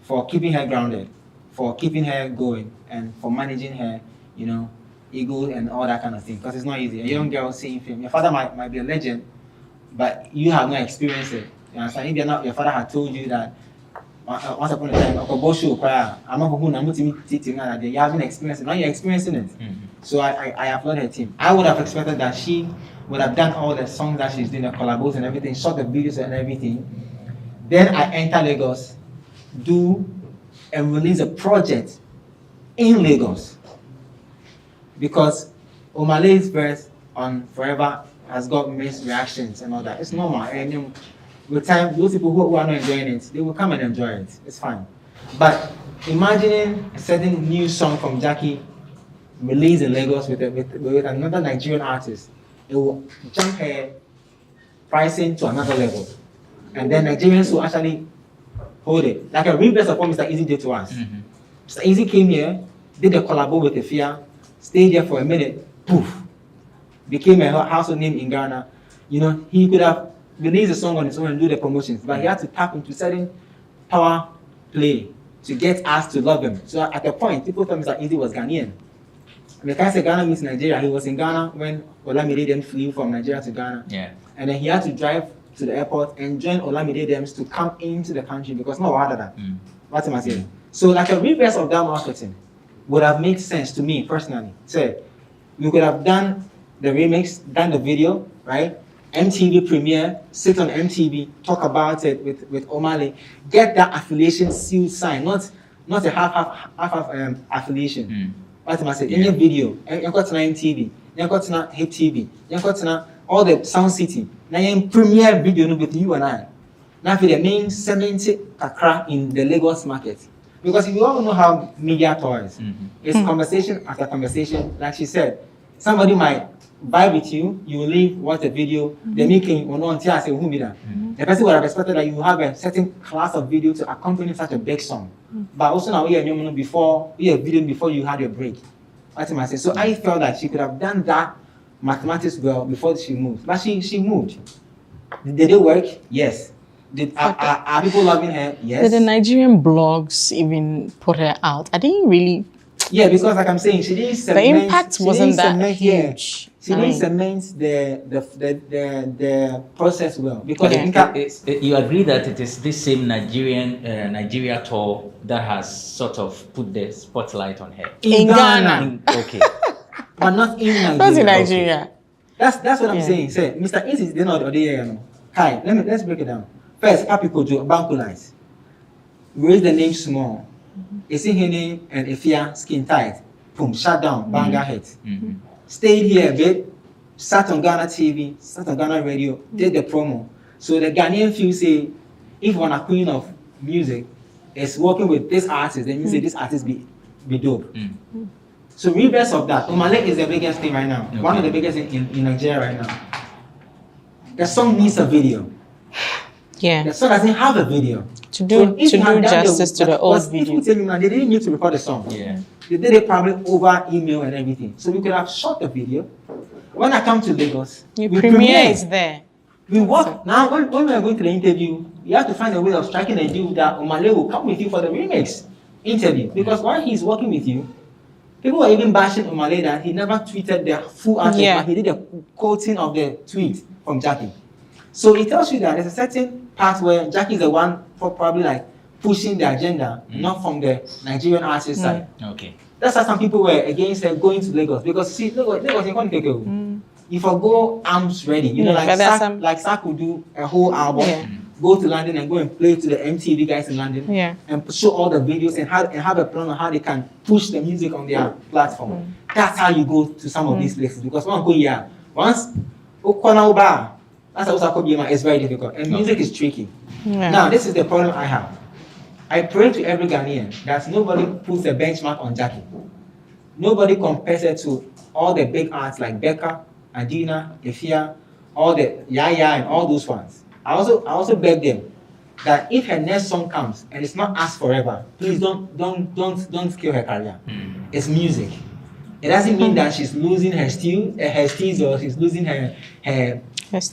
for keeping her grounded, for keeping her going, and for managing her, you know, ego and all that kind of thing. Because it's not easy. A young girl seeing film. Your father might be a legend, but you have not experienced it. You understand? If your father had told you that once upon a time, I'm not going to you haven't experienced it. Now you're experiencing it. So I applaud her team. I would have expected that she would have done all the songs that she's doing, the collabos and everything, shot the videos and everything. Then I enter Lagos, do and release a project in Lagos. Because Omalay's verse on Forever has got mixed reactions and all that. It's normal. And with time, those people who are not enjoying it, they will come and enjoy it. It's fine. But imagining a certain new song from Jackie released in Lagos with another Nigerian artist, it will jump her pricing to another level. And then Nigerians will actually hold it. Like a reverse of what Mr. Easy did to us. Mr. Easy came here, did a collabo with Efia, stayed there for a minute, poof, became a household name in Ghana. You know, he could have released a song on his own and do the promotions, but he had to tap into certain power play to get us to love him. So at the point, people thought Mr. Easy was Ghanaian. And I say Ghana means Nigeria. He was in Ghana when Olamide then flew from Nigeria to Ghana. Yeah. And then he had to drive to the airport and join Olamide Dems to come into the country because no other than what am I saying? So like a reverse of that marketing would have made sense to me personally. So we could have done the remix, done the video, right? MTV premiere, sit on MTV, talk about it with Omale, get that affiliation seal sign, not a half affiliation. What am I saying? In your video, you got to MTV, you got to Hip TV, you got to all the Sound City. Now you premiere video with you and I. Now for the main 70 Accra in the Lagos market. Because you all know how media toys. It's conversation after conversation. Like she said, somebody might vibe with you, you will leave, watch a video, the making or not until I say who me that. The person would have expected that you have a certain class of video to accompany such a big song. But also now we are before you had your break. What am I saying? So I felt that she could have done that mathematics well before she moved. But she moved. Did it work? Yes. Are people loving her? Yes. Did the Nigerian blogs even put her out? I didn't really. Yeah, because like I'm saying, she didn't cement. The impact wasn't that huge. She didn't cement the process well. Because you agree that it is this same Nigeria tour that has sort of put the spotlight on her in Ghana. Okay, but not in Nigeria. Not in Nigeria. Okay. That's what I'm saying. Say, Mr. Easy is not the Hi, let's break it down. First, Happy Kojo, Banco Lines. Raise the name small. Esihene and Efia skin tight. Boom, shut down, banger hit. Stayed here a bit, sat on Ghana TV, sat on Ghana radio, did the promo. So the Ghanaian feel say, if one a queen of music is working with this artist, then you say this artist be dope. So reverse of that, Omale is the biggest thing right now. Okay. One of the biggest in Nigeria right now. The song needs a video. Yeah. The song doesn't have a video. To do justice to the old video. Tell me, they didn't need to record the song. Yeah. They did it probably over email and everything. So we could have shot the video. When I come to Lagos, the premiere is there. We work. Now, when we are going to the interview, you have to find a way of striking a deal that Omale will come with you for the remix interview. Because while he's working with you, people were even bashing Omale that he never tweeted the full article, but he did a quoting of the tweet from Jackie. So it tells you that there's a certain part where Jackie is the one probably like pushing the agenda, not from the Nigerian artist side. Okay. That's why some people were against going to Lagos, because see, Lagos you can't take it. If I go arms ready, you know, like Sak would do a whole album, go to London and go and play to the MTV guys in London, and show all the videos and have a plan on how they can push the music on their platform. That's how you go to some of these places, because once that's also it's very difficult, and music is tricky. Now this is the problem I have. I pray to every Ghanaian that nobody puts a benchmark on Jackie. Nobody compares it to all the big arts like Becca, Adina, Efia, all the Yaya and all those ones. I also beg them that if her next song comes and it's not Us Forever, please don't kill her career. It's music. It doesn't mean that she's losing her steez or she's losing her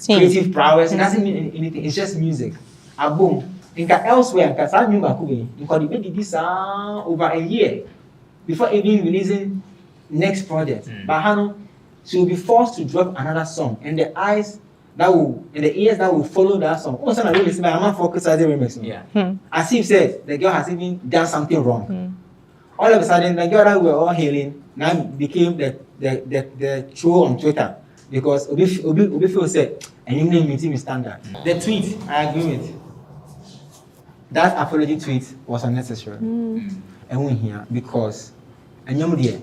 creative prowess. It doesn't mean anything. It's just music. Boom. Elsewhere, did this over a year before even releasing next project. But Hano, she will be forced to drop another song, and the ears that will follow that song. Also, I really I'm not focused on the remix. As if said the girl has even done something wrong. All of a sudden, the girl that we were all hailing now became the troll on Twitter, because Obi said, and you name meeting standard. The tweet, I agree with. That apology tweet was unnecessary. And we here because and you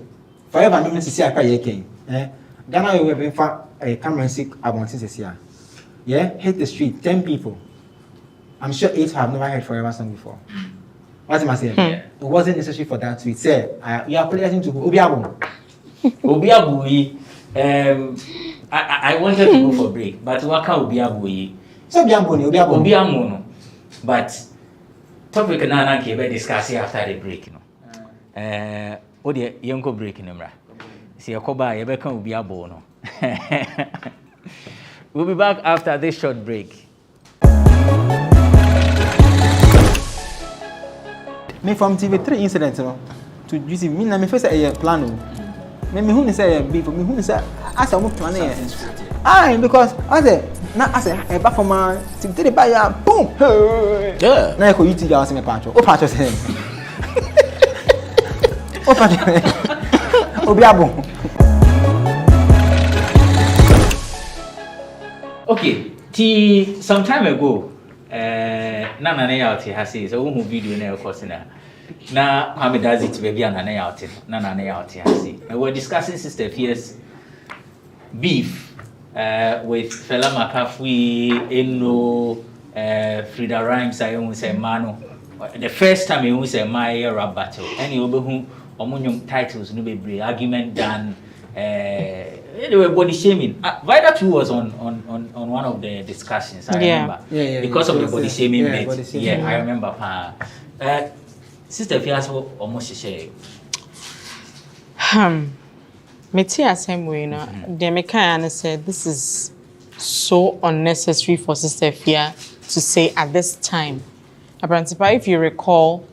forever I'm going to see a car Ghana will be for a camera sick about this year. Yeah, hit the street, 10 people. I'm sure 8 have never heard Forever song before. What am I saying? It wasn't necessary for that tweet. Say, we are apologizing to Obiabu. I wanted to go for break, but Waka Obiabu. So Obiabu. But topic na ke be discuss after the break no. O de yenko break no mra. Se yakoba ye be kan obi abo no. We'll be back after this short break. Me from TV3 incident no to use me na me first a plan no. Me who say beef me who say as am plan here. Because I say a performance TV3 buy ya boom. Yeah. Na ko YouTube ya me patcho. O patcho say. O patcho. Obiabo. Okay, some time ago, Nana Nayauti has said, so who video now, of course, now Kwame does it, baby, and Nayauti, Nana Nayauti has said. And we're discussing Sister Fierce beef with Fela Makafui, Eno, Frida Rhymes, I almost say Mano. The first time he was a my rap battle, and you over whom among titles, no be argument done. Anyway, body shaming. Vida 2 was on one of the discussions. I remember. Because of the body shaming bit. I remember. Sister Fiasco almost share. Me tea same way, no. The mechanic said this is so unnecessary for Sister Fia to say at this time. Apparently, if you recall,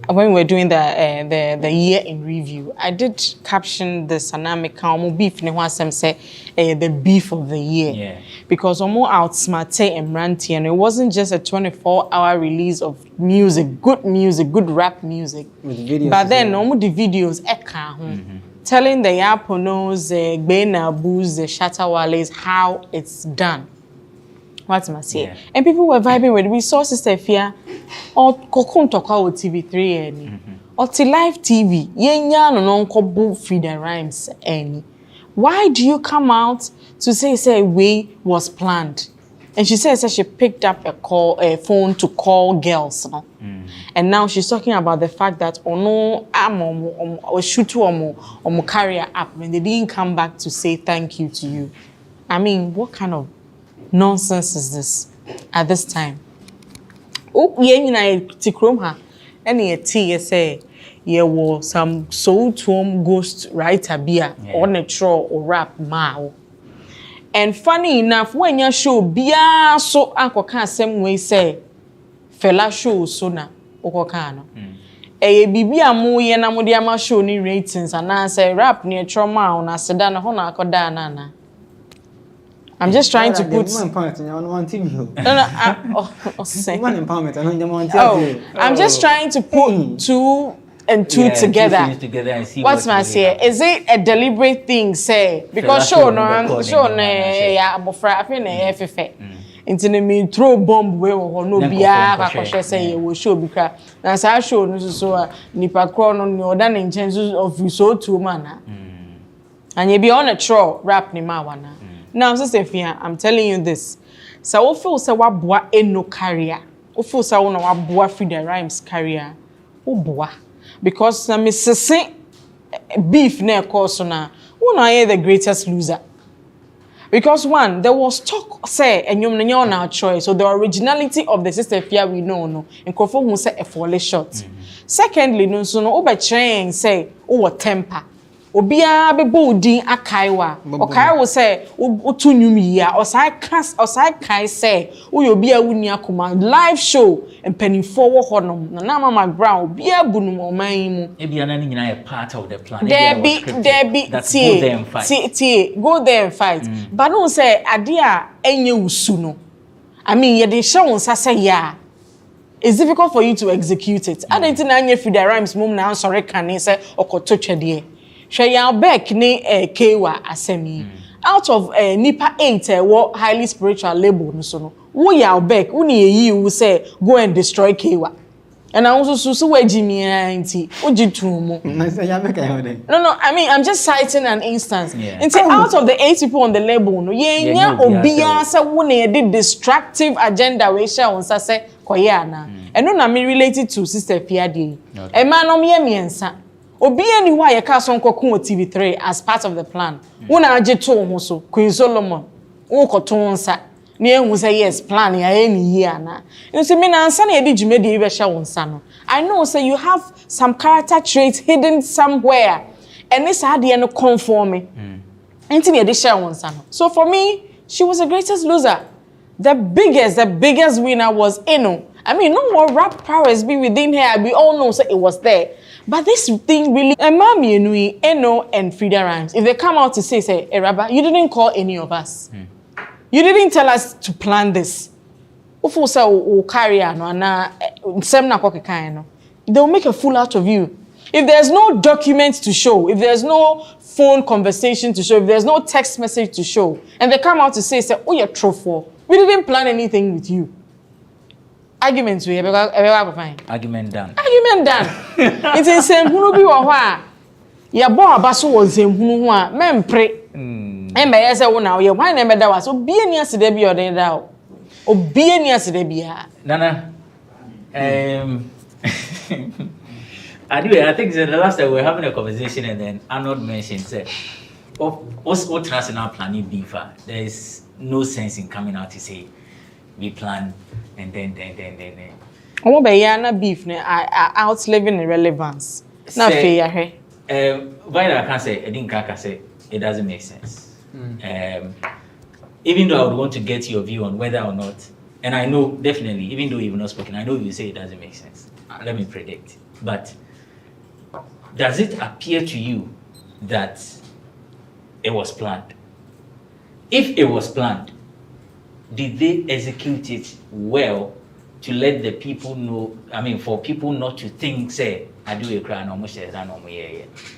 when we were doing the year in review, I did caption this and I make beef ne wasem say the beef of the year. Because more outsmarted and ranty, and it wasn't just a 24-hour release of music, good rap music. With videos, but then the videos telling the Yaponos, Gbena Boos, the Shatawales how it's done. What am I saying? And people were vibing with it. We saw Sister Fia or Kokon Toka or TV3 or live TV. Yenya no nko Frida Rhymes any. Why do you come out to say way was planned? And she says that she picked up a phone to call girls, no? And now she's talking about the fact that or shoot or carry her up when they didn't come back to say thank you to you. I mean, what kind of nonsense is this at this time? Oh, yeah, any say was some soul to ghost writer beer or natural or rap mao. And funny enough, when you show beer so uncle can same way say fella show sooner okokano. Bibia mo ye na mo dia ma show ni ratings and I say rap near trauma on a sedan hona koda nana. I'm just trying to put. I'm just trying to put 2 and 2 together. And see what's my say? Is it a deliberate thing? Say because sure yeah, I feel into me throw bomb we no bia akoshe say we show bikra na sa show no so nipa kro no oda na nchen of so to man and you be on a troll rap ni ma wana now sister Fia, I'm telling you this so wo feel say wa boa eno career wo feel say wo na wa boa free the rhymes career wo boa because na me sese beef na course na wo na the greatest loser. Because one, there was talk say and you know our choice, so the originality of the sister Fia we know and confirm who say a fall short. Secondly, no so no oba train say temper. Obia be boldin akaiwa. Okai will say otu nyumi ya osai kai say obia wuni akoma live show and penny forward honom na mama ground obia bunu oman mu. Ebia na nyina a part of the plan. There be go there and fight. But no say adia enye usu no. I mean ye dey show unsa say ya. It's difficult for you to execute it. I don't think anya free the rhymes mum na sorry kan say okoto twede. Shaya back ni kewa asemi. Out of nipa 8 what highly spiritual label no so no. Wo ya back uni yi wu say go and destroy kewa. And I also so we Jimmy anti ojitu No, I mean I'm just citing an instance. And say out of the 8 people on the label no nya obia say wo na did destructive agenda we share on say koya na. And no na me related to sister Fia dey. E ma no me miensa. Obi any why you cast on TV3 as part of the plan. Una ajeto ho so Queen Solomon. Wo koton sa. Na ehun say yes plan ya any year na. You see me na ansa na e di jumedi e be hye wonsa no. I know say you have some character traits hidden somewhere. And this ade no conform me. Enti me e di hye wonsa no. So for me, she was the greatest loser. The biggest winner was Eno. I mean, no more rap powers be within her. We all know so it was there. But this thing really, Mami Enui, Eno, and Frida Rhymes, if they come out to say, Rabba, you didn't call any of us. You didn't tell us to plan this. They'll make a fool out of you. If there's no documents to show, if there's no phone conversation to show, if there's no text message to show, and they come out to say, oh, you're truthful. We didn't plan anything with you. Arguments we Argument done. It's in same hunu bi wo ho a ya bo abaso wo same hunu ho a mempre embe yese wo na ye hwan na emeda wa so bie ni asede bi odin da o obie ni asede bi ha Nana I think the last time we were having a conversation and then Arnold mentioned said what national planning beef there is no sense in coming out to say we plan and then. Omo be ya na beef ne outliving irrelevance. Na fe ya he. Why I can't say I didn't say it doesn't make sense. Even though I would want to get your view on whether or not, and I know definitely, even though you've not spoken, I know you say it doesn't make sense. Let me predict. But does it appear to you that it was planned? If it was planned, did they execute it well to let the people know, I mean, for people not to think, say, I do a crime almost as I know,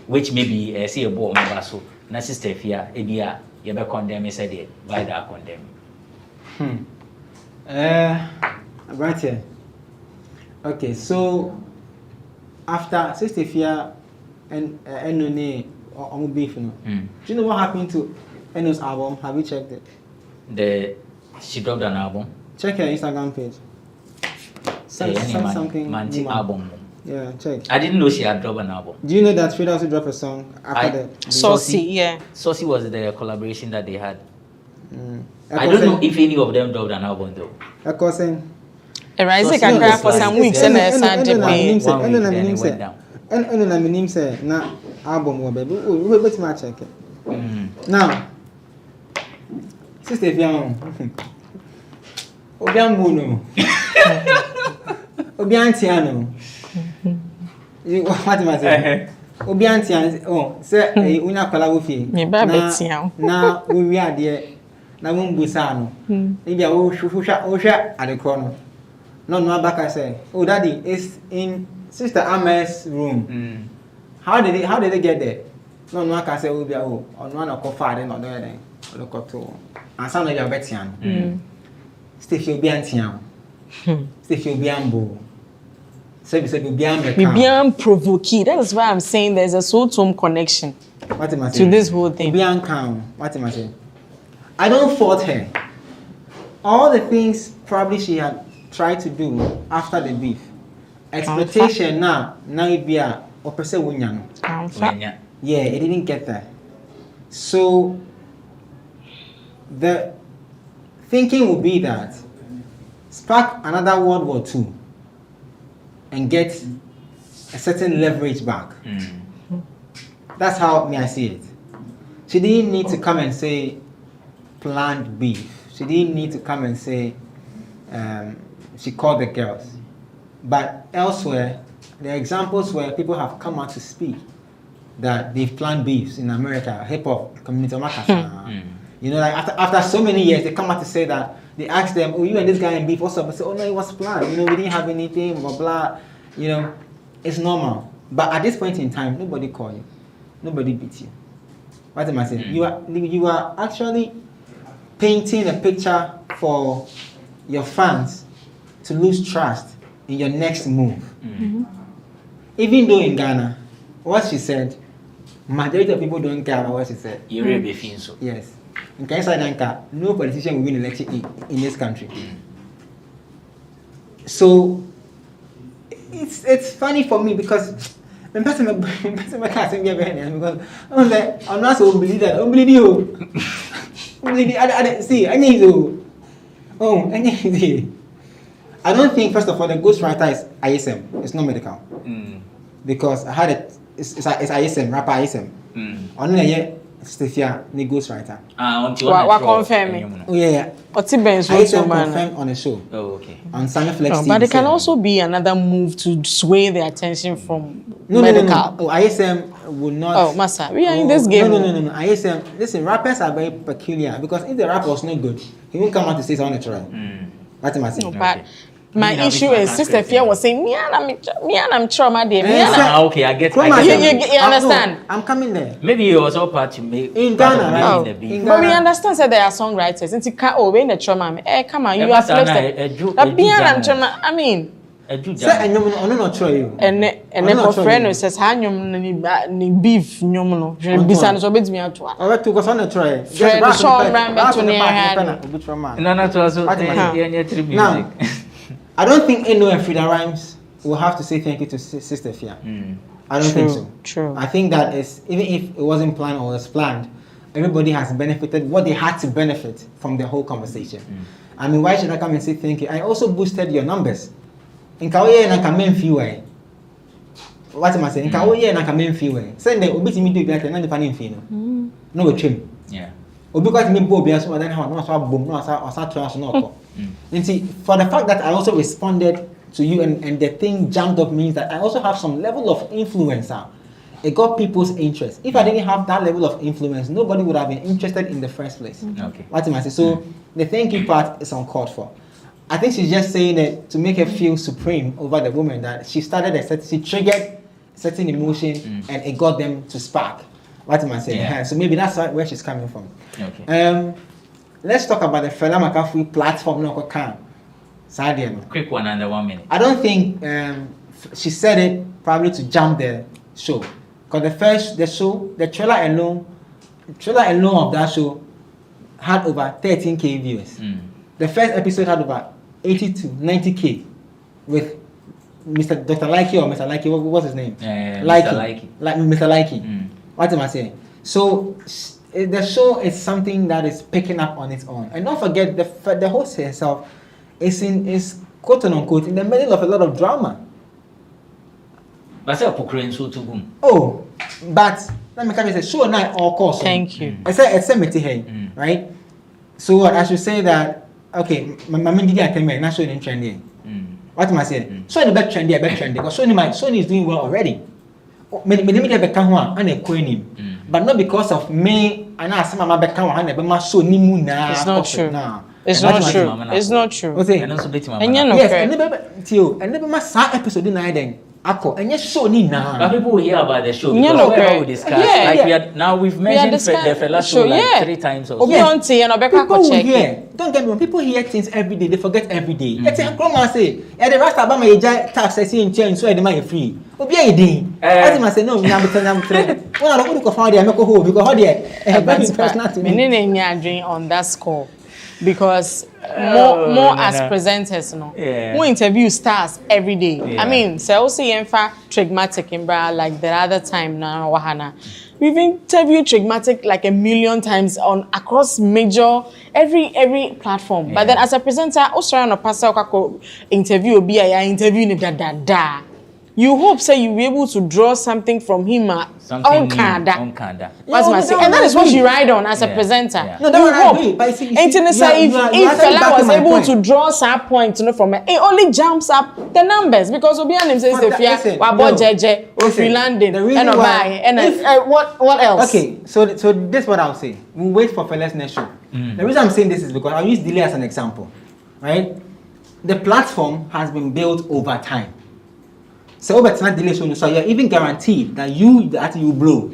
which maybe say a boy, so, na sister Fia, Ebia, you be condemn, said, by that condemn. Right here. Okay, so after sister Fia and Enone on beef, do you know what happened to Eno's album? Have you checked it? She dropped an album. Check her Instagram page. Send something. Album. Yeah, check. I didn't know she had dropped an album. Do you know that Frida also dropped a song after the Saucy, yeah. Saucy was the collaboration that they had. I don't know if any of them dropped an album though. Of course, Rising can cry for some weeks and a Sunday. And say na album baby. Wait my check it. Now, sister Fiam. Obiambuno. Obiantiano. What am I saying? Obiantian, oh, say, una collabo fee. Me baby tian. Now we are there. na mo mbusa no. Maybe I will share at the corner. No back I say, oh daddy, it's in Sister Ama's room. How did they get there? No I can say oh be on one of father not there or the to. And some of your betian. Stay be antian. Stay be ambo. Bibian provoke. That is why I'm saying there's a soul-to-home connection to this whole thing. What am I saying? I don't fault her. All the things probably she had tried to do after the beef. Expectation now it be a opposite winyan. Yeah, it didn't get there. So the thinking would be that spark another World War II and get a certain leverage back. That's how I see it. She didn't need to come and say planned beef. She didn't need to come and say she called the girls. But elsewhere, there are examples where people have come out to speak that they've planned beefs in America, hip hop community. You know, like after so many years, they come out to say that they ask them, oh, you and this guy in beef, what's up? They say, oh no, it was planned. You know, we didn't have anything, blah, blah. You know, it's normal. But at this point in time, nobody call you. Nobody beats you. What am I saying? You are actually painting a picture for your fans to lose trust in your next move. Even though in Ghana, what she said, majority of people don't care about what she said. You really feel so. Yes. In Kenya, no politician will win election in this country. So it's funny for me because when person can't say because I'm like, I'm not so believe that. I don't believe you. See, I need to. I need. I don't think first of all the ghostwriter is ISM. It's not medical. Because I had it. It's ISM, rapper ISM. Only Stefia, the ghostwriter. What confirm? Oh yeah. ISM confirmed on a show. Oh okay. On Sunny Flex TV. But it can also be another move to sway the attention from medical. No. Oh, ISM would not. Oh, Massa, we are in this game. No. ISM. Listen, rappers are very peculiar because if the rap was not good, he won't come out to say something natural. What am I saying? But my issue is Sister Fia was saying, me and I'm trauma there. Okay, I get. You understand? I'm coming there. Maybe you was all part to make in Ghana, right? But we understand that there are songwriters. And when the trauma, come on, you are flipped. I'm trauma. I mean. Say and you not try you. And then friend says, ni beef nyomuno. Bisa so bet me atwa. O bet go so na try. Friend Sean ran bet to near. Now, I don't think Eno and Frida Rhymes will have to say thank you to Sister Fia. I don't think so. True. I think that is, even if it wasn't planned or was planned, everybody has benefited what they had to benefit from the whole conversation. I mean, why should I come and say thank you? I also boosted your numbers. In Kaoye and I can make few way. What am I saying? In Kaoye and I can make few way. Send the Obiti me do like another panning fino. No go trim. Yeah. Because me bob so then how no so boom no so trash no. And see, for the fact that I also responded to you and the thing jumped up means that I also have some level of influence now. It got people's interest. If I didn't have that level of influence, nobody would have been interested in the first place. Okay. What am I saying? So the thank you part is uncalled for. I think she's just saying it to make her feel supreme over the woman, that she triggered certain emotion and it got them to spark. What am I saying? Yeah. So maybe that's where she's coming from. Okay. Let's talk about the Fela McAfee platform. Quick one under 1 minute. I don't think she said it probably to jump the show, because the trailer alone of that show had over 13K viewers. The first episode had over 80 to 90K with Mr. Dr. Likey or Mr. Likey. What's his name? Likey. Like Mr. Likey. What am I saying? So the show is something that is picking up on its own. And don't forget, the host herself is quote unquote in the middle of a lot of drama. But oh, but let me come and say, show night or course. Thank you. It's a right? So I should say that, okay, my did I tell me not showing trendy. What am I saying? So the best trendy, because Sony is doing well already. But but not because of me. And I say mama be can one be ma show ni mu na. It's not true. It's not true. It's not true. And also yes, and never ma sa episode na then. Ako, and yes, show ni na. But people will hear about the show because whenever we discuss, like we are now we've mentioned the fella show like 3 times or so. People will hear. Don't get me wrong. People hear things every day. They forget every day. Let's say, come and say, the rest about my tax I see in change so the money free. Obi a din. As I say, no, I'm telling. Well, I don't go find the American hole because how there. Personal to me. Me on that score. Because more as presenters, who interview stars every day. I mean, so also Trigmatic in Bra like the other time now, Wahana. We've interviewed Trigmatic like 1,000,000 times on across major every platform. But then as a presenter, Australian or Pastor interview be I interview da. You hope say you be able to draw something from him on Kanda. And that is what you ride on as a presenter. No, that you hope. But if fella was able to draw some point from it, only jumps up the numbers because Obianim says the fear Wabo Jeje, Ofi Landing, and what else? Okay, so this is what I'll say. We'll wait for fella's next show. The reason I'm saying this is because I'll use delay as an example. Right? The platform has been built over time. So it's not delay, so you're even guaranteed that you blow.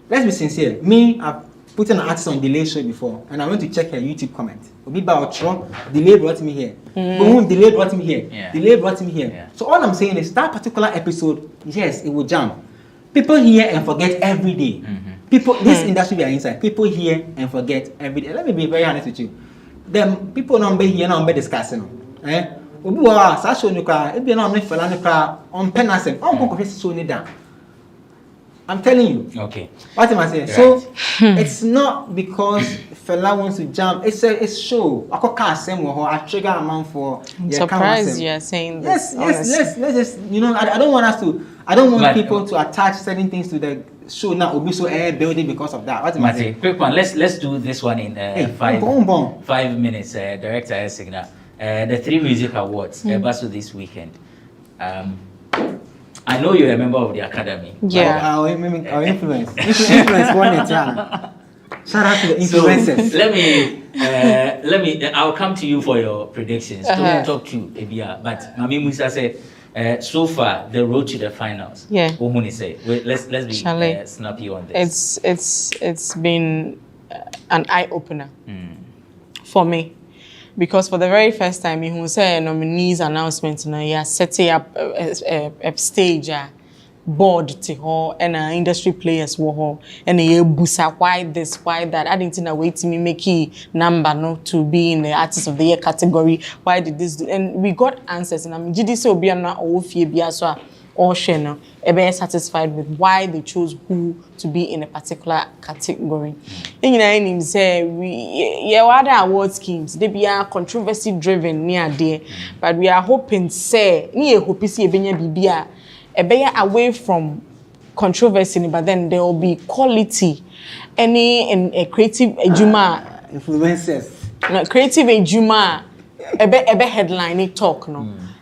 Let's be sincere. Me, I've put an artist on delay show before, and I went to check her YouTube comment. Delay brought me here. Boom, delay brought me here. Delay brought me here. Yeah. So all I'm saying is that particular episode, yes, it will jump. People hear and forget every day. People, this industry we are inside. People hear and forget every day. Let me be very honest with you. Them people not be here, not be discussing. I'm telling you. Okay. What am I saying? Right. So it's not because fella wants to jump. It's a show. I trigger a man for. I'm surprised you're saying this. Yes. Let's just I don't want us to. I don't want people to attach certain things to the show now. Will be so building because of that. What am I saying? Quick one. Let's do this one in 5 minutes. Director Signal. The 3 music awards also this weekend. I know you're a member of the academy. Yeah. Our influence one in town. Shout out to the influencers. So let me. I'll come to you for your predictions. Don't talk to Ebia, but Mami Musa said so far the road to the finals. Yeah. Let's be snappy on this. It's been an eye opener for me. Because for the very first time, you say nominees announcement, you are setting up a stage, board to her, and industry players were and you busa why this, why that. I didn't know wait to me make a number to be in the artist of the year category. Why did this do? And we got answers, and I'm GDC will be na or or Shena, satisfied with why they chose who to be in a particular category. In say other award schemes, they be controversy driven near there, but we are hoping say away from controversy, but then there will be quality, any creative ejuma influencers, creative ejuma. A headline talk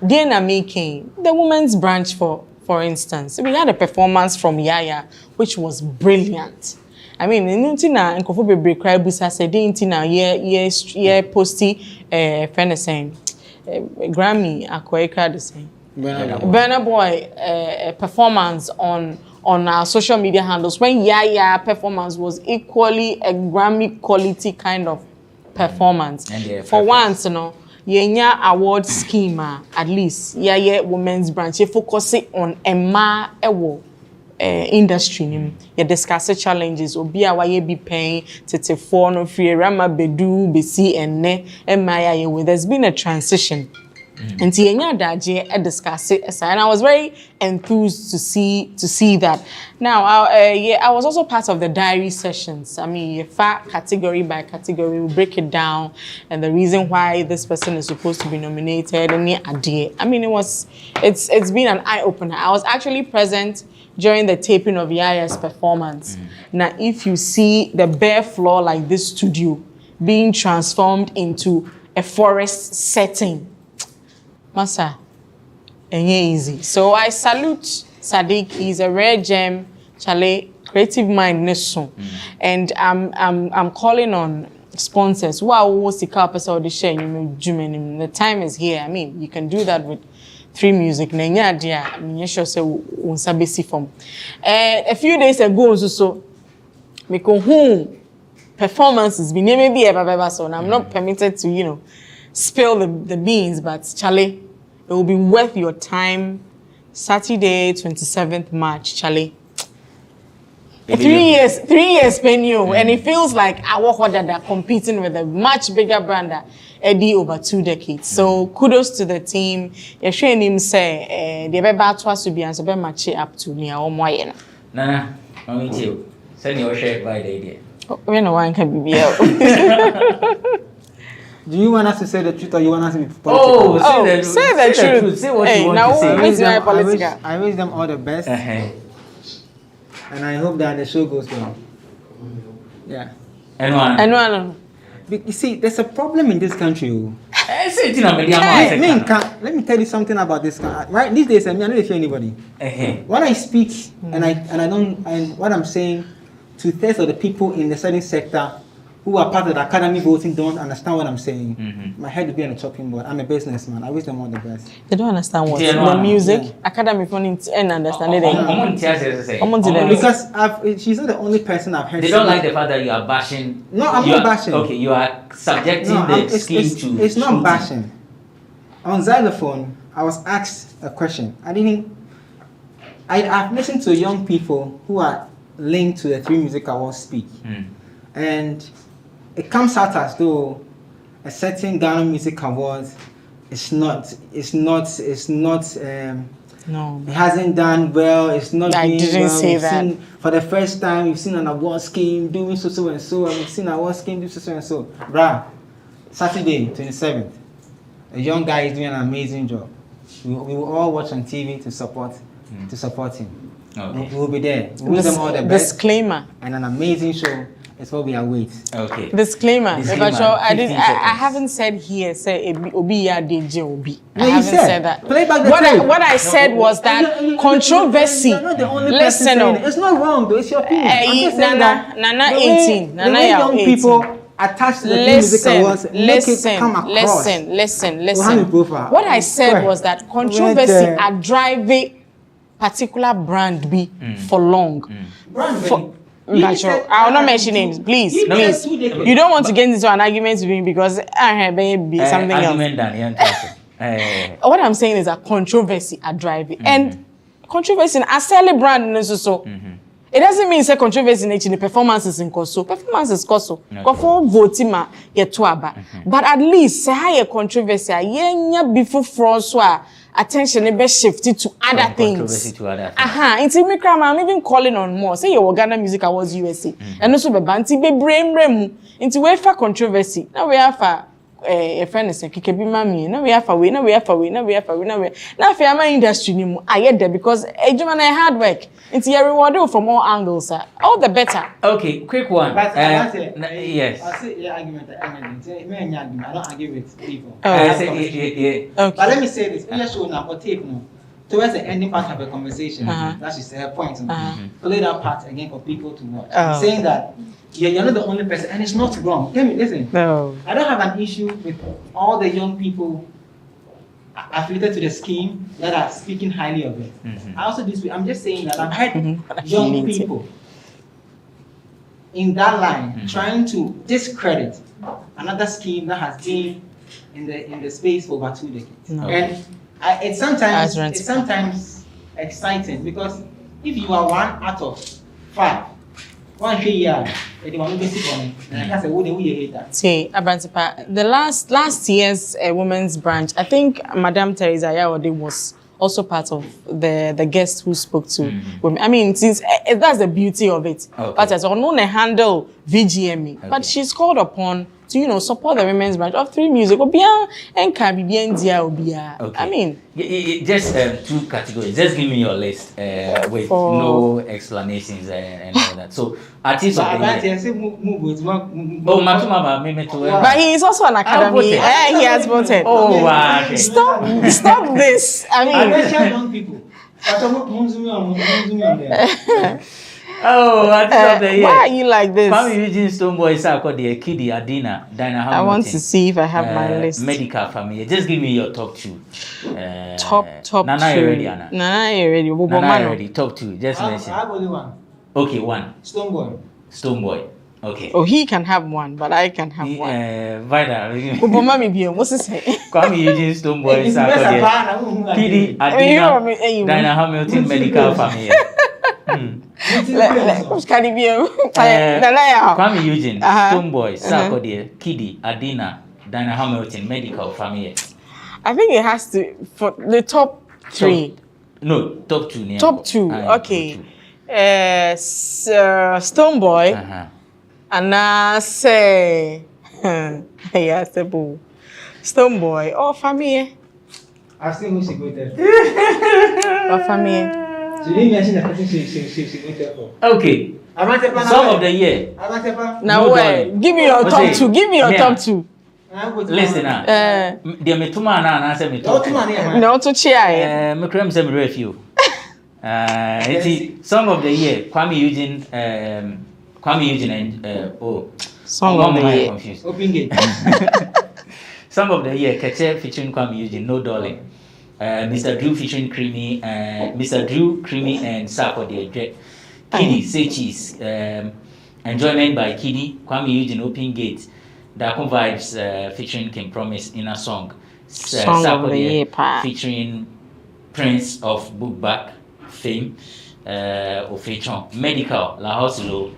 Then making the women's branch for instance, we had a performance from Yaya which was brilliant. I mean, Nuntina and Kofu Bebre cry busa said Dintina yeah posty friend saying Grammy Akweka the same. Burna Boy performance on our social media handles when Yaya performance was equally a Grammy quality kind of performance. For once, Yenya award scheme at least women's branch focus on Emma ewo industry you discuss challenges obi a waye be paying tete for no free rama bedu besi enne Emma there's been a transition. And Yenya discuss it, and I was very enthused to see that. Now, I was also part of the diary sessions. I mean, category by category, we break it down, and the reason why this person is supposed to be nominated. And I mean, it's been an eye opener. I was actually present during the taping of Yaya's performance. Now, if you see the bare floor like this studio being transformed into a forest setting. Masa, ain't easy. So I salute Sadiq. He's a rare gem. Chale, creative mind neso. And I'm calling on sponsors. Wow, what's the purpose of the share? The time is here. I mean, you can do that with 3 Music. A few days ago, so me go home. Performances be maybe so, and I'm not permitted to, spill the beans, but Charlie, it will be worth your time. Saturday, 27th March, Charlie. 3 years spent and it feels like I work harder than competing with a much bigger brand that Eddie over 2 decades. So kudos to the team. You're showing him say the about twice to be and so match up to near or more. Nana, I'm with you. Send your share by the idea. We know one can be Do you want us to say the truth or you want us to be political? Say the truth. Say what you want to say. I wish them all the best. And I hope that the show goes well. Yeah. Anyone? You see, there's a problem in this country. Let me tell you something about this. Right, these days, I don't hear anybody. When I speak and what I'm saying, 2/3 of the people in the certain sector who are part of the academy voting don't understand what I'm saying. My head will be on the chopping board. I'm a businessman. I wish them all the best. They don't understand what the music academy funding and understand it. Because she's not the only person I've heard. They don't like the fact that you are bashing. No, I'm not bashing. Okay, you are subjecting the scheme to. It's not bashing. On xylophone, I was asked a question. I've listened to young people who are linked to the 3 Music Awards speak, and it comes out as though a certain Ghana Music Awards no, it hasn't done well. It's not. I didn't say that. For the first time, we've seen an award scheme doing so and so, and we've seen an award scheme doing so and so. Bruh, Saturday 27th, a young guy is doing an amazing job. We will all watch on TV to support him. Okay. We will be there. We wish them all the best. Disclaimer. And an amazing show. It's what we await. Okay. Disclaimer. I haven't said here say Obi ya DJ Obi. I haven't said that. Play back the what I said was that controversy. Listen, it's not wrong though. It's your opinion. Nana 18. Nana young 18. People attached to the music awards. Listen. What I said was that controversy are driving particular brand be for long. I will not mention names, please. You don't want to get into an argument with me because I be something else. What I'm saying is that controversy are driving, and controversy in a selling brand so. It doesn't mean say controversy in the performances in Koso. Performances Koso. Kofo voting ma yetuaba. But at least say higher controversy yenya before François attention be shifted to other things. It's I'm even calling on more. Say your Ghana Music Awards USA. And also be banti be brain into way for controversy. Now we have a friend is saying Kikebi Mami. Now we have a way. Now if I'm in industry anymore, I get there because Ejumana hard work. It's your reward from all angles, sir. All the better. Okay, quick one. Yes. I say your argument. I don't argue with people. Okay. But let me say this. We show now or tape now. Towards the ending part of the conversation, that's just her point. Play that part again for people to watch. Saying that you're not the only person, and it's not wrong. Listen. No. I don't have an issue with all the young people affiliated to the scheme that are speaking highly of it. I also disagree. I'm just saying that I've heard young people in that line trying to discredit another scheme that has been in the space for over 2 decades. And it's sometimes exciting because if you are 1 out of 5, 1 year, See, Abrantipa, the last year's women's branch, I think Madame Teresa Yawode was also part of the guest who spoke to women. I mean, since that's the beauty of it. But as on handle VGME, but she's called upon to support the women's branch of 3 Music. I mean, just 2 categories. Just give me your list with no explanations and all that. So artists of the year. But he is also an academy. He has voted. Oh wow! Stop this. I mean. Oh, artist of the year. Why are you like this? Kwame Eugene Stonebwoy Sarko, the Kidi Adina, Dinah Hamilton. I want to see if I have my list. Medical family. Just give me your top 2. Top Nana 2. You ready, Anna? Nana you ready? Nana you ready? Top 2. Just mention. I have only one. Okay, 1. Stonebwoy. Okay. Oh, he can have one, but I can have one. Vida. What's he say? Kwame Eugene Stonebwoy Sarko, Kidi Adina, Dinah Hamilton Medical family. Kwame Eugene Stonebwoy Sarko, Kidi Adina, Dinah Hamilton Medical family. I think it has to for the top 3. Top 2. Top 2. Okay. Stonebwoy. And I say, yes, the boo. Stonebwoy or family. I've seen who she go there. Or family. She didn't mention the person she go there for. Okay. Song of the year. Now, wait. Give me your top 2. Give me your top 2. Listen now. Dear Metuma and I said, no, to cheer. Me creme some review. Song of the year. Kwame Eugene and Song of the year. Confused. Song of the year. Kache featuring Kwame Eugene. No Darling. Mr. Drew featuring Creamy. Mr. Drew, Creamy and Sarko the Kiddy, Say Cheese. Enjoyment by Kiddy. Kwame Eugene, Open Gate. Darko Vibes featuring King Promise in a song. Song of the year featuring Prince of Bookback fame. Ofechon. Medical. La Hoslo.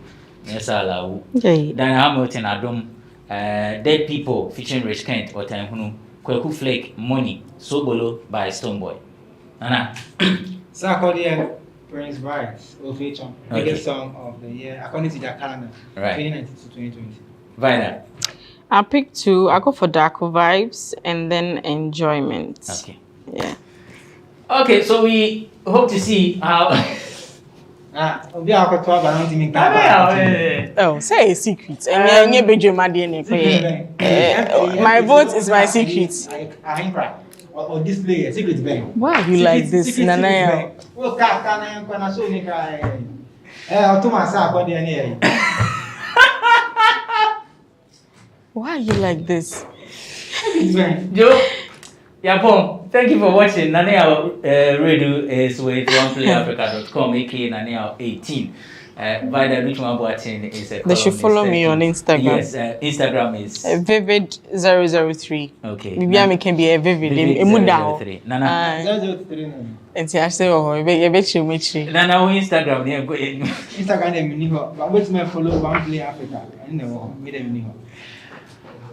Yes, Alawu. Dinah Hamilton Adom. Dead People featuring Rich Kent or Time Hunu. Kweku Flake Money. Sobolo by Stonebwoy. Nana. Sarko the Prince Vibes. Ofechon. Biggest song of the year according to their calendar. Right. 2019 to 2020. Vida. I'll pick 2. I'll go for Darko Vibes and then Enjoyment. Okay. Yeah. Okay, so we hope to see how. Oh, say a secret. My vote is my secret. Or display a secret bank. Why are you like this, Nana? Why are you like this? Joe, Yapon, thank you for watching. Nanea Radio is with oneplayafrica.com, aka Nanea 18. Vida Richmond Boatin is a They should follow me on Instagram. Yes, Instagram is Vivid 003. Okay. Maybe I can be a Vivid. Nana. And I say, oh, I bet you. Nana, Instagram. Instagram, but what's my follow One Play Africa? I know,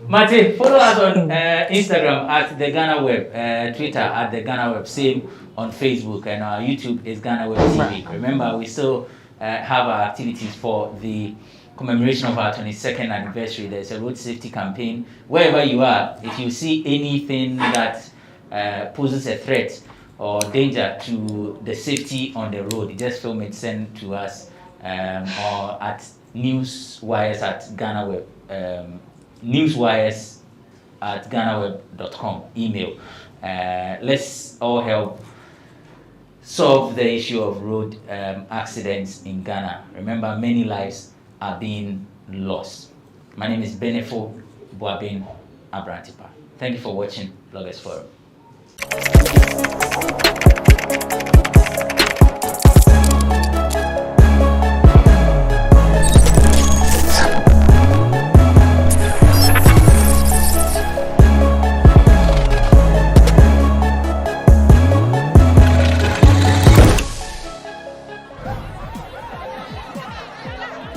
Martin, follow us on Instagram at the GhanaWeb, Twitter at the GhanaWeb, same on Facebook, and our YouTube is GhanaWeb TV. Remember, we still have our activities for the commemoration of our 22nd anniversary. There's a road safety campaign. Wherever you are, if you see anything that poses a threat or danger to the safety on the road, just film it, send to us, or at newswires at GhanaWeb. Newswires at GhanaWeb.com email. Let's all help solve the issue of road accidents in Ghana. Remember, many lives are being lost. My name is Benefo Boabin Abrantipa. Thank you for watching Bloggers Forum.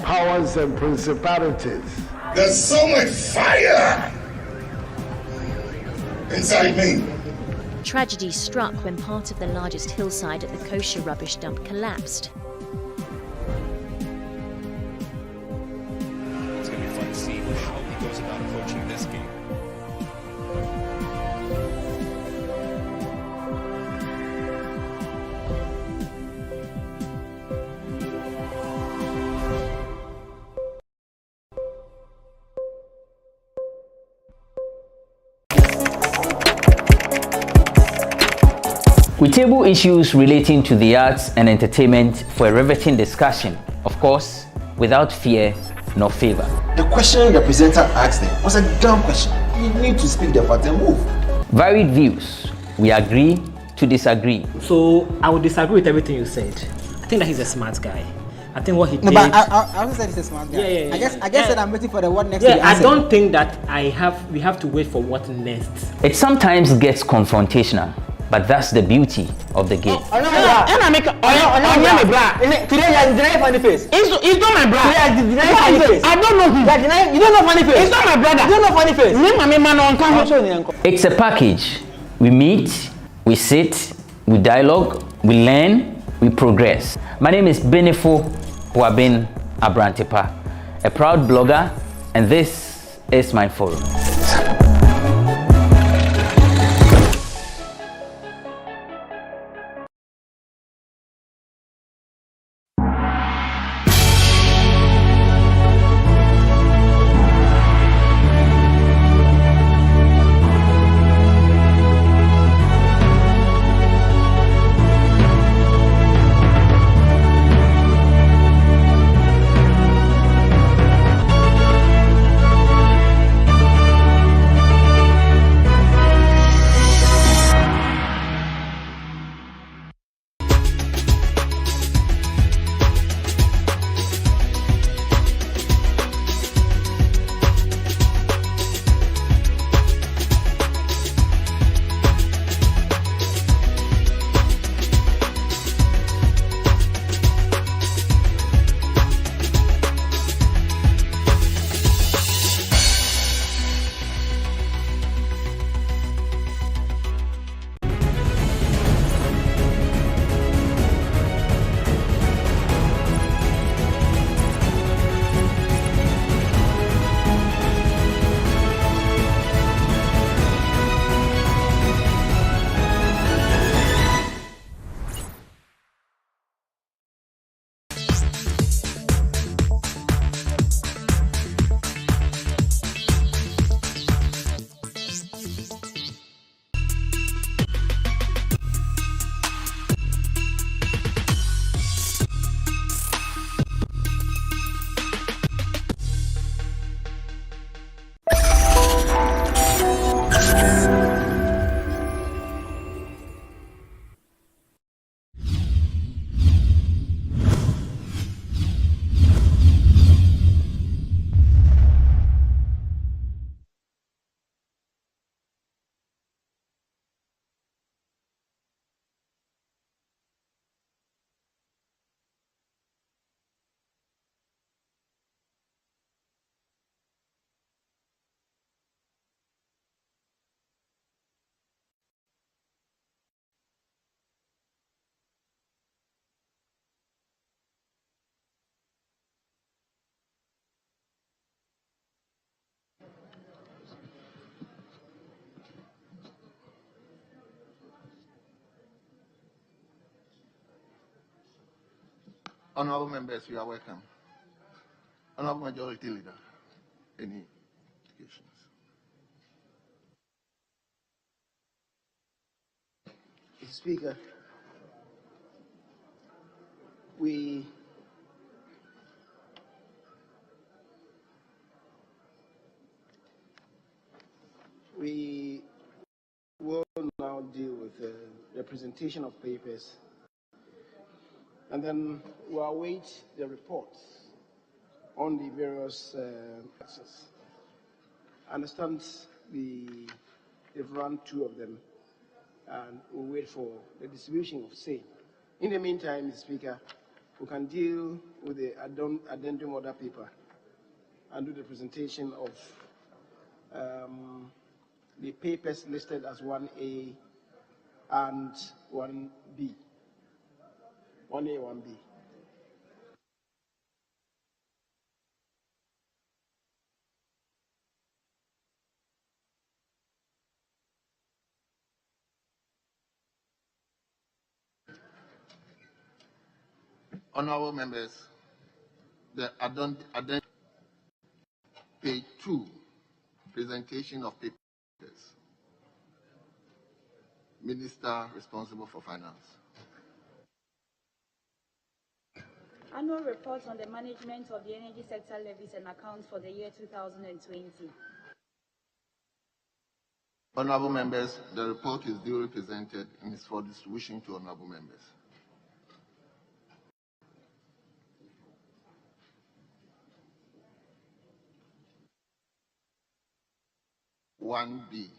Powers and principalities. There's so much fire inside me. Tragedy struck when part of the largest hillside at the kosher rubbish dump collapsed. It's going to be fun to see how he goes about approaching this game. We table issues relating to the arts and entertainment for a riveting discussion. Of course, course, without fear nor favor. The question the presenter asked them was a dumb question. You need to speak the fact and move. Varied views. We agree to disagree. So I would disagree with everything you said. I think that he's a smart guy. I think what he did. No, but I also said he's a smart guy. Yeah. I guess that I'm waiting for the what next. Yeah, I don't think that we have to wait for what next. It sometimes gets confrontational, but that's the beauty of the game. Today you funny face. It's not my brother. Funny face. I don't know him. You don't know funny face. It's not my brother. You don't know funny face. It's a package. We meet, we sit, we dialogue, we learn, we progress. My name is Benefo Abrantepa, a proud blogger, and this is my forum. Honorable members, you are welcome. Honorable Majority Leader, any indications? Speaker, we will now deal with the presentation of papers, and then we'll await the reports on the various access. I understand they've run two of them, and we'll wait for the distribution of same. In the meantime, Mr. Speaker, we can deal with the addendum order paper and do the presentation of the papers listed as 1A and 1B. 1A, 1B. Honorable members, the addendum page 2, presentation of papers. Minister responsible for finance. Annual report on the management of the energy sector levies and accounts for the year 2020. Honorable members, the report is duly presented and is for distribution to honorable members. One B.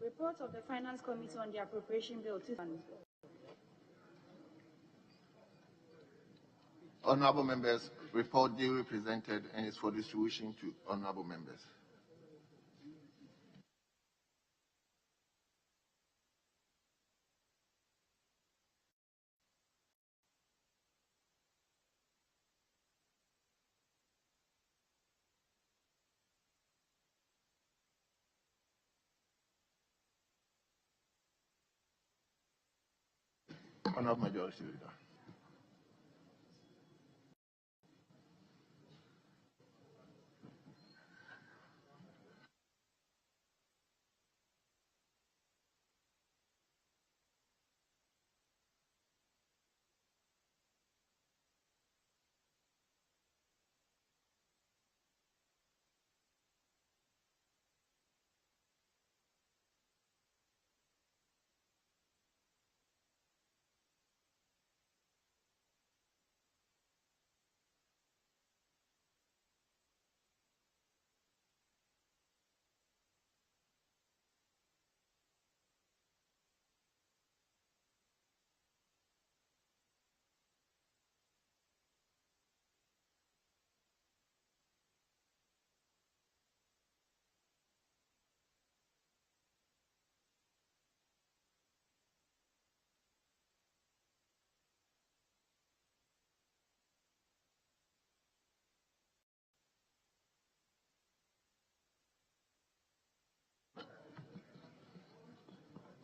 Report of the Finance Committee on the Appropriation Bill 2000. Honorable members, report duly presented and is for distribution to honorable members. Honorable Majority Leader.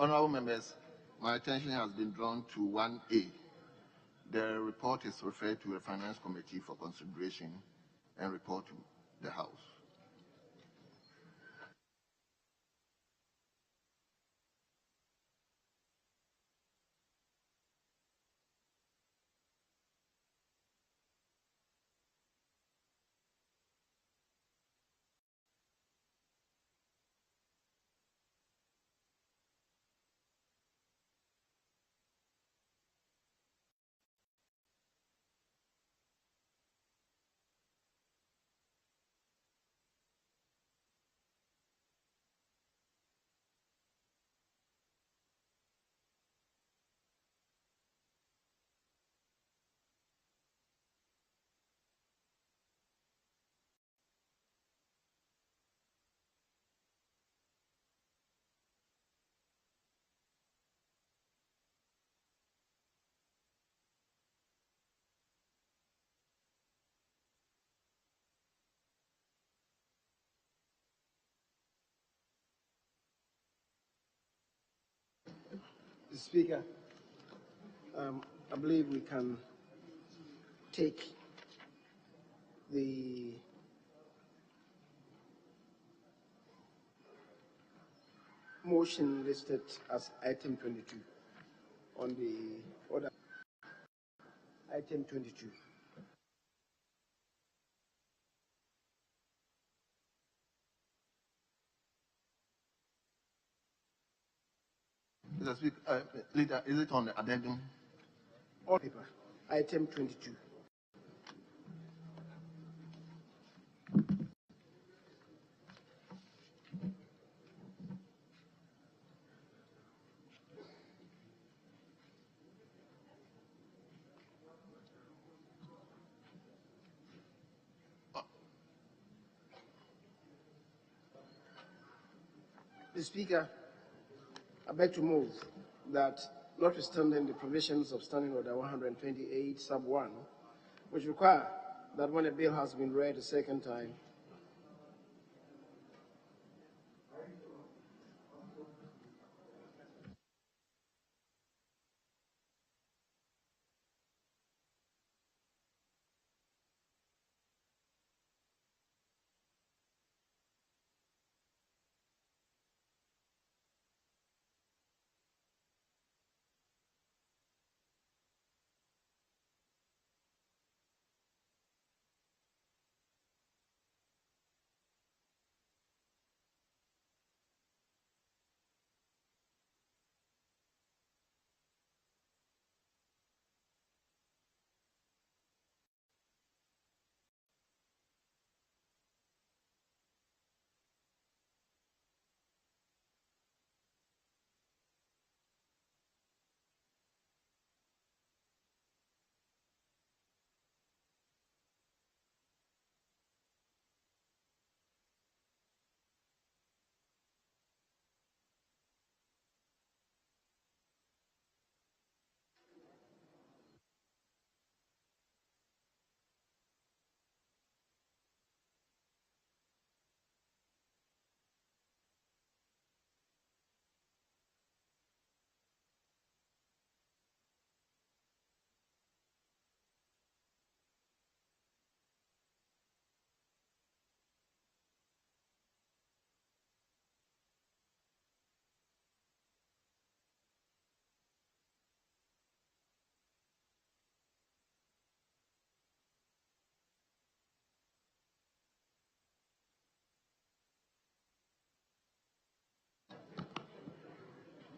Honorable members, my attention has been drawn to 1A. The report is referred to the Finance Committee for consideration and report to the House. Mr. Speaker, I believe we can take the motion listed as item 22 on the order. Item 22. Mr. Speaker, Leader, is it on the addendum? All paper. Item 22. Mr. Speaker, I beg to move that, notwithstanding the provisions of Standing Order 128, Sub 1, which require that when a bill has been read a second time,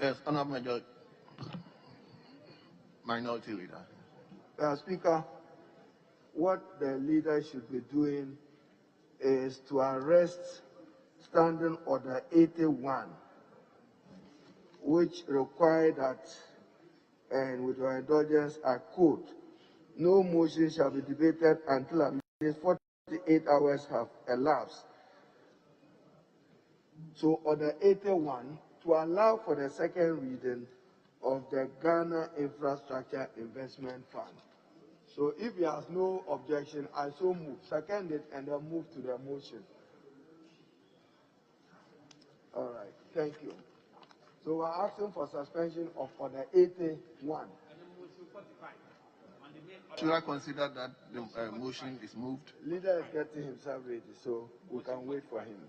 Yes, Honorable Minority Leader. Speaker, what the leader should be doing is to arrest Standing Order 81, which require that, and with your indulgence, I quote, no motion shall be debated until at least 48 hours have elapsed. So Order 81, to allow for the second reading of the Ghana Infrastructure Investment Fund. So if he has no objection, I so move. Second it and then move to the motion. All right, thank you. So we're asking for suspension of Order 81. Should I consider that the motion is moved? Leader is getting himself ready, so we can wait for him.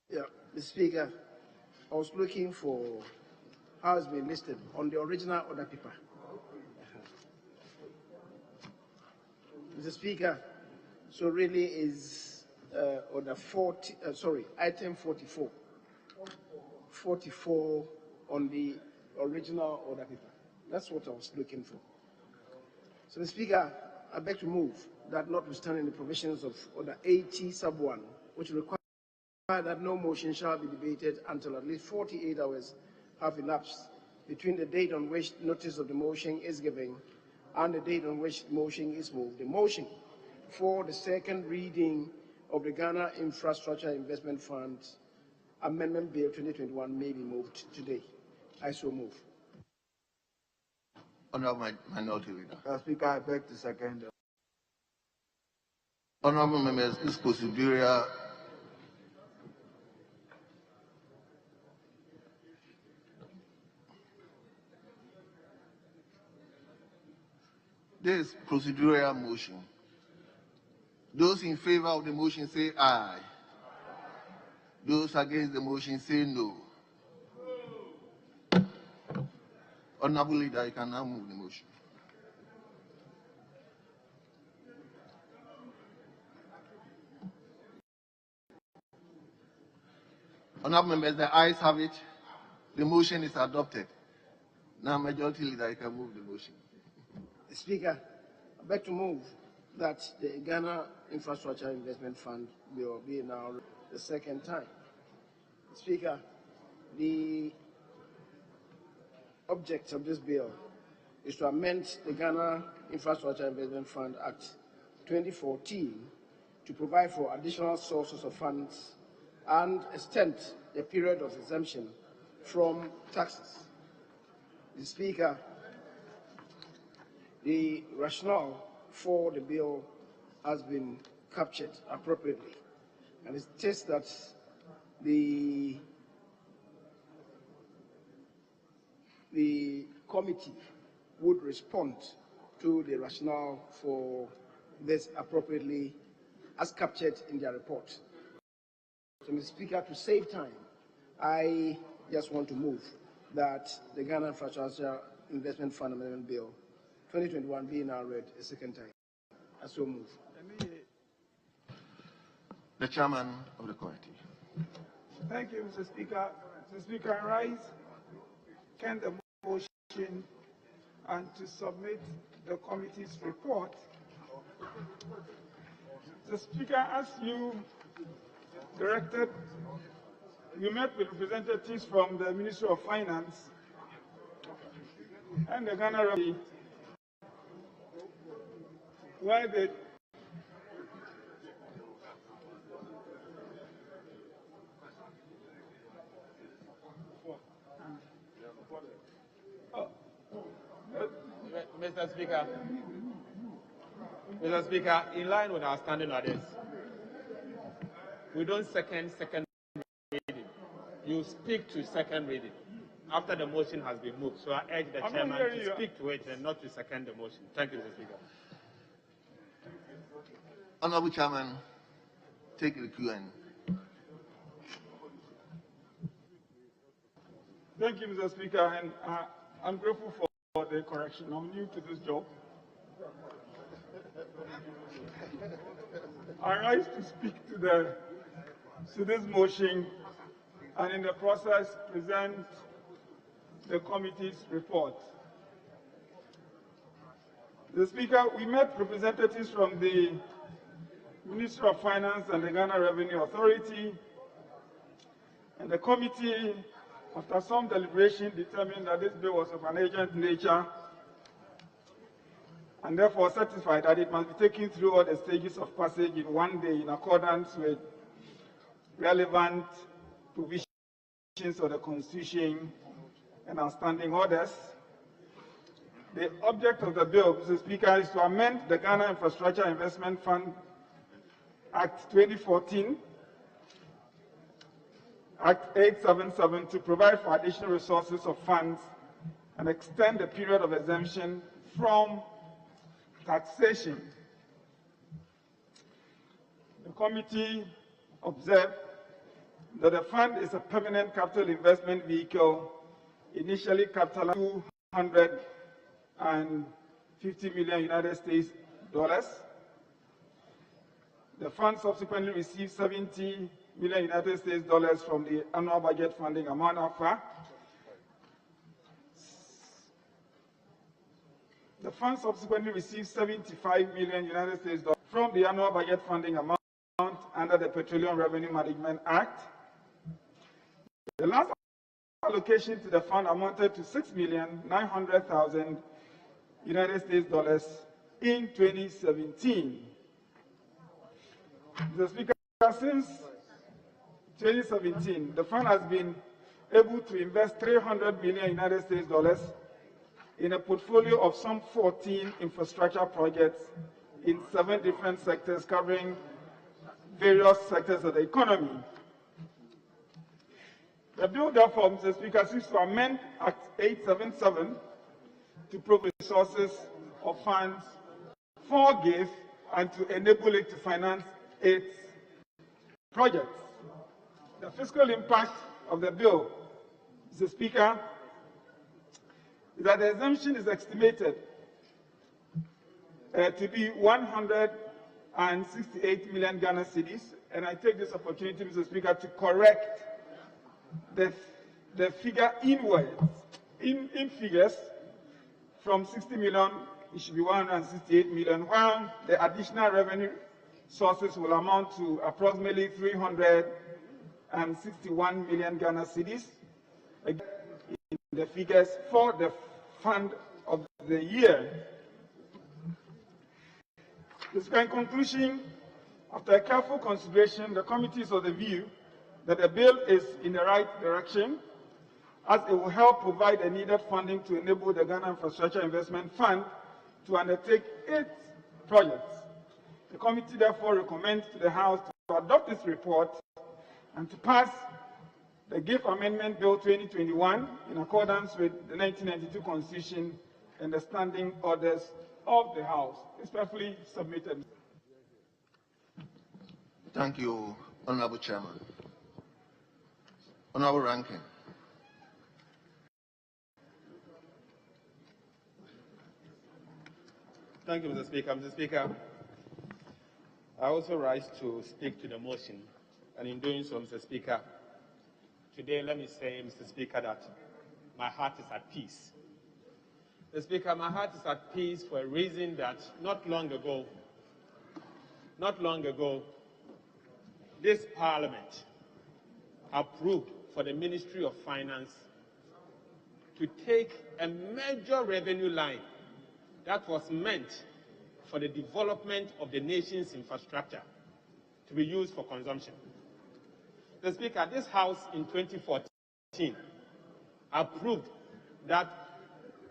Yeah, Mr. Speaker, I was looking for how it's been listed on the original order paper. Mr. Speaker, so really is order 40, item 44. 44 on the original order paper. That's what I was looking for. So, Mr. Speaker, I beg to move that notwithstanding the provisions of Order 80 sub 1, which require that no motion shall be debated until at least 48 hours have elapsed between the date on which notice of the motion is given and the date on which the motion is moved. The motion for the second reading of the Ghana Infrastructure Investment Fund Amendment Bill 2021 may be moved today. I so move. Honorable Minority Leader. Speaker, I beg to second. Honorable members, this procedural motion. Those in favor of the motion say aye. Those against the motion say no. Honorable Leader, you can now move the motion. Honorable members, the ayes have it. The motion is adopted. Now, Majority Leader, you can move the motion. Speaker, I beg to move that the Ghana Infrastructure Investment Fund will be now the second time. Speaker, the object of this bill is to amend the Ghana Infrastructure Investment Fund Act 2014 to provide for additional sources of funds and extend the period of exemption from taxes. The Speaker, the rationale for the bill has been captured appropriately, and it states that the committee would respond to the rationale for this appropriately as captured in their report. So, Mr. Speaker, to save time, I just want to move that the Ghana Infrastructure Investment Fund Amendment Bill 2021 be now read a second time. I so move. The Chairman of the Committee. Thank you, Mr. Speaker. Mr. Speaker, I rise, can the motion and to submit the committee's report. Mr. Speaker, as you directed, you met with representatives from the Ministry of Finance and the GhanaWeb, where they Mr. Speaker, in line with our standing orders, we don't second reading. You speak to second reading after the motion has been moved. So I urge the chairman to speak to it and not to second the motion. Thank you, Mr. Speaker. Honorable Chairman, take the Q&A. Thank you, Mr. Speaker, and I'm grateful for the correction. I'm new to this job. I rise to speak to this motion and in the process present the committee's report. Mr. Speaker, we met representatives from the Ministry of Finance and the Ghana Revenue Authority, and the committee, after some deliberation, determined that this bill was of an urgent nature and therefore certified that it must be taken through all the stages of passage in one day in accordance with relevant provisions of the Constitution and outstanding orders. The object of the bill, Mr. Speaker, is to amend the Ghana Infrastructure Investment Fund Act 2014, Act 877, to provide for additional resources of funds and extend the period of exemption from taxation. The committee observed that the fund is a permanent capital investment vehicle, initially capitalized $250 million United States dollars. The fund subsequently received $70 million United States dollars from the annual budget funding amount AFA. The fund subsequently received $75 million United States dollars from the annual budget funding amount under the Petroleum Revenue Management Act. The last allocation to the fund amounted to $6,900,000 United States dollars in 2017. Mr. Speaker, since 2017, the fund has been able to invest $300 million United States dollars in a portfolio of some 14 infrastructure projects in 7 different sectors covering various sectors of the economy. The bill, therefore, Mr. Speaker, seeks to amend Act 877 to provide resources of funds for GIF and to enable it to finance its projects. The fiscal impact of the bill, Mr. Speaker, is that the exemption is estimated to be 168 million Ghana cedis, and I take this opportunity, Mr. Speaker, to correct the figure inwards. In figures, from 60 million, it should be 168 million, while the additional revenue sources will amount to approximately 361 million Ghana cedis. Again, in the figures for the fund of the year. In conclusion, after a careful consideration, the committee is of the view that the bill is in the right direction, as it will help provide the needed funding to enable the Ghana Infrastructure Investment Fund to undertake its projects. The committee therefore recommends to the House to adopt this report and to pass the GIF Amendment Bill 2021 in accordance with the 1992 Constitution and the standing orders of the House. Respectfully submitted. Thank you, Honorable Chairman. Honorable Ranking. Thank you, Mr. Speaker. Mr. Speaker, I also rise to speak to the motion, and in doing so, Mr. Speaker, today let me say, Mr. Speaker, that my heart is at peace. Mr. Speaker, my heart is at peace for a reason that not long ago, this Parliament approved for the Ministry of Finance to take a major revenue line that was meant for the development of the nation's infrastructure to be used for consumption. The Speaker, this House in 2014 approved that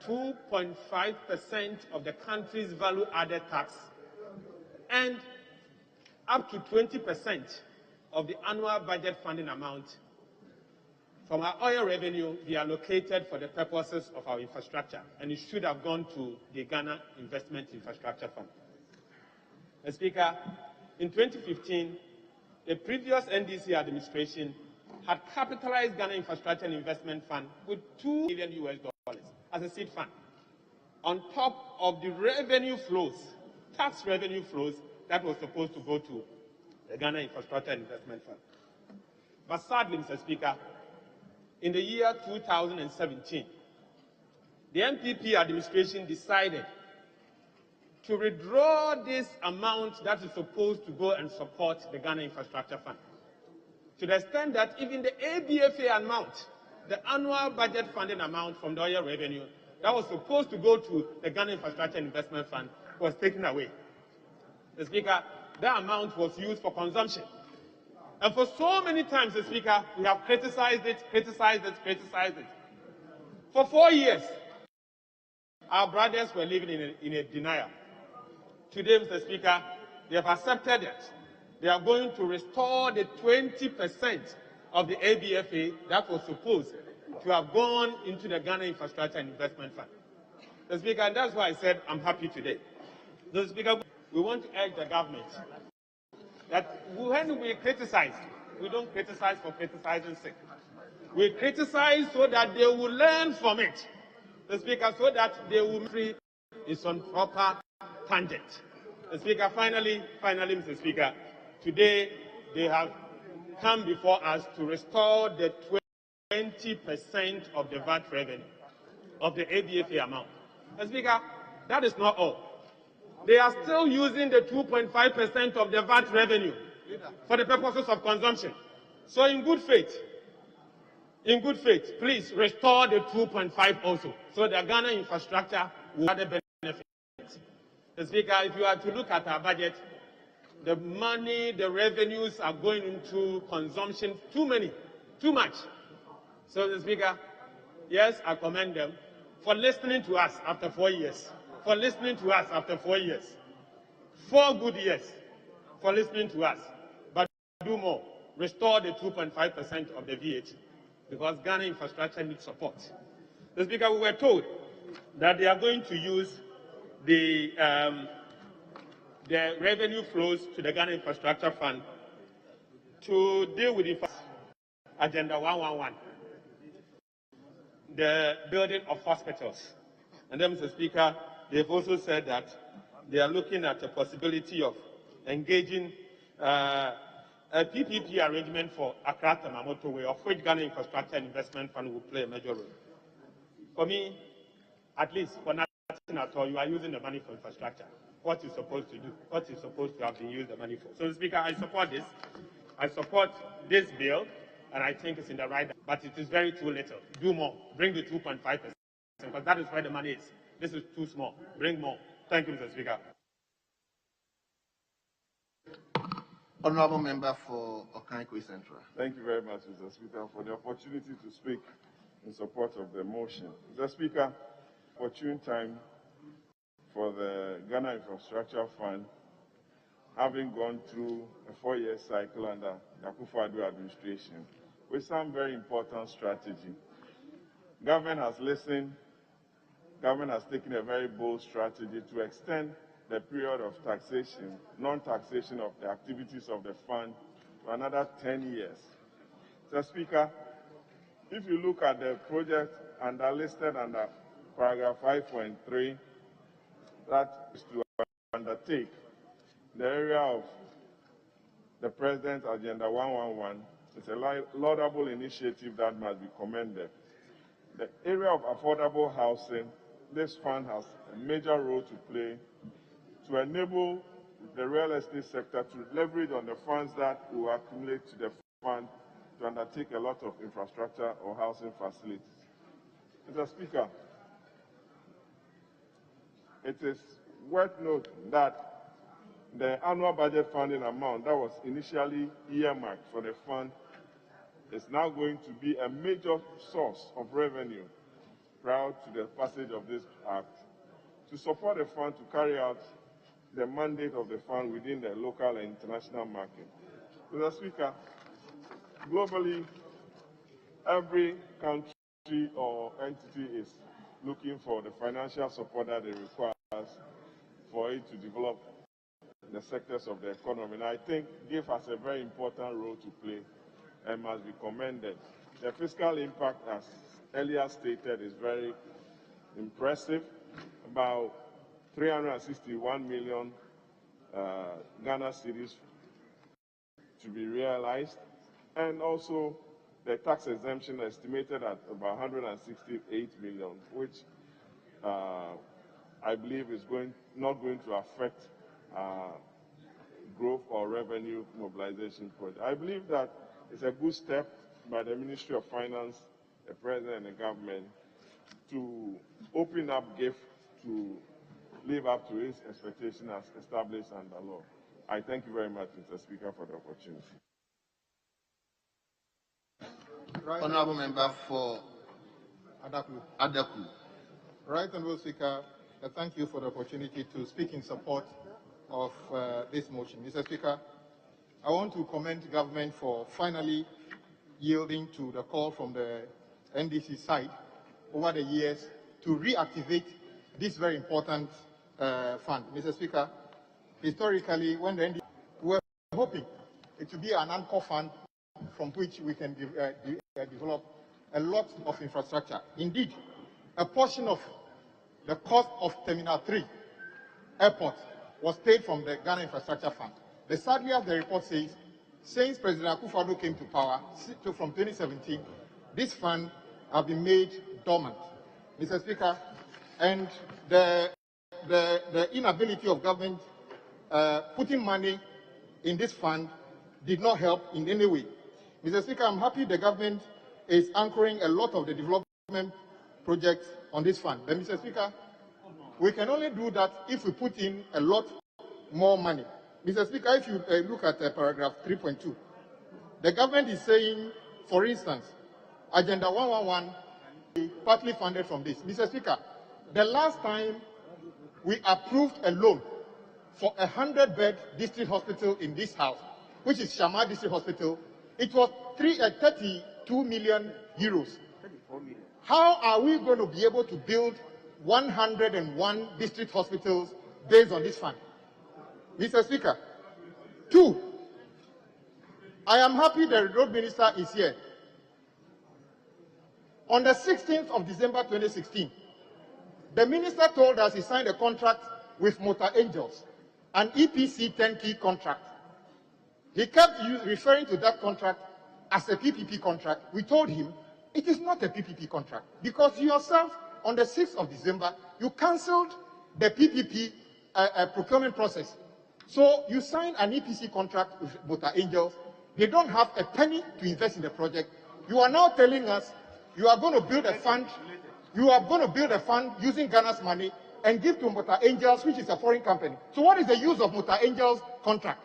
2.5% of the country's value-added tax and up to 20% of the annual budget funding amount from our oil revenue be allocated for the purposes of our infrastructure, and it should have gone to the Ghana Investment Infrastructure Fund. Mr. Speaker, in 2015, the previous NDC administration had capitalized Ghana Infrastructure and Investment Fund with $2 million as a seed fund, on top of the revenue flows, tax revenue flows that was supposed to go to the Ghana Infrastructure and Investment Fund. But sadly, Mr. Speaker, in the year 2017, the MPP administration decided to withdraw this amount that is supposed to go and support the Ghana Infrastructure Fund. To the extent that even the ABFA amount, the annual budget funding amount from the oil revenue that was supposed to go to the Ghana Infrastructure Investment Fund was taken away. The Speaker, that amount was used for consumption. And for so many times, the Speaker, we have criticized it. For 4 years, our brothers were living in a denial. Today, Mr. Speaker, they have accepted it. They are going to restore the 20% of the ABFA that was supposed to have gone into the Ghana Infrastructure and Investment Fund. Mr. Speaker, and that's why I said I'm happy today. Mr. Speaker, we want to urge the government that when we criticize, we don't criticize for criticizing sake. We criticize so that they will learn from it. The Speaker, so that they will free is on proper tangent. The Speaker, finally, Mr. Speaker, today they have come before us to restore the 20% of the VAT revenue, of the ABFA amount. Mr. Speaker, that is not all. They are still using the 2.5% of the VAT revenue for the purposes of consumption. So in good faith, please restore the 2.5 also, so the Ghana infrastructure will have the benefit. The Speaker, if you are to look at our budget, the money, the revenues are going into consumption, too much. So the Speaker, yes, I commend them for listening to us after 4 years. 4 good years for listening to us. But do more. Restore the 2.5% of the VAT, because Ghana infrastructure needs support. The Speaker, we were told that they are going to use the revenue flows to the Ghana Infrastructure Fund to deal with Agenda 111, the building of hospitals. And then, Mr. Speaker, they've also said that they are looking at the possibility of engaging a PPP arrangement for Accra to Motorway, of which Ghana Infrastructure and Investment Fund will play a major role. For me, at least for nothing at all, you are using the money for infrastructure. What you're supposed to do, what you're supposed to have been used the money for. So, Speaker, I support this. I support this bill, and I think it's in the right, but it is very too little. Do more. Bring the 2.5%, because that is where the money is. This is too small. Bring more. Thank you, Mr. Speaker. Honourable Member for Okankwe Central. Thank you very much, Mr. Speaker, for the opportunity to speak in support of the motion. Mr. Speaker, opportune time for the Ghana Infrastructure Fund, having gone through a 4-year cycle under the Akufo-Addo administration, with some very important strategy. Government has listened. Government has taken a very bold strategy to extend the period of taxation, non-taxation of the activities of the fund to another 10 years. Mr. Speaker, if you look at the project listed under paragraph 5.3, that is to undertake the area of the President's Agenda 111. It's a laudable initiative that must be commended. The area of affordable housing, this fund has a major role to play to enable the real estate sector to leverage on the funds that will accumulate to the fund to undertake a lot of infrastructure or housing facilities. Mr. Speaker, it is worth noting that the annual budget funding amount that was initially earmarked for the fund is now going to be a major source of revenue prior to the passage of this act to support the fund to carry out the mandate of the fund within the local and international market. Mr. Speaker, globally, every country or entity is looking for the financial support that it requires for it to develop the sectors of the economy. And I think GIF has a very important role to play and must be commended. The fiscal impact, as earlier stated, is very impressive. About 361 million Ghana cedis to be realized, and also the tax exemption estimated at about 168 million, which I believe is not going to affect growth or revenue mobilization project. I believe that it's a good step by the Ministry of Finance, the President and the government to open up GIF to live up to its expectation as established under law. I thank you very much, Mr. Speaker, for the opportunity. Right. Honourable Member for Adaku. Right, Honourable Speaker, I thank you for the opportunity to speak in support of this motion. Mr. Speaker, I want to commend the government for finally yielding to the call from the NDC side over the years to reactivate this very important fund. Mr. Speaker, historically, when the NDC were hoping it to be an anchor fund from which we can develop a lot of infrastructure. Indeed, a portion of the cost of Terminal 3 airport was paid from the Ghana Infrastructure Fund. But sadly, as the report says, since President Akufo-Addo came to power from 2017, this fund has been made dormant. Mr. Speaker, and the inability of government putting money in this fund did not help in any way. Mr. Speaker, I'm happy the government is anchoring a lot of the development projects on this fund. But Mr. Speaker, we can only do that if we put in a lot more money. Mr. Speaker, if you look at paragraph 3.2, the government is saying, for instance, Agenda 111 is partly funded from this. Mr. Speaker, the last time we approved a loan for a 100-bed district hospital in this house, which is Shamar District Hospital, it was 32 million euros. How are we going to be able to build 101 district hospitals based on this fund? Mr. Speaker, 2, I am happy the road minister is here. On the 16th of December 2016, the minister told us he signed a contract with Motor Angels, an EPC 10-key contract. He kept referring to that contract as a PPP contract. We told him it is not a PPP contract because yourself, on the 6th of December, you cancelled the PPP procurement process. So you signed an EPC contract with Motor Angels. They don't have a penny to invest in the project. You are now telling us you are going to build a fund. You are going to build a fund using Ghana's money and give to Motor Angels, which is a foreign company. So what is the use of Motor Angels contract?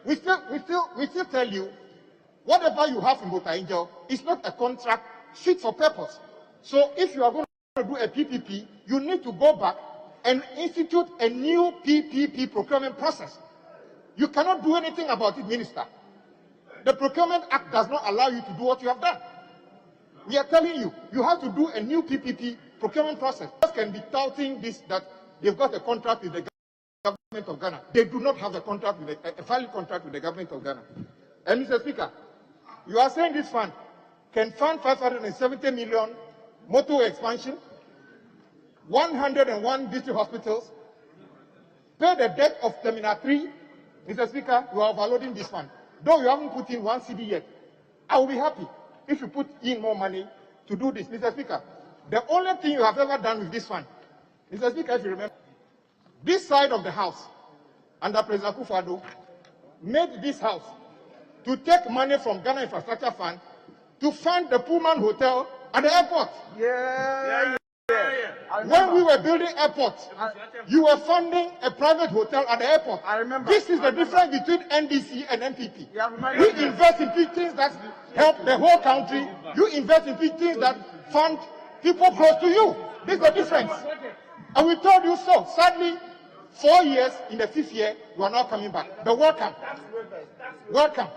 We still tell you, whatever you have in Motor Angel is not a contract fit for purpose. So if you are going to do a PPP, you need to go back and institute a new PPP procurement process. You cannot do anything about it, Minister. The Procurement Act does not allow you to do what you have done. We are telling you, you have to do a new PPP procurement process. Can be touting this, that they've got a contract with the government of Ghana. They do not have a contract with a valid contract with the government of Ghana. And Mr. Speaker, you are saying this fund can fund 570 million motorway expansion, 101 district hospitals, pay the debt of Terminal 3. Mr. Speaker, you are overloading this fund. Though you haven't put in 1 CD yet, I will be happy if you put in more money to do this. Mr. Speaker, the only thing you have ever done with this fund, Mr. Speaker, if you remember, this side of the house, under President Akufo-Addo, made this house to take money from Ghana Infrastructure Fund to fund the Pullman Hotel at the airport. When we were building airports, you were funding a private hotel at the airport. I remember. This is the difference between NDC and NPP. We invest in things that help the whole country. You invest in things that fund people close to you. This is the difference. And we told you so. Sadly, 4 years, in the 5th year, you are not coming back. But welcome. Welcome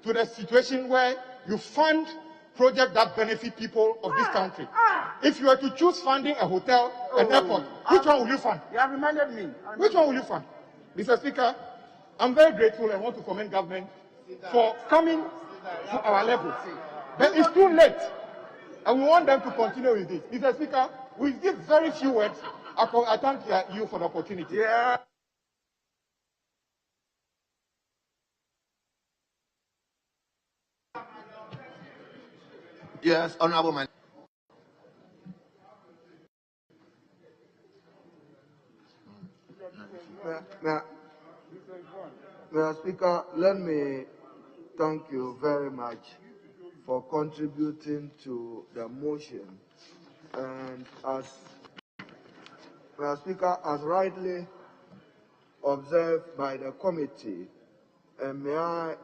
to the situation where you fund projects that benefit people of this country. If you were to choose funding a hotel, an airport, which one will you fund? You have reminded me. Which one will you fund? Mr. Speaker, I'm very grateful and want to commend government for coming to our level. But it's too late. And we want them to continue with this. Mr. Speaker, with these very few words, I thank you for the opportunity. Yes, Honourable Man. Mr. Speaker, let me thank you very much for contributing to the motion. And as Mr. Speaker, as rightly observed by the committee, and may I,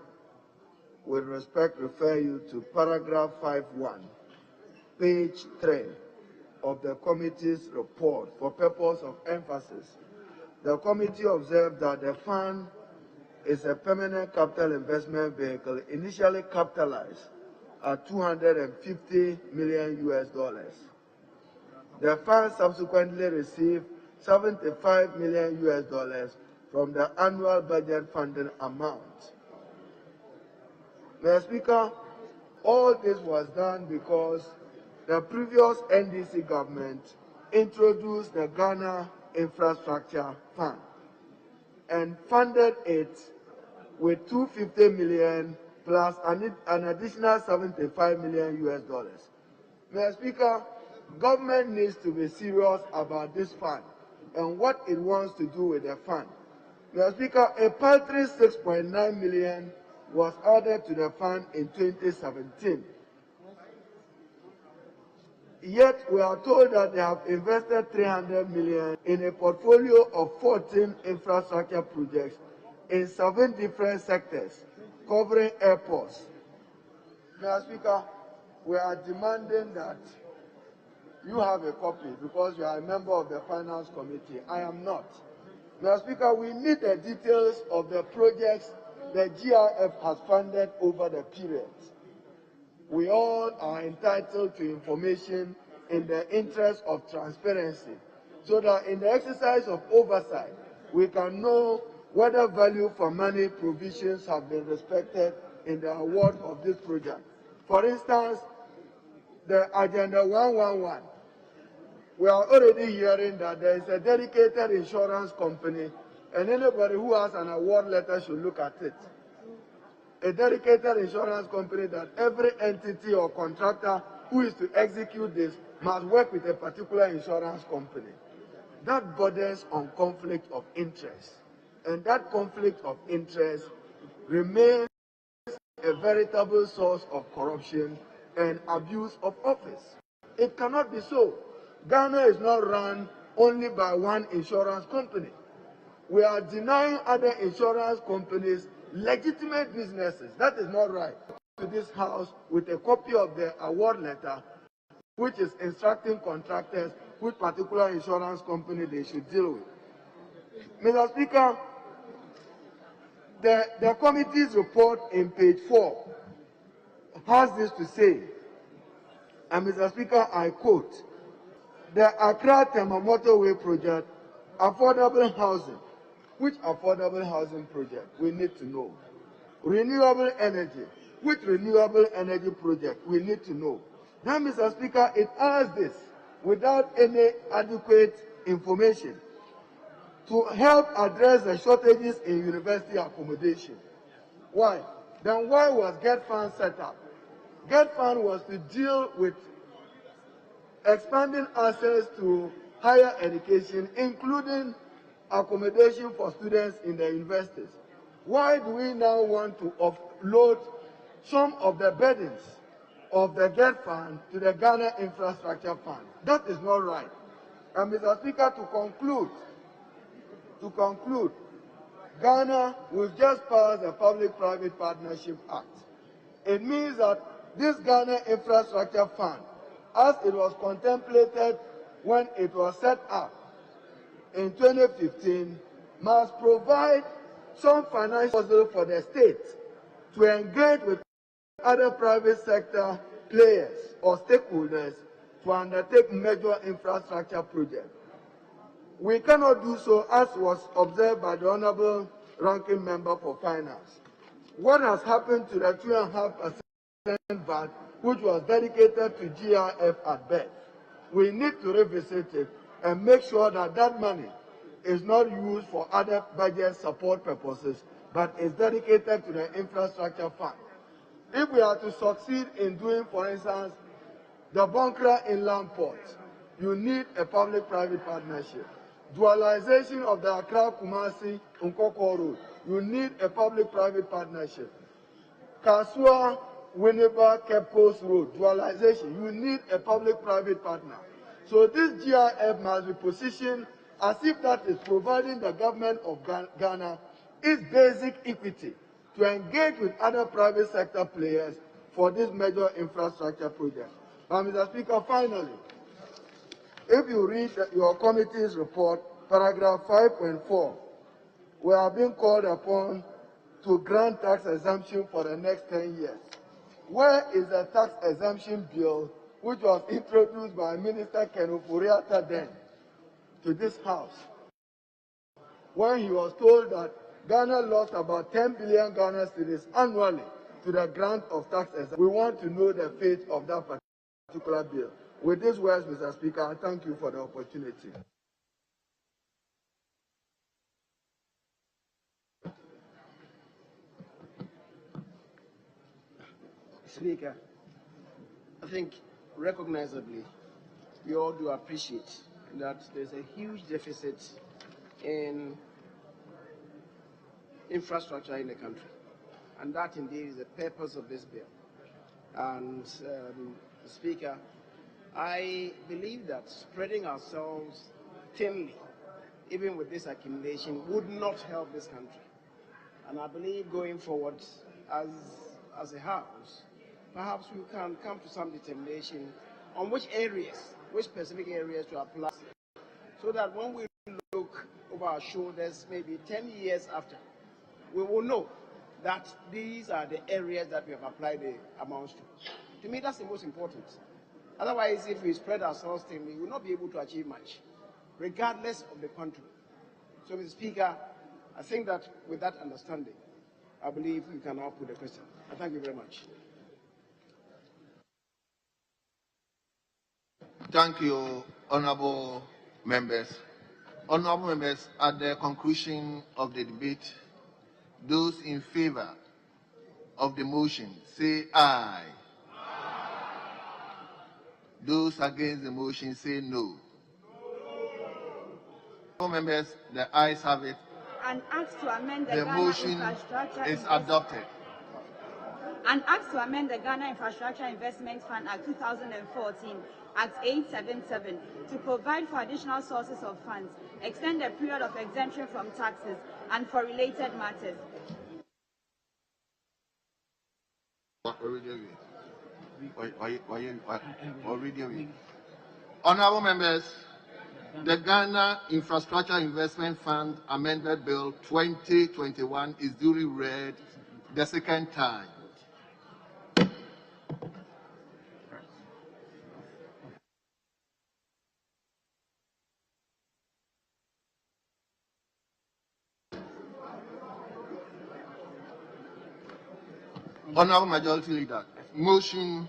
with respect, refer you to paragraph 5.1, page 3 of the committee's report for purpose of emphasis. The committee observed that the fund is a permanent capital investment vehicle initially capitalized at $250 million. The fund subsequently received $75 million from the annual budget funding amount. Mr. Speaker, all this was done because the previous NDC government introduced the Ghana Infrastructure Fund and funded it with $250 million plus an additional $75 million. Mr. Speaker, government needs to be serious about this fund and what it wants to do with the fund. Mr. Speaker, a paltry $6.9 million was added to the fund in 2017. Yet we are told that they have invested $300 million in a portfolio of 14 infrastructure projects in 7 different sectors, covering airports. Mr. Speaker, we are demanding that you have a copy because you are a member of the Finance Committee. I am not. Mr. Speaker, we need the details of the projects the GRF has funded over the period. We all are entitled to information in the interest of transparency, so that in the exercise of oversight, we can know whether value for money provisions have been respected in the award of this project. For instance, the Agenda 111, we are already hearing that there is a dedicated insurance company, and anybody who has an award letter should look at it. A dedicated insurance company that every entity or contractor who is to execute this must work with a particular insurance company. That borders on conflict of interest. And that conflict of interest remains a veritable source of corruption and abuse of office. It cannot be so. Ghana is not run only by one insurance company. We are denying other insurance companies legitimate businesses. That is not right. To this House with a copy of the award letter, which is instructing contractors which particular insurance company they should deal with. Mr. Speaker, the committee's report in page 4 has this to say, and Mr. Speaker, I quote, the Accra-Tema Motorway Project, affordable housing. Which affordable housing project? We need to know. Renewable energy. Which renewable energy project? We need to know. Now, Mr. Speaker, it asks this without any adequate information to help address the shortages in university accommodation. Why? Then why was Get Fund set up? Get Fund was to deal with expanding access to higher education, including accommodation for students in the universities. Why do we now want to offload some of the burdens of the Get Fund to the Ghana Infrastructure Fund? That is not right. And Mr. Speaker, to conclude, Ghana will just pass the Public-Private Partnership Act. It means that this Ghana Infrastructure Fund, as it was contemplated when it was set up in 2015, must provide some financial for the state to engage with other private sector players or stakeholders to undertake major infrastructure projects. We cannot do so, as was observed by the Honorable Ranking Member for Finance. What has happened to the 2.5% VAT, which was dedicated to GRF at birth? We need to revisit it and make sure that that money is not used for other budget support purposes, but is dedicated to the infrastructure fund. If we are to succeed in doing, for instance, the Bonkra Inland Port, you need a public-private partnership. dualization of the Accra-Kumasi Nkoko Road. You need a public-private partnership. Kasua Winneba Cape Coast Road, dualization. You need a public-private partner. So this GRF must be positioned as if that is providing the government of Ghana its basic equity to engage with other private sector players for this major infrastructure project. Mr. Speaker, finally, if you read your committee's report, paragraph 5.4, we are being called upon to grant tax exemption for the next 10 years. Where is the tax exemption bill which was introduced by Minister Ken Ofori-Atta then to this House, when he was told that Ghana lost about 10 billion Ghana cedis annually to the grant of tax exemption? We want to know the fate of that particular bill. With these words, Mr. Speaker, I thank you for the opportunity. Speaker, I think recognizably, we all do appreciate that there's a huge deficit in infrastructure in the country. And that indeed is the purpose of this bill. And Speaker, I believe that spreading ourselves thinly, even with this accumulation, would not help this country. And I believe going forward as a House, perhaps we can come to some determination on which specific areas to apply, so that when we look over our shoulders, maybe 10 years after, we will know that these are the areas that we have applied the amounts to. To me, that's the most important. Otherwise, if we spread ourselves thin, we will not be able to achieve much, regardless of the country. So, Mr. Speaker, I think that with that understanding, I believe you can now put the question. I thank you very much. Thank you, honorable members. Honorable members, at the conclusion of the debate, those in favor of the motion say aye. Those against the motion say no. Honorable members, the ayes have it. An act to amend the Ghana motion Infrastructure is adopted. An act to amend the Ghana Infrastructure Investment Fund Act 2014, Act 877, to provide for additional sources of funds, extend the period of exemption from taxes, and for related matters. Honorable members, the Ghana Infrastructure Investment Fund Amended Bill 2021 is duly read the second time. Honorable Majority Leader, motion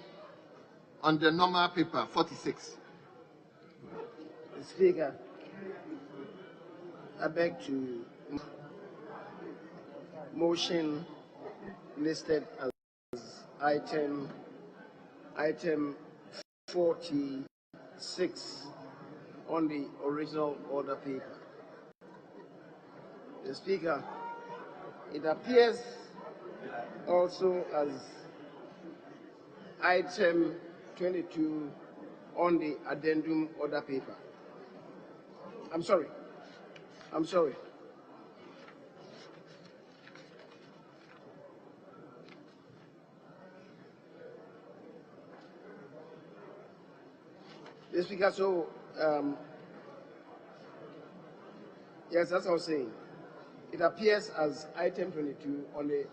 on the normal paper 46. Speaker, I beg to motion listed as item 46 on the original order paper. The Speaker, it appears also as item 22 on the addendum order paper. I'm sorry. The Speaker, so yes, that's what I was saying. It appears as item 22 on the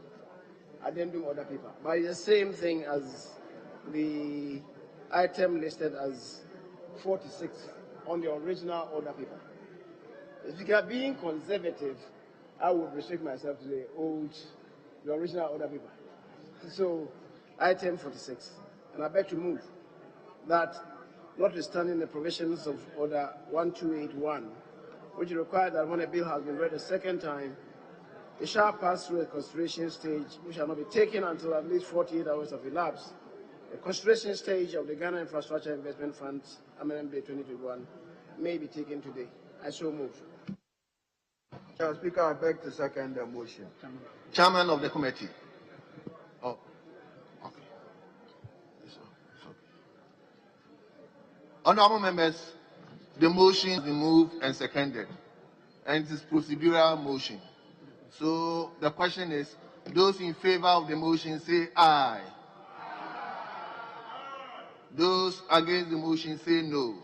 addendum order paper, but it's the same thing as the item listed as 46 on the original order paper. The Speaker, being conservative, I would restrict myself to the original order paper. So, item 46, and I beg to move that, notwithstanding the provisions of Order 1281, which require that when a bill has been read a second time, it shall pass through a consideration stage which shall not be taken until at least 48 hours have elapsed. The consideration stage of the Ghana Infrastructure Investment Fund Amendment Bill 2021 may be taken today. I so move. Mr. Speaker, I beg to second the motion. Chairman of the committee. Oh, okay. Honorable members, the motion has been moved and seconded, and it is procedural motion. So the question is, those in favor of the motion say aye. Those against the motion say no.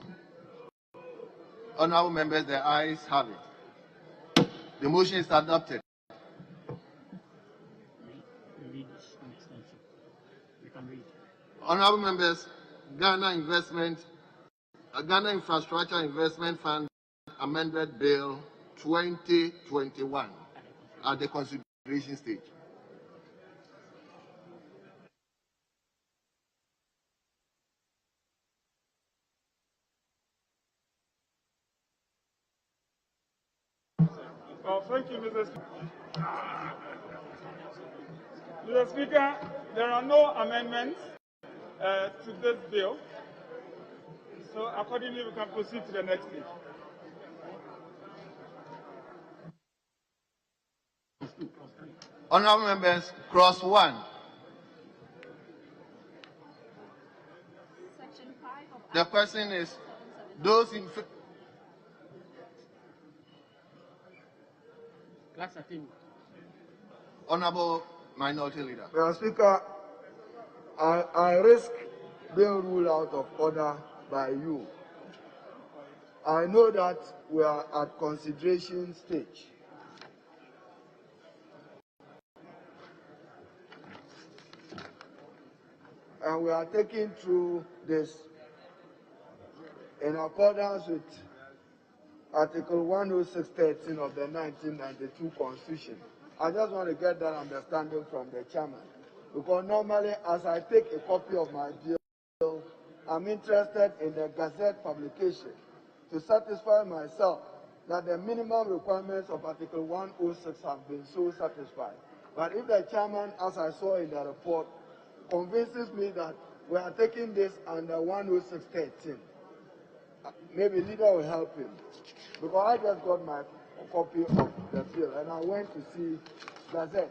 Honorable members, the ayes have it. The motion is adopted. Honorable members, Ghana Infrastructure Investment Fund Amended Bill 2021 at the consideration stage. Oh, thank you, Mr. Speaker. Mr. Speaker, there are no amendments to this bill. So accordingly, we can proceed to the next stage. Honorable members, cross one. The question is, those in Honorable Minority Leader. Mr. Speaker, I risk being ruled out of order by you. I know that we are at consideration stage. And we are taking through this in accordance with Article 106(13) of the 1992 Constitution. I just want to get that understanding from the chairman. Because normally, as I take a copy of my bill, I'm interested in the Gazette publication to satisfy myself that the minimum requirements of Article 106 have been so satisfied. But if the chairman, as I saw in the report, convinces me that we are taking this under 106(13), maybe leader will help him. Because I just got my copy of the bill and I went to see Gazette.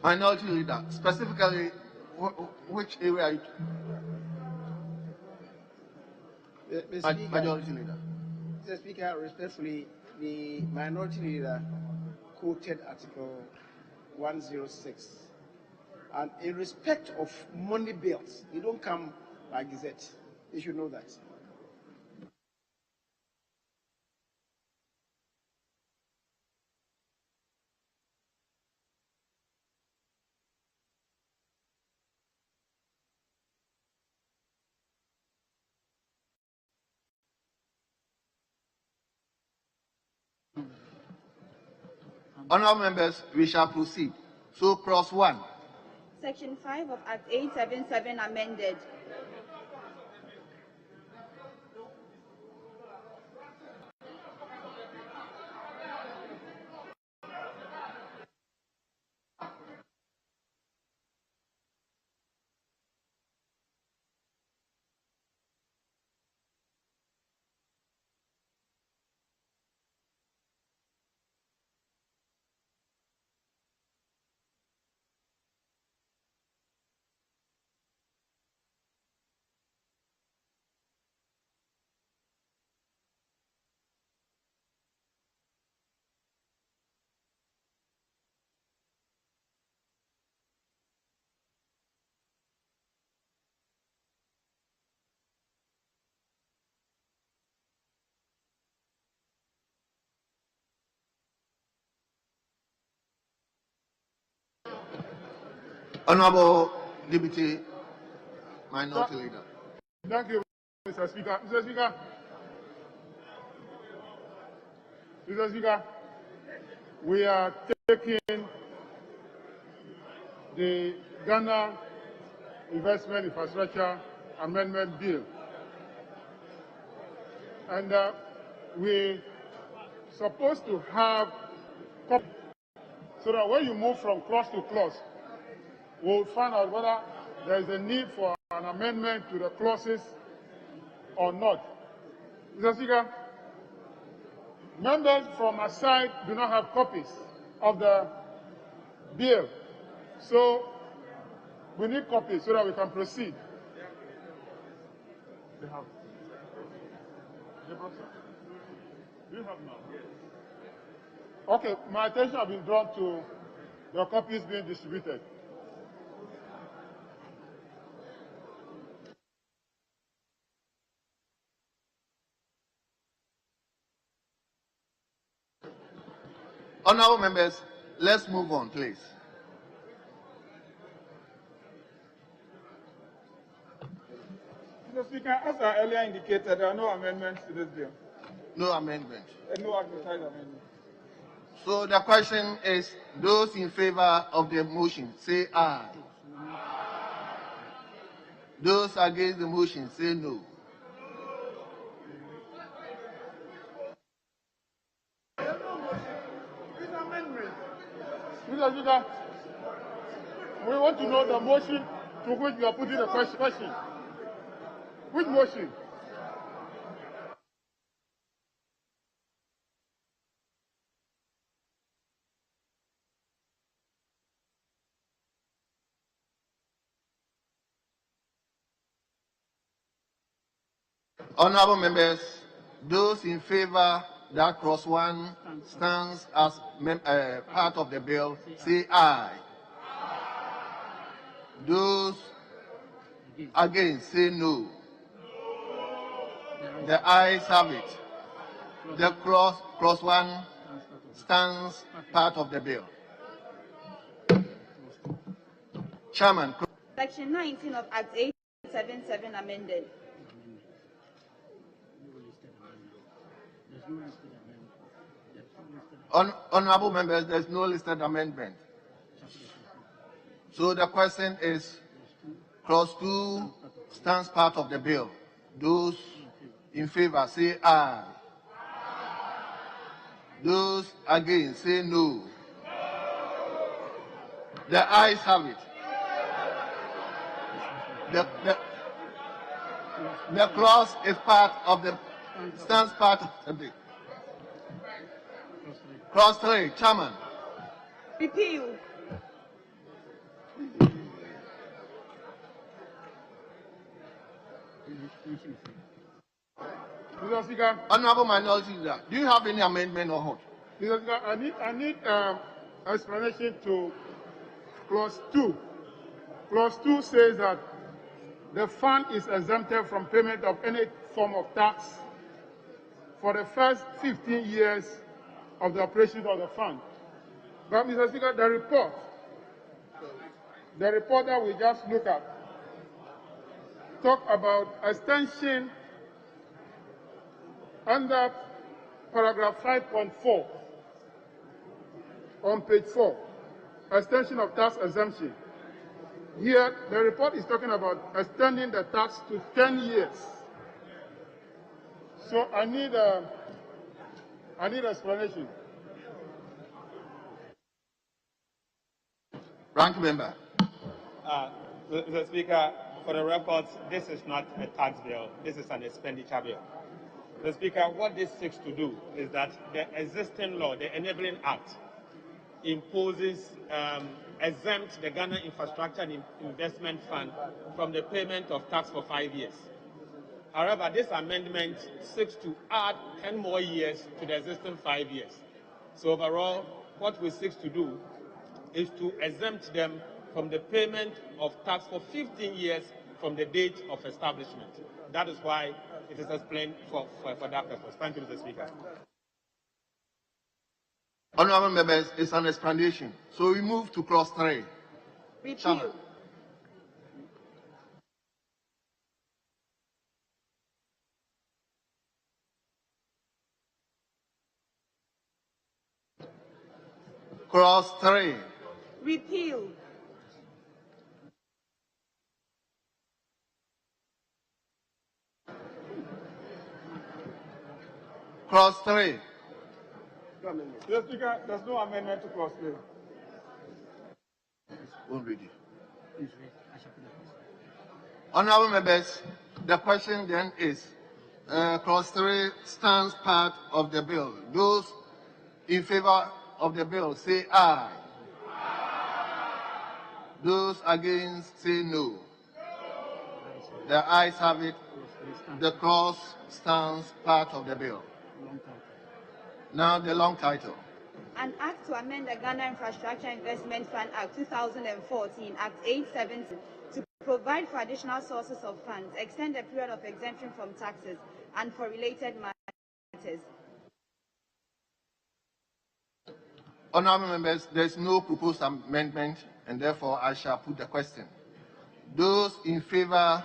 Minority Leader, specifically, which area are you? Majority Leader. Mr. Speaker, respectfully, the Minority Leader quoted Article 106. And in respect of money bills, they don't come by Gazette. You should know that. Honorable members, we shall proceed. So cross one. Section 5 of Act 877 amended. Honorable Deputy Minority Leader. Thank you, Mr. Speaker. Mr. Speaker. Mr. Speaker, we are taking the Ghana Investment Infrastructure Amendment Bill And we're supposed to have copies so that when you move from clause to clause, we'll find out whether there is a need for an amendment to the clauses or not. Mr. Speaker, members from my side do not have copies of the bill, so we need copies so that we can proceed. They have. Do you have now? Okay, my attention has been drawn to the copies being distributed. Honorable members, let's move on, please. Mr. Speaker, as I earlier indicated, there are no amendments to this bill. No amendment. No advertised amendment. So the question is, those in favor of the motion, say aye. Those against the motion, say no. Mr. Speaker, we want to know the motion to which you are putting the question. Which motion? Honorable members, those in favor that clause 1 stands as part of the bill, say aye. Those against, say no. The ayes have it. The clause 1 stands part of the bill. Chairman. Section 19 of Act 877 amended. Honorable members, there's no listed amendment. So the question is, clause 2 stands part of the bill. Those in favor say aye. Those against say no. The ayes have it. The clause is part of the stands part of the bill. Clause 3, Chairman. Repeal. Mr. Speaker. Honorable Minority Leader, do you have any amendment or what? Mr. Speaker, I need explanation to clause 2. Clause 2 says that the fund is exempted from payment of any form of tax for the first 15 years of the operation of the fund. But, Mr. Speaker, the report that we just looked at talk about extension under paragraph 5.4 on page 4, extension of tax exemption. Here, the report is talking about extending the tax to 10 years. So I need explanation. Ranking member. Mr. Speaker, for the records, this is not a tax bill. This is an expenditure bill. Mr. Speaker, what this seeks to do is that the existing law, the Enabling Act, imposes exempt the Ghana Infrastructure and Investment Fund from the payment of tax for 5 years. However, this amendment seeks to add 10 more years to the existing 5 years. So overall, what we seek to do is to exempt them from the payment of tax for 15 years from the date of establishment. That is why it is explained for that purpose. Thank you, Mr. Speaker. Honorable members, it's an explanation. So we move to clause 3. Repeal. Clause 3. Repeal. Clause 3. Mr. Speaker, there's no amendment to Clause 3. Won't read it. Honorable members, the question then is, Clause 3 stands part of the bill. Those in favor of the bill say aye. Those against say no. The ayes have it. The clause stands part of the bill. Now the long title. An act to amend the Ghana Infrastructure Investment Fund Act 2014, Act 870, to provide for additional sources of funds, extend the period of exemption from taxes, and for related matters. Honorable members, there is no proposed amendment, and therefore I shall put the question. Those in favor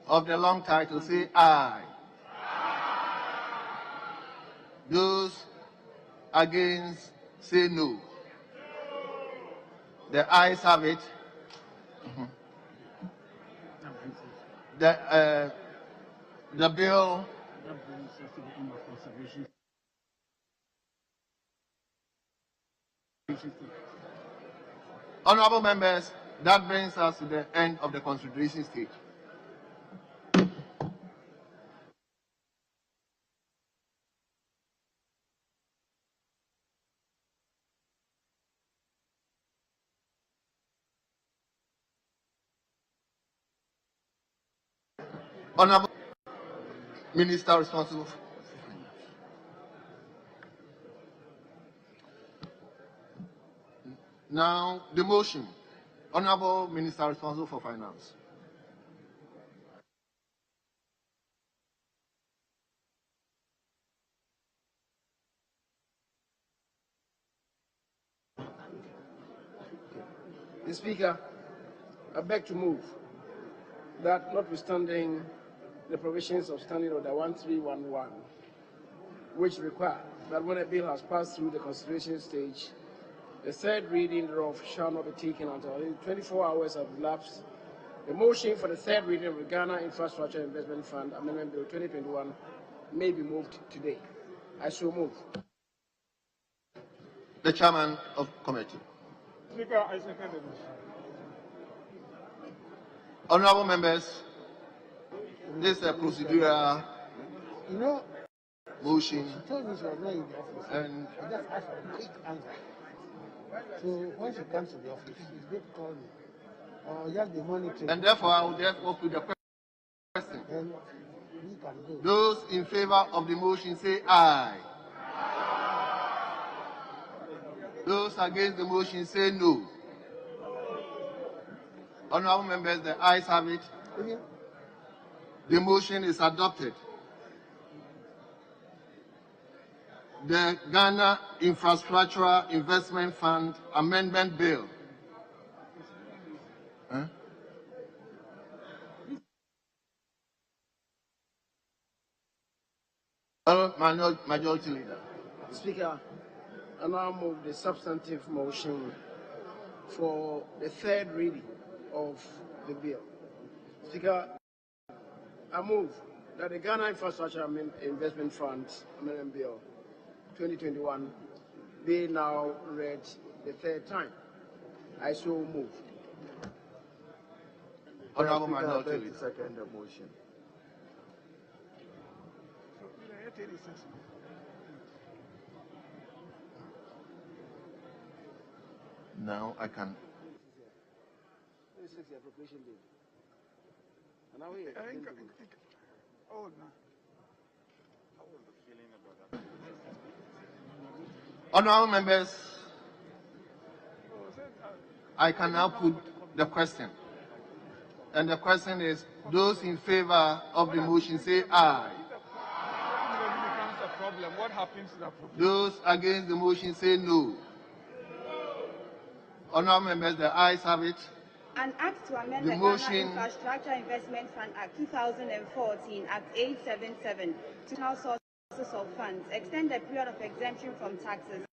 of the long title say aye. Those against say no. The ayes have it. The bill Honorable members, that brings us to the end of the consideration stage. Honorable Minister responsible. Now, the motion. Honorable Minister responsible for finance. The Speaker, I beg to move that notwithstanding the provisions of Standing Order 1311, which require that when a bill has passed through the consideration stage, the third reading thereof shall not be taken until 24 hours have elapsed. The motion for the third reading of the Ghana Infrastructure Investment Fund Amendment Bill 2021 may be moved today. I so move. The chairman of committee. Speaker, I second the motion. Honorable members, this is a procedural motion. And I just asked for a quick answer. So when she comes to the office, she's going to call me. Or just be monitoring. And therefore, I will just open the question. Then we can go. Those in favor of the motion say aye. Those against the motion say no. Honorable members, the ayes have it. The motion is adopted. The Ghana Infrastructure Investment Fund Amendment Bill. Majority Leader. Speaker, I now move the substantive motion for the third reading of the bill. Speaker, I move that the Ghana Infrastructure Investment Fund Amendment Bill 2021 be now read the third time. I so move. Honorable Minority Leader. Second the motion. Now I can. This is the appropriation bill. And now we Oh, no. Honorable members, I can now put the question. And the question is, those in favor of the motion say aye. What happens to the problem? Those against the motion say no. Honorable members, the ayes have it. An act to amend The the motion- Ghana Infrastructure Investment Fund Act 2014, Act 877, to now sources of funds, extend the period of exemption from taxes,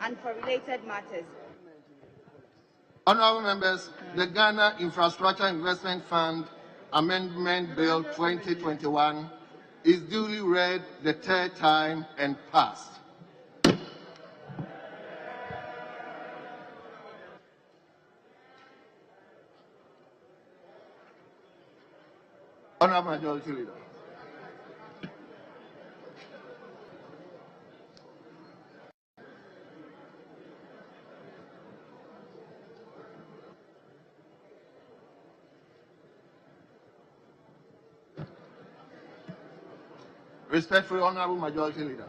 and for related matters. Honorable members, the Ghana Infrastructure Investment Fund Amendment Bill 2021 is duly read the third time and passed. Honourable Majority Leader. Respectfully, Honourable Majority Leader.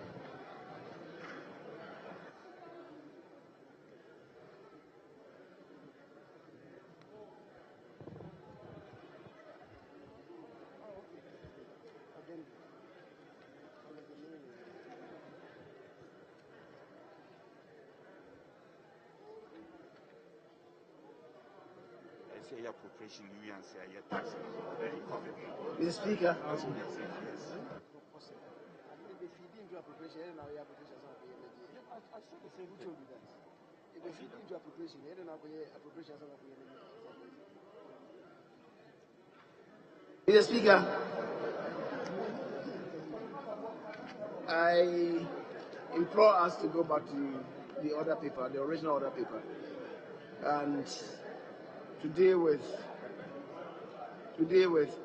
Mr. Speaker. Mr. Speaker, I implore us to go back to the order paper, the original order paper, and to deal with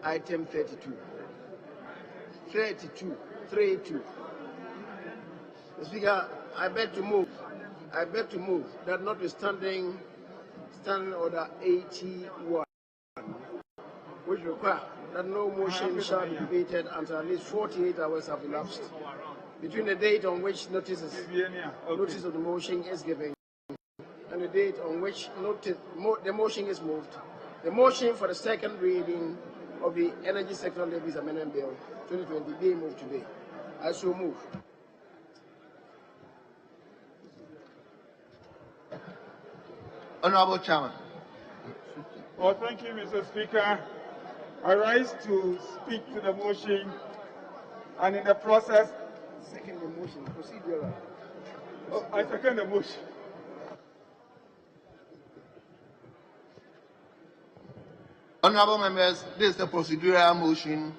item 32. 32. Mr. Speaker, I beg to move that notwithstanding Standing Order 81, which require that no motion shall be debated until at least 48 hours have elapsed between the date on which notice of the motion is given and the date on which the motion is moved. The motion for the second reading of the Energy Sector Levies Amendment Bill 2020 be moved today. I so move. Honourable Chairman. Oh, thank you, Mr. Speaker. I rise to speak to the motion, and in the process. Second the motion, procedural. Oh, I second the motion. Honourable members, this is the procedural motion.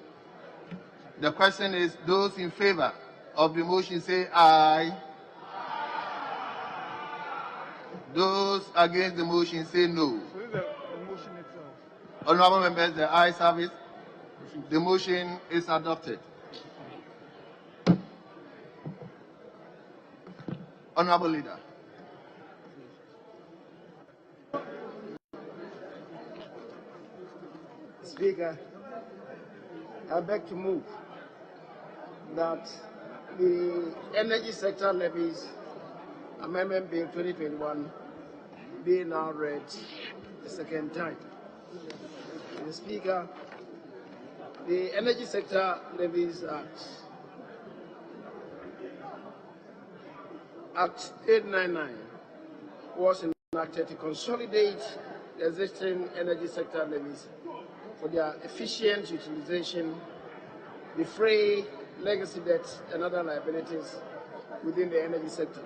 The question is, those in favour of the motion say aye. Those against the motion say no. So this is the motion itself. Honourable members, the ayes have it. The motion is adopted. Honourable Leader. Speaker, I beg to move that the Energy Sector Levies Amendment Bill 2021 be now read the second time. Mr. Speaker, the Energy Sector Levies Act 899 was enacted to consolidate the existing energy sector levies for their efficient utilization, defray legacy debts and other liabilities within the energy sector.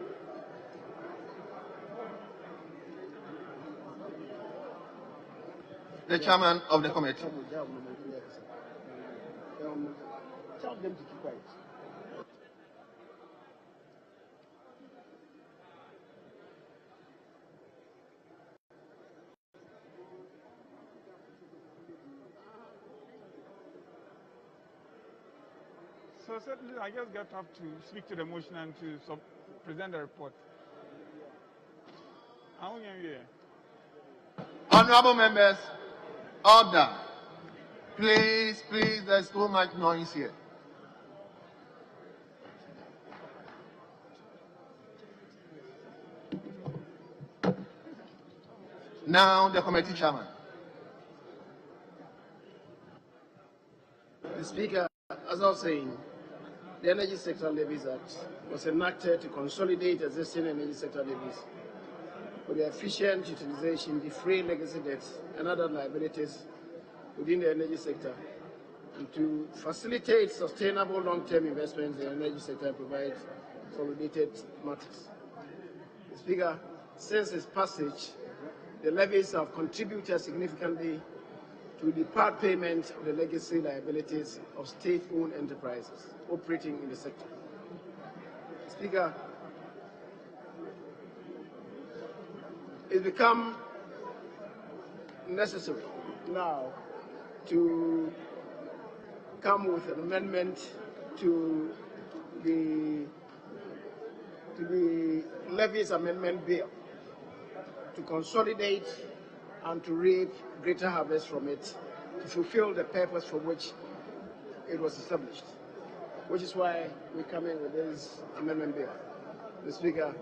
The chairman of the committee. Tell them to keep quiet. So certainly, I just have to speak to the motion and to present the report. Honourable members, order. Please, there's too much noise here. Now, the committee chairman. The Speaker, as I was saying, the Energy Sector Levies Act was enacted to consolidate existing energy sector levies for the efficient utilization, defray legacy debts and other liabilities within the energy sector, and to facilitate sustainable long-term investments in the energy sector and provide for related matters. Mr. Speaker, since its passage, the levies have contributed significantly to the part payment of the legacy liabilities of state-owned enterprises operating in the sector. Speaker, it's become necessary now to come with an amendment to the Levies Amendment Bill to consolidate and to reap greater harvest from it, to fulfill the purpose for which it was established, which is why we're coming with this amendment bill. Mr. Speaker,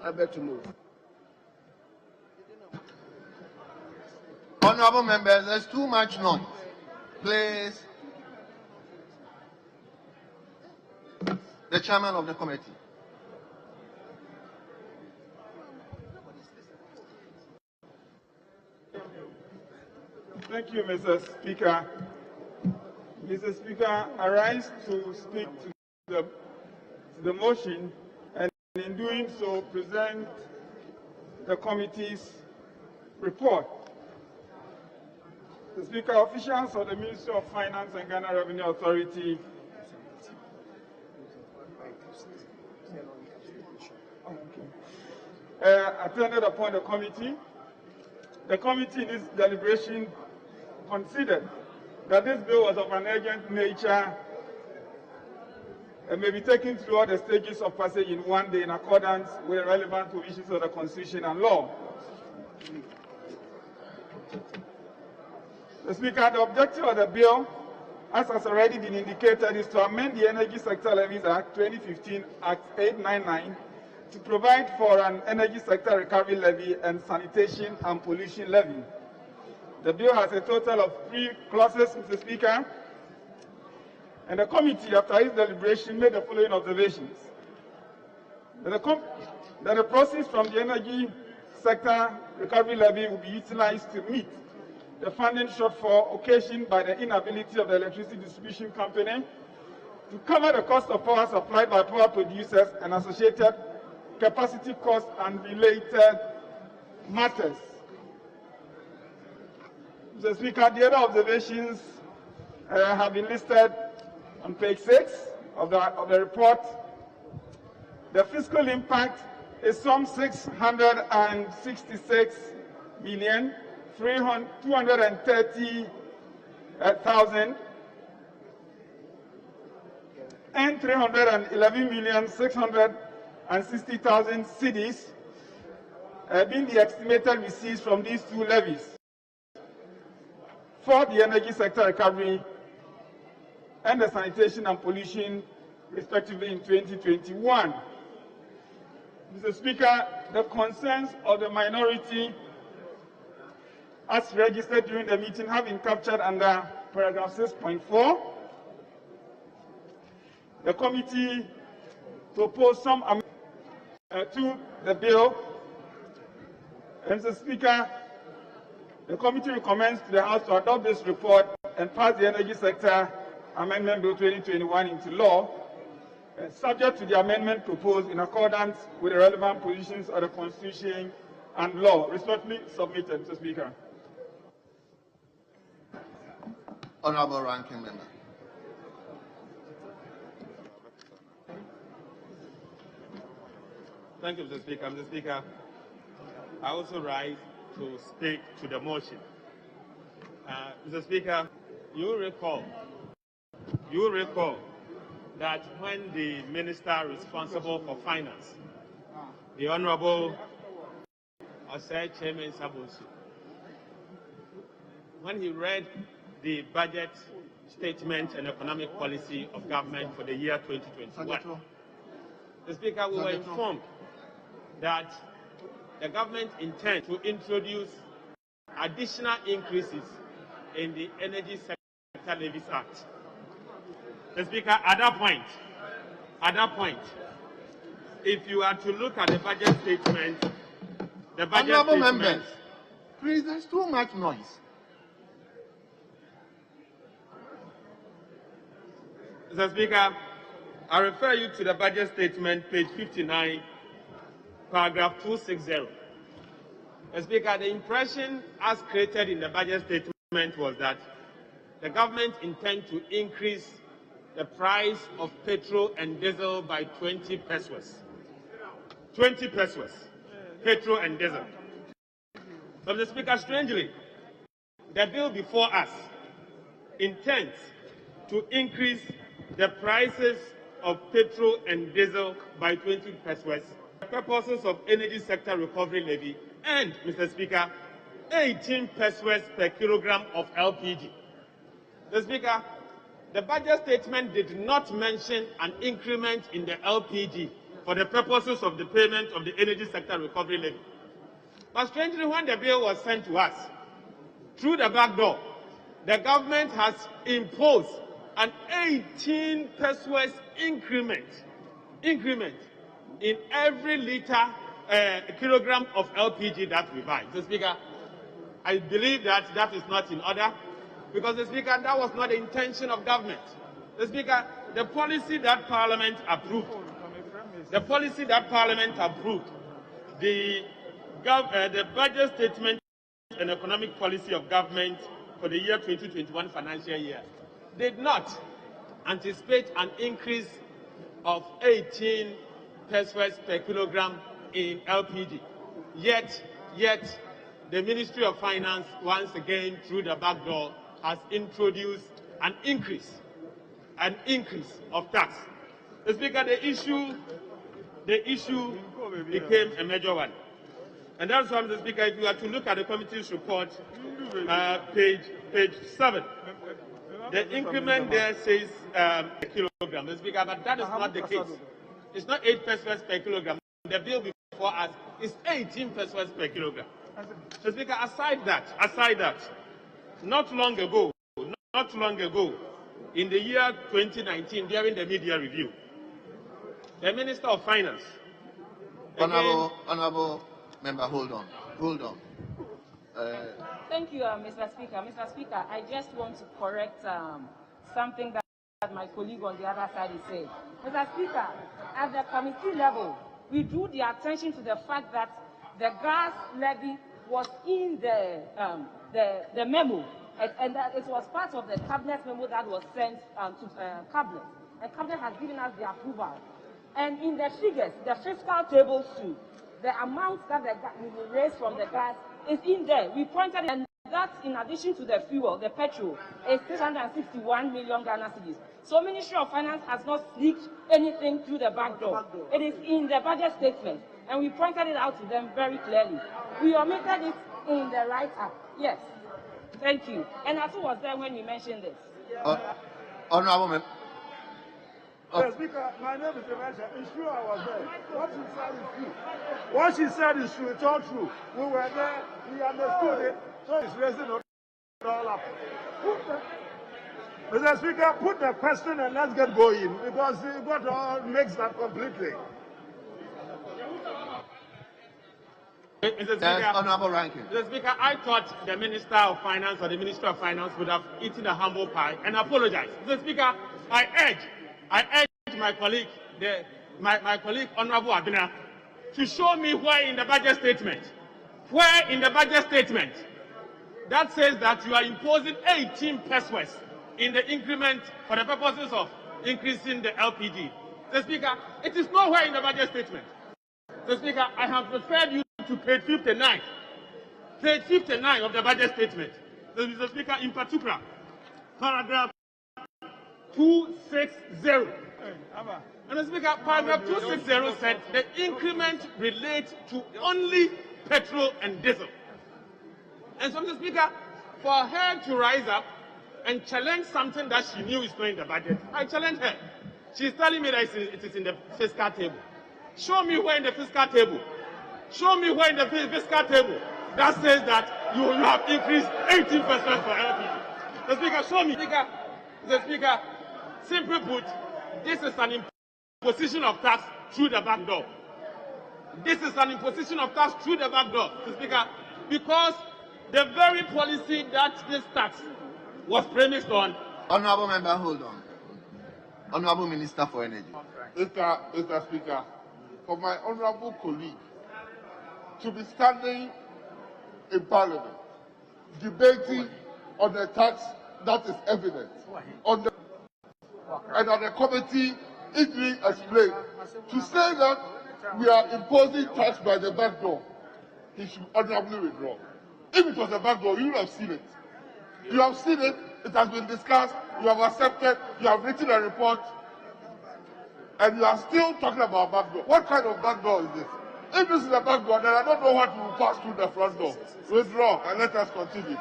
I beg to move. Honorable members, there's too much noise. Please. The chairman of the committee. Thank you, Mr. Speaker. Mr. Speaker, I rise to speak to the motion and in doing so present the committee's report. The Speaker, officials of the Ministry of Finance and Ghana Revenue Authority attended upon the committee. The committee in its deliberation considered that this bill was of an urgent nature and may be taken through all the stages of passage in one day in accordance with the relevant provisions of the Constitution and law. The Speaker, the objective of the bill, as has already been indicated, is to amend the Energy Sector Levies Act 2015, Act 899, to provide for an energy sector recovery levy and sanitation and pollution levy. The bill has a total of 3 clauses, Mr. Speaker, and the committee, after its deliberation, made the following observations. That the proceeds from the energy sector recovery levy will be utilized to meet the funding shortfall occasioned by the inability of the electricity distribution company to cover the cost of power supplied by power producers and associated capacity costs and related matters. Mr. Speaker, the other observations have been listed on page 6 of the report. The fiscal impact is some 666,230,000 and 311,660,000 cedis being the estimated receipts from these 2 levies for the energy sector recovery and the sanitation and pollution, respectively, in 2021. Mr. Speaker, the concerns of the minority, as registered during the meeting, have been captured under paragraph 6.4. The committee proposed some amendments to the bill. Mr. Speaker, the committee recommends to the House to adopt this report and pass the Energy Sector Amendment Bill 2021 into law, subject to the amendment proposed in accordance with the relevant provisions of the Constitution and law. Respectfully submitted, Mr. Speaker. Honorable Ranking Member. Thank you, Mr. Speaker. Mr. Speaker, I also rise to speak to the motion. Mr. Speaker, you recall that when the minister responsible for finance, the Honorable Osei Chairman Sabosu, when he read the budget statement and economic policy of government for the year 2021, the Speaker, we were informed that the government intends to introduce additional increases in the Energy Sector Levies Act. The Speaker, at that point, if you are to look at the budget statement, Honorable members, please, there's too much noise. Mr. Speaker, I refer you to the budget statement, page 59, paragraph 260. Speaker, the impression as created in the budget statement was that the government intends to increase the price of petrol and diesel by 20 pesos. 20 pesos, petrol and diesel. But the Speaker, strangely, the bill before us intends to increase the prices of petrol and diesel by 20 pesos for purposes of energy sector recovery levy and, Mr. Speaker, 18 pesos per kilogram of LPG. Mr. Speaker, the budget statement did not mention an increment in the LPG for the purposes of the payment of the energy sector recovery levy. But strangely, when the bill was sent to us, through the back door, the government has imposed an 18 pesos increment in every liter kilogram of LPG that we buy. So, Speaker, I believe that that is not in order, because, the Speaker, that was not the intention of government. The Speaker, the policy that Parliament approved, the budget statement and economic policy of government for the year 2021 financial year did not anticipate an increase of 18 pesos per kilogram in LPG. Yet the Ministry of Finance, once again through the back door, has introduced an increase of tax. The Speaker, the issue became a major one. And that's why, Mr. Speaker, if you are to look at the committee's report, page 7, the increment there says a kilogram, Mr. Speaker, but that is not the case. It's not 8 pesos per kilogram. The bill before us is 18 pesos per kilogram. Mr. Speaker, aside that, not long ago, in the year 2019, during the media review, the Minister of Finance. Honorable Member, hold on. Thank you, Mr. Speaker. Mr. Speaker, I just want to correct something that my colleague on the other side is saying. Mr. Speaker, at the committee level, we drew the attention to the fact that the gas levy was in the memo, and that it was part of the cabinet memo that was sent to cabinet. And cabinet has given us the approval. And in the figures, the fiscal tables too, the amount that we will raise from the gas is in there. We pointed it, and that, in addition to the fuel, the petrol, is 661 million Ghana cedis. So Ministry of Finance has not sneaked anything through the back door. It is in the budget statement, and we pointed it out to them very clearly. We omitted it in the write-up. Yes. Thank you. And Atu was there when we mentioned this. Honorable Member. Yes, Speaker, my name is Elisha. It's true I was there. What she said is true. It's all true. We were there, we understood it, so it's raising it all up. Mr. Speaker, put the question and let's get going, because what all makes that completely. Mr. Speaker, Honorable Rankin. Mr. Speaker, I thought the Minister of Finance or the Minister of Finance would have eaten a humble pie and apologized. Mr. Speaker, I urge my colleague, my colleague Honorable Abina, to show me where in the budget statement, that says that you are imposing 18 pesos in the increment for the purposes of increasing the LPG. Mr. Speaker, it is nowhere in the budget statement. Mr. Speaker, I have referred you to page 59 of the budget statement. Mr. Speaker, in particular, paragraph 260. And Mr. Speaker, paragraph 260 said the increment relates to only petrol and diesel. And so, Mr. Speaker, for her to rise up and challenge something that she knew is not in the budget, I challenge her. She's telling me that it is in the fiscal table. Show me where in the fiscal table. That says that you have increased 18% for LPG. The Speaker, show me. The Speaker, simply put, this is an imposition of tax through the back door. The Speaker, because the very policy that this tax was premised on. Honorable Member, hold on. Honorable Minister for Energy. Mr. Speaker, for my honorable colleague to be standing in Parliament, debating on the tax that is evident. And at the committee, it being explained, to say that we are imposing tax by the back door, he should honorably withdraw. If it was a back door, you would have seen it. You have seen it, it has been discussed, you have accepted, you have written a report, and you are still talking about back door. What kind of back door is this? If this is a back door, then I don't know what will pass through the front door. Withdraw and let us continue.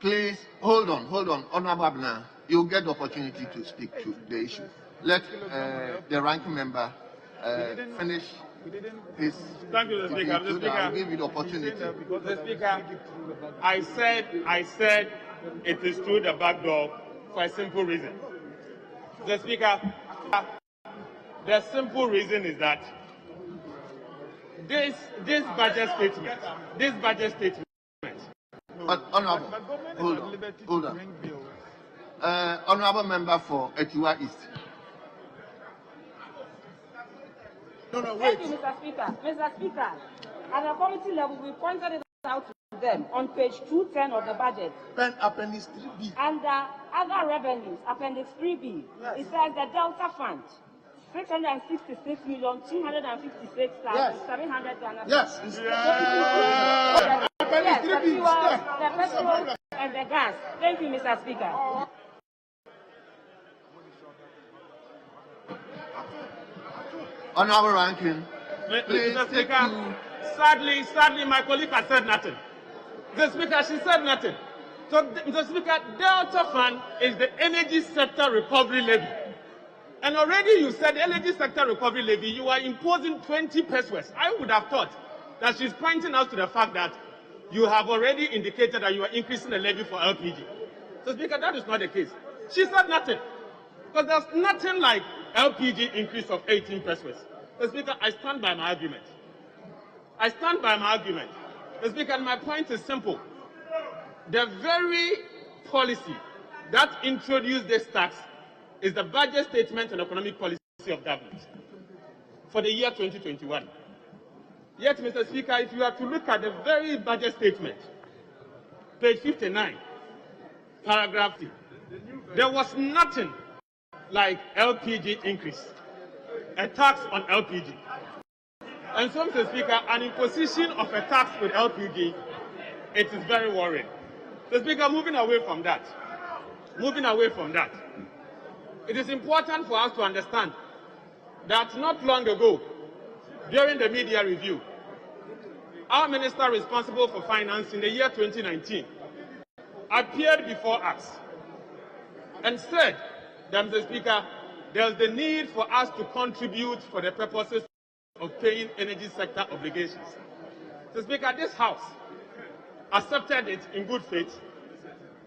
Please, hold on. Honorable Abner, you'll get the opportunity to speak to the issue. Let the ranking member finish his. Thank you, Mr. Speaker. Mr. Speaker, I'll give you the opportunity. Mr. Speaker, I said it is through the back door for a simple reason. Mr. Speaker, the simple reason is that this budget statement. Honorable, hold on. Honorable member for Etiwa East. No, wait. Thank you, Mr. Speaker. Mr. Speaker, at the committee level, we pointed it out to them on page 210 of the budget. Appendix 3B. Under other revenues, Appendix 3B, yes. It says the Delta Fund, 666,256,700 Ghana. Yes. Yes, the fuel, the petrol, and the gas. Thank you, Mr. Speaker. Honorable Ranking, please. Mr. Speaker, sadly, my colleague has said nothing. Mr. Speaker, she said nothing. So, Mr. Speaker, Delta Fund is the energy sector recovery levy. And already you said the energy sector recovery levy, you are imposing 20 pesos. I would have thought that she's pointing out to the fact that you have already indicated that you are increasing the levy for LPG. So, Speaker, that is not the case. She said nothing. Because there's nothing like LPG increase of 18 pesos. So, Speaker, I stand by my argument. So, Speaker, my point is simple. The very policy that introduced this tax is the budget statement and economic policy of government for the year 2021. Yet, Mr. Speaker, if you are to look at the very budget statement, page 59, paragraph 3, there was nothing like LPG increase, a tax on LPG. And so, Mr. Speaker, an imposition of a tax with LPG, it is very worrying. Mr. Speaker, moving away from that, it is important for us to understand that not long ago, during the media review, our minister responsible for finance in the year 2019 appeared before us and said that, Mr. Speaker, there is the need for us to contribute for the purposes of paying energy sector obligations. Mr. Speaker, this House accepted it in good faith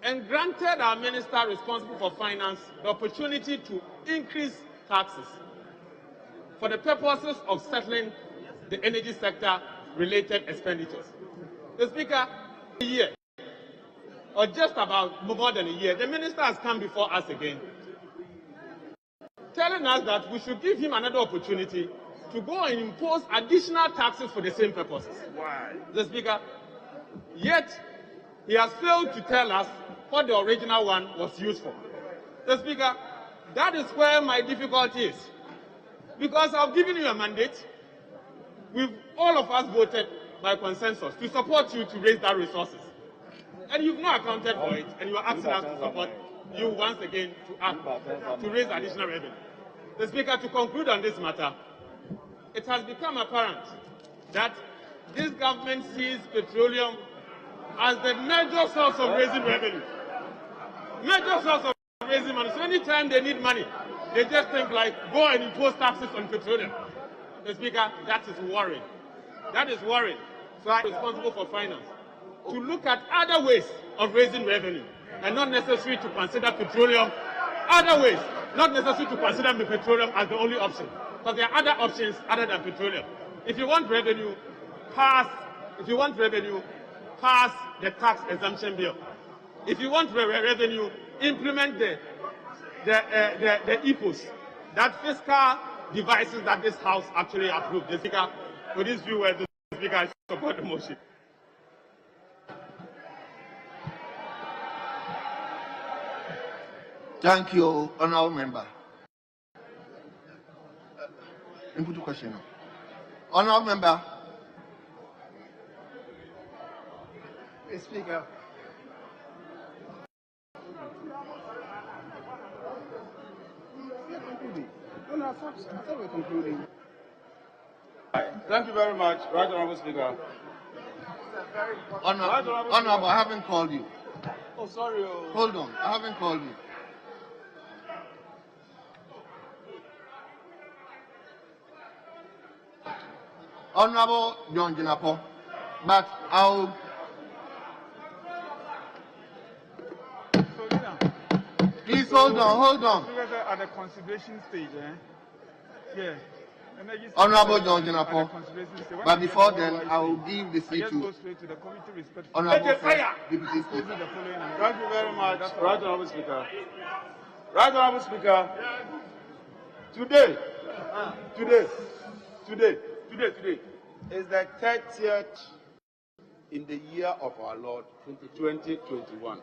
and granted our minister responsible for finance the opportunity to increase taxes for the purposes of settling the energy sector related expenditures. Mr. Speaker, a year, or just about more than a year, the minister has come before us again, telling us that we should give him another opportunity to go and impose additional taxes for the same purposes. Why? Mr. Speaker, yet he has failed to tell us what the original one was used for. Mr. Speaker, that is where my difficulty is. Because I've given you a mandate, all of us voted by consensus to support you to raise that resources. And you've not accounted for it, and you are asking us to support you once again to raise additional revenue. Mr. Speaker, to conclude on this matter, it has become apparent that this government sees petroleum as the major source of raising revenue. So anytime they need money, they just think like, go and impose taxes on petroleum. Mr. Speaker, that is worrying. So I'm responsible for finance to look at other ways of raising revenue and not necessary to consider petroleum, other ways, not necessary to consider the petroleum as the only option. Because there are other options other than petroleum. If you want revenue, pass the tax exemption bill. If you want revenue, implement the EPOS, that fiscal devices that this House actually approved. The Speaker, with this view, where the Speaker support the motion. Thank you, honorable member. Input question. Honorable member. Speaker. No, I thought we were concluding. Thank you very much, Right Honorable Speaker. Honorable, I haven't called you. Oh, sorry. Hold on, I haven't called you. Honorable John Jinapo, but I'll. Please hold on. At the consideration stage, yeah. Honorable John Jinapo, but before then, I will give the seat to Honorable Deputy Speaker. Thank you very much, Right Honorable Speaker. Right Honorable Speaker, today is the 30th in the year of our Lord 2021.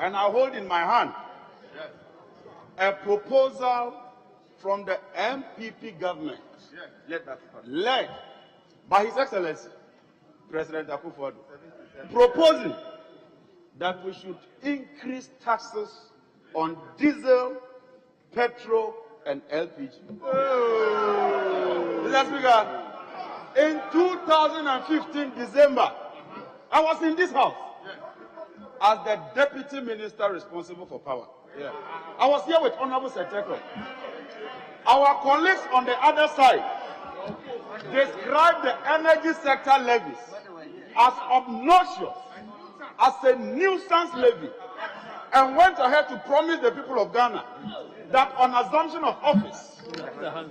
And I hold in my hand a proposal from the MPP government led by His Excellency President Akufo-Addo, proposing that we should increase taxes on diesel, petrol, and LPG. Mr. Speaker, in 2015 December, I was in this house as the Deputy Minister responsible for power. I was here with Honorable Seteko. Our colleagues on the other side described the energy sector levies as obnoxious, as a nuisance levy, and went ahead to promise the people of Ghana that on assumption of office,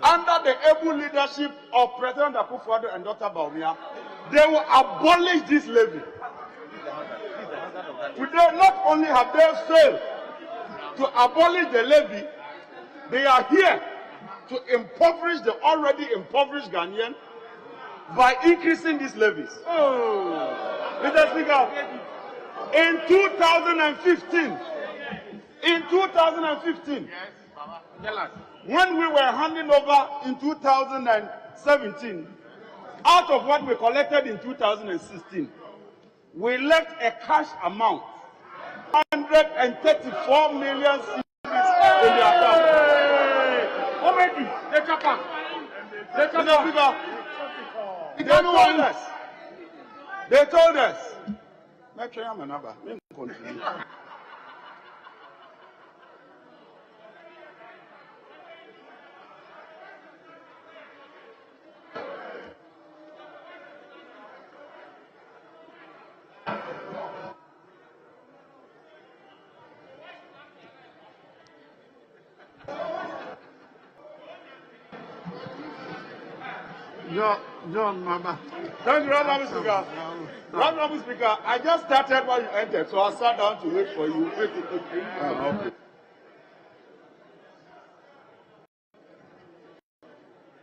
under the able leadership of President Akufo-Addo and Dr. Bawumia, they will abolish this levy. Today, not only have they failed to abolish the levy, they are here to impoverish the already impoverished Ghanaian by increasing these levies. Mr. Speaker, in 2015, when we were handing over in 2017, out of what we collected in 2016, we left a cash amount, 134 million cedis in the account. Already, they told us. Make sure I'm a number. John, Mama. Thank you, Honorable Speaker. Honorable Speaker, I just started when you entered, so I sat down to wait for you. Okay.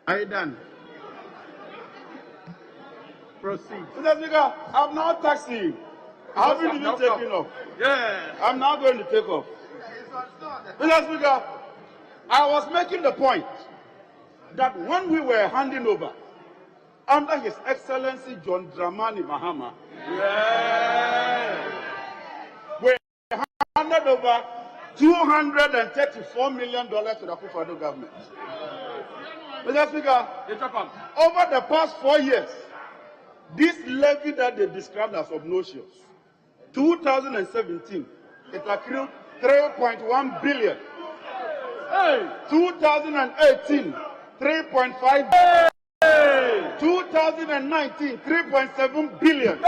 Are you done? Proceed. Mr. Speaker, I'm now taxing you. I haven't even taken off. Yeah. I'm now going to take off. Mr. Speaker, I was making the point that when we were handing over, under His Excellency John Dramani Mahama, we handed over $234 million to the Akufo-Addo government. Mr. Speaker, over the past 4 years, this levy that they described as obnoxious, 2017, it accrued 3.1 billion. 2018, 3.5 billion. 2019, 3.7 billion.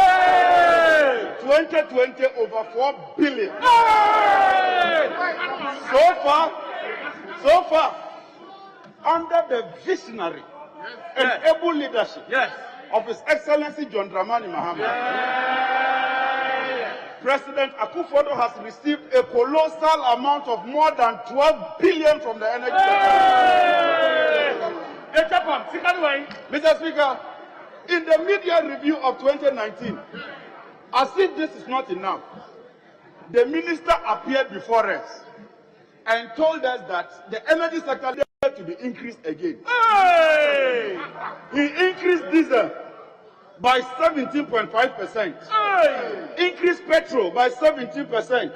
2020, over 4 billion. So far, under the visionary and able leadership of His Excellency John Dramani Mahama, President Akufo-Addo has received a colossal amount of more than 12 billion from the energy sector. Mr. Speaker, in the media review of 2019, as if this is not enough, the minister appeared before us and told us that the energy sector needed to be increased again. Hey! He increased diesel by 17.5%, increased petrol by 17%,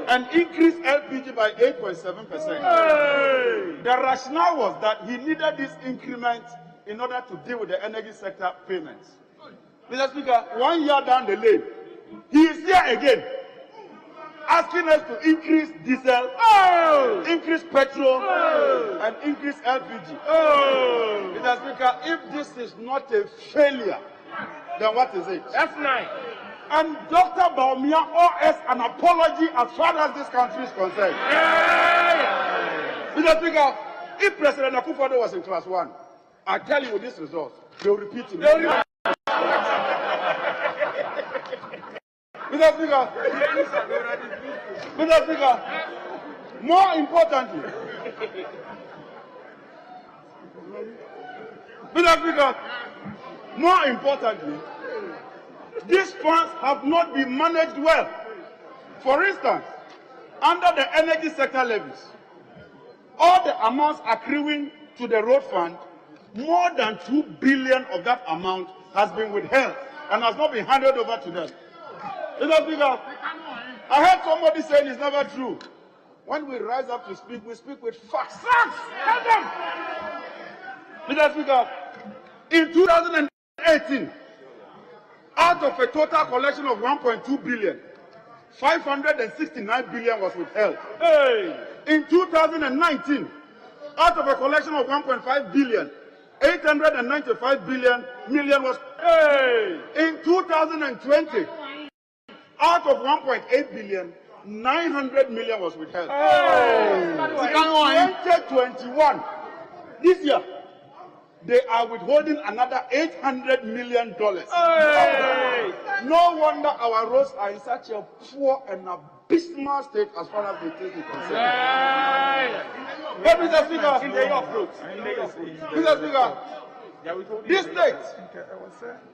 and increased LPG by 8.7%. The rationale was that he needed this increment in order to deal with the energy sector payments. Mr. Speaker, 1 year down the lane, he is here again, asking us to increase diesel, increase petrol, and increase LPG. Mr. Speaker, if this is not a failure, then what is it? That's nice. And Dr. Baumia owes us an apology as far as this country is concerned. Mr. Speaker, if President Akufo-Addo was in class 1, I tell you with this result, they will repeat it. Mr. Speaker, more importantly, these funds have not been managed well. For instance, under the energy sector levies, all the amounts accruing to the road fund, more than 2 billion of that amount has been withheld and has not been handed over to them. Mr. Speaker, I heard somebody saying it's never true. When we rise up to speak, we speak with facts. Facts! Tell them! Mr. Speaker, in 2018, out of a total collection of 1.2 billion, 569 billion was withheld. Hey! In 2019, out of a collection of 1.5 billion, 895 million was. Hey! In 2020, out of 1.8 billion, 900 million was withheld. Hey! In 2021, this year, they are withholding another $800 million. Hey! No wonder our roads are in such a poor and abysmal state as far as the state is concerned. Hey! But Mr. Speaker, this state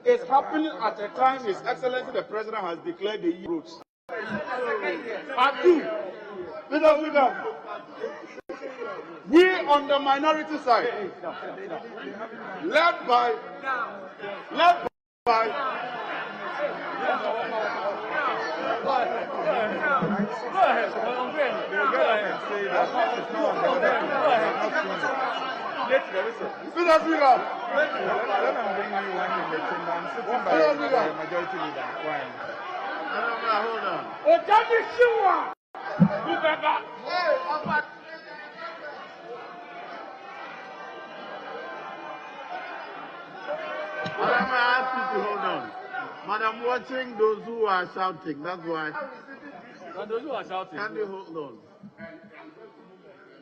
is happening at a time His Excellency the President has declared the roads. Part 2, Mr. Speaker, we on the minority side, led by Mr. Speaker, Madam, I ask you to hold on. Madam, watching those who are shouting, that's why. Those who are shouting. Can you hold on?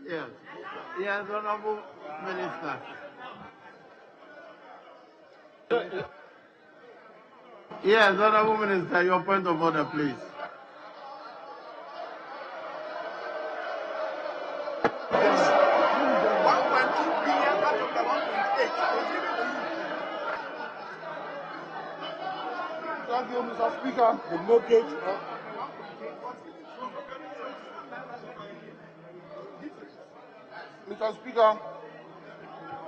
Yes. Yes, Honorable Minister. Yes, Honorable Minister, your point of order, please. Thank you, Mr. Speaker. The mortgage. Mr. Speaker,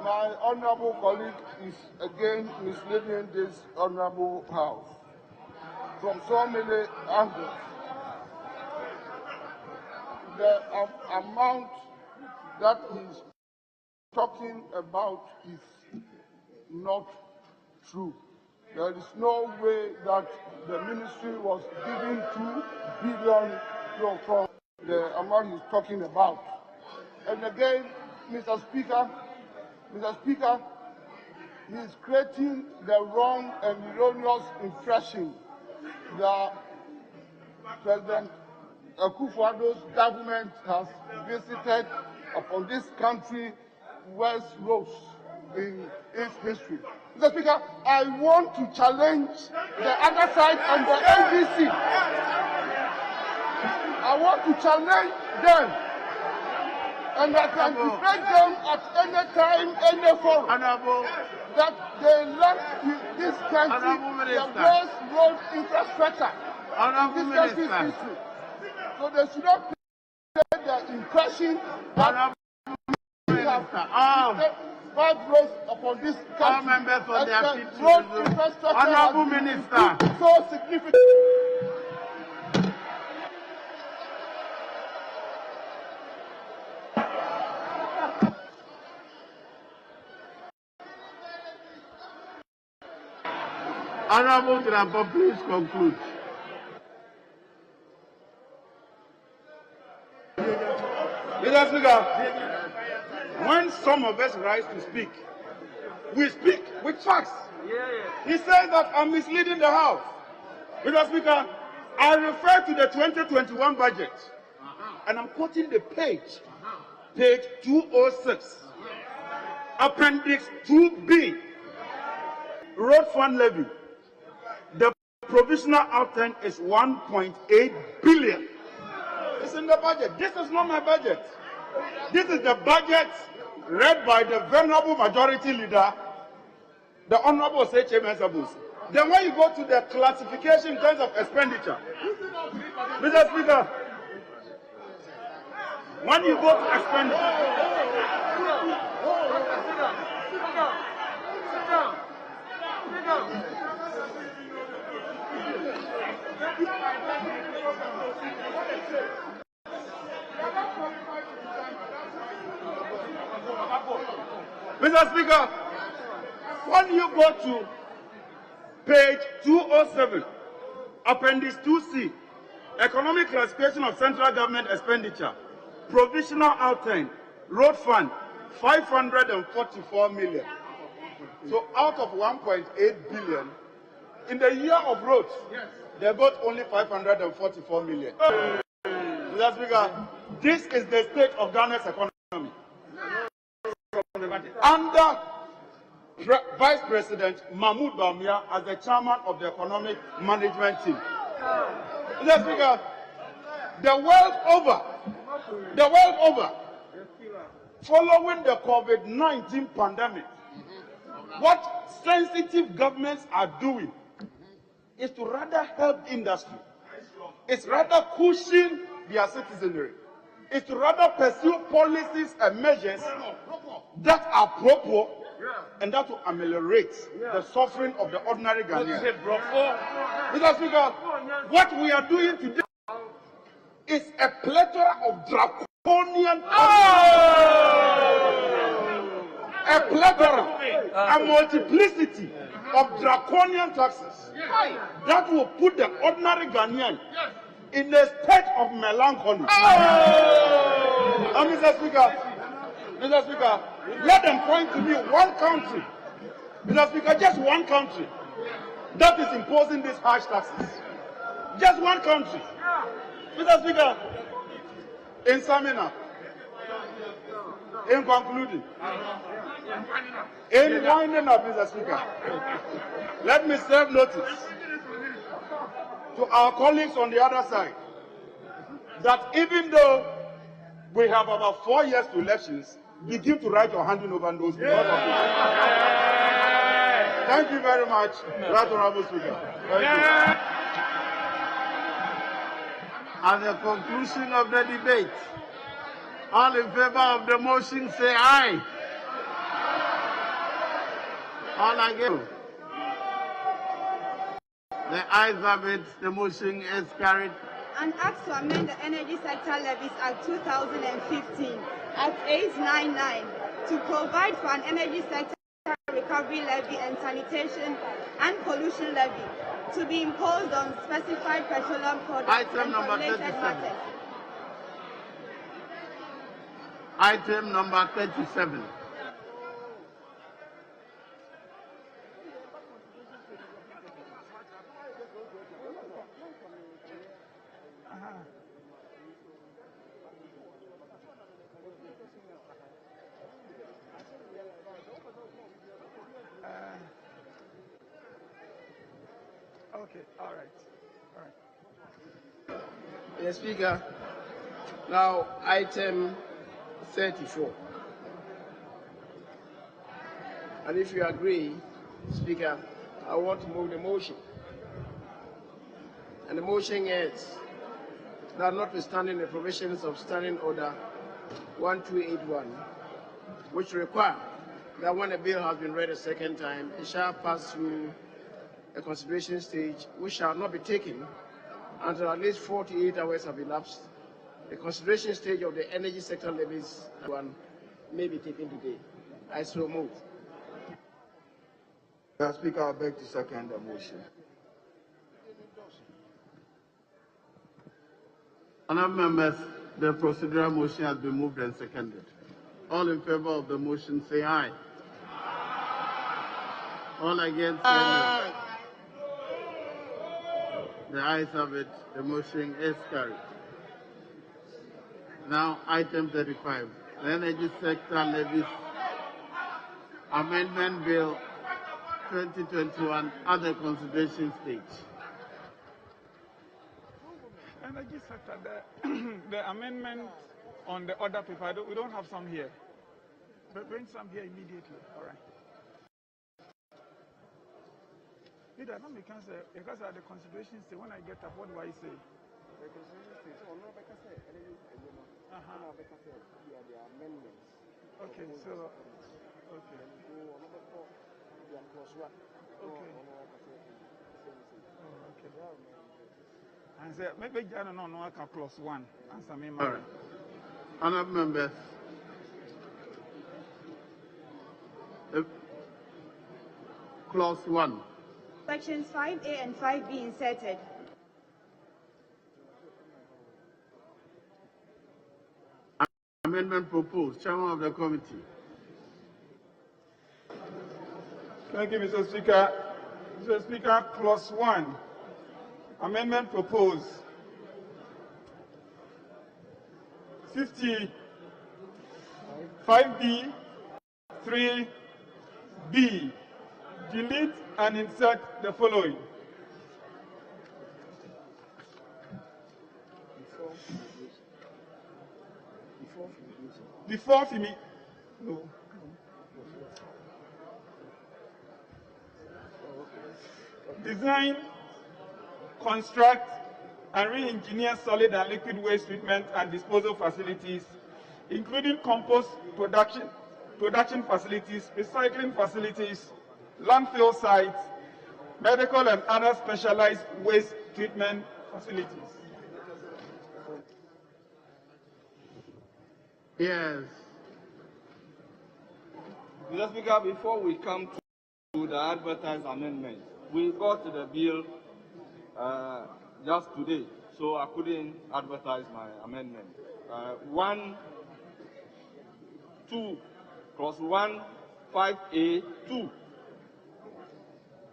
my honorable colleague is again misleading this honorable House from so many angles. The amount that he's talking about is not true. There is no way that the ministry was giving 2 billion from the amount he's talking about. And again, Mr. Speaker, he is creating the wrong and erroneous impression that President Akufo-Addo's government has visited upon this country West Roads in its history. Mr. Speaker, I want to challenge the other side and the NDC. I want to challenge them, and I can debate them at any time, any forum, that they left this country the best road infrastructure in this country's history. So they should not create the impression that we have bad roads upon this country. All members of the road infrastructure Honorable Minister. So significant. Honorable Grandpa, please conclude. Mr. Speaker, when some of us rise to speak, we speak with facts. He says that I'm misleading the House. Mr. Speaker, I refer to the 2021 budget, and I'm quoting the page 206, Appendix 2B, Road Fund Levy. The provisional outturn is 1.8 billion. It's in the budget. This is not my budget. This is the budget read by the venerable majority leader, the Honorable Sechemen Sabus. Then when you go to the classification in terms of expenditure, Mr. Speaker, when you go to expenditure, Mr. Speaker, when you go to page 207, Appendix 2C, Economic Classification of Central Government Expenditure, Provisional Outturn, Road Fund, 544 million. So out of 1.8 billion, in the year of roads, they got only 544 million. Mr. Speaker, this is the state of Ghana's economy. Under Vice President Mahmoud Bawumia as the chairman of the economic management team. Mr. Speaker, the world over, following the COVID-19 pandemic, what sensitive governments are doing is to rather help industry. It's rather cushion their citizenry. It's to rather pursue policies and measures that are proper and that will ameliorate the suffering of the ordinary Ghanaian. Mr. Speaker, what we are doing today is a plethora of draconian a plethora, a multiplicity of draconian taxes that will put the ordinary Ghanaian in a state of melancholy. Mr. Speaker, let them point to me one country, Mr. Speaker, just one country that is imposing these harsh taxes. Just one country. Mr. Speaker, in summing up, in concluding, in winding up, Mr. Speaker, let me serve notice to our colleagues on the other side that even though we have about 4 years to elections, begin to write your handing over those because of it. Thank you very much, Right Honorable Speaker. Thank you. At the conclusion of the debate, all in favor of the motion say aye. All against. The ayes have it. The motion is carried. An act to amend the Energy Sector Levies Act 2015 Act 899 to provide for an energy sector recovery levy and sanitation and pollution levy to be imposed on specified petroleum products Item and related 37. matters. Item number 37. Okay, all right. Yes, Speaker. Now, item 34. And if you agree, Speaker, I want to move the motion. And the motion is that notwithstanding the provisions of Standing Order 1281, which require that when a bill has been read a second time, it shall pass through a consideration stage which shall not be taken until at least 48 hours have elapsed. The consideration stage of the energy sector levies one may be taken today. I so move. Mr. Speaker, I beg to second the motion. Honourable members, the procedural motion has been moved and seconded. All in favour of the motion say aye. All against say no. The ayes have it. The motion is carried. Now, item 35, the Energy Sector Levies Amendment Bill 2021 at the consideration stage. Energy sector, the amendment on the order paper, we don't have some here. But bring some here immediately. All right. It doesn't make sense because at the consideration stage, when I get up, what do I say? The consideration stage. Oh, no, because the amendments. Okay, so okay. Okay. And say maybe I don't know I can plus one. Answer me, All right. Honourable members, clause 1. Sections 5A and 5B inserted. Amendment proposed. Chairman of the committee. Thank you, Mr. Speaker. Mr. Speaker, clause 1. Amendment proposed. 50, 5B, 3B. Delete and insert the following. Before Fimi. No. Design, construct, and re-engineer solid and liquid waste treatment and disposal facilities, including compost production facilities, recycling facilities, landfill sites, medical and other specialized waste treatment facilities. Yes. Mr. Speaker, before we come to the advertised amendment, we got the bill just today, so I couldn't advertise my amendment. 1, 2, clause 1, 5A, 2.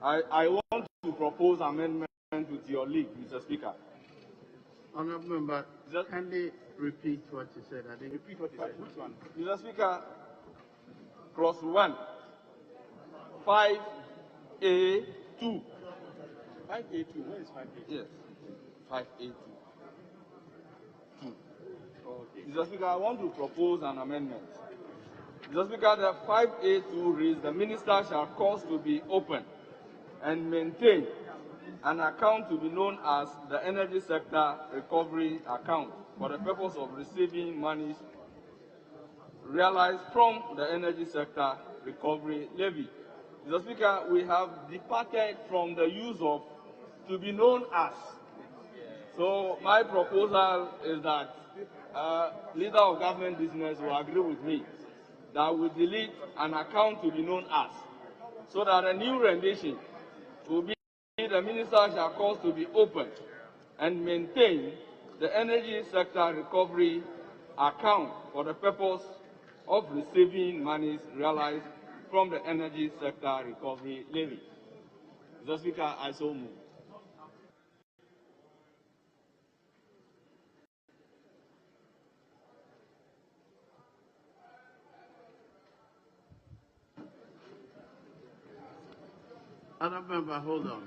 I want to propose amendment with your leave, Mr. Speaker. Honourable member, kindly repeat what you said. I didn't repeat what you said. Which one? Mr. Speaker, clause 1, 5A, 2. 5A2. Where is 5A2? Yes. 5A2. 2. Okay. Mr. Speaker, I want to propose an amendment. Mr. Speaker, the 5A2 reads, the minister shall cause to be open and maintain an account to be known as the Energy Sector Recovery Account for the purpose of receiving monies realized from the Energy Sector Recovery Levy. Mr. Speaker, we have departed from the use of to be known as. So my proposal is that leader of government business will agree with me that we delete an account to be known as, so that a new rendition will be the minister shall cause to be open and maintain the Energy Sector Recovery Account for the purpose of receiving monies realized from the Energy Sector Recovery Levy. Mr. Speaker, I so move. Honourable member, hold on.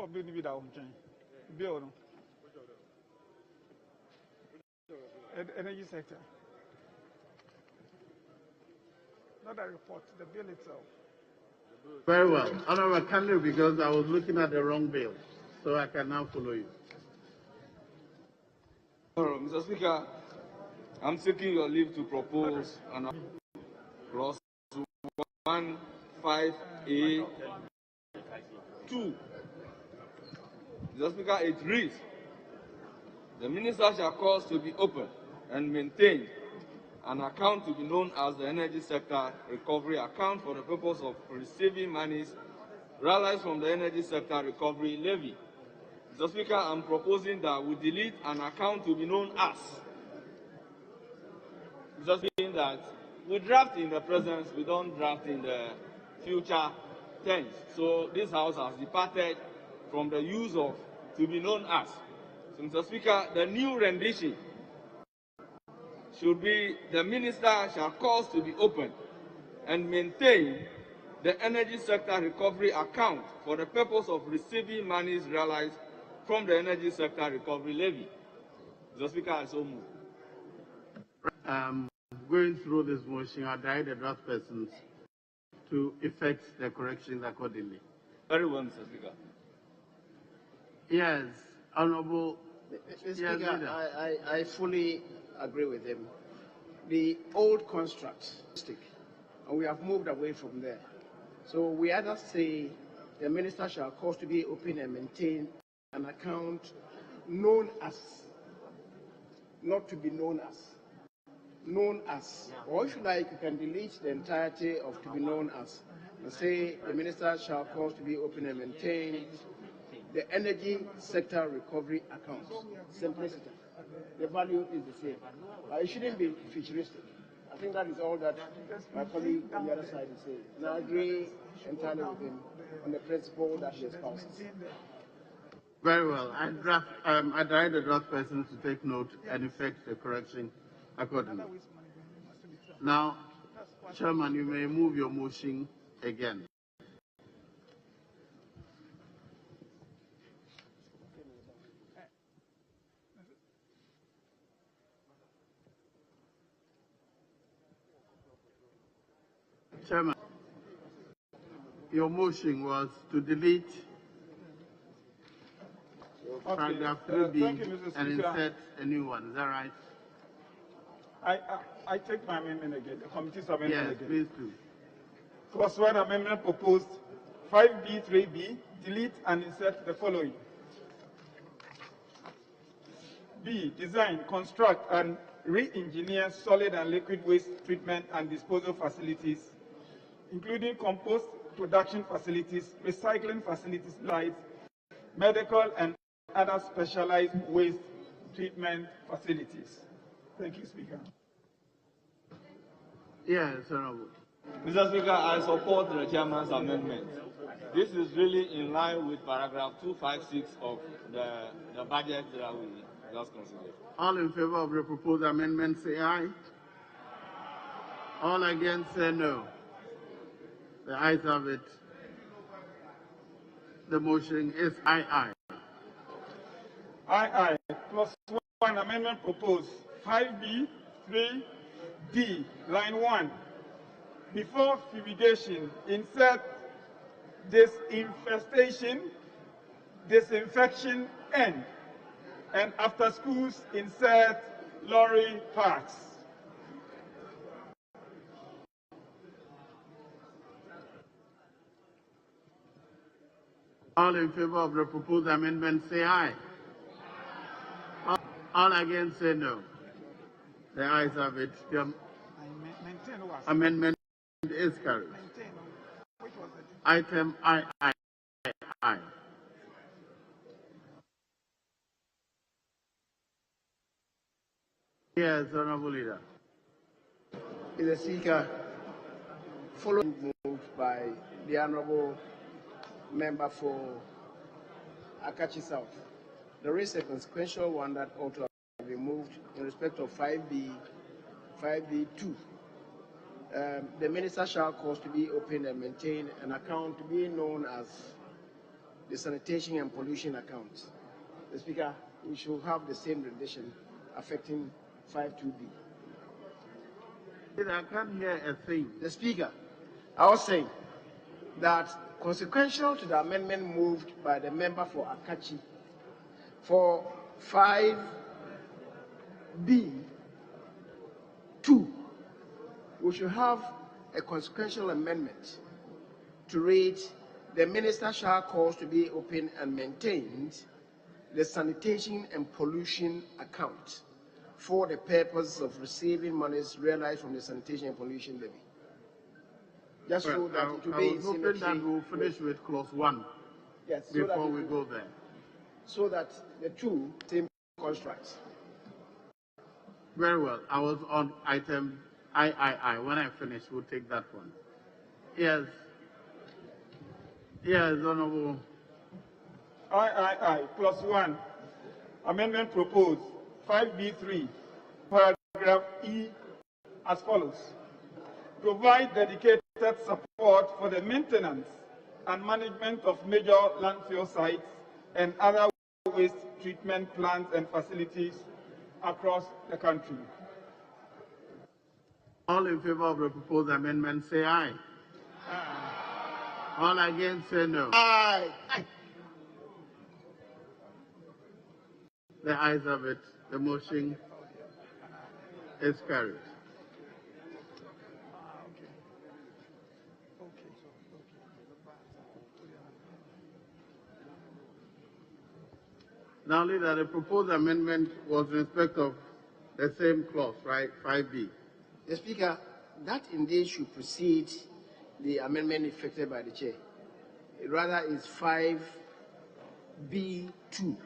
of the bill. Energy sector. Not a report, the bill itself. Very well. Honorable, kindly, because I was looking at the wrong bill, so I can now follow you. Mr. Speaker, I'm seeking your leave to propose an clause 15A2. Mr. Speaker, it reads, the minister shall cause to be opened and maintained an account to be known as the Energy Sector Recovery Account for the purpose of receiving monies realized from the Energy Sector Recovery Levy. Mr. Speaker, I'm proposing that we delete an account to be known as. Just meaning that we draft in the present, we don't draft in the future tense. So this House has departed from the use of to be known as. So, Mr. Speaker, the new rendition should be the minister shall cause to be opened and maintain the Energy Sector Recovery Account for the purpose of receiving monies realized from the Energy Sector Recovery Levy. Mr. Speaker, I so move. Going through this motion, I direct the draft persons to effect the corrections accordingly. Very well, Mr. Speaker. Yes, Honorable. Mr. Speaker, I fully agree with him. The old construct, and we have moved away from there. So we either say the minister shall cause to be open and maintain an account known as, not to be known as, known as, or if you like, you can delete the entirety of to be known as and say the minister shall cause to be open and maintain the Energy Sector Recovery Account. Simplicity. The value is the same. It shouldn't be futuristic. I think that is all that my colleague on the other side is saying. And I agree entirely with him on the principle that he espouses. Very well. I direct the draft persons to take note and effect the correction accordingly. Now, Chairman, you may move your motion again. Chairman, your motion was to delete paragraph 3B and insert a new one. Is that right? I take my amendment again, the committee's amendment again. Yes, please do. Clause 1 amendment proposed 5B, 3B, delete and insert the following. B, design, construct, and re-engineer solid and liquid waste treatment and disposal facilities, including compost production facilities, recycling facilities, lights, medical and other specialized waste treatment facilities. Thank you, Speaker. Yes, Honorable. Mr. Speaker, I support the chairman's amendment. This is really in line with paragraph 256 of the budget that we just considered. All in favor of the proposed amendment, say aye. All against, say no. The ayes have it. The motion is aye. Aye. Plus 1 amendment proposed 5B, 3D, line 1. Before fumigation, insert disinfestation, disinfection end. And after schools, insert lorry parks. All in favor of the proposed amendment, say aye. All against, say no. The ayes have it. The amendment is carried. Item I. Yes, Honorable Leader. Mr. Speaker, following move by the Honorable Member for Akachi South, there is a consequential one that ought to have been moved in respect of 5B2. The minister shall cause to be opened and maintain an account to be known as the sanitation and pollution account. The Speaker, we should have the same rendition affecting 52B. I can't hear a thing. The Speaker, I was saying that consequential to the amendment moved by the member for Akachi for 5B2, we should have a consequential amendment to read, the minister shall cause to be open and maintained the sanitation and pollution account for the purpose of receiving monies realized from the sanitation and pollution levy. Just so that it will be in symmetry. I was hoping that we'll finish with clause 1 before we go there. So that the two same constructs. Very well. I was on item I. When I finish, we'll take that one. Yes. Yes, Honorable. I. Clause 1. Amendment proposed. 5B3, paragraph E, as follows. Provide dedicated support for the maintenance and management of major landfill sites and other waste treatment plants and facilities across the country. All in favor of the proposed amendment, say aye. Aye. All against, say no. Aye. The ayes have it. The motion is carried. Now, Leader, the proposed amendment was in respect of the same clause, right? 5B. The Speaker, that indeed should precede the amendment effected by the Chair. It rather is 5B2.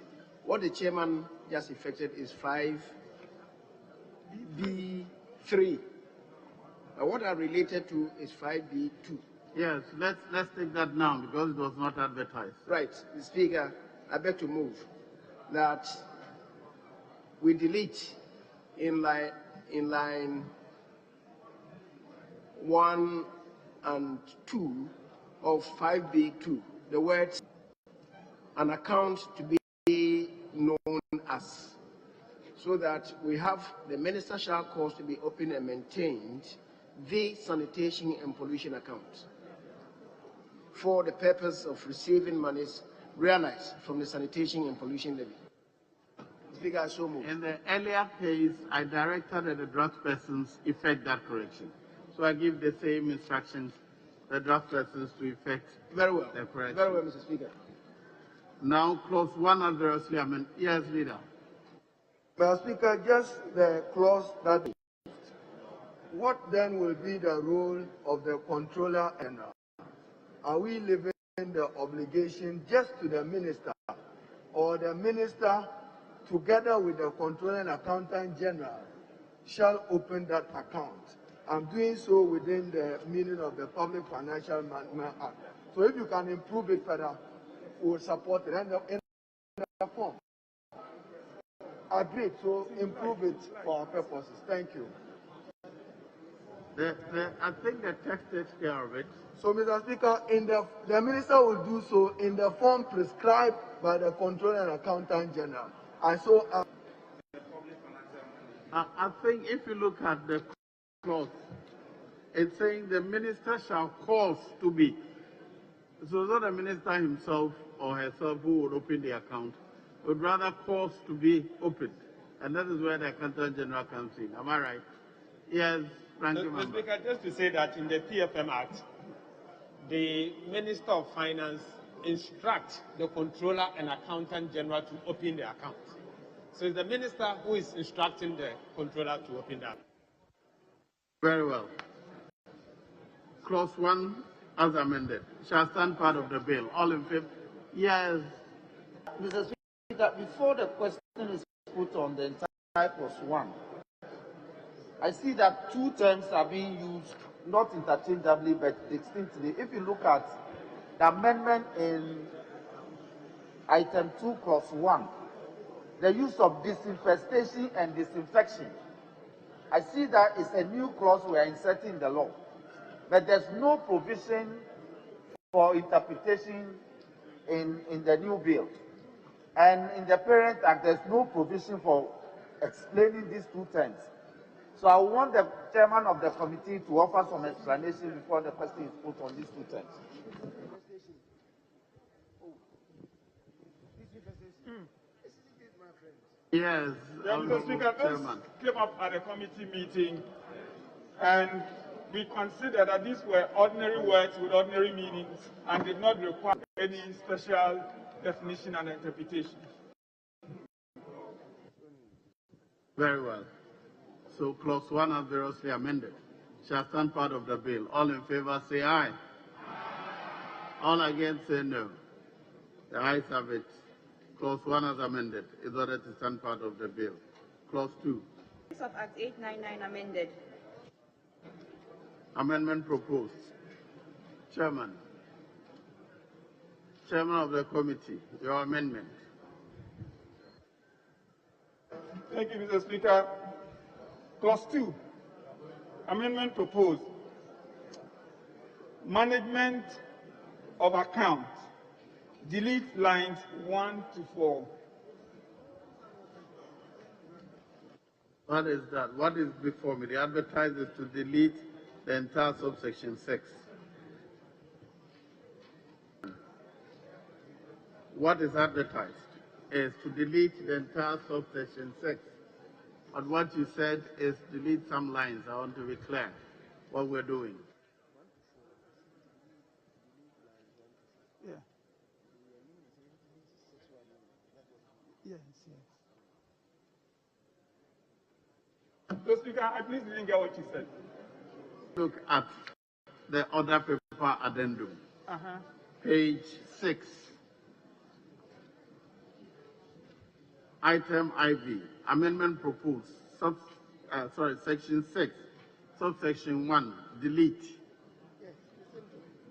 What the Chairman just effected is 5B3. But what are related to is 5B2. Yes, let's take that now because it was not advertised. Right. The Speaker, I beg to move that we delete in line 1 and 2 of 5B2 the words an account to be known as, so that we have the minister shall cause to be open and maintained the sanitation and pollution account for the purpose of receiving monies realized from the sanitation and pollution levy. Speaker, so moved. In the earlier case, I directed that the draft persons effect that correction. So I give the same instructions, the draft persons to effect very well. The correction. Very well, Mr. Speaker. Now, clause 1 adversely amended. Yes, Leader. Mr. Speaker, just the clause that. What then will be the role of the Controller General? Are we leaving the obligation just to the minister, or the minister, together with the Controller and Accountant General, shall open that account? I'm doing so within the meaning of the Public Financial Management Act. So if you can improve it further, we will support it in the form. Agreed. So improve it for our purposes. Thank you. I think the text takes care of it. So, Mr. Speaker, the minister will do so in the form prescribed by the Controller and Accountant General. I think if you look at the clause, it's saying the minister shall cause to be. So not the minister himself or herself who would open the account, would rather cause to be opened. And that is where the Accountant General comes in. Am I right? Yes, Mr. Speaker, just to say that in the PFM Act, the Minister of Finance instructs the Controller and Accountant General to open the account. So it's the Minister who is instructing the Controller to open that. Very well. Clause 1, as amended, shall stand part of the bill. All in favor? Yes. Mr. Speaker, before the question is put on the entire clause 1, I see that two terms are being used, not interchangeably but distinctly. If you look at the amendment in item 2, clause 1, the use of disinfestation and disinfection, I see that it's a new clause we are inserting in the law, but there's no provision for interpretation in the new bill. And in the Parent Act, there's no provision for explaining these two terms. So I want the chairman of the committee to offer some explanation before the question is put on these two terms. Yes, Mr. Speaker, this came up at a committee meeting, and we considered that these were ordinary words with ordinary meanings and did not require any special definition and interpretation. Very well. So clause 1 as variously amended shall stand part of the bill. All in favor say aye. All against say no. The ayes have it. Clause 1 as amended is ordered to stand part of the bill. Clause 2. Of Act 899 amended. Amendment proposed. Chairman. Chairman of the committee, your amendment. Thank you, Mr. Speaker. Clause 2. Amendment proposed. Management of account. Delete lines 1 to 4. What is that? What is before me? The advertiser is to delete the entire subsection 6. What is advertised is to delete the entire subsection 6. But what you said is delete some lines. I want to be clear what we're doing. Yeah. Yes, yes. Mr. Speaker, I please didn't get what you said. Look at the other paper addendum. Page 6. Item IV. Amendment proposed. Section 6. Subsection 1. Delete.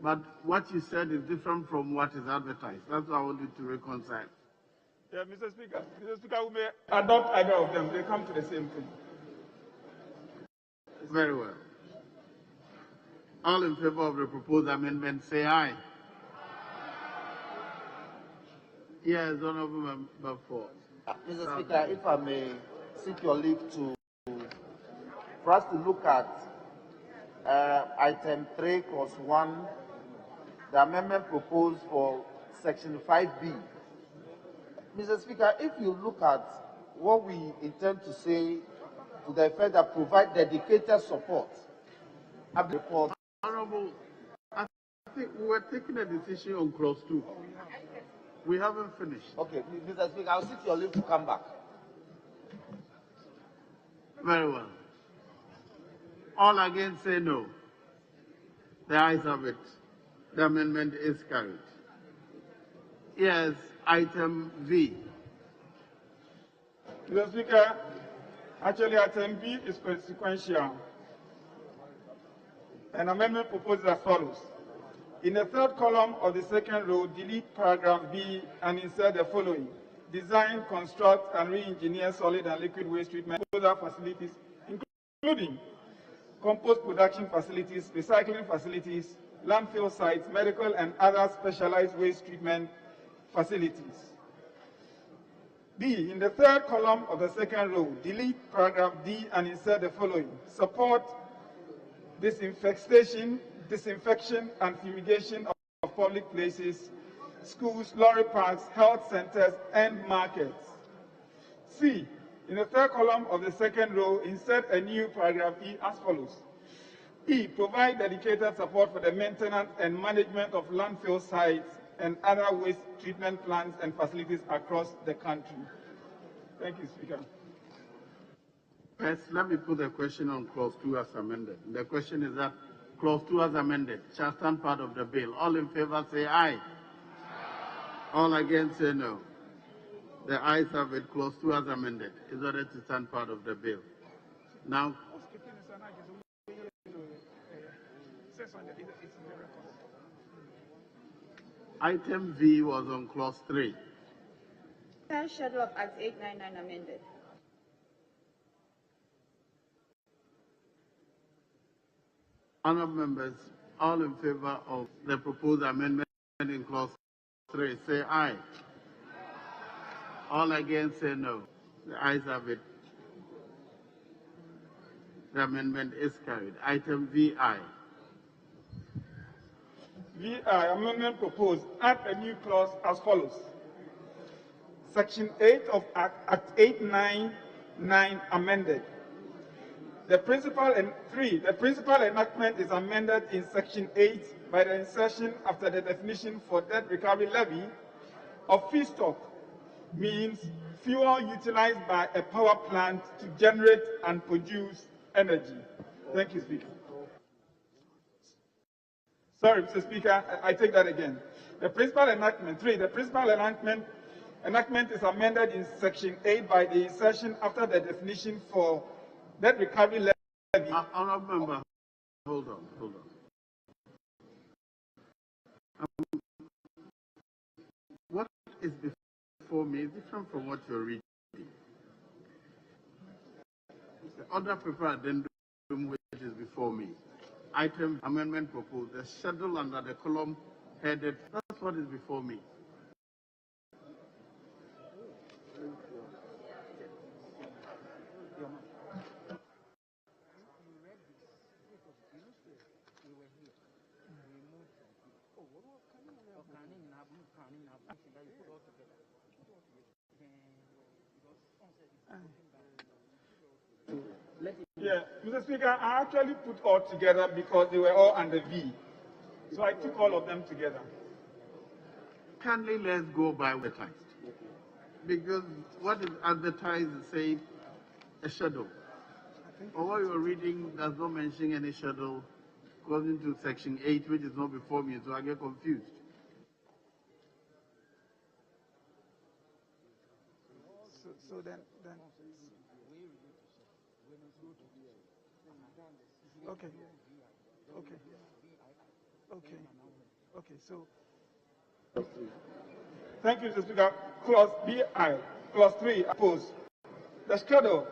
But what you said is different from what is advertised. That's why I want you to reconcile. Yeah, Mr. Speaker, we may adopt either of them. They come to the same thing. Very well. All in favor of the proposed amendment, say aye. Yes, Honorable Member for. Mr. Speaker, if I may seek your leave for us to look at item 3, clause 1, the amendment proposed for section 5B. Mr. Speaker, if you look at what we intend to say to the effect that provide dedicated support, report. Honorable, I think we were taking a decision on clause 2. We haven't finished. Okay, Mr. Speaker, I'll seek your leave to come back. Very well. All against say no. The ayes have it. The amendment is carried. Yes, item V. Mr. Speaker, actually item B is consequential. An amendment proposed as follows. In the third column of the second row, delete paragraph B and insert the following. Design, construct, and re-engineer solid and liquid waste treatment facilities, including compost production facilities, recycling facilities, landfill sites, medical and other specialized waste treatment facilities. B, in the third column of the second row, delete paragraph D and insert the following. Support disinfection, and fumigation of public places, schools, lorry parks, health centers, and markets. C, in the third column of the second row, insert a new paragraph E as follows. E, provide dedicated support for the maintenance and management of landfill sites and other waste treatment plants and facilities across the country. Thank you, Speaker. Yes, let me put the question on clause 2 as amended. The question is that clause 2 as amended shall stand part of the bill. All in favor say aye. All against say no. The ayes have it. Clause 2 as amended is ordered to stand part of the bill. Now, item V was on clause 3. Schedule of Act 899 amended. Honourable members, all in favor of the proposed amendment in clause 3 say aye. All against say no. The ayes have it. The amendment is carried. Item VI. VI, amendment proposed, add a new clause as follows. Section 8 of Act 899 amended. The principal enactment is amended in Section 8 by the insertion after the definition for debt recovery levy of feedstock means fuel utilized by a power plant to generate and produce energy. Thank you, Speaker. Sorry, Mr. Speaker, I take that again. The principal enactment is amended in Section 8 by the insertion after the definition for debt recovery levy. Honourable Member, hold on. What is before me is different from what you're reading. The other paper addendum which is before me. Item amendment proposed, the schedule under the column headed, that's what is before me. Yeah, Mr. Speaker, I actually put all together because they were all under V. So I took all of them together. Kindly let's go by the text. Because what is advertised is saying a schedule. Or what you're reading does not mention any schedule according to Section 8, which is not before me, so I get confused. So then. Okay, so. Thank you, Mr. Speaker. Clause BI, Clause 3, opposed. The schedule,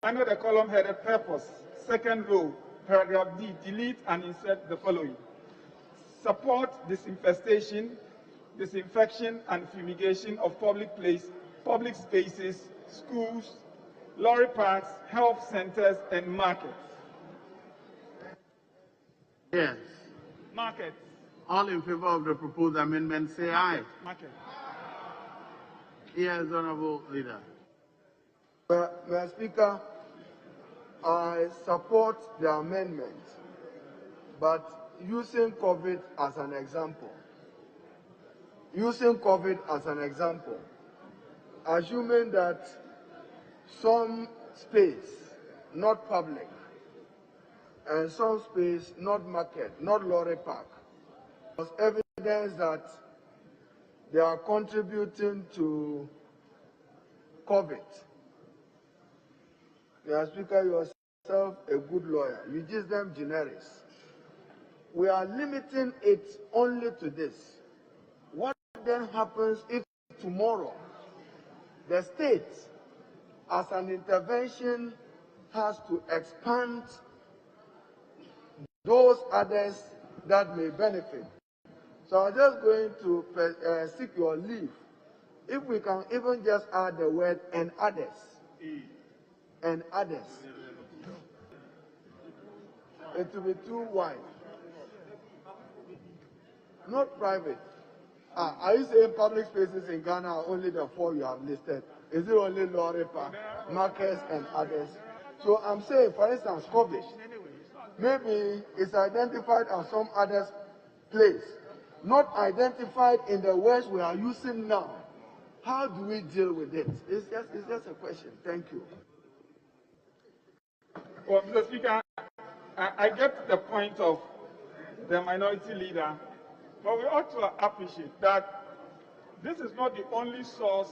under the column headed purpose, second row, paragraph D, delete and insert the following. Support disinfestation, disinfection and fumigation of public spaces, schools, lorry parks, health centers, and markets. Yes. Markets. All in favor of the proposed amendment, say aye. Market. Yes, Honourable Leader. Mr. Speaker, I support the amendment, but using COVID as an example, assuming that some space, not public, and some space, not market, not lorry park, was evidence that they are contributing to COVID. Mr. Speaker, yourself a good lawyer. You use them generics. We are limiting it only to this. What then happens if tomorrow the state, as an intervention, has to expand those others that may benefit? So I'm just going to seek your leave. If we can even just add the word and others. And others. It will be too wide. Not private. Are you saying public spaces in Ghana are only the 4 you have listed? Is it only lorry park, markets, and others? So I'm saying, for instance, COVID. Maybe it's identified as some other place, not identified in the words we are using now. How do we deal with it? It's just a question. Thank you. Well, Mr. Speaker, I get the point of the minority leader, but we ought to appreciate that this is not the only source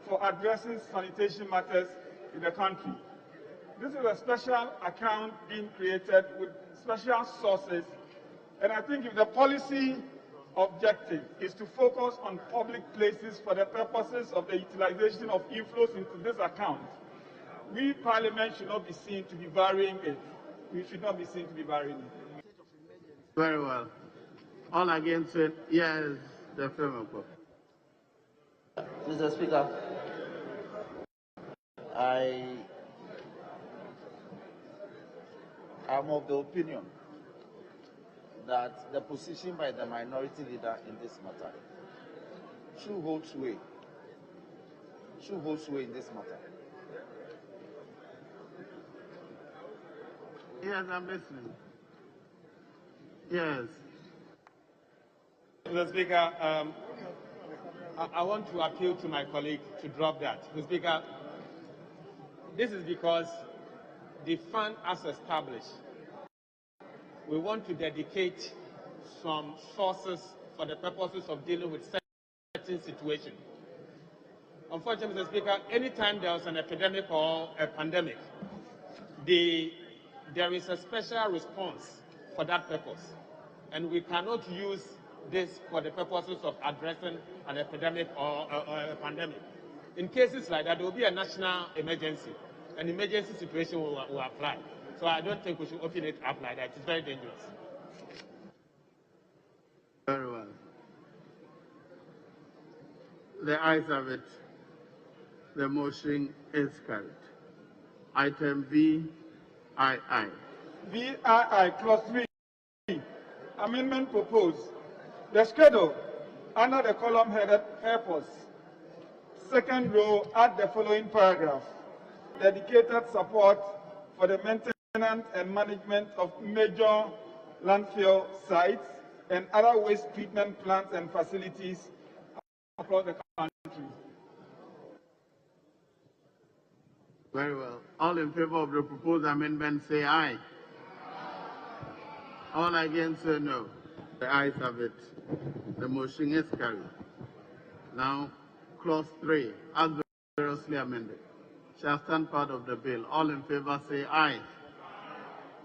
for addressing sanitation matters in the country. This is a special account being created with special sources, and I think if the policy objective is to focus on public places for the purposes of the utilization of inflows into this account, we, Parliament, should not be seen to be varying it. We should not be seen to be varying it. Very well. All against it, yes, the framework. Mr. Speaker, I am of the opinion that the position by the minority leader in this matter should hold sway. Should hold sway in this matter. Yes, I'm listening. Yes. Mr. Speaker, I want to appeal to my colleague to drop that. Mr. Speaker, this is because the fund as established, we want to dedicate some sources for the purposes of dealing with certain situations. Unfortunately, Mr. Speaker, anytime there is an epidemic or a pandemic, there is a special response for that purpose. And we cannot use this for the purposes of addressing an epidemic or a pandemic. In cases like that, there will be a national emergency. An emergency situation will apply. So I don't think we should open it up like that. It's very dangerous. Very well. The ayes have it. The motion is carried. Item VII. VII, clause 3. Amendment proposed. The schedule under the column headed Airports. Second row, add the following paragraph. Dedicated support for the maintenance and management of major landfill sites and other waste treatment plants and facilities across the country. Very well. All in favor of the proposed amendment say aye. All against say no. The ayes have it. The motion is carried. Now, clause 3, as variously amended, shall stand part of the bill. All in favor say aye.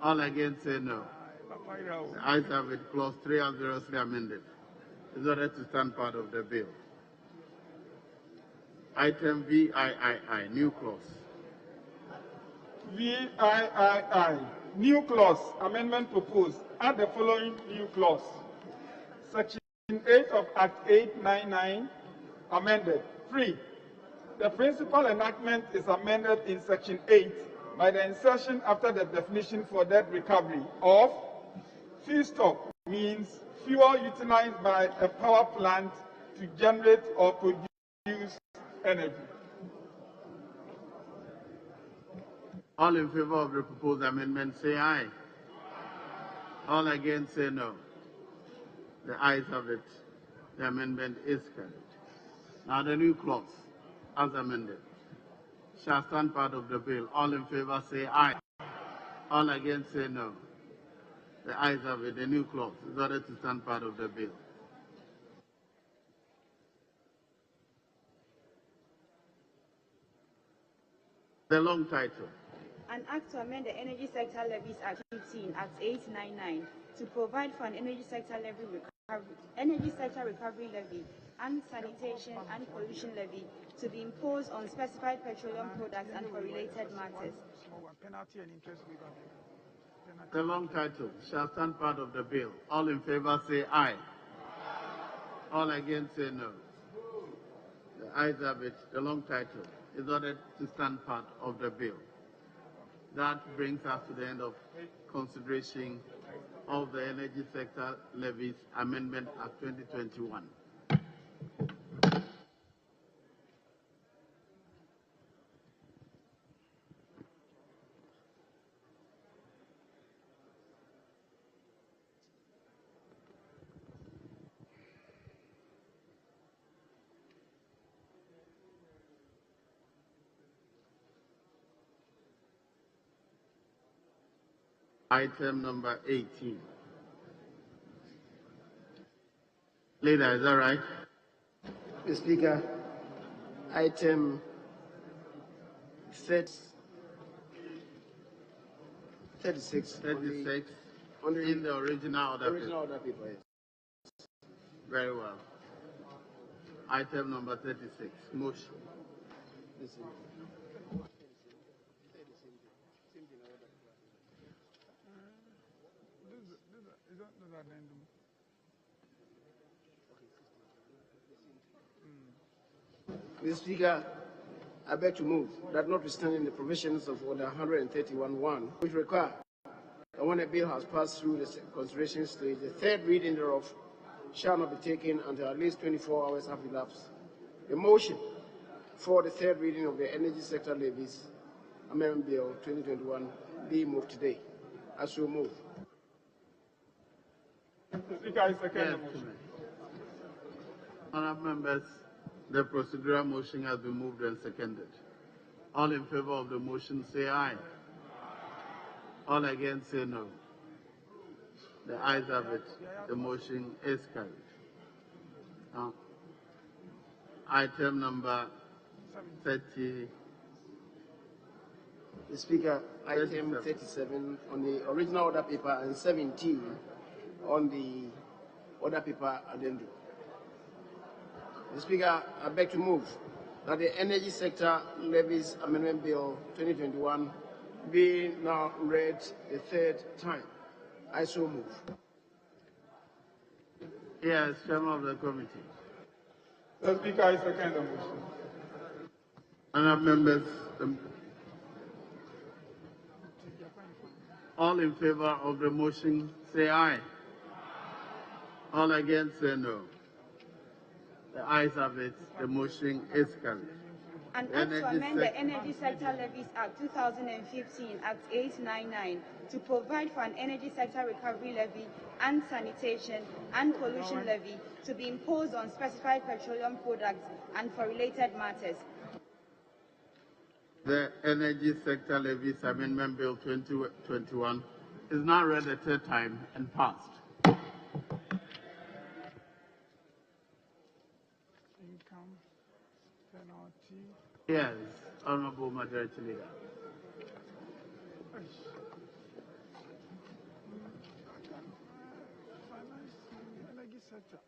All against say no. The ayes have it. Clause 3, as variously amended, is ordered to stand part of the bill. Item VIII, new clause. VIII, new clause, amendment proposed. Add the following new clause. Section 8 of Act 899, amended. 3. The principal enactment is amended in Section 8 by the insertion after the definition for debt recovery of feedstock means fuel utilized by a power plant to generate or produce energy. All in favor of the proposed amendment say aye. All against say no. The ayes have it. The amendment is carried. Now the new clause, as amended, shall stand part of the bill. All in favor say aye. All against say no. The ayes have it. The new clause is ordered to stand part of the bill. The long title. An act to amend the Energy Sector Levies Act 15, Act 899, to provide for an energy sector recovery levy and sanitation and pollution levy to be imposed on specified petroleum products and for related matters. The long title shall stand part of the bill. All in favor say aye. All against say no. The ayes have it. The long title is ordered to stand part of the bill. That brings us to the end of consideration of the Energy Sector Levies Amendment Act 2021. Item number 18. Leader, is that right? Mr. Speaker, item 36. Only in the original order paper. Original order paper, yes. Very well. Item number 36. Motion. Mr. Speaker, I beg to move that notwithstanding the provisions of Order 131.1, which require that when a bill has passed through the consideration stage, the third reading thereof shall not be taken until at least 24 hours have elapsed. The motion for the third reading of the Energy Sector Levies Amendment Bill 2021 be moved today. I so move. Speaker, I second the motion. Honourable members, the procedural motion has been moved and seconded. All in favour of the motion say aye. All against say no. The ayes have it. The motion is carried. Now, item number 30. The Speaker, item 37 on the original order paper and 17 on the order paper addendum. The Speaker, I beg to move that the Energy Sector Levies Amendment Bill 2021 be now read the third time. I so move. Yes, Chairman of the Committee. The Speaker, I second the motion. Honourable members, all in favour of the motion say aye. All against say no. The ayes have it. The motion is carried. An act to amend the Energy Sector Levies Act 2015, Act 899, to provide for an energy sector recovery levy and sanitation and pollution levy to be imposed on specified petroleum products and for related matters. The Energy Sector Levies Amendment Bill 2021 is now read a third time and passed. Income penalty. Yes, Honourable Majority Leader. Energy sector.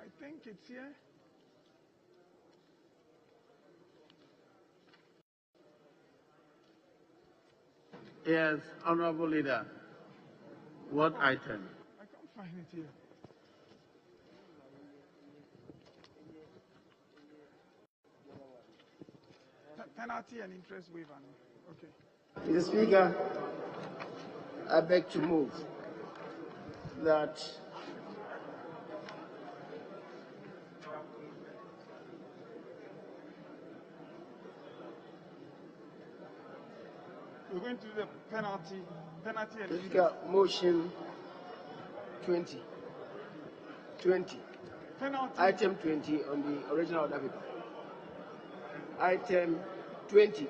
I think it's here. Yes, Honourable Leader. What item? I can't find it here. Penalty and interest waiver. Okay. Mr. Speaker, I beg to move that we're going to do the penalty and Mr. Speaker, motion 20. Penalty. Item 20 on the original order paper. Item 20.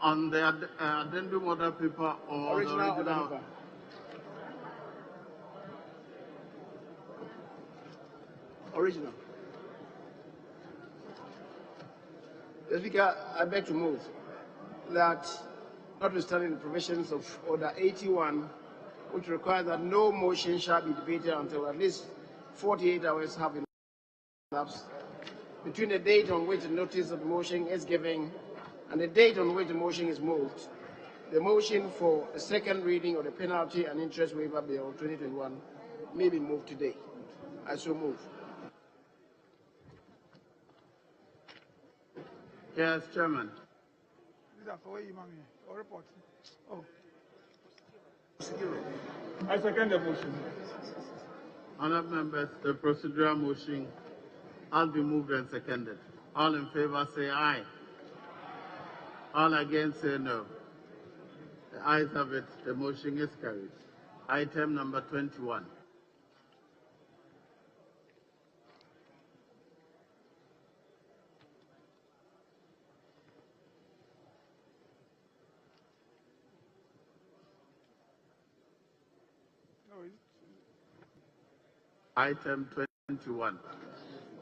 On the addendum order paper or Original the order original? paper. Original. Mr. Speaker, I beg to move that, notwithstanding the provisions of Order 81, which requires that no motion shall be debated until at least 48 hours have elapsed between the date on which the notice of the motion is given and the date on which the motion is moved, the motion for a second reading of the Penalty and Interest Waiver Bill 2021 may be moved today. I so move. Yes, Chairman. These are for you, Mami. Or report. Oh. I second the motion. Honourable members, the procedural motion has been moved and seconded. All in favour say aye. All against say no. The ayes have it. The motion is carried. Item number 21. Item 21.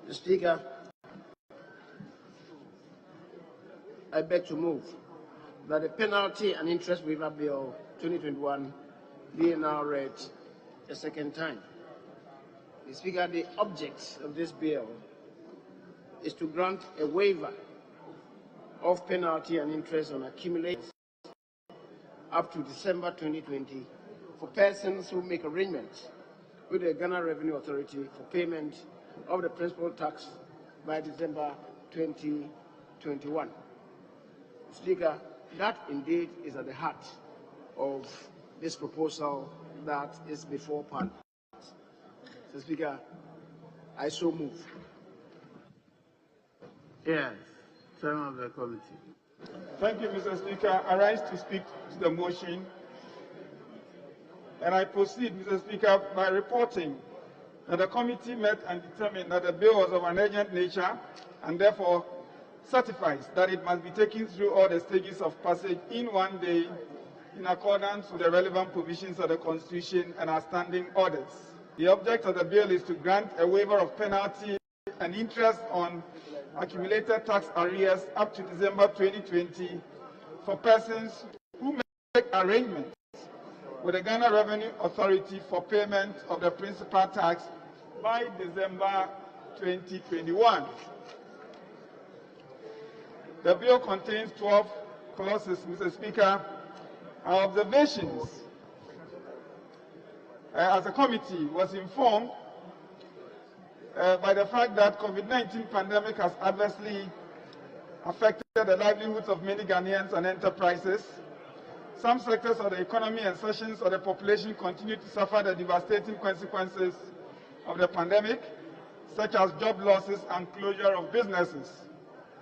Mr. Speaker, I beg to move that the Penalty and Interest Waiver Bill 2021 being now read a second time. Mr. Speaker, the object of this bill is to grant a waiver of penalty and interest on accumulated up to December 2020 for persons who make arrangements with the Ghana Revenue Authority for payment of the principal tax by December 2021. Speaker, that indeed is at the heart of this proposal that is before Parliament. So, Speaker, I so move. Yes, Chairman of the committee. Thank you, Mr. Speaker. I rise to speak to the motion. And I proceed, Mr. Speaker, by reporting that the committee met and determined that the bill was of an urgent nature and therefore certifies that it must be taken through all the stages of passage in one day in accordance with the relevant provisions of the Constitution and our standing orders. The object of the bill is to grant a waiver of penalty and interest on accumulated tax arrears up to December 2020 for persons who make arrangements with the Ghana Revenue Authority for payment of the principal tax by December 2021. The bill contains 12 clauses, Mr. Speaker. Our observations as a committee was informed by the fact that COVID-19 pandemic has adversely affected the livelihoods of many Ghanaians and enterprises. Some sectors of the economy and sections of the population continue to suffer the devastating consequences of the pandemic, such as job losses and closure of businesses.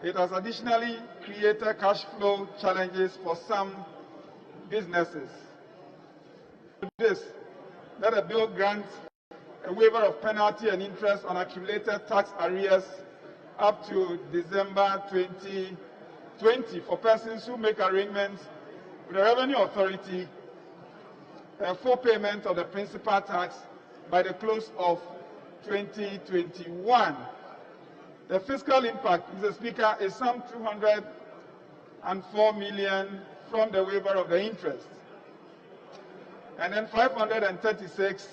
It has additionally created cash flow challenges for some businesses. This, that a bill grants a waiver of penalty and interest on accumulated tax arrears up to December 2020 for persons who make arrangements with the Revenue Authority for payment of the principal tax by the close of 2021. The fiscal impact, Mr. Speaker, is some 204 million from the waiver of the interest, and then 536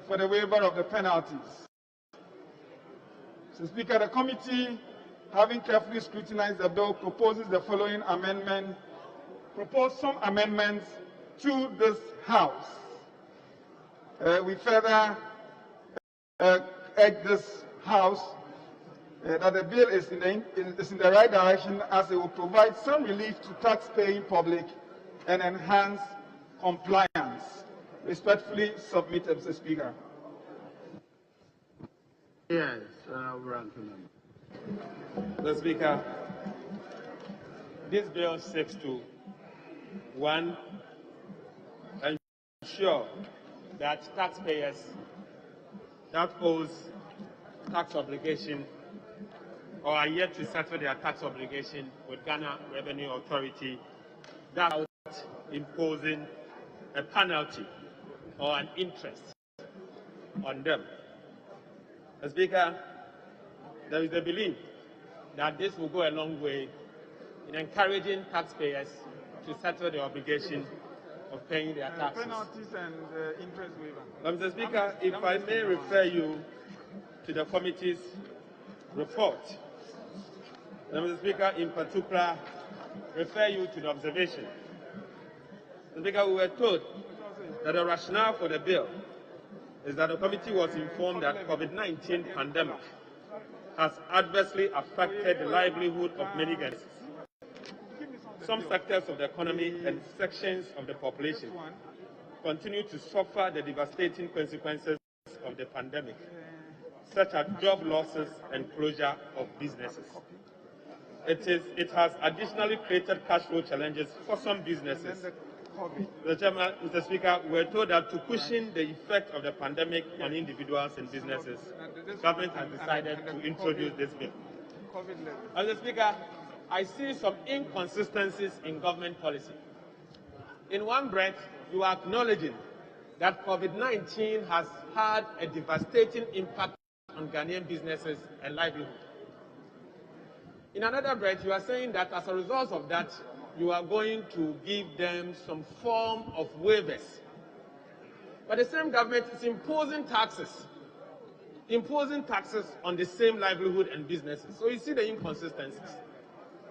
for the waiver of the penalties. Mr. Speaker, the committee, having carefully scrutinized the bill, proposes the following amendment. Propose some amendments to this House. We further urge this House that the bill is in the right direction, as it will provide some relief to tax-paying public and enhance compliance. Respectfully submitted, Mr. Speaker. Yes, Mr. Speaker, this bill seeks to, one, ensure that taxpayers that owes tax obligation or are yet to settle their tax obligation with Ghana Revenue Authority without imposing a penalty or an interest on them. Mr. Speaker, there is a belief that this will go a long way in encouraging taxpayers to settle the obligation of paying their taxes. Penalties and interest waiver. Mr. Speaker, if I may refer you to the committee's report. Mr. Speaker, in particular, refer you to the observation. Mr. Speaker, we were told that the rationale for the bill is that the committee was informed that COVID-19 pandemic has adversely affected the livelihood of many Ghanaians. Some sectors of the economy and sections of the population continue to suffer the devastating consequences of the pandemic, such as job losses and closure of businesses. It has additionally created cash flow challenges for some businesses. Mr. Speaker, we were told that to cushion the effect of the pandemic on individuals and businesses, government has decided to introduce this bill. Mr. Speaker, I see some inconsistencies in government policy. In one breath, you are acknowledging that COVID-19 has had a devastating impact on Ghanaian businesses and livelihood. In another breath, you are saying that as a result of that, you are going to give them some form of waivers But the same government is imposing taxes on the same livelihood and businesses. So you see the inconsistencies.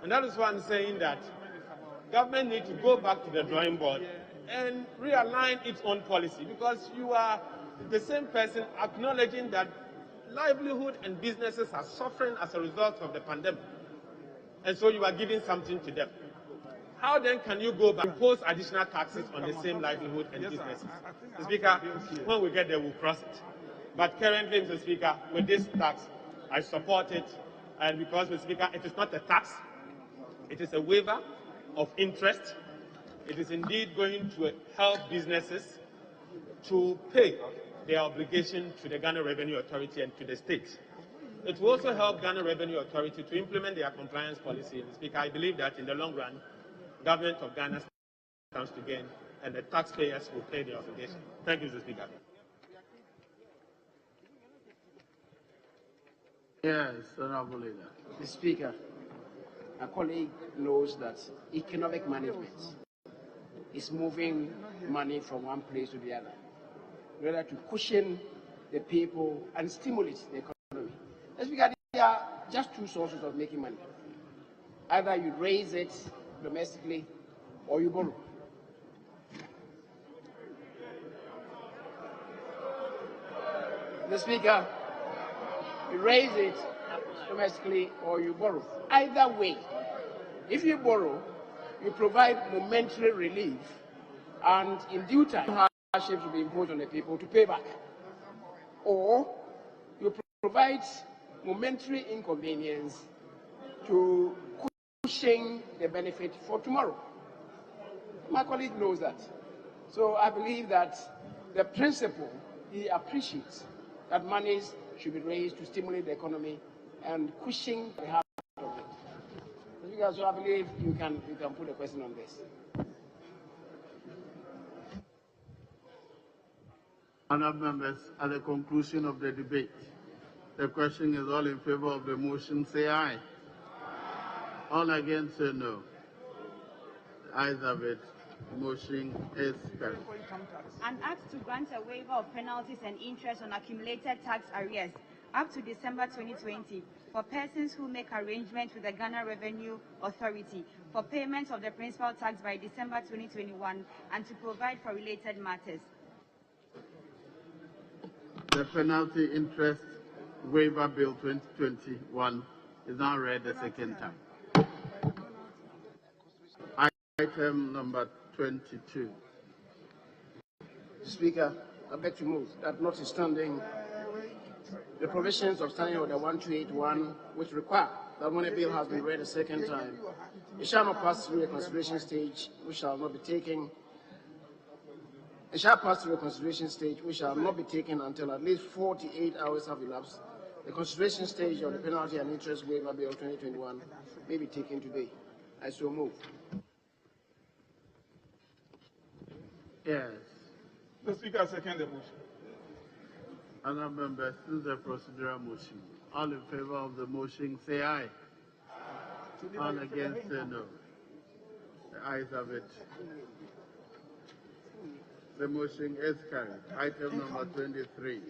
And that is why I'm saying that government needs to go back to the drawing board and realign its own policy, because you are the same person acknowledging that livelihood and businesses are suffering as a result of the pandemic. And so you are giving something to them. How then can you go back and impose additional taxes on the same livelihood and businesses? Mr. Speaker, when we get there, we'll cross it. But currently, Mr. Speaker, with this tax, I support it. And because, Mr. Speaker, it is not a tax, it is a waiver of interest. It is indeed going to help businesses to pay their obligation to the Ghana Revenue Authority and to the state. It will also help Ghana Revenue Authority to implement their compliance policy. Mr. Speaker, I believe that in the long run, government of Ghana stands to gain, and the taxpayers will pay their obligation. Thank you, Mr. Speaker. Yes, Honorable Leader. Mr. Speaker, a colleague knows that economic management is moving money from one place to the other, in order to cushion the people and stimulate the economy. Mr. Speaker, there are just two sources of making money. Either you raise it domestically or you borrow. Mr. Speaker, you raise it domestically or you borrow. Either way, if you borrow, you provide momentary relief, and in due time, hardships will be imposed on the people to pay back. Or you provide momentary inconvenience to cushion the benefit for tomorrow. My colleague knows that. So I believe that the principle, he appreciates that monies should be raised to stimulate the economy and cushion the heart of it. So I believe you can put a question on this. Honourable members, at the conclusion of the debate, the question is all in favour of the motion, say aye. All against, say no. The ayes have it. The motion is carried. An act to grant a waiver of penalties and interest on accumulated tax arrears up to December 2020 for persons who make arrangements with the Ghana Revenue Authority for payment of the principal tax by December 2021 and to provide for related matters. The penalty interest waiver bill 2021 is now read the second time. Item number 22. Speaker, I beg to move that notwithstanding the provisions of Standing Order 1281, which require that when a bill has been read a second time, it shall not pass through a consideration stage which shall not be taken. It shall pass through a consideration stage which shall not be taken until at least 48 hours have elapsed. The consideration stage of the penalty and interest waiver bill 2021 may be taken today. I so move. Yes. The Speaker second the motion. Honourable members, this is a procedural motion. All in favour of the motion, say aye. All against, say no. The ayes have it. The motion is carried. Item number 23.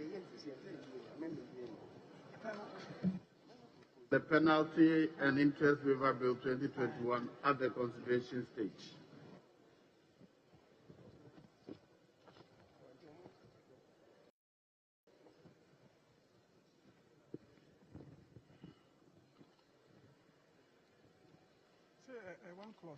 The penalty and interest waiver bill 2021 at the consideration stage. One clause.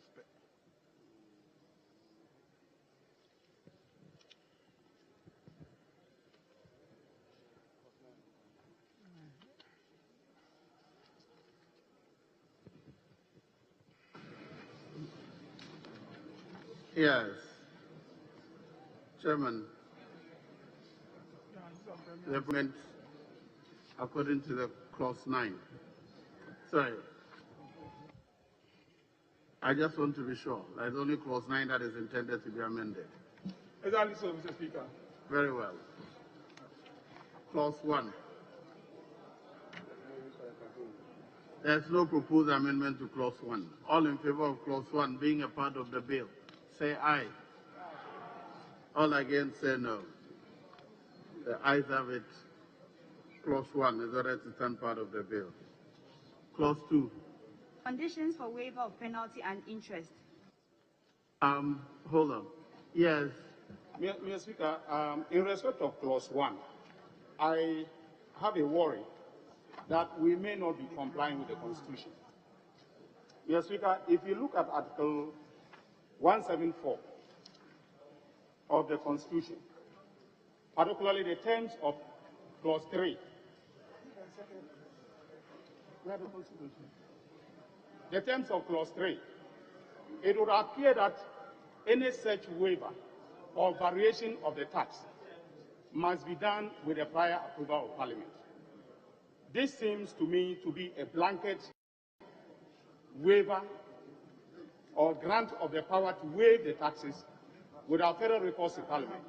Yes. Chairman, the amendment according to the clause 9. Sorry. I just want to be sure. There's only clause 9 that is intended to be amended. Exactly so, Mr. Speaker. Very well. Clause 1. There's no proposed amendment to clause 1. All in favor of clause 1 being a part of the bill, say aye. All against, say no. The ayes have it. Clause 1 is ordered to stand part of the bill. Clause 2. Conditions for waiver of penalty and interest. Hold on. Yes. Mr. Speaker, in respect of Clause 1, I have a worry that we may not be complying with the Constitution. Mr. Speaker, if you look at Article 174 of the Constitution, particularly the terms of Clause 3, the terms of Clause 3, it would appear that any such waiver or variation of the tax must be done with the prior approval of Parliament. This seems to me to be a blanket waiver or grant of the power to waive the taxes without further recourse to Parliament.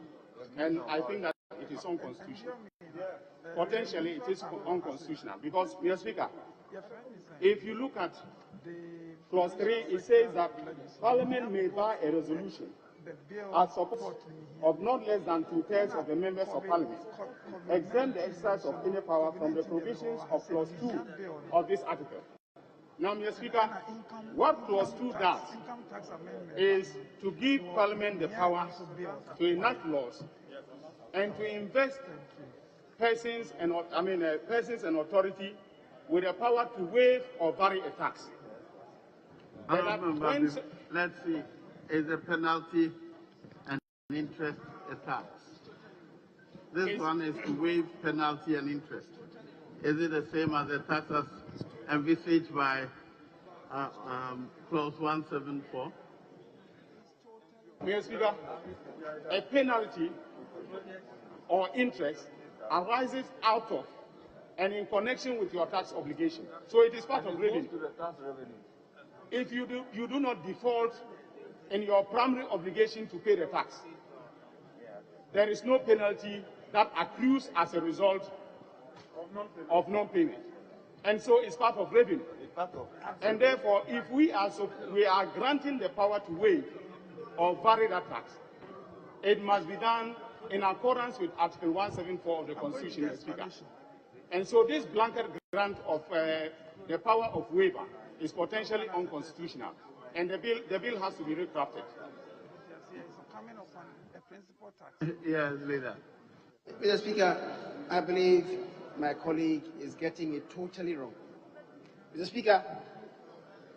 And I think that it is unconstitutional. Potentially, it is unconstitutional because, Mr. Speaker, if you look at Clause 3, it says that Parliament may by a resolution as support of not less than 2/3 of the members of Parliament exempt the exercise of any power from the provisions of Clause 2 of this article. Now, Mr. Speaker, what Clause 2 does is to give Parliament the power to enact laws and to invest persons and authority with the power to waive or vary a tax. Let's see, is the penalty and interest a tax? This one is to waive penalty and interest. Is it the same as the tax as envisaged by Clause 174? Mr. Speaker, a penalty or interest arises out of and in connection with your tax obligation. So it is part of revenue. If you do not default in your primary obligation to pay the tax, there is no penalty that accrues as a result of non-payment. And so it's part of revenue. And therefore, if we are granting the power to waive or vary that tax, it must be done in accordance with Article 174 of the Constitution, Mr. Speaker. And so this blanket grant of the power of waiver is potentially unconstitutional, and the bill has to be recrafted. Yes, leader. Mr. Speaker, I believe my colleague is getting it totally wrong. Mr. Speaker,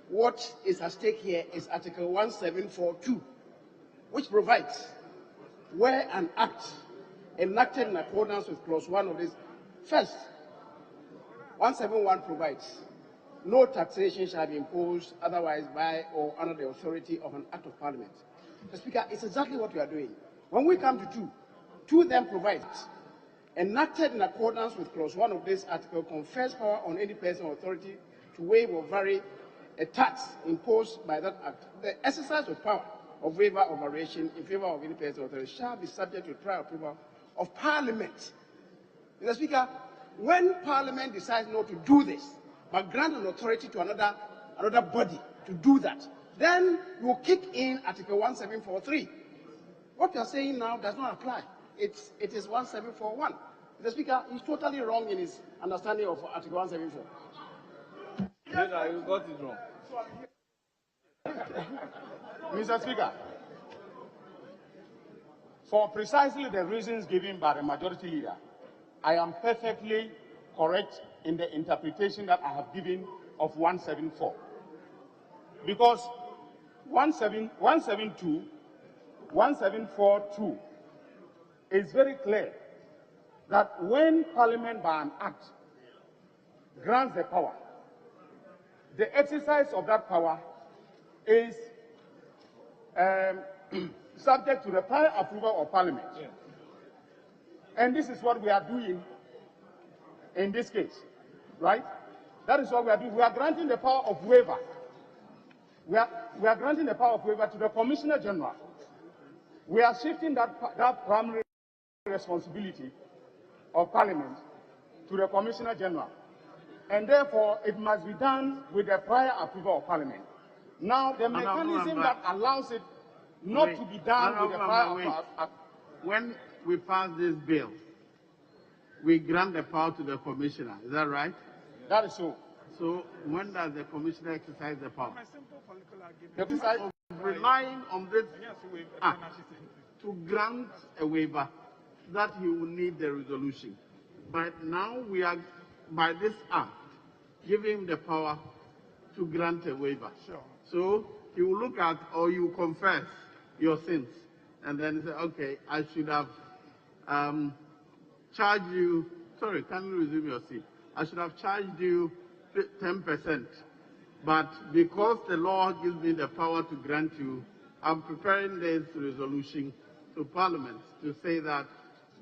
what is at stake here is Article 1742, which provides where an act enacted in accordance with Clause 1 of this. First, 171 provides no taxation shall be imposed otherwise by or under the authority of an act of Parliament. Mr. Speaker, it's exactly what we are doing. When we come to 2 then provides enacted in accordance with Clause 1 of this article confers power on any person or authority to waive or vary a tax imposed by that act. The exercise of power of waiver or variation in favor of any person or authority shall be subject to prior approval of Parliament. Mr. Speaker, when Parliament decides not to do this, but grant an authority to another body to do that, then you will kick in Article 1743. What you are saying now does not apply. It is 1741. The Speaker is totally wrong in his understanding of Article 174. Leader, you got it wrong. Mr. Speaker, for precisely the reasons given by the majority leader, I am perfectly correct in the interpretation that I have given of 174. Because 1742 is very clear that when Parliament by an act grants the power, the exercise of that power is subject to the prior approval of Parliament. Yeah. And this is what we are doing in this case, right? That is what we are doing. We are granting the power of waiver. We are granting the power of waiver to the Commissioner General. We are shifting that primary responsibility of Parliament to the Commissioner General. And therefore, it must be done with the prior approval of Parliament. Now, the mechanism that allows it not to be done with the prior approval. When we pass this bill, we grant the power to the commissioner. Is that right? That is so. So when does the commissioner exercise the power? The relying on this act to grant a waiver, that he will need the resolution. But now we are, by this act, giving him the power to grant a waiver. Sure. So he will look at, or you confess your sins, and then say, okay, I should have charged you, sorry, can you resume your seat? I should have charged you 10%, but because the law gives me the power to grant you, I'm preparing this resolution to Parliament to say that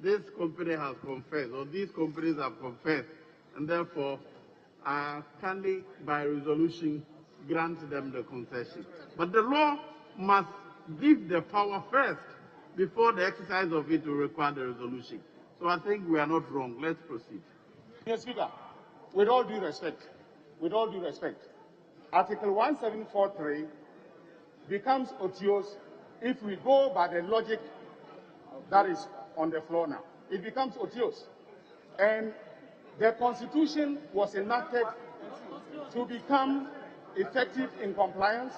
this company has confessed, or these companies have confessed, and therefore I kindly, by resolution, grant them the concession. But the law must give the power first before the exercise of it will require the resolution. So I think we are not wrong. Let's proceed. Mr. Speaker, with all due respect, Article 1743 becomes odious if we go by the logic that is on the floor now. It becomes odious. And the Constitution was enacted to become effective in compliance,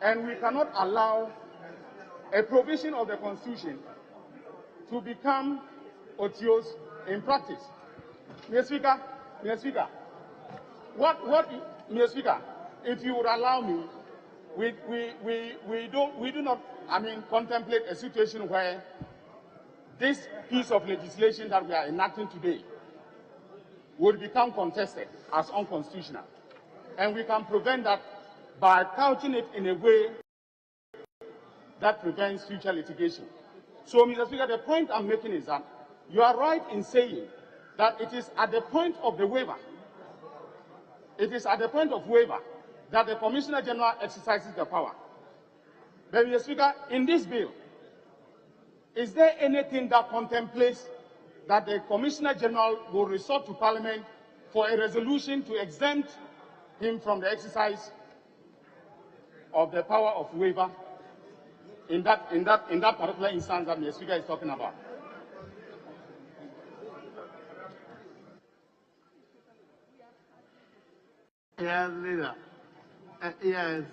and we cannot allow a provision of the Constitution to become odious in practice. Mr. Speaker, Mr. Speaker, if you would allow me, we do not, contemplate a situation where this piece of legislation that we are enacting today would become contested as unconstitutional. And we can prevent that by couching it in a way that prevents future litigation. So, Mr. Speaker, the point I'm making is that you are right in saying that it is at the point of the waiver, that the Commissioner General exercises the power. But, Mr. Speaker, in this bill, is there anything that contemplates that the Commissioner General will resort to Parliament for a resolution to exempt him from the exercise of the power of waiver in that particular instance that the Speaker is talking about? Yes, leader. Yes.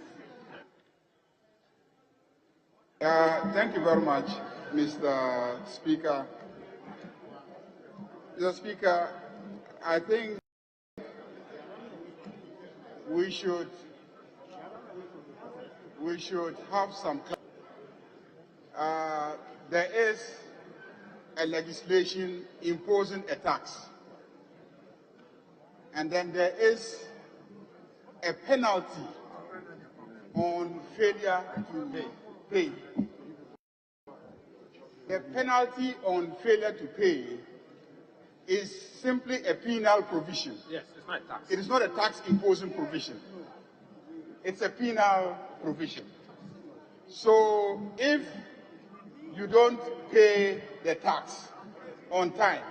Thank you very much, Mr. Speaker. Mr. Speaker, I think we should have some clarity. There is a legislation imposing a tax, and then there is a penalty on failure to pay. The penalty on failure to pay is simply a penal provision. Yes, it's not a tax. It is not a tax imposing provision. It's a penal provision. So if you don't pay the tax on time,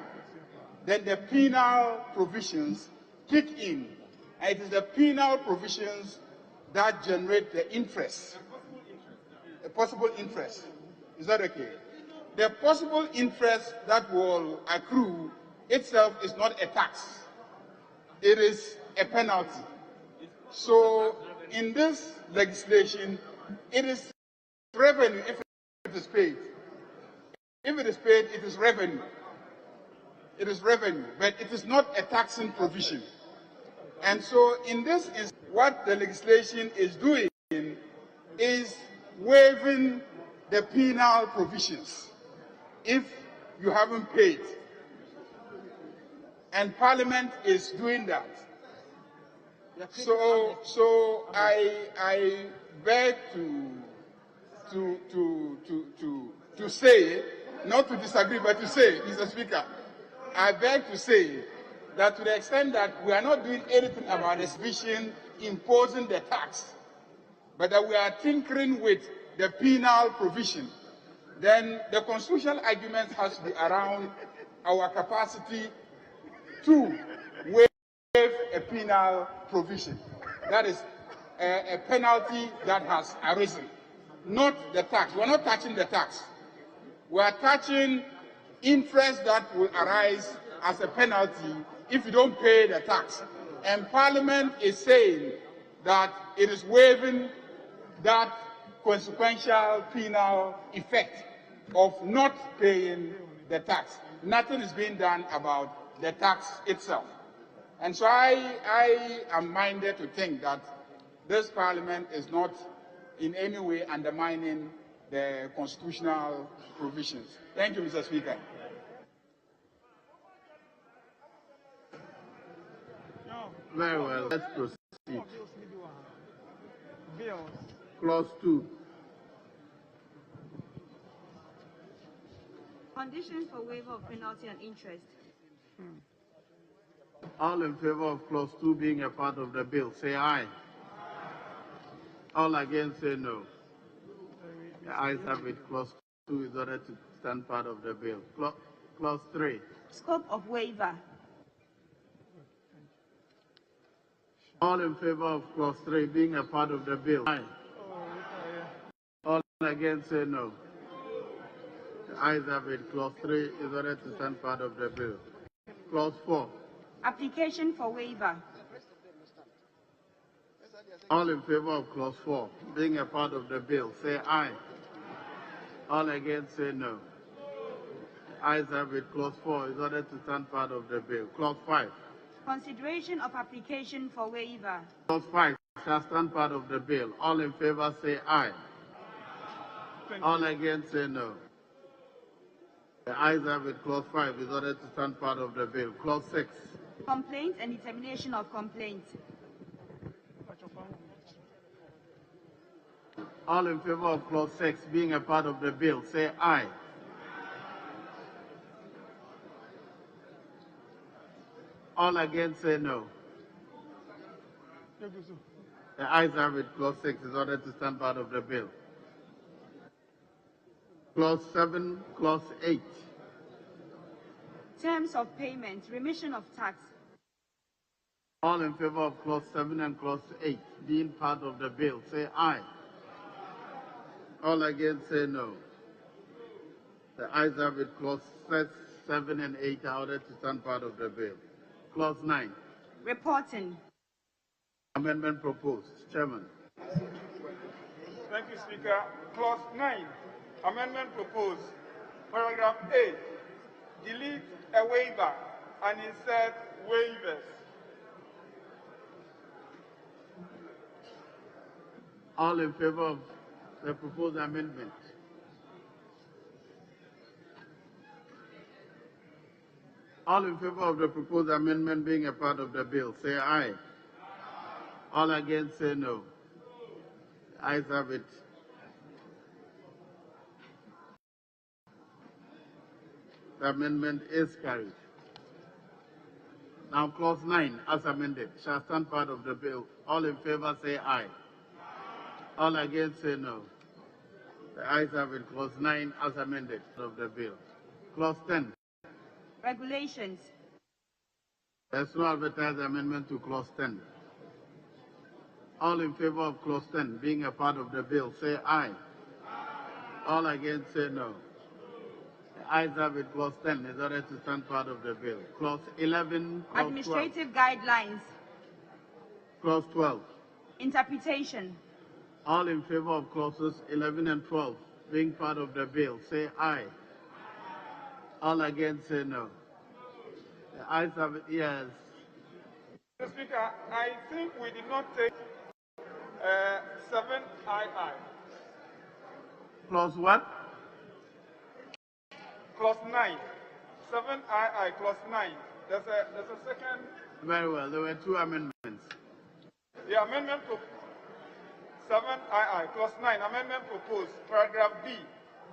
then the penal provisions kick in. And it is the penal provisions that generate the interest, a possible interest. Is that okay? The possible interest that will accrue itself is not a tax. It is a penalty. So in this legislation, it is revenue if it is paid. If it is paid, it is revenue. It is revenue, but it is not a taxing provision. And so in this is what the legislation is doing is waiving the penal provisions if you haven't paid. And Parliament is doing that. So I beg to say, not to disagree, but to say, Mr. Speaker, I beg to say that to the extent that we are not doing anything about this vision imposing the tax, but that we are tinkering with the penal provision, then the constitutional argument has to be around our capacity to waive a penal provision. That is a penalty that has arisen, not the tax. We are not touching the tax. We are touching interest that will arise as a penalty if you don't pay the tax. And Parliament is saying that it is waiving that consequential penal effect of not paying the tax. Nothing is being done about the tax itself. And so I am minded to think that this Parliament is not in any way undermining the constitutional provisions. Thank you, Mr. Speaker. Very well, let's proceed. Clause 2. Conditions for waiver of penalty and interest. All in favor of clause 2 being a part of the bill, say aye. All against, say no. The ayes have it. Clause 2 is ordered to stand part of the bill. Clause 3. Scope of waiver. All in favor of clause 3 being a part of the bill, aye. All against, say no. The ayes have it. Clause 3 is ordered to stand part of the bill. Clause 4. Application for waiver. All in favor of clause 4 being a part of the bill, say aye. All against, say no. The ayes have it. Clause 4 is ordered to stand part of the bill. Clause 5. Consideration of application for waiver. Clause 5 shall stand part of the bill. All in favor, say aye. All against, say no. The ayes have it. Clause 5 is ordered to stand part of the bill. Clause 6. Complaint and determination of complaint. All in favor of clause 6 being a part of the bill, say aye. All against, say no. The ayes have it. Clause 6 is ordered to stand part of the bill. Clause 7, clause 8. Terms of payment, remission of tax. All in favor of clause 7 and clause 8 being part of the bill, say aye. All against, say no. The ayes have it. Clause 7 and 8 are ordered to stand part of the bill. Clause 9. Reporting. Amendment proposed. Chairman. Thank you, Speaker. Clause 9. Amendment proposed. Paragraph A. Delete a waiver and insert waivers. All in favor of the proposed amendment? All in favor of the proposed amendment being a part of the bill, say aye. All against, say no. The ayes have it. The amendment is carried. Now, clause 9, as amended, shall stand part of the bill. All in favor, say aye. All against, say no. The ayes have it. Clause 9, as amended, of the bill. Clause 10. Regulations. There's no advertised amendment to clause 10. All in favor of clause 10 being a part of the bill, say aye. All against, say no. The ayes have it. Clause 10 is ordered to stand part of the bill. Clause 11, clause Administrative 12. guidelines. Clause 12. Interpretation. All in favor of clauses 11 and 12 being part of the bill, say aye. All against, say no. The ayes have it. Yes. Mr. Speaker, I think we did not take 7II. Clause what? Clause 9. 7II, clause 9. There's a second. Very well. There were two amendments. The amendment to 7II, clause 9, amendment proposed, paragraph B,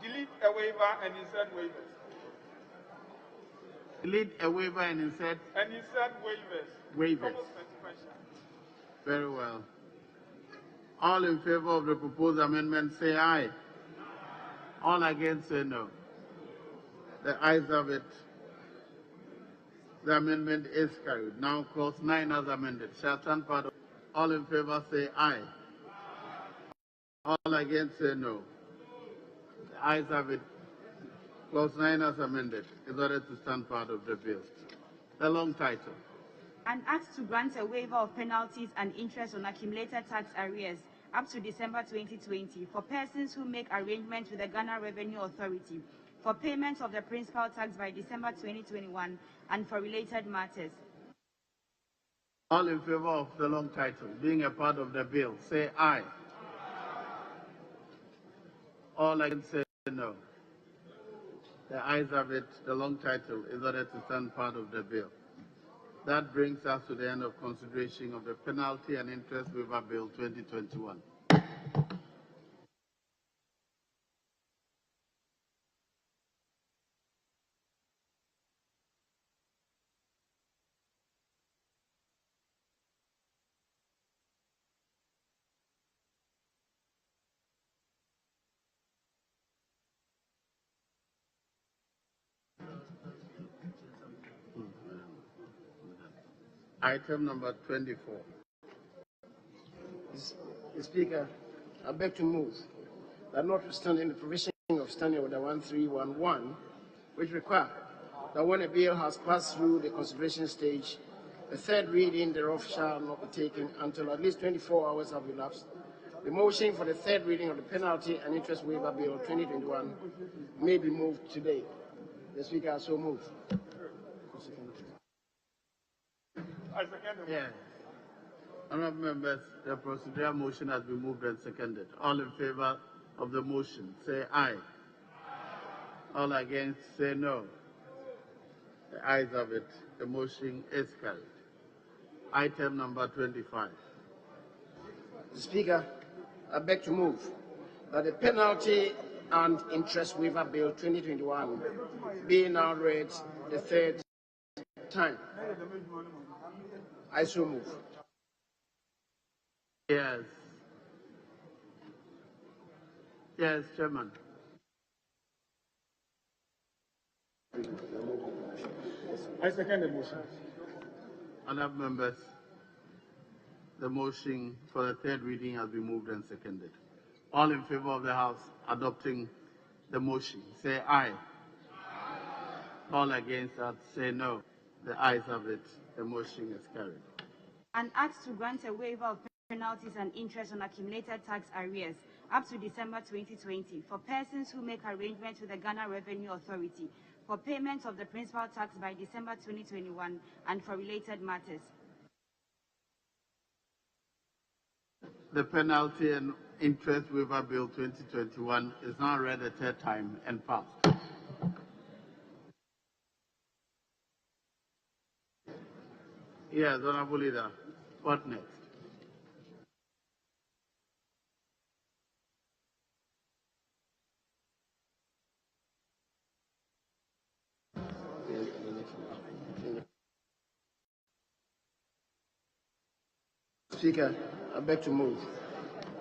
delete a waiver and insert waivers. Delete a waiver and insert? And insert waivers. Waivers. Very well. All in favor of the proposed amendment, say aye. All against, say no. The ayes have it. The amendment is carried. Now, clause 9 as amended shall stand part of. All in favor, say aye. All against, say no. The ayes have it. Clause 9 as amended is ordered to stand part of the bill. The long title. An act to grant a waiver of penalties and interest on accumulated tax arrears up to December 2020 for persons who make arrangements with the Ghana Revenue Authority for payment of the principal tax by December 2021 and for related matters. All in favor of the long title being a part of the bill, say aye. All against say no. The ayes have it. The long title is ordered to stand part of the bill. That brings us to the end of consideration of the Penalty and Interest Waiver Bill 2021. Item number 24. Mr. Speaker, I beg to move that notwithstanding the provision of Standing Order 1311, which require that when a bill has passed through the consideration stage, the third reading thereof shall not be taken until at least 24 hours have elapsed. The motion for the third reading of the Penalty and Interest Waiver Bill 2021 may be moved today. The Speaker so moved. Yes. Honourable members, the procedural motion has been moved and seconded. All in favor of the motion, say aye. All against, say no. The ayes have it. The motion is carried. Item number 25. Mr. Speaker, I beg to move that the Penalty and Interest Waiver Bill 2021 be now read the third time. I so move. Yes. Yes, Chairman. I second the motion. Honourable members, the motion for the third reading has been moved and seconded. All in favor of the House adopting the motion, say aye. All against that, say no. The ayes have it. The motion is carried. An act to grant a waiver of penalties and interest on accumulated tax arrears up to December 2020 for persons who make arrangements with the Ghana Revenue Authority for payment of the principal tax by December 2021 and for related matters. The Penalty and Interest Waiver Bill 2021 is now read a third time and passed. Yes, Honourable Leader. What next? Speaker, I beg to move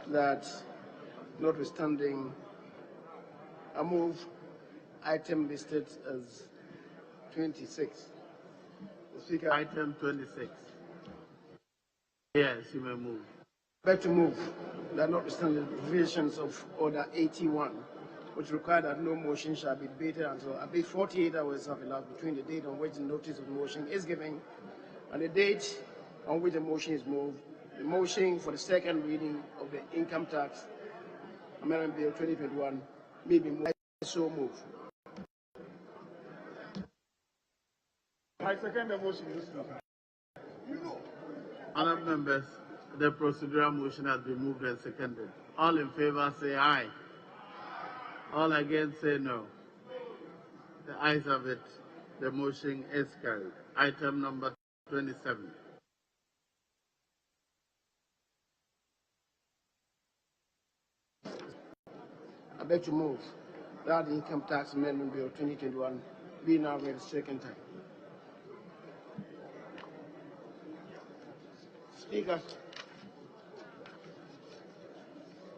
that notwithstanding, I move item listed as 26. Speaker, item 26. Yes, you may move. I beg to move that notwithstanding the provisions of Order 81, which require that no motion shall be debated until at least 48 hours have elapsed between the date on which the notice of motion is given and the date on which the motion is moved. The motion for the second reading of the Income Tax Amendment Bill 2021 may be moved. I so move. I second the motion. Honourable members, the procedural motion has been moved and seconded. All in favor say aye. All against say no. The ayes have it. The motion is carried. Item number 27. I beg to move that the Income Tax Amendment Bill 2021 be now read a second time. Speaker,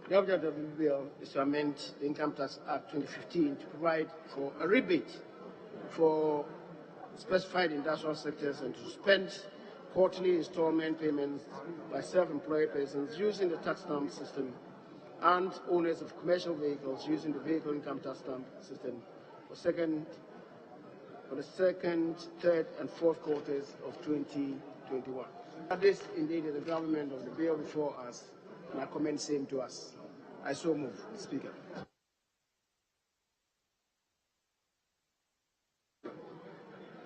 the object of the bill is to amend the Income Tax Act 2015 to provide for a rebate for specified industrial sectors and to suspend quarterly installment payments by self-employed persons using the tax stamp system and owners of commercial vehicles using the vehicle income tax stamp system for for the second, third, and fourth quarters of 2021. This indeed is the government of the bill before us, and I commend same to us. I so move, Speaker.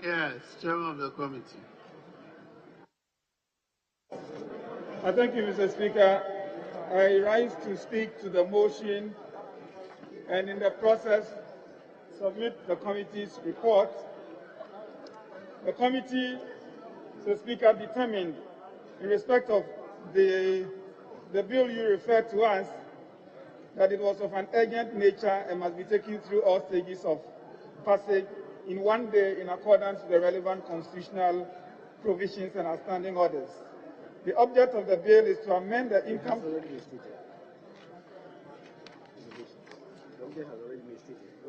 Yes, Chairman of the Committee. I thank you, Mr. Speaker. I rise to speak to the motion and in the process submit the committee's report. The committee, Mr. Speaker, determined in respect of the bill you referred to us that it was of an urgent nature and must be taken through all stages of passage in one day in accordance with the relevant constitutional provisions and outstanding orders. The object of the bill is to amend the income.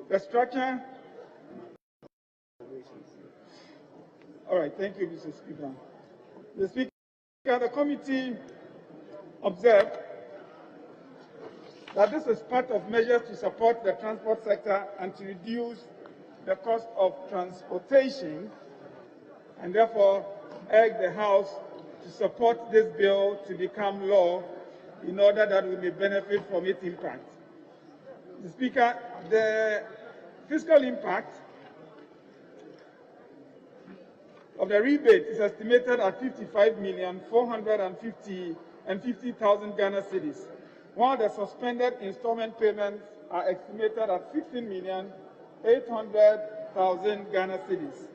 The structure. All right, thank you, Mr. Speaker. The Speaker, the committee observed that this is part of measures to support the transport sector and to reduce the cost of transportation, and therefore urge the House to support this bill to become law in order that we may benefit from its impact. Mr. Speaker, the fiscal impact of the rebate is estimated at 55,450,000 Ghana cedis, while the suspended installment payments are estimated at 16,800,000 Ghana cedis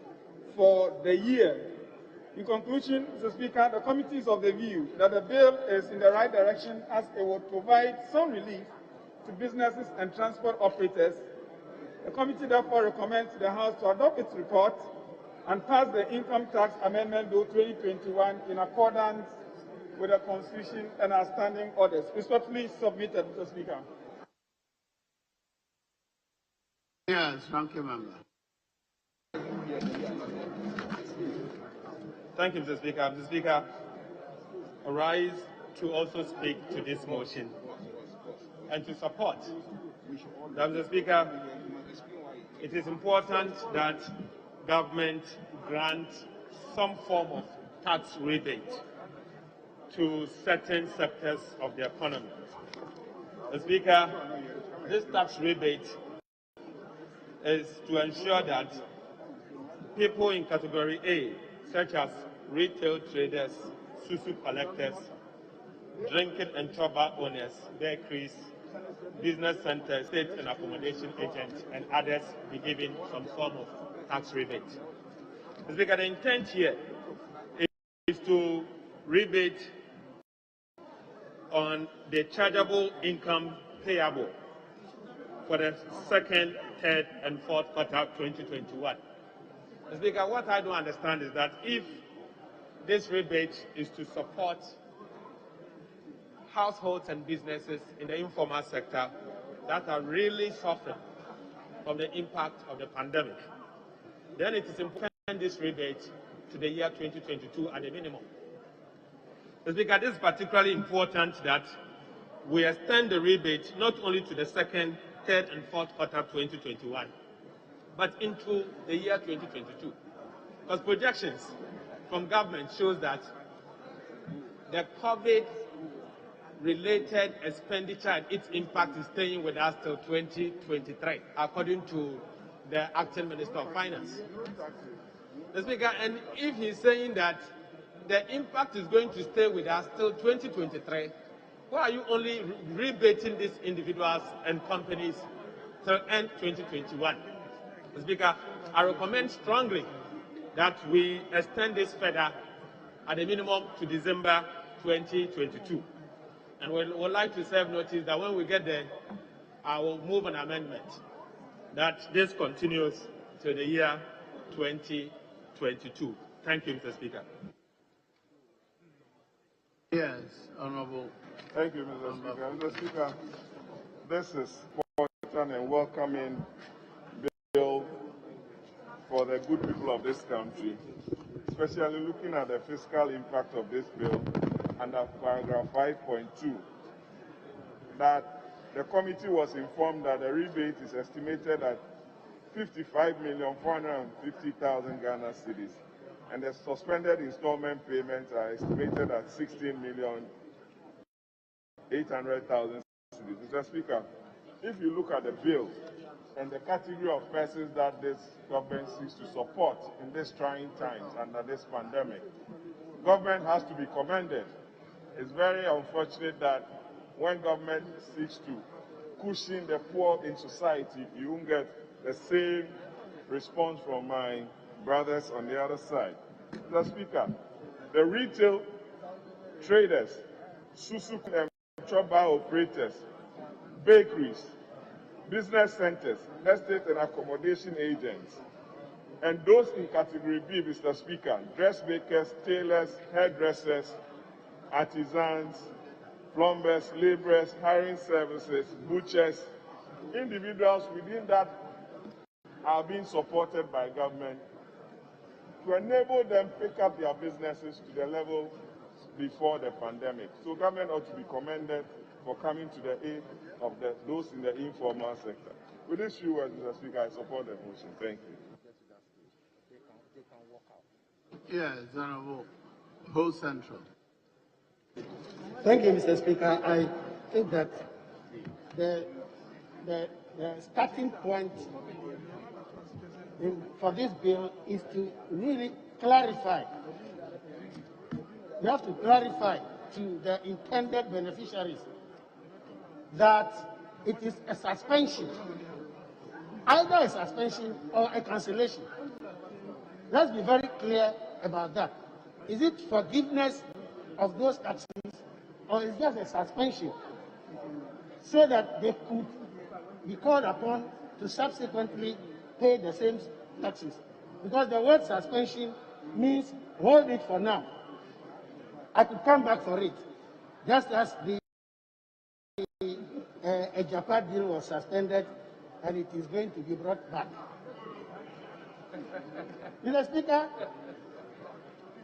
for the year. In conclusion, Mr. Speaker, the committee is of the view that the bill is in the right direction as it would provide some relief to businesses and transport operators. The committee therefore recommends to the House to adopt its report and pass the Income Tax Amendment Bill 2021 in accordance with the Constitution and outstanding orders. Respectfully submitted, Mr. Speaker. Yes, thank you, Member. Thank you, Mr. Speaker. Mr. Speaker, I rise to also speak to this motion and to support. Mr. Speaker, it is important that government grant some form of tax rebate to certain sectors of the economy. Mr. Speaker, this tax rebate is to ensure that people in Category A, such as retail traders, susu collectors, drinking and chopper owners, bakeries, business centers, state and accommodation agents, and others be given some form of tax rebate. Mr. Speaker, the intent here is to rebate on the chargeable income payable for the second, third, and fourth quarter of 2021. Mr. Speaker, what I don't understand is that if this rebate is to support households and businesses in the informal sector that are really suffering from the impact of the pandemic, then it is important this rebate to the year 2022 at a minimum. Mr. Speaker, this is particularly important that we extend the rebate not only to the second, third, and fourth quarter of 2021, but into the year 2022. Because projections from government shows that the COVID-related expenditure and its impact is staying with us till 2023, according to the acting Minister of Finance. Mr. Speaker, and if he's saying that the impact is going to stay with us till 2023, why are you only rebating these individuals and companies till end 2021? Mr. Speaker, I recommend strongly that we extend this further at a minimum to December 2022. And we would like to serve notice that when we get there, I will move an amendment that this continues to the year 2022. Thank you, Mr. Speaker. Yes, Honorable. Thank you, Mr. Speaker. Mr. Speaker, this is important and welcoming bill for the good people of this country, especially looking at the fiscal impact of this bill under paragraph 5.2, that the committee was informed that the rebate is estimated at 55,450,000 Ghana cedis, and the suspended installment payments are estimated at 16,800,000 cedis. Mr. Speaker, if you look at the bill and the category of persons that this government seeks to support in these trying times under this pandemic, government has to be commended. It's very unfortunate that when government seeks to cushion the poor in society, you won't get the same response from my brothers on the other side. Mr. Speaker, the retail traders, Suzuki and Choba operators, bakeries, business centers, estate and accommodation agents, and those in Category B, Mr. Speaker, dressmakers, tailors, hairdressers, artisans, plumbers, laborers, hiring services, butchers, individuals within that are being supported by government to enable them pick up their businesses to the level before the pandemic. So government ought to be commended for coming to the aid of those in the informal sector. With these few words, Mr. Speaker, I support the motion. Thank you. Yes, Honorable Ho Central. Thank you, Mr. Speaker. I think that the starting point for this bill is to really clarify. We have to clarify to the intended beneficiaries that it is a suspension, either a suspension or a cancellation. Let's be very clear about that. Is it forgiveness of those taxes, or is it just a suspension so that they could be called upon to subsequently pay the same taxes? Because the word suspension means hold it for now. I could come back for it, just as the Japan deal was suspended and it is going to be brought back. Mr. Speaker,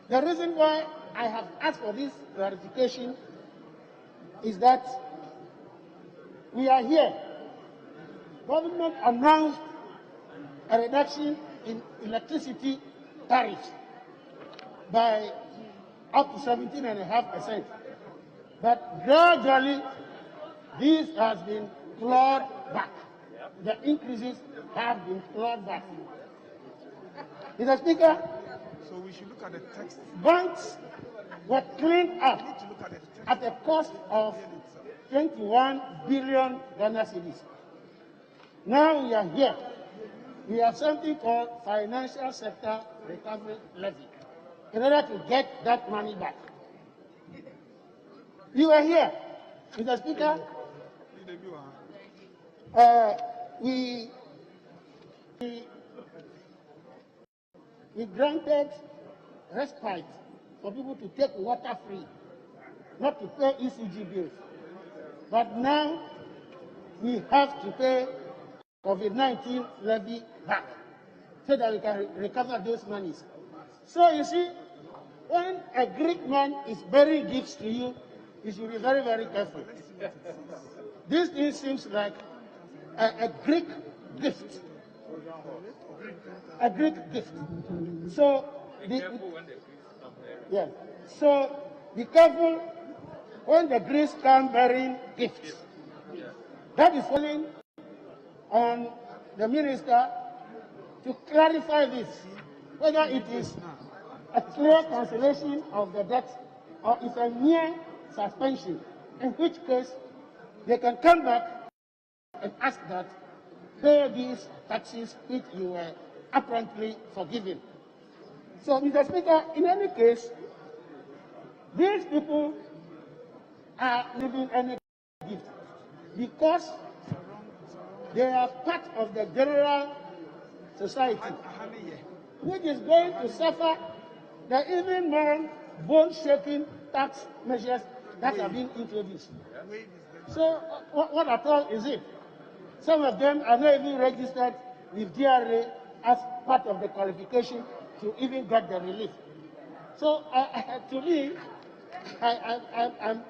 the reason why I have asked for this clarification is that we are here. Government announced a reduction in electricity tariffs by up to 17.5%. But gradually, this has been clawed back. The increases have been clawed back. Mr. Speaker, so we should look at the text. Banks were cleaned up at a cost of 21 billion Ghana cedis. Now we are here. We have something called Financial Sector Recovery Levy in order to get that money back. You were here, Mr. Speaker. We granted respite for people to take water free, not to pay ECG bills. But now we have to pay COVID-19 levy back so that we can recover those monies. So you see, when a Greek man is bearing gifts to you, you should be very, very careful. This thing seems like a Greek gift. A Greek gift. So, so be careful when the Greeks come bearing gifts. That is falling on the minister to clarify this, whether it is a clear cancellation of the debt or it's a mere suspension, in which case they can come back and ask that pay these taxes which you were apparently forgiven. So, Mr. Speaker, in any case, these people are living any gift because they are part of the general society, which is going to suffer the even more bone-shaking tax measures that are being introduced. So, what at all is it? Some of them are not even registered with DRA as part of the qualification to even get the relief. So, to me, I'm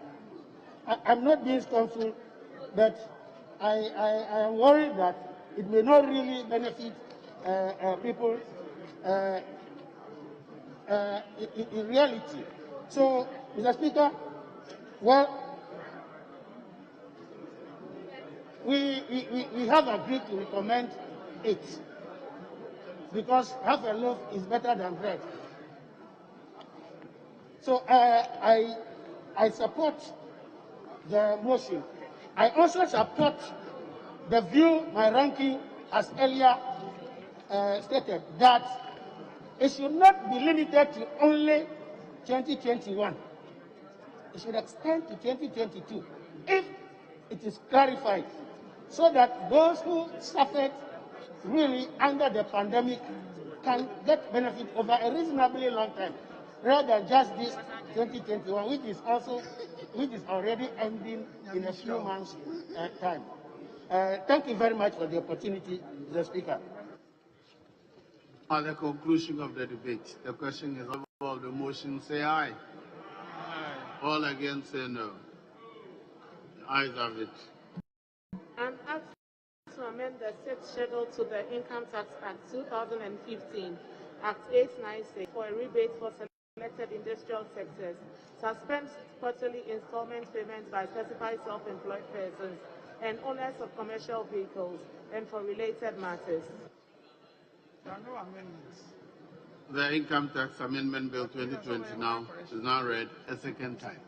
not being scornful, but I am worried that it may not really benefit people in reality. So, Mr. Speaker, well, we have agreed to recommend it because half a loaf is better than bread. So I support the motion. I also support the view my ranking has earlier stated that it should not be limited to only 2021. It should extend to 2022 if it is clarified, so that those who suffered really under the pandemic can get benefit over a reasonably long time, rather than just this 2021, which is already ending in a few months' time. Thank you very much for the opportunity, Mr. Speaker. At the conclusion of the debate, the question is all the motion, say aye. Aye. All against, say no. The ayes have it. And ask to amend the sixth schedule to the Income Tax Act 2015, Act 896, for a rebate for selected industrial sectors, suspend quarterly installment payments by specified self-employed persons and owners of commercial vehicles, and for related matters. There are no amendments. The Income Tax Amendment Bill 2020 is now read a second time.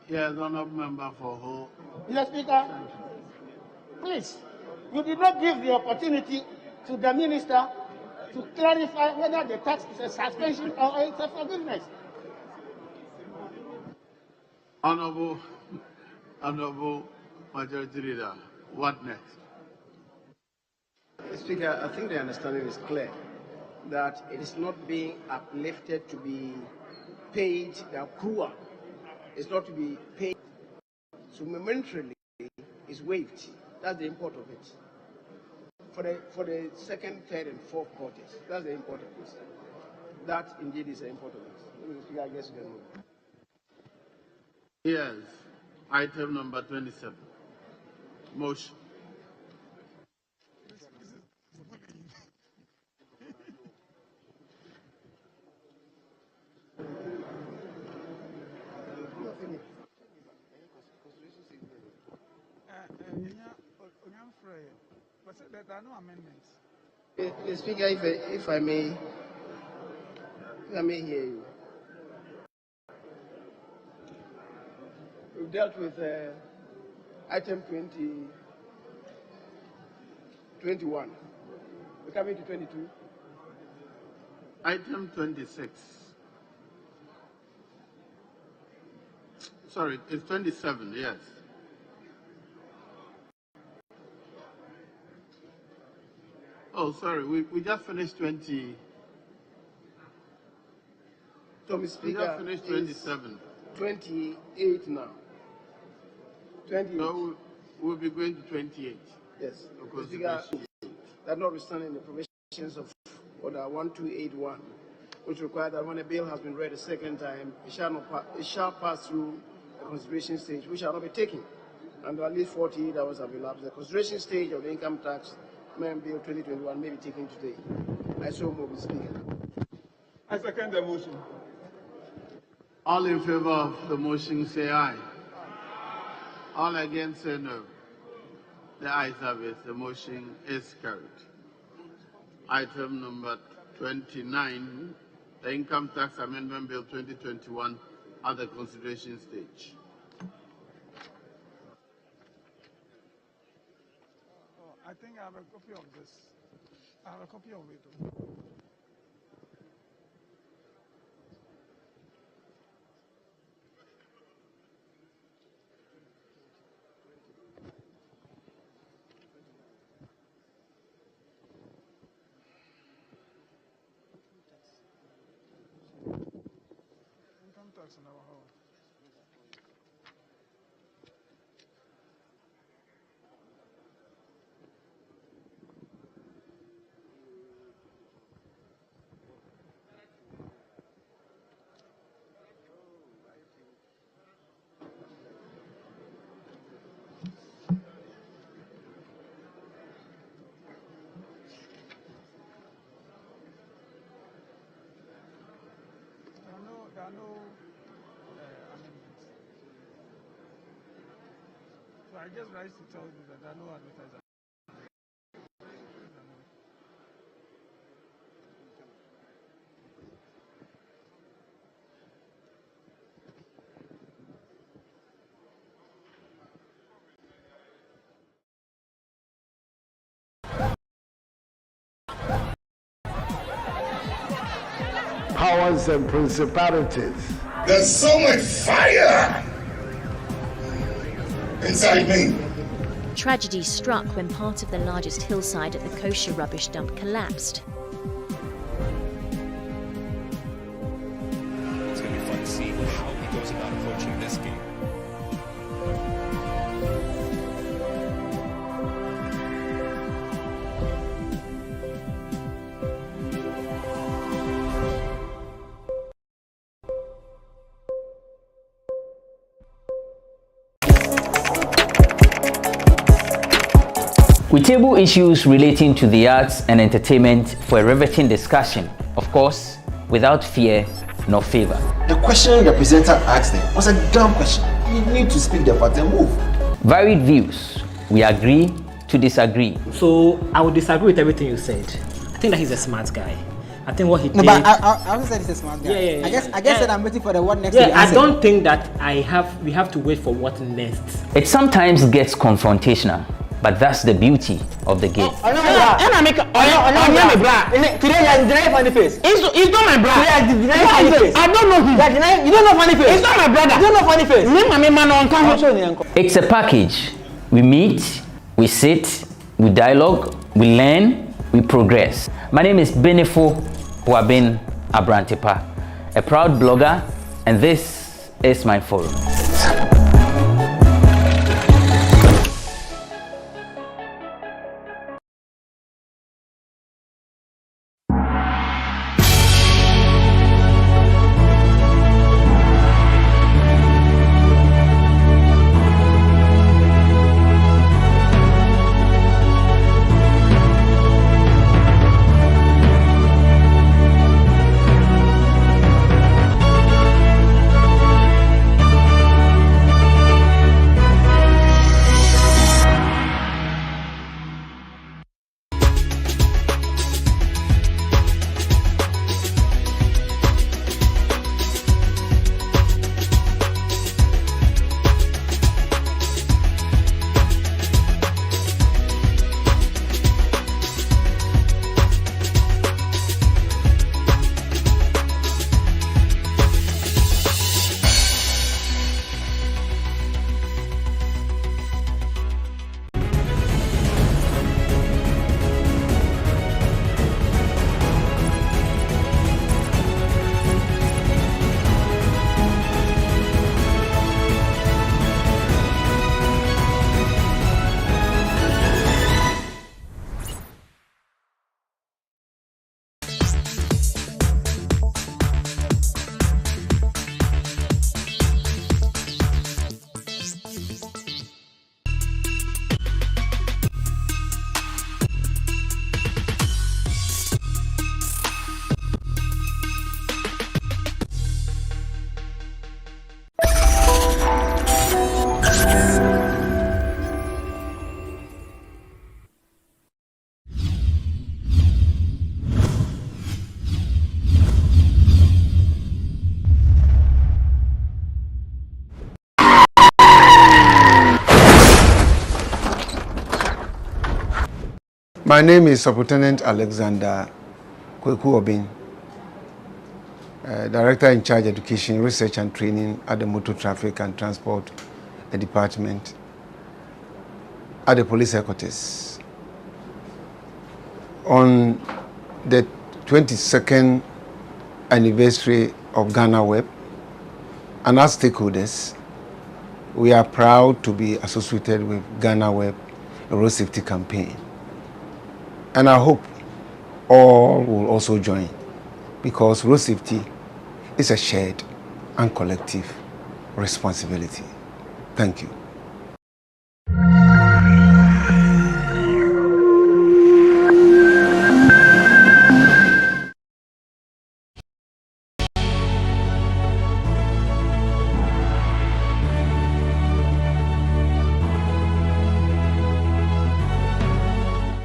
Yes, Honourable Member for who? Mr. Speaker, please, you did not give the opportunity to the Minister to clarify whether the tax is a suspension or it's a forgiveness. Honourable Majority Leader, what next? Speaker, I think the understanding is clear that it is not being uplifted to be paid, the accrual is not to be paid. So momentarily is waived. That's the import of it. For the second, third, and fourth quarters. That's the import of it. That indeed is the import of it. Speaker, I guess you can move. Yes, item number 27. Motion. There are no amendments. Mr. Speaker, if I may hear you. We've dealt with item 21. We're coming to 22. Item 26. Sorry, it's 27, yes. Oh, sorry, we just finished 20. So, Mr. Speaker, we just finished 27. 28 now. 28. So we'll be going to 28. Yes. Mr. Speaker, that notwithstanding the provisions of Order 1281, which require that when a bill has been read a second time, it shall pass through the consideration stage, which shall not be taken until at least 48 hours have elapsed. The consideration stage of the Income Tax Amendment Bill 2021 may be taken today. I so move, Mr. Speaker. I second the motion. All in favor of the motion say aye. All against say no. The ayes have it. The motion is carried. Item number 29, the Income Tax Amendment Bill 2021 at the consideration stage. I think I have a copy of this. I have a copy of it. Income tax in our hall. So I just rise to tell you that there are no advertisers. Powers and principalities. There's so much fire inside me. Tragedy struck when part of the largest hillside at the kosher rubbish dump collapsed. It's going to be fun to see how he goes about approaching this game. We table issues relating to the arts and entertainment for a riveting discussion, of course, without fear nor favor. The question the presenter asked them was a dumb question. You need to speak the part and move. Varied views. We agree to disagree. So I would disagree with everything you said. I think that he's a smart guy. I think what he did. No, but I also said he's a smart guy. Yeah. I guess that I'm waiting for the what next. Yeah, I don't think that we have to wait for what next. It sometimes gets confrontational, but that's the beauty of the game. Today you're denying funny face. It's not my brother. You're denying funny face. I don't know him. You don't know funny face. It's not my brother. You don't know funny face. It's a package. We meet, we sit, we dialogue, we learn, we progress. My name is Benefo Abrantepa, a proud blogger, and this is my forum. My name is Lieutenant Alexander Kweku Obin, Director in Charge Education, Research and Training at the Motor Traffic and Transport Department at the Police Headquarters. On the 22nd anniversary of GhanaWeb, and as stakeholders, we are proud to be associated with GhanaWeb Road Safety Campaign. And I hope all will also join, because road safety is a shared and collective responsibility. Thank you.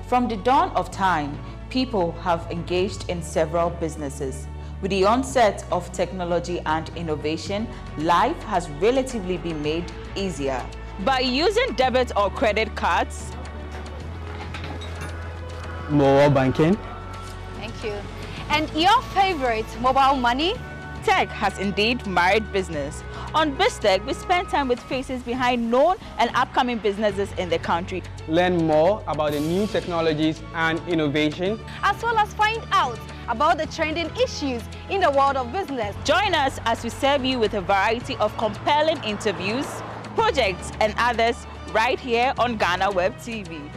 From the dawn of time, people have engaged in several businesses. With the onset of technology and innovation, life has relatively been made easier. By using debit or credit cards, mobile banking. Thank you. And your favorite, mobile money? Tech has indeed married business. On BizTech, we spend time with faces behind known and upcoming businesses in the country. Learn more about the new technologies and innovation, as well as find out about the trending issues in the world of business. Join us as we serve you with a variety of compelling interviews, projects, and others right here on GhanaWeb TV.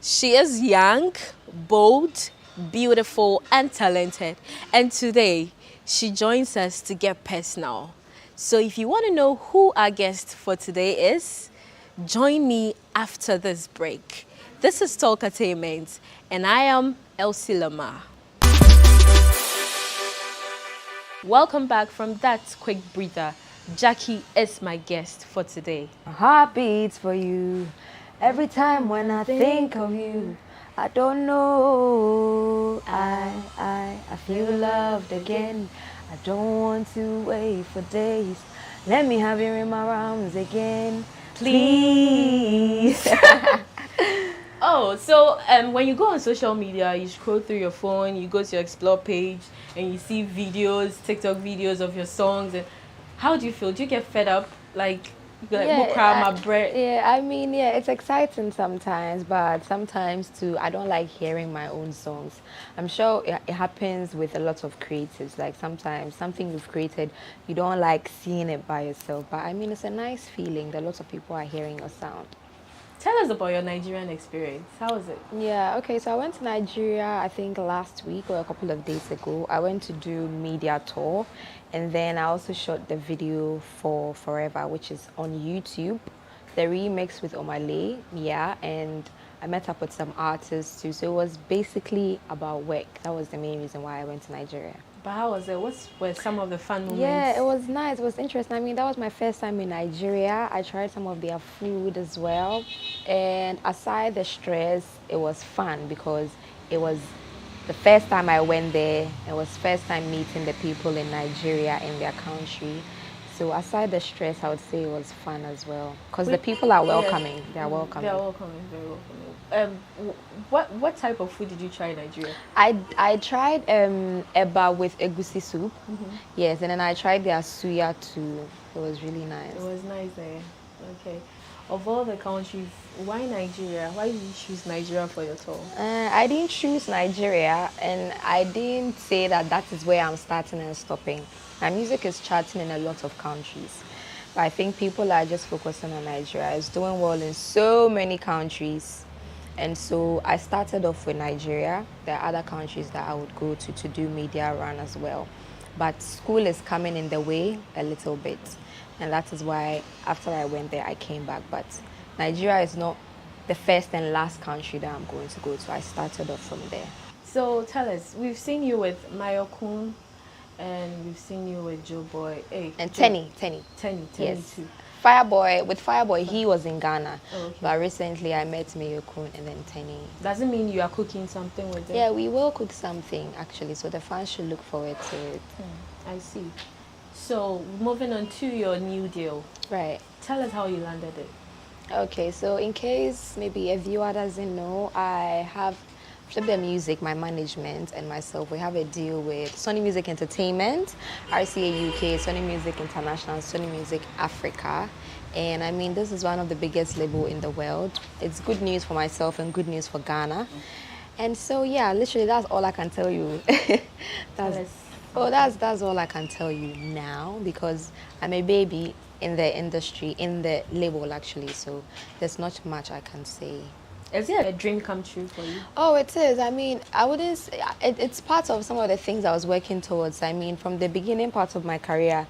She is young, bold, beautiful, and talented. And today, she joins us to get personal. So if you want to know who our guest for today is, join me after this break. This is Talkatainment, and I am Elsie Lamar. Welcome back from that quick breather. Jackie is my guest for today. My heart beats for you. Every time when I think of you, I don't know, I feel loved again. I don't want to wait for days. Let me have you in my arms again, please. Oh, so when you go on social media, you scroll through your phone, you go to your explore page, and you see videos, TikTok videos of your songs. And how do you feel? Do you get fed up? Like I mean, it's exciting sometimes, but sometimes too, I don't like hearing my own songs. I'm sure it happens with a lot of creatives. Like sometimes something you've created, you don't like seeing it by yourself. But I mean, it's a nice feeling that lots of people are hearing your sound. Tell us about your Nigerian experience. How was it? Yeah, okay, so I went to Nigeria, I think last week or a couple of days ago. I went to do media tour, and then I also shot the video for Forever, which is on YouTube. The remix with Omale, and I met up with some artists too. So it was basically about work. That was the main reason why I went to Nigeria. But how was it? What were some of the fun moments? Yeah, it was nice. It was interesting. I mean, that was my first time in Nigeria. I tried some of their food as well. And aside the stress, it was fun because it was the first time I went there. It was first time meeting the people in Nigeria, in their country. So aside the stress, I would say it was fun as well. Because the people are welcoming. They are welcoming. They are welcoming, very welcoming. What type of food did you try in Nigeria? I tried eba with egusi soup. Yes, and then I tried their suya too. It was really nice. It was nice there. Okay. Of all the countries, why Nigeria? Why did you choose Nigeria for your tour? I didn't choose Nigeria, and I didn't say that is where I'm starting and stopping. My music is charting in a lot of countries. But I think people are just focusing on Nigeria. It's doing well in so many countries. And so I started off with Nigeria. There are other countries that I would go to do media run as well. But school is coming in the way a little bit. And that is why after I went there, I came back. But Nigeria is not the first and last country that I'm going to go to. I started off from there. So tell us, we've seen you with Mayokun, and we've seen you with Joe Boy. Hey, and Tenny yes. Too. Fireboy, he was in Ghana. Oh, okay. But recently I met Mayokun and then Tenny. Doesn't mean you are cooking something with them? Yeah, we will cook something actually, so the fans should look forward to it. I see. So moving on to your new deal. Right. Tell us how you landed it. Okay, so in case maybe a viewer doesn't know, I have Flip the Music, my management and myself, we have a deal with Sony Music Entertainment, RCA UK, Sony Music International, Sony Music Africa. And I mean, this is one of the biggest labels in the world. It's good news for myself and good news for Ghana. And so, yeah, literally that's all I can tell you. That's all I can tell you now, because I'm a baby in the industry, in the label actually, so there's not much I can say. Is it a dream come true for you? Oh, it is. I mean, I wouldn't say, it's part of some of the things I was working towards. I mean, from the beginning part of my career,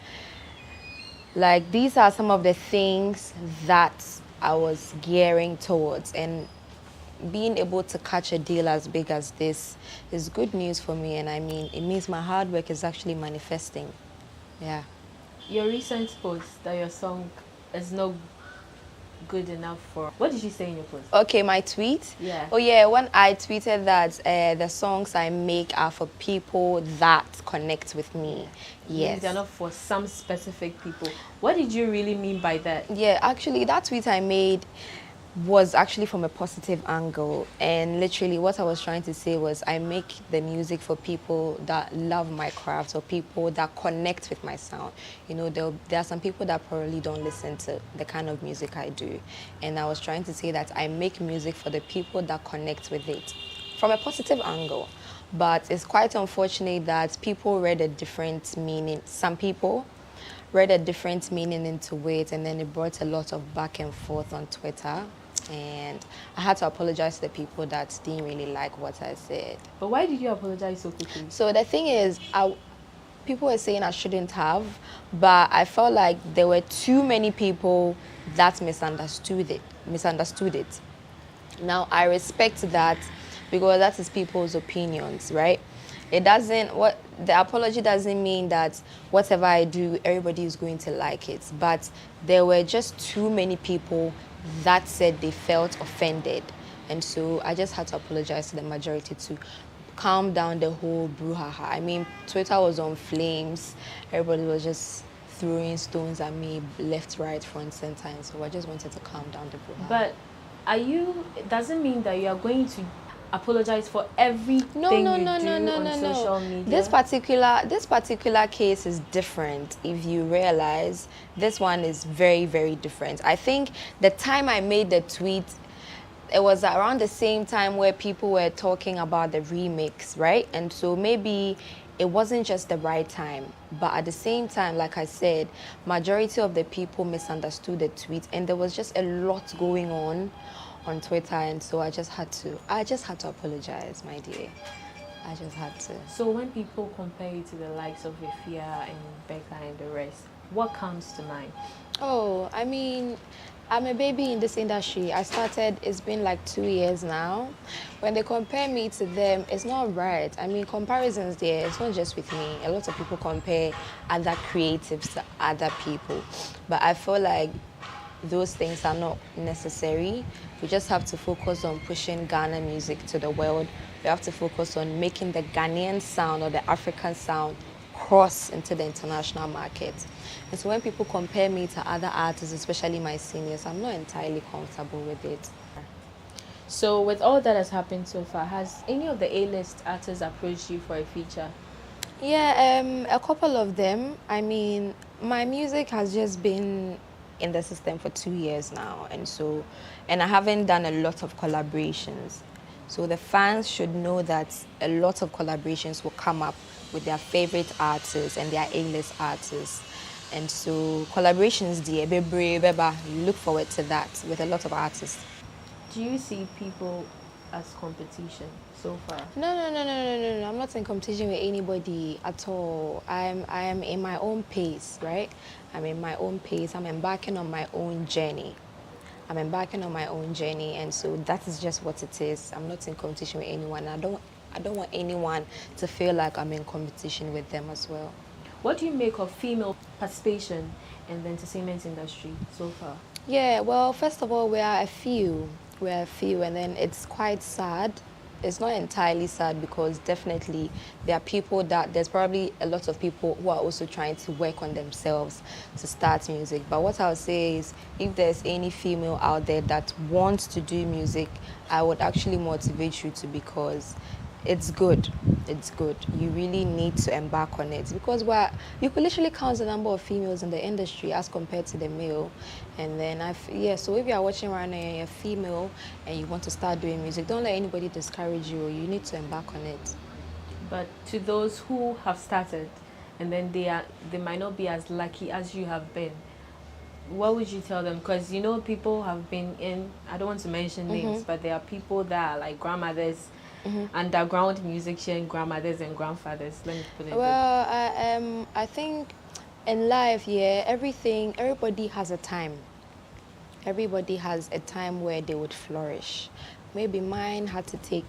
like these are some of the things that I was gearing towards. And being able to catch a deal as big as this is good news for me, and I mean, it means my hard work is actually manifesting. Yeah. Your recent post that your song is not good enough for... What did you say in your post? Okay, my tweet? Yeah. Oh yeah, when I tweeted that the songs I make are for people that connect with me. Yes. They're not for some specific people. What did you really mean by that? Yeah, actually, that tweet I made was actually from a positive angle, and literally what I was trying to say was I make the music for people that love my craft or people that connect with my sound. You know, there are some people that probably don't listen to the kind of music I do, and I was trying to say that I make music for the people that connect with it from a positive angle. But it's quite unfortunate that people read a different meaning. Some people read a different meaning into it, and then it brought a lot of back and forth on Twitter. And I had to apologize to the people that didn't really like what I said. But why did you apologize so quickly? So the thing is, people were saying I shouldn't have, but I felt like there were too many people that misunderstood it. Now, I respect that because that is people's opinions, right? It doesn't, the apology doesn't mean that whatever I do, everybody is going to like it. But there were just too many people that said they felt offended. And so I just had to apologize to the majority to calm down the whole brouhaha. I mean, Twitter was on flames. Everybody was just throwing stones at me left, right, front, center. And so I just wanted to calm down the brouhaha. But it doesn't mean that you are going to apologize for everything no, on social media. This particular case is different. If you realize, this one is very, very different. I think the time I made the tweet, it was around the same time where people were talking about the remix, right? And so maybe it wasn't just the right time, but at the same time, like I said, majority of the people misunderstood the tweet, and there was just a lot going on Twitter, and so I just had to apologize, my dear. I just had to. So when people compare you to the likes of Ifia and Becca and the rest, what comes to mind? Oh, I mean, I'm a baby in this industry. I started, it's been like 2 years now. When they compare me to them, it's not right. I mean, comparisons there, it's not just with me. A lot of people compare other creatives to other people. But I feel like those things are not necessary. We just have to focus on pushing Ghana music to the world. We have to focus on making the Ghanaian sound or the African sound cross into the international market. And so when people compare me to other artists, especially my seniors, I'm not entirely comfortable with it. So with all that has happened so far, has any of the A-list artists approached you for a feature? Yeah, a couple of them. I mean, my music has just been in the system for 2 years now, and I haven't done a lot of collaborations. So the fans should know that a lot of collaborations will come up with their favorite artists and their A-list artists. And so collaborations, dear, look forward to that with a lot of artists. Do you see people as competition so far? No. I'm not in competition with anybody at all. I am in my own pace, right? I'm in my own pace. I'm embarking on my own journey. And so that is just what it is. I'm not in competition with anyone. I don't want anyone to feel like I'm in competition with them as well. What do you make of female participation in the entertainment industry so far? Yeah, well, first of all, we are a few, and then it's quite sad. It's not entirely sad because definitely there are people there's probably a lot of people who are also trying to work on themselves to start music. But what I'll say is, if there's any female out there that wants to do music, I would actually motivate you to, because it's good. You really need to embark on it, because you could literally count the number of females in the industry as compared to the male. And then so if you are watching right now and you're a female and you want to start doing music, don't let anybody discourage you. You need to embark on it. But to those who have started and then they might not be as lucky as you have been, what would you tell them? Because people have been in, I don't want to mention names, but there are people that are like grandmothers, underground musician grandmothers and grandfathers. Let me put it. Well, I think in life, everybody has a time. Everybody has a time where they would flourish. maybe mine had to take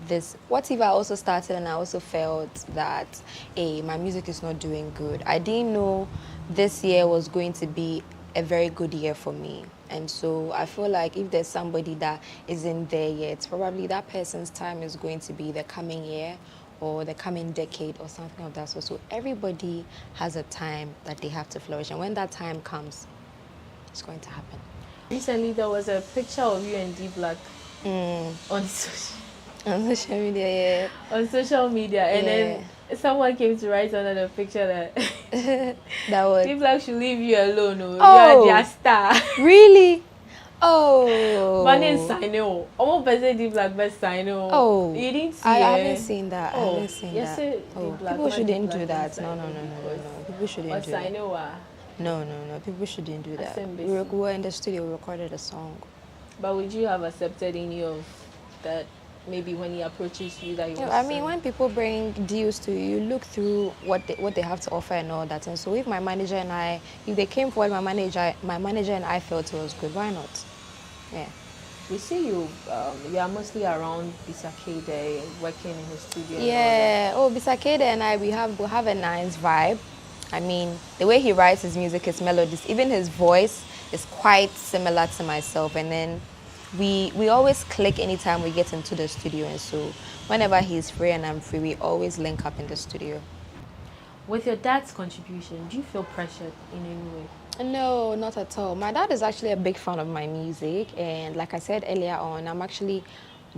this. What if I also started and I also felt that, hey, my music is not doing good? I didn't know this year was going to be a very good year for me. And so I feel like if there's somebody that isn't there yet, probably that person's time is going to be the coming year or the coming decade or something of that sort. So everybody has a time that they have to flourish. And when that time comes, it's going to happen. Recently, there was a picture of you and D Black on social media, yeah. On social media, and then someone came to write under the picture that that was D Black should leave you alone. Oh, you are their star. Really? Oh. My name is Sino. Almost better D Black, best Sino. Oh. You didn't see I it? haven't seen that. I haven't seen yes, that. Oh. People shouldn't do that. No. People shouldn't do that. No. People shouldn't do that. We were in the studio, we recorded a song. But would you have accepted any of that? Maybe when he approaches you, that I mean, when people bring deals to you, you look through what they have to offer and all that. And so, if my manager and I, if they came forward, my manager and I felt it was good, why not? Yeah. We see you. You are mostly around Bisakede, working in his studio. Yeah. Oh, Bisakede and I, we have a nice vibe. I mean, the way he writes his music, his melodies, even his voice is quite similar to myself. And then we always click anytime we get into the studio. And so whenever he's free and I'm free, we always link up in the studio. With your dad's contribution, do you feel pressured in any way? No, not at all. My dad is actually a big fan of my music. And like I said earlier on, I'm actually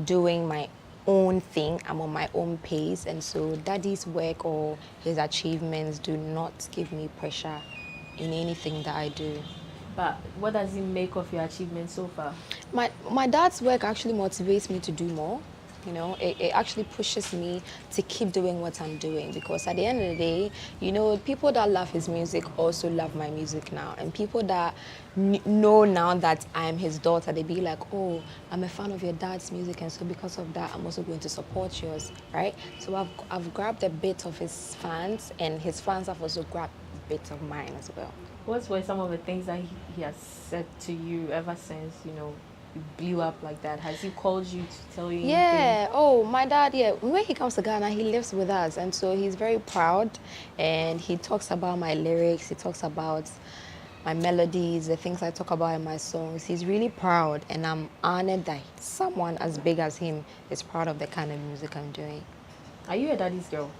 doing my own thing. I'm on my own pace. And so daddy's work or his achievements do not give me pressure in anything that I do. But what does he make of your achievements so far? My dad's work actually motivates me to do more. You know, it actually pushes me to keep doing what I'm doing, because at the end of the day, you know, people that love his music also love my music now. And people that know now that I'm his daughter, they be like, oh, I'm a fan of your dad's music, and so because of that, I'm also going to support yours, right? So I've grabbed a bit of his fans, and his fans have also grabbed a bit of mine as well. What were some of the things that he has said to you ever since, you know, you blew up like that? Has he called you to tell you anything? Yeah. Oh, my dad, yeah. When he comes to Ghana, he lives with us. And so he's very proud. And he talks about my lyrics. He talks about my melodies, the things I talk about in my songs. He's really proud. And I'm honored that someone as big as him is proud of the kind of music I'm doing. Are you a daddy's girl?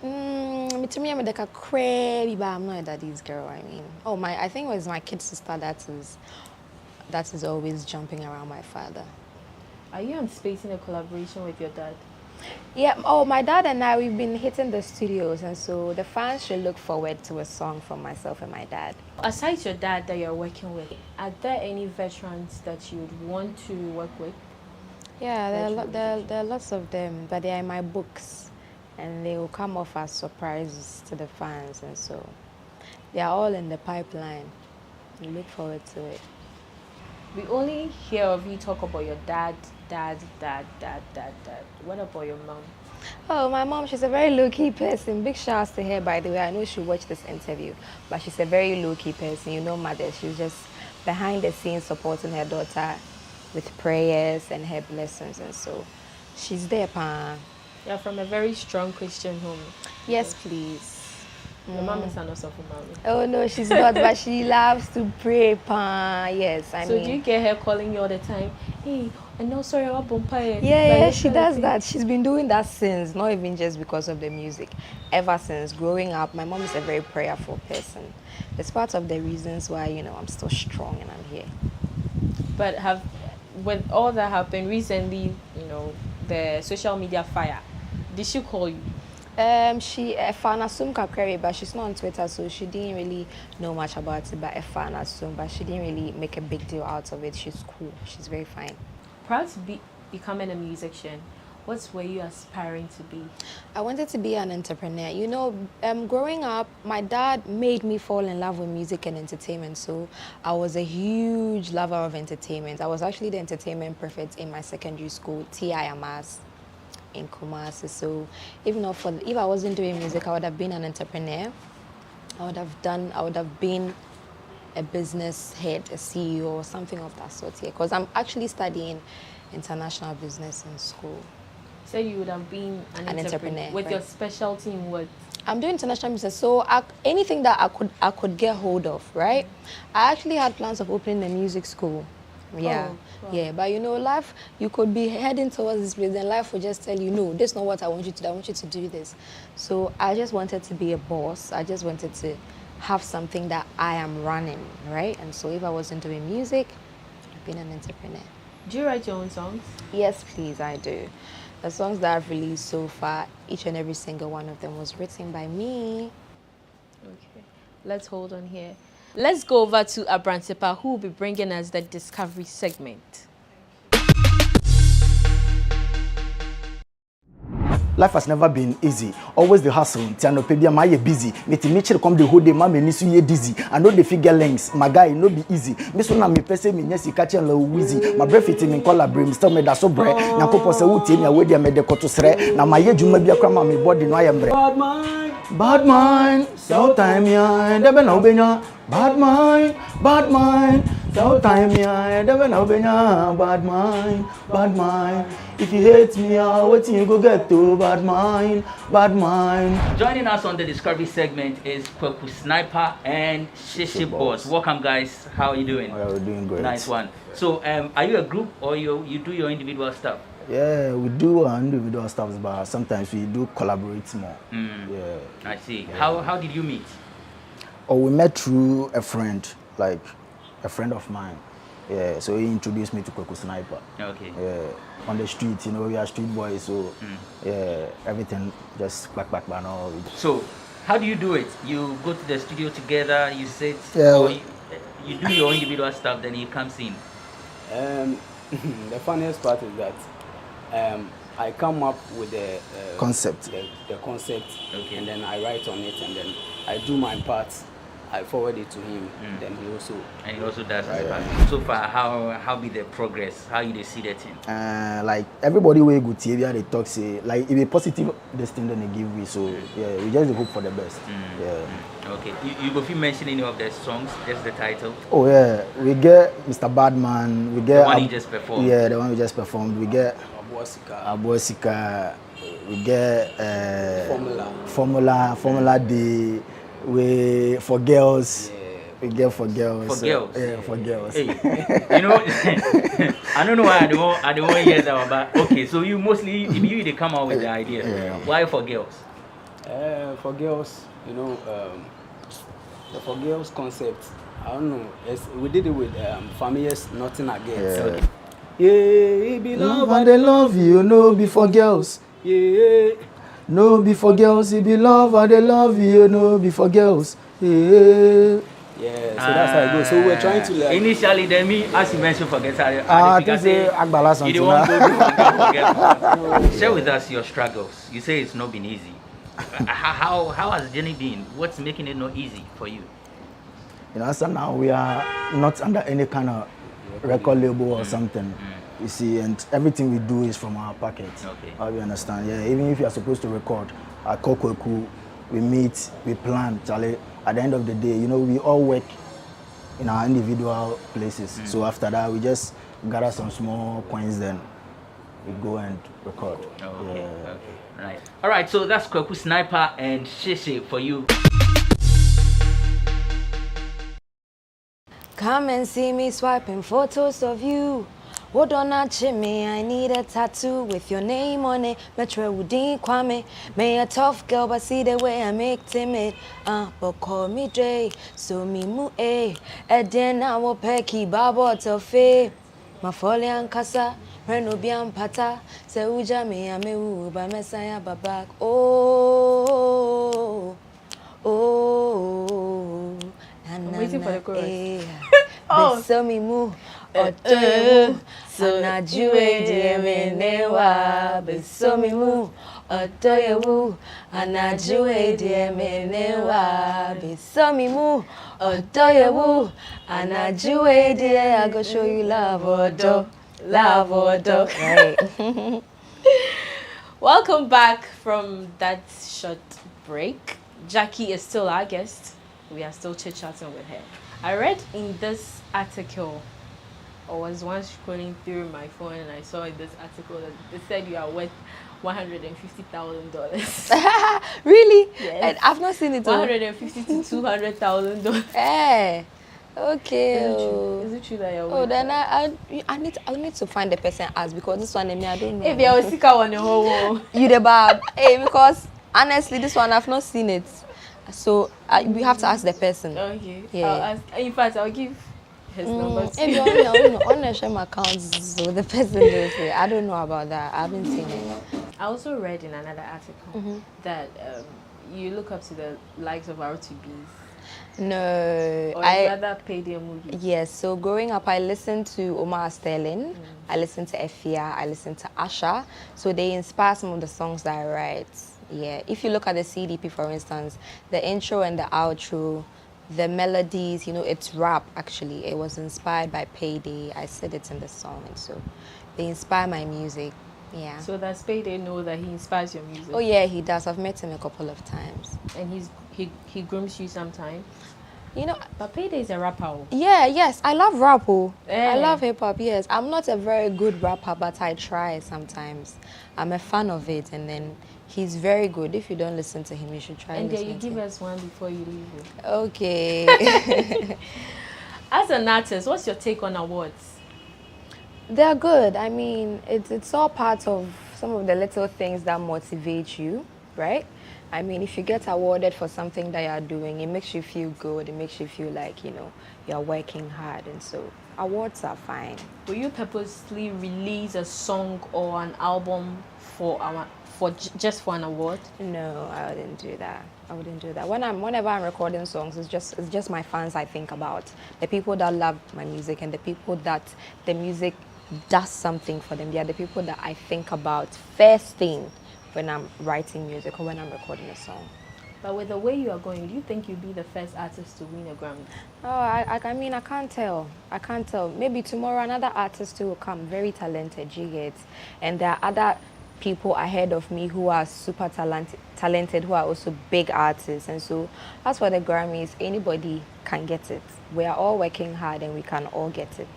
To me, I'm like a crazy, but I'm not a daddy's girl. I mean, I think it was my kid sister that is always jumping around my father. Are you anticipating a collaboration with your dad? Yeah. Oh, my dad and I, we've been hitting the studios, and so the fans should look forward to a song from myself and my dad. Aside your dad that you're working with, are there any veterans that you would want to work with? Yeah, there are lots of them, but they are in my books. And they will come off as surprises to the fans, and so they are all in the pipeline. We look forward to it. We only hear of you talk about your dad. What about your mom? Oh, my mom, she's a very low-key person. Big shouts to her, by the way. I know she'll watch this interview, but she's a very low-key person. You know, mother, she's just behind the scenes supporting her daughter with prayers and her blessings, and so she's there, pa. You're from a very strong Christian home. Yes, please. Your mom is an awesome mommy. Oh, no, she's not, but she loves to pray, pa. Yes, I mean. So do you get her calling you all the time? Hey, I'm not sorry about Bompire. Yeah, she does that. She's been doing that since, not even just because of the music. Ever since growing up, my mom is a very prayerful person. It's part of the reasons why, you know, I'm still strong and I'm here. But with all that happened recently, you know, the social media fire, did she call you? She Efana Sum Kakweri, but she's not on Twitter, so she didn't really know much about it. But Efana Sum, but she didn't really make a big deal out of it. She's cool. She's very fine. Prior to becoming a musician, what were you aspiring to be? I wanted to be an entrepreneur. You know, growing up, my dad made me fall in love with music and entertainment. So I was a huge lover of entertainment. I was actually the entertainment prefect in my secondary school, TIMAS, in Kumasi. So if I wasn't doing music, I would have been an entrepreneur. I would have been a business head, a CEO, or something of that sort here. Because I'm actually studying international business in school. So you would have been an entrepreneur with right. your specialty in what? I'm doing international business, so anything that I could get hold of, right? I actually had plans of opening a music school. Yeah, wow. yeah, but you know, life, you could be heading towards this place, and life will just tell you, no, this is not what I want you to do. I want you to do this. So I just wanted to be a boss. I just wanted to have something that I am running, right? And so if I wasn't doing music, I'd been an entrepreneur. Do you write your own songs? Yes, please, I do. The songs that I've released so far, each and every single one of them was written by me. Okay, let's hold on here. Let's go over to Abrantepa, who will be bringing us the Discovery segment. Life has never been easy. Always the hustle. Tianopedia, my busy. Mitimichi come the whole day, mama nisu ye dizzy. I know the figure lengths. My guy, no be easy. Miss one me pese me nyesi catch and low wheezy. My breath it in color brim. Still me da so bre. Na kopo se uti me away dia me de koto sre. Na my ye juma bia krama me body no ayambre. Bad mind. So time ya. Debe na ubenya. Bad mind. Bad mind. So time ya. Debe na ubenya. Bad mind. Bad mind. If you hate me, I'll wait till you go get to bad mind, bad mind. Joining us on the Discovery segment is Kweku Sniper and Shishi Boss. Welcome, guys. How are you doing? We're doing great. Nice one. So, are you a group or you do your individual stuff? Yeah, we do our individual stuff, but sometimes we do collaborate more. Yeah. I see. Yeah. How did you meet? Oh, we met through a friend, like a friend of mine. Yeah, so he introduced me to Kweku Sniper. Okay. Yeah, on the street, you know, we are street boys, so yeah, everything just back and all. So, how do you do it? You go to the studio together, you sit, yeah, or you do your individual stuff, then he comes in? The funniest part is that I come up with the concept, the concept, okay, and then I write on it, and then I do my part. I forward it to him, then he also does his part. So far, how be the progress? How you see that thing? Like everybody way good TV, they talk say like if a positive this thing then they give me. So yeah, we just hope for the best. Yeah. Okay. You go mention any of the songs? Just the title. Oh yeah, we get Mr. Badman. We get the one he just performed. Yeah, the one we just performed. We get Abuasika. We get Formula D. We for girls. We get for girls. For girls. Yeah, for girls. Hey, you know, I don't know why I don't want to hear that, but okay. So you mostly they come out with the idea. Yeah. Why for girls? For girls, you know, the for girls concept. I don't know. We did it with Familiars Nothing Against. Yeah, it be love and they love you. No, be for girls. Yeah. No, be for girls, it be love and they love you. No, be for girls. Yeah. Yeah, so that's how it goes. So we're trying to like... Initially, then me, as you mentioned, forget I think say Agbala something. You don't want to forget. Share with us your struggles. You say it's not been easy. How has the journey been? What's making it not easy for you? You know, so now we are not under any kind of record label or something. You see, and everything we do is from our pocket. Okay. How you understand? Yeah, even if you are supposed to record, I call Kweku, we meet, we plan, Charlie. At the end of the day, you know, we all work in our individual places. So after that, we just gather some small coins, then we go and record. Okay, okay, right. All right, so that's Kweku Sniper and Shishi for you. Come and see me swiping photos of you. Hold on, me, I need a tattoo with your name on it. Metro Woodin Kwame. May a tough girl, but see the way I make timid. But call me Dre, so me mu eh. And then I will pecky babo to fe. My folly and casa, Reno bian pata. Se uja me ame u by Messiah babak. Oh, oh, I'm waiting for the chorus. Oh, so me mu. Otoyewu, anajuwe diemenewa. Beso mi mu. Otoyewu, anajuwe diemenewa. Beso mi mu. Otoyewu, anajuwe die. I go show you love odo, love odo. Right. Welcome back from that short break. Jackie is still our guest. We are still chit-chatting with her. I read in this article, I was once scrolling through my phone and I saw in this article that they said you are worth $150,000. Really? Yes. I've not seen it. $150,000 to $200,000. Eh. Okay. Is it true that you're Oh, then I need to find the person as because this one I don't know. If you're sick on the whole you the bad. Hey, because honestly, this one I've not seen it. So we have to ask the person. Okay. Yeah. In fact, I'll give his number to If you. you're on the share accounts, so the person knows it. I don't know about that. I haven't seen it. I also read in another article that you look up to the likes of RTBs. No, Or rather Payday movie. Yes, so growing up, I listened to Omar Sterling, I listened to Efia, I listened to Asha. So they inspire some of the songs that I write. Yeah, if you look at the CDP, for instance, the intro and the outro, the melodies, you know, it's rap actually. It was inspired by Payday. I said it in the song, and so they inspire my music. Yeah. So does Payday know that he inspires your music? Oh yeah, he does. I've met him a couple of times. And he grooms you sometimes? You know, but Payday is a rapper. Yeah, yes, I love rap. Eh. I love hip hop. Yes, I'm not a very good rapper, but I try sometimes. I'm a fan of it, and then he's very good. If you don't listen to him, you should try. And then you give us one before you leave. Okay. As an artist, what's your take on awards? They're good. I mean, it's all part of some of the little things that motivate you, right? I mean, if you get awarded for something that you're doing, it makes you feel good. It makes you feel like, you know, you're working hard. And so awards are fine. Will you purposely release a song or an album just for an award? No, I wouldn't do that. I wouldn't do that. Whenever I'm recording songs, it's just my fans I think about. The people that love my music and the people that the music does something for them. They are the people that I think about first thing when I'm writing music or when I'm recording a song. But with the way you are going, do you think you'll be the first artist to win a Grammy? Oh, I mean, I can't tell. I can't tell. Maybe tomorrow another artist will come, very talented, and there are other people ahead of me who are super talented, who are also big artists. And so as for the Grammys, anybody can get it. We are all working hard and we can all get it.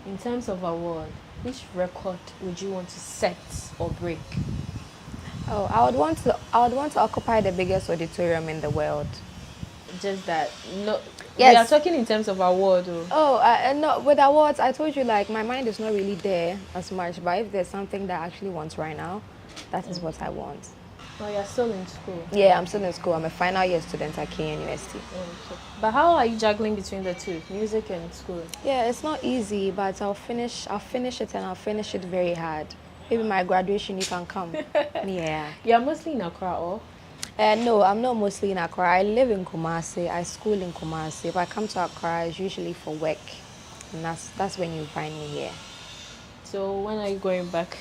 In terms of award, which record would you want to set or break? Oh, I would want to occupy the biggest auditorium in the world. Just that, no. Yes. We are talking in terms of award. No, with awards, I told you, like, my mind is not really there as much. But if there's something that I actually want right now, that is what I want. Oh, you're still in school? Yeah, I'm still in school. I'm a final year student at Ghanian University. Okay. But how are you juggling between the two, music and school? Yeah, it's not easy, but I'll finish it, and I'll finish it very hard. Maybe my graduation, you can come. Yeah. You're mostly in Accra, or? No, I'm not mostly in Accra. I live in Kumasi. I school in Kumasi. If I come to Accra, it's usually for work. And that's when you find me here. So when are you going back?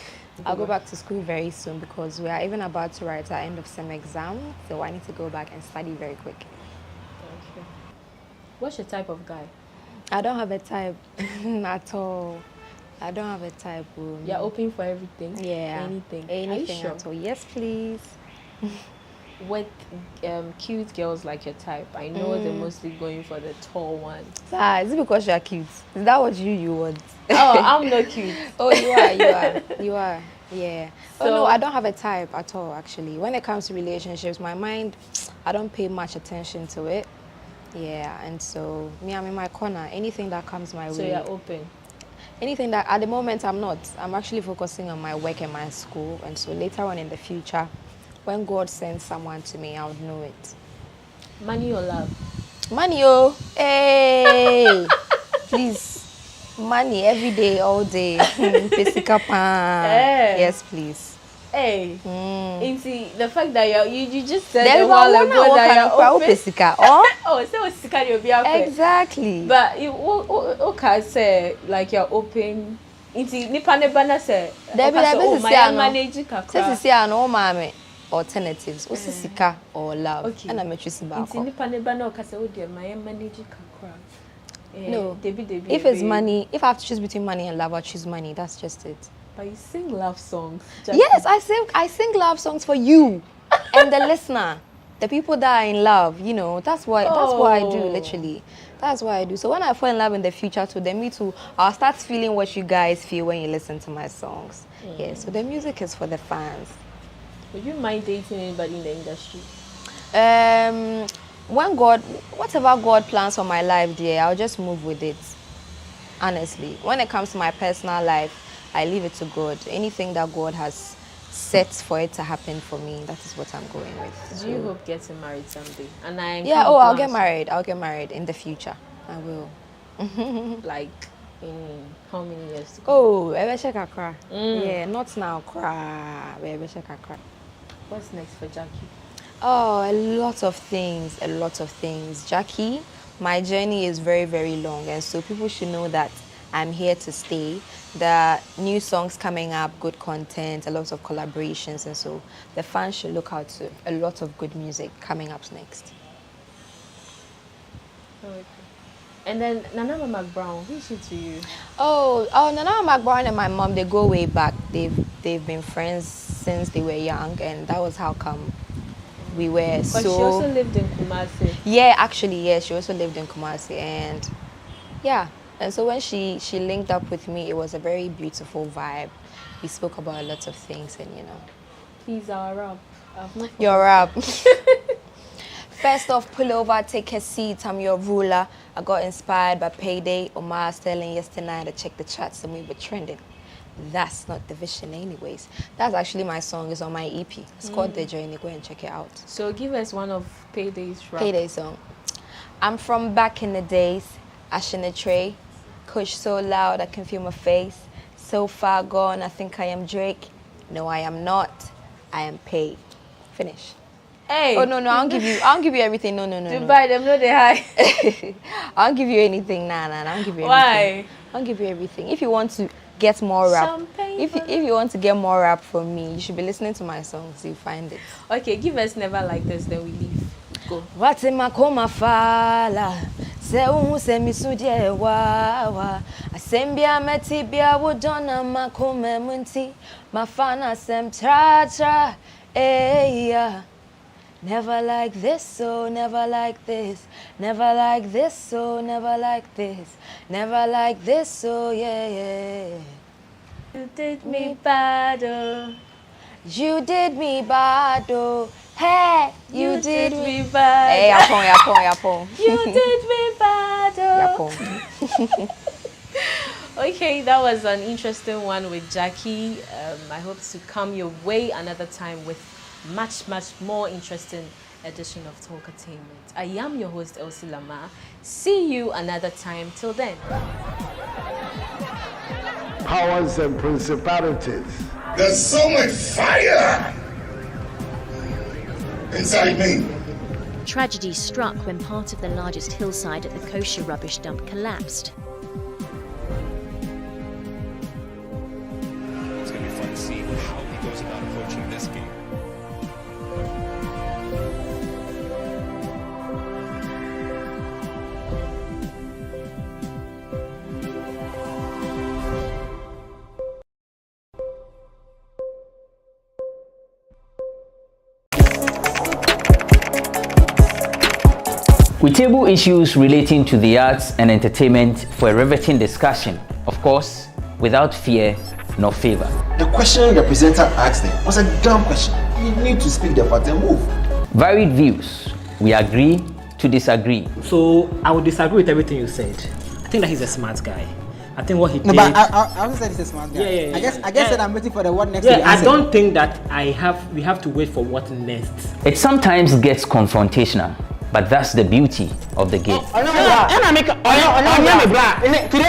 I'll go back to school very soon because we are even about to write our end of sem exam. So I need to go back and study very quick. Okay. What's your type of guy? I don't have a type at all. I don't have a type. You're open for everything? Yeah. Anything? Anything sure? at all. Yes, please. With cute girls like your type, I know they're mostly going for the tall ones. Is it because you're cute? Is that what you want? Oh, I'm not cute. Oh, you are. Yeah. So, no, I don't have a type at all, actually. When it comes to relationships, my mind, I don't pay much attention to it. Yeah, and so, me, I'm in my corner. Anything that comes my way. So you're open? Anything that, at the moment, I'm not. I'm actually focusing on my work and my school. And so later on in the future, when God sends someone to me, I would know it. Money or love? Money, oh. Hey. Please. Money every day, all day. Yes, please. Hey. See, the fact that you just said a while ago that you're open. Oh, so you'll be open. Exactly. But okay, say like you're open. Inti nipa ne bana say. There my manage kakra. Say no mama alternatives. Osisika or love. Okay. And I'm choosing back. Inti nipa ne bana okase o dey my manage kakra. No. If it's money, if I have to choose between money and love, I'll choose money. That's just it. But you sing love songs. Yes, I sing love songs for you and the listener. the people that are in love, you know, that's what I do, literally. That's what I do. So when I fall in love in the future too, then me too, I'll start feeling what you guys feel when you listen to my songs. Yeah, so the music is for the fans. Would you mind dating anybody in the industry? Whatever God plans for my life, dear, I'll just move with it. Honestly, when it comes to my personal life, I leave it to God. Anything that God has set for it to happen for me, that is what I'm going with. Do you hope getting married someday? I'll get married. I'll get married in the future. I will. Like in how many years to come? Oh, yeah, not now. What's next for Jackie? Oh, a lot of things. Jackie, my journey is very, very long, and so people should know that I'm here to stay. There are new songs coming up, good content, a lot of collaborations, and so the fans should look out to a lot of good music coming up next. Okay. And then Nana McBrown, who is she to you? Oh, Nana McBrown and my mom, they go way back. They've been friends since they were young, and that was how come we were. But so she also lived in Kumasi. Yeah, actually, yeah, she also lived in Kumasi, and yeah. And so when she linked up with me, it was a very beautiful vibe. We spoke about a lot of things, and you know. He's our rap. Your rap. First off, pull over, take a seat. I'm your ruler. I got inspired by Payday. Omar Sterling yesterday night. I checked the charts and we were trending. That's not the vision, anyways. That's actually my song. It's on my EP. It's called The Journey. Go and check it out. So give us one of Payday's rap. Payday song. I'm from back in the days. Ash in the tray. Kush so loud I can feel my face. So far gone, I think I am Drake. No, I am not. I am Pay. Finish. Hey. Oh no, I don't give you everything. No. Dubai, them know they high. I don't give you anything. Nah. I don't give you everything. Why? I don't give you everything. If you want to get more rap, if you want to get more rap from me, you should be listening to my songs. You find it. Okay, give us Never Like This, then we leave. Go. What's in my coma fala? Se mi suje wa asembia metibia wodona makome munti mafana sem tra yeah. Never like this, so never like this. Never like this, so never like this. Never like this, so yeah. You did me bad, oh. You did me bad, oh. Hey, you did me bad. Hey, yapon. You did me bad, oh. Okay, that was an interesting one with Jackie. I hope to come your way another time with much more interesting edition of Talkatainment. I am your host, Elsie Lamar. See you another time. Till then. Powers and principalities. There's so much fire inside me. Tragedy struck when part of the largest hillside at the kosher rubbish dump collapsed. It's going to be fun to see how he goes about approaching this game. We table issues relating to the arts and entertainment for a riveting discussion, of course, without fear nor favor. The question the presenter asked them was a dumb question. You need to speak the part and move. Varied views. We agree to disagree. So I would disagree with everything you said. I think that he's a smart guy. I think what he did. No, but I also said he's a smart guy. Yeah. I guess that I'm waiting for the what next. Yeah, I don't think that we have to wait for what next. It sometimes gets confrontational, but that's the beauty of the game. Today you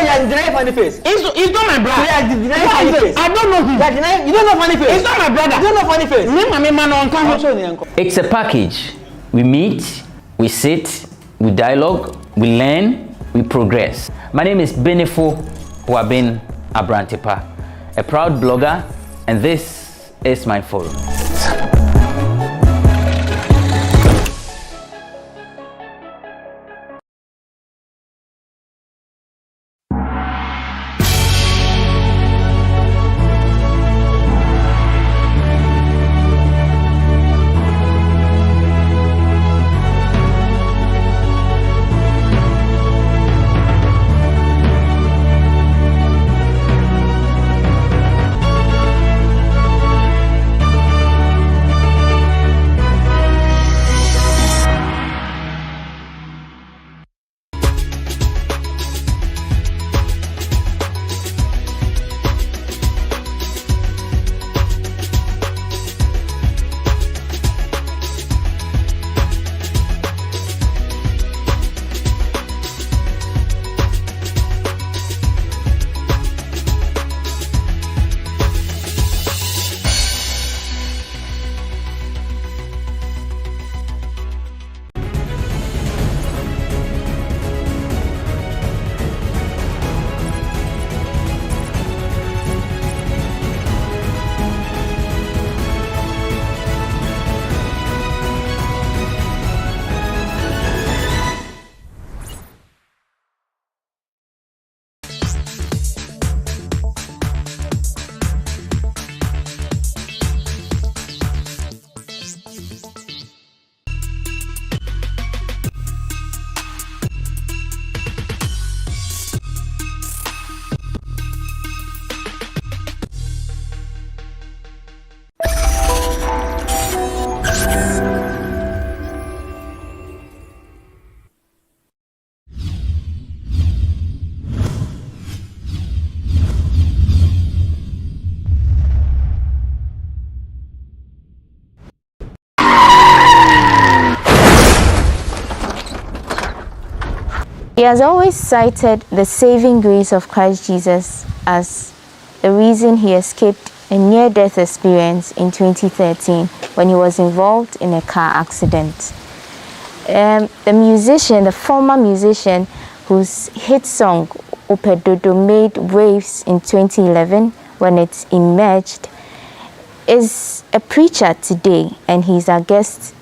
are denying funny face. It's not my brother. Today you are denying funny face. I don't know him. You don't know funny face. It's not my brother. You don't know funny face. It's a package. We meet, we sit, we dialogue, we learn, we progress. My name is Benefo Huabin Abrantepa, a proud blogger, and this is my forum. He has always cited the saving grace of Christ Jesus as the reason he escaped a near-death experience in 2013 when he was involved in a car accident. The former musician whose hit song Opedodo made waves in 2011 when it emerged, is a preacher today, and he's our guest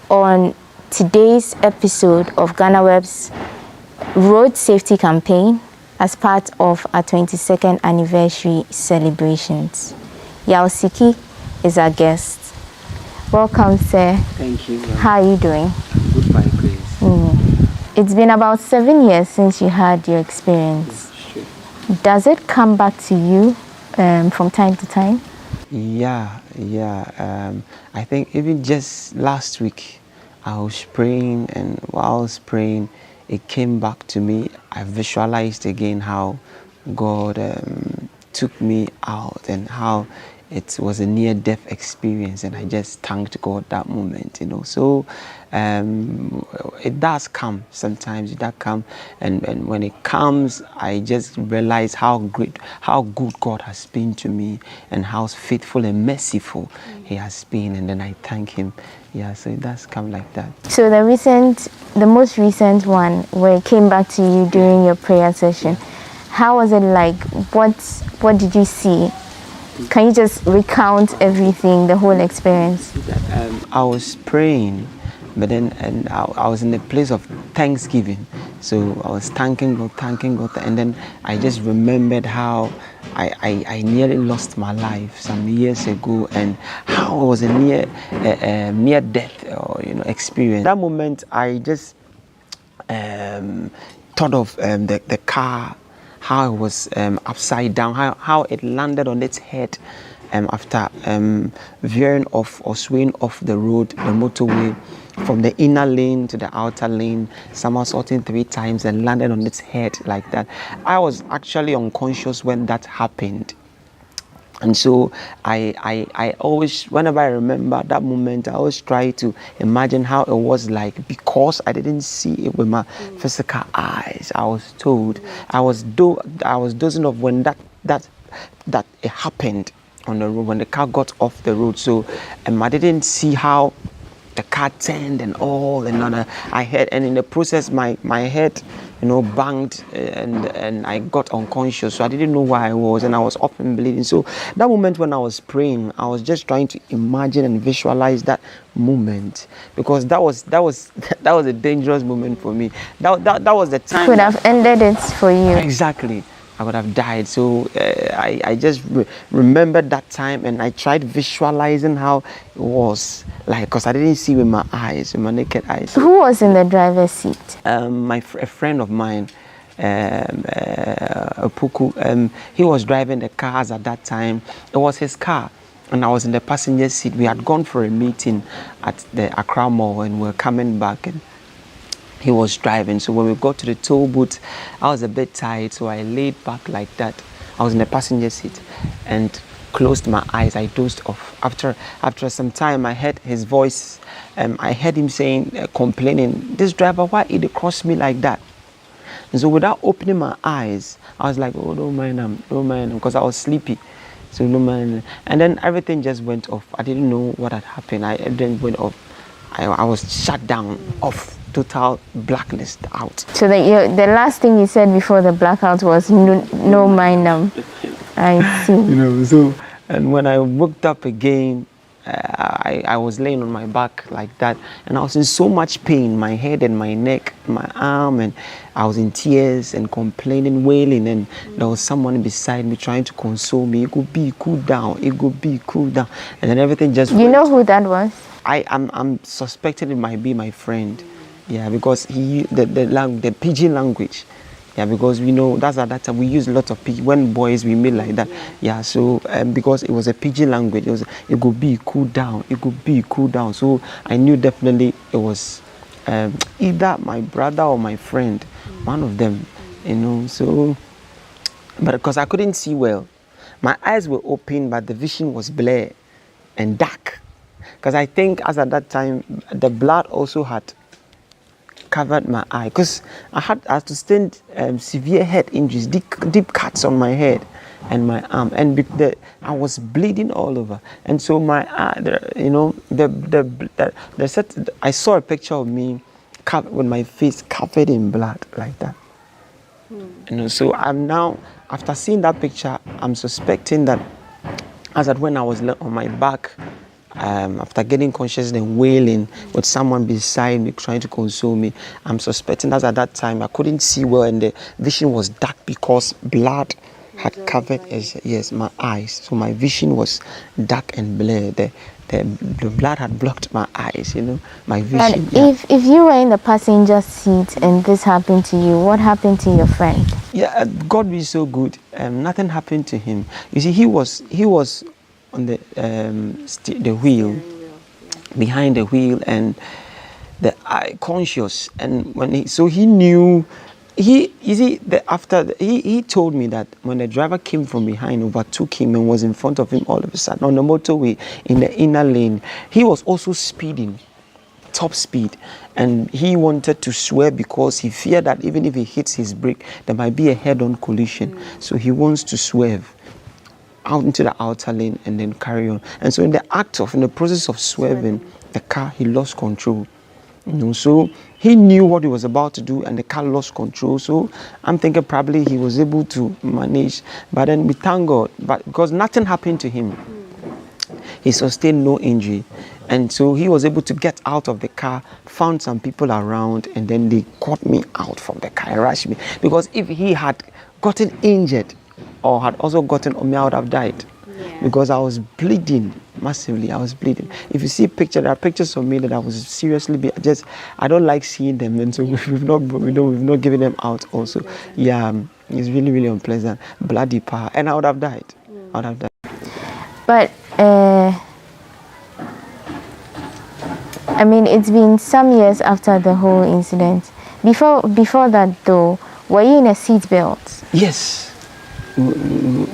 on today's episode of GhanaWeb's Road Safety Campaign as part of our 22nd anniversary celebrations. Yaosiki is our guest. Welcome, sir. Thank you. How are you doing? I'm good by grace. It's been about 7 years since you had your experience. Sure. Does it come back to you from time to time? Yeah. I think even just last week, I was praying, and while I was praying, it came back to me. I visualized again how God took me out and how it was a near-death experience, and I just thanked God that moment, So it does come sometimes. It does come, and when it comes, I just realize how good God has been to me, and how faithful and merciful He has been, and then I thank Him. Yeah, so it does come like that. So the most recent one, where it came back to you during your prayer session, how was it like? What did you see? Can you just recount everything, the whole experience? I was praying, but then I was in a place of thanksgiving. So I was thanking God, and then I just remembered how I nearly lost my life some years ago, and how it was a near death experience. That moment, I just thought of the car, how it was upside down, how it landed on its head after veering off or swaying off the road, the motorway, from the inner lane to the outer lane, somersaulting 3 times and landed on its head like that. I was actually unconscious when that happened. And so I always, whenever I remember that moment, I always try to imagine how it was like, because I didn't see it with my physical eyes. I was told, I was dozing off when that it happened on the road, when the car got off the road. So I didn't see how the car turned and all, and I heard, and in the process my head banged, and I got unconscious, so I didn't know where I was, and I was up and bleeding. So that moment when I was praying, I was just trying to imagine and visualize that moment, because that was a dangerous moment for me. That was the time. Could have ended it for you. Exactly. I would have died. So I just remembered that time, and I tried visualizing how it was like, because I didn't see with my eyes, with my naked eyes. Who was in the driver's seat? A friend of mine, Puku. He was driving the cars at that time. It was his car, and I was in the passenger seat. We had gone for a meeting at the Accra Mall, and we were coming back, and he was driving. So when we got to the toll booth, I was a bit tired, so I laid back like that. I was in the passenger seat and closed my eyes. I dozed off. After some time, I heard his voice. I heard him saying, complaining, "This driver, why did he cross me like that?" And so without opening my eyes, I was like, "Oh, don't mind him," because I was sleepy. So no mind. And then everything just went off. I didn't know what had happened. Everything went off. I was shut down, off, total blackness out. So the last thing you said before the blackout was no mind them. I see. So, and when I woke up again, I was laying on my back like that, and I was in so much pain, my head and my neck, my arm, and I was in tears and complaining, wailing, and there was someone beside me trying to console me. It could be cool down, and then everything just. You know who that was? I'm suspecting it might be my friend, yeah, because the pidgin language, yeah, because we know that's at that time we use a lot of pidgin. When boys we made like that, yeah. So because it was a pidgin language, it could be cool down. So I knew definitely it was either my brother or my friend, one of them, So, but because I couldn't see well, my eyes were open, but the vision was blurred and dark. Because I think as at that time, the blood also had covered my eye because I had to stand severe head injuries, deep cuts on my head and my arm, and I was bleeding all over. And so my eye, I saw a picture of me covered with my face covered in blood like that. So I'm now, after seeing that picture, I'm suspecting that when I was on my back, after getting conscious and wailing with someone beside me trying to console me, I'm suspecting that at that time I couldn't see well and the vision was dark because blood had covered my eyes. So my vision was dark and blurred. The blood had blocked my eyes, my vision. And if you were in the passenger seat and this happened to you, what happened to your friend? Yeah, God be so good. Nothing happened to him. You see, he was on the wheel, behind the wheel, and the eye conscious. And when he knew. He told me that when the driver came from behind, overtook him and was in front of him all of a sudden on the motorway in the inner lane, he was also speeding, top speed, and he wanted to swerve because he feared that even if he hits his brake, there might be a head-on collision. So he wants to swerve out into the outer lane and then carry on. And so in the process of swerving, the car, he lost control. So he knew what he was about to do and the car lost control. So I'm thinking probably he was able to manage. But then we thank God, because nothing happened to him. He sustained no injury. And so he was able to get out of the car, found some people around, and then they got me out from the car and rushed me. Because if he had gotten injured or had also gotten on me, I would have died. Because I was bleeding massively. I was bleeding. If you see a picture, there are pictures of me that I was seriously I don't like seeing them, and so we've not given them out also. Yeah, it's really, really unpleasant. Bloody power, and I would have died. But I mean, it's been some years after the whole incident. Before that, though, were you in a seatbelt? Yes.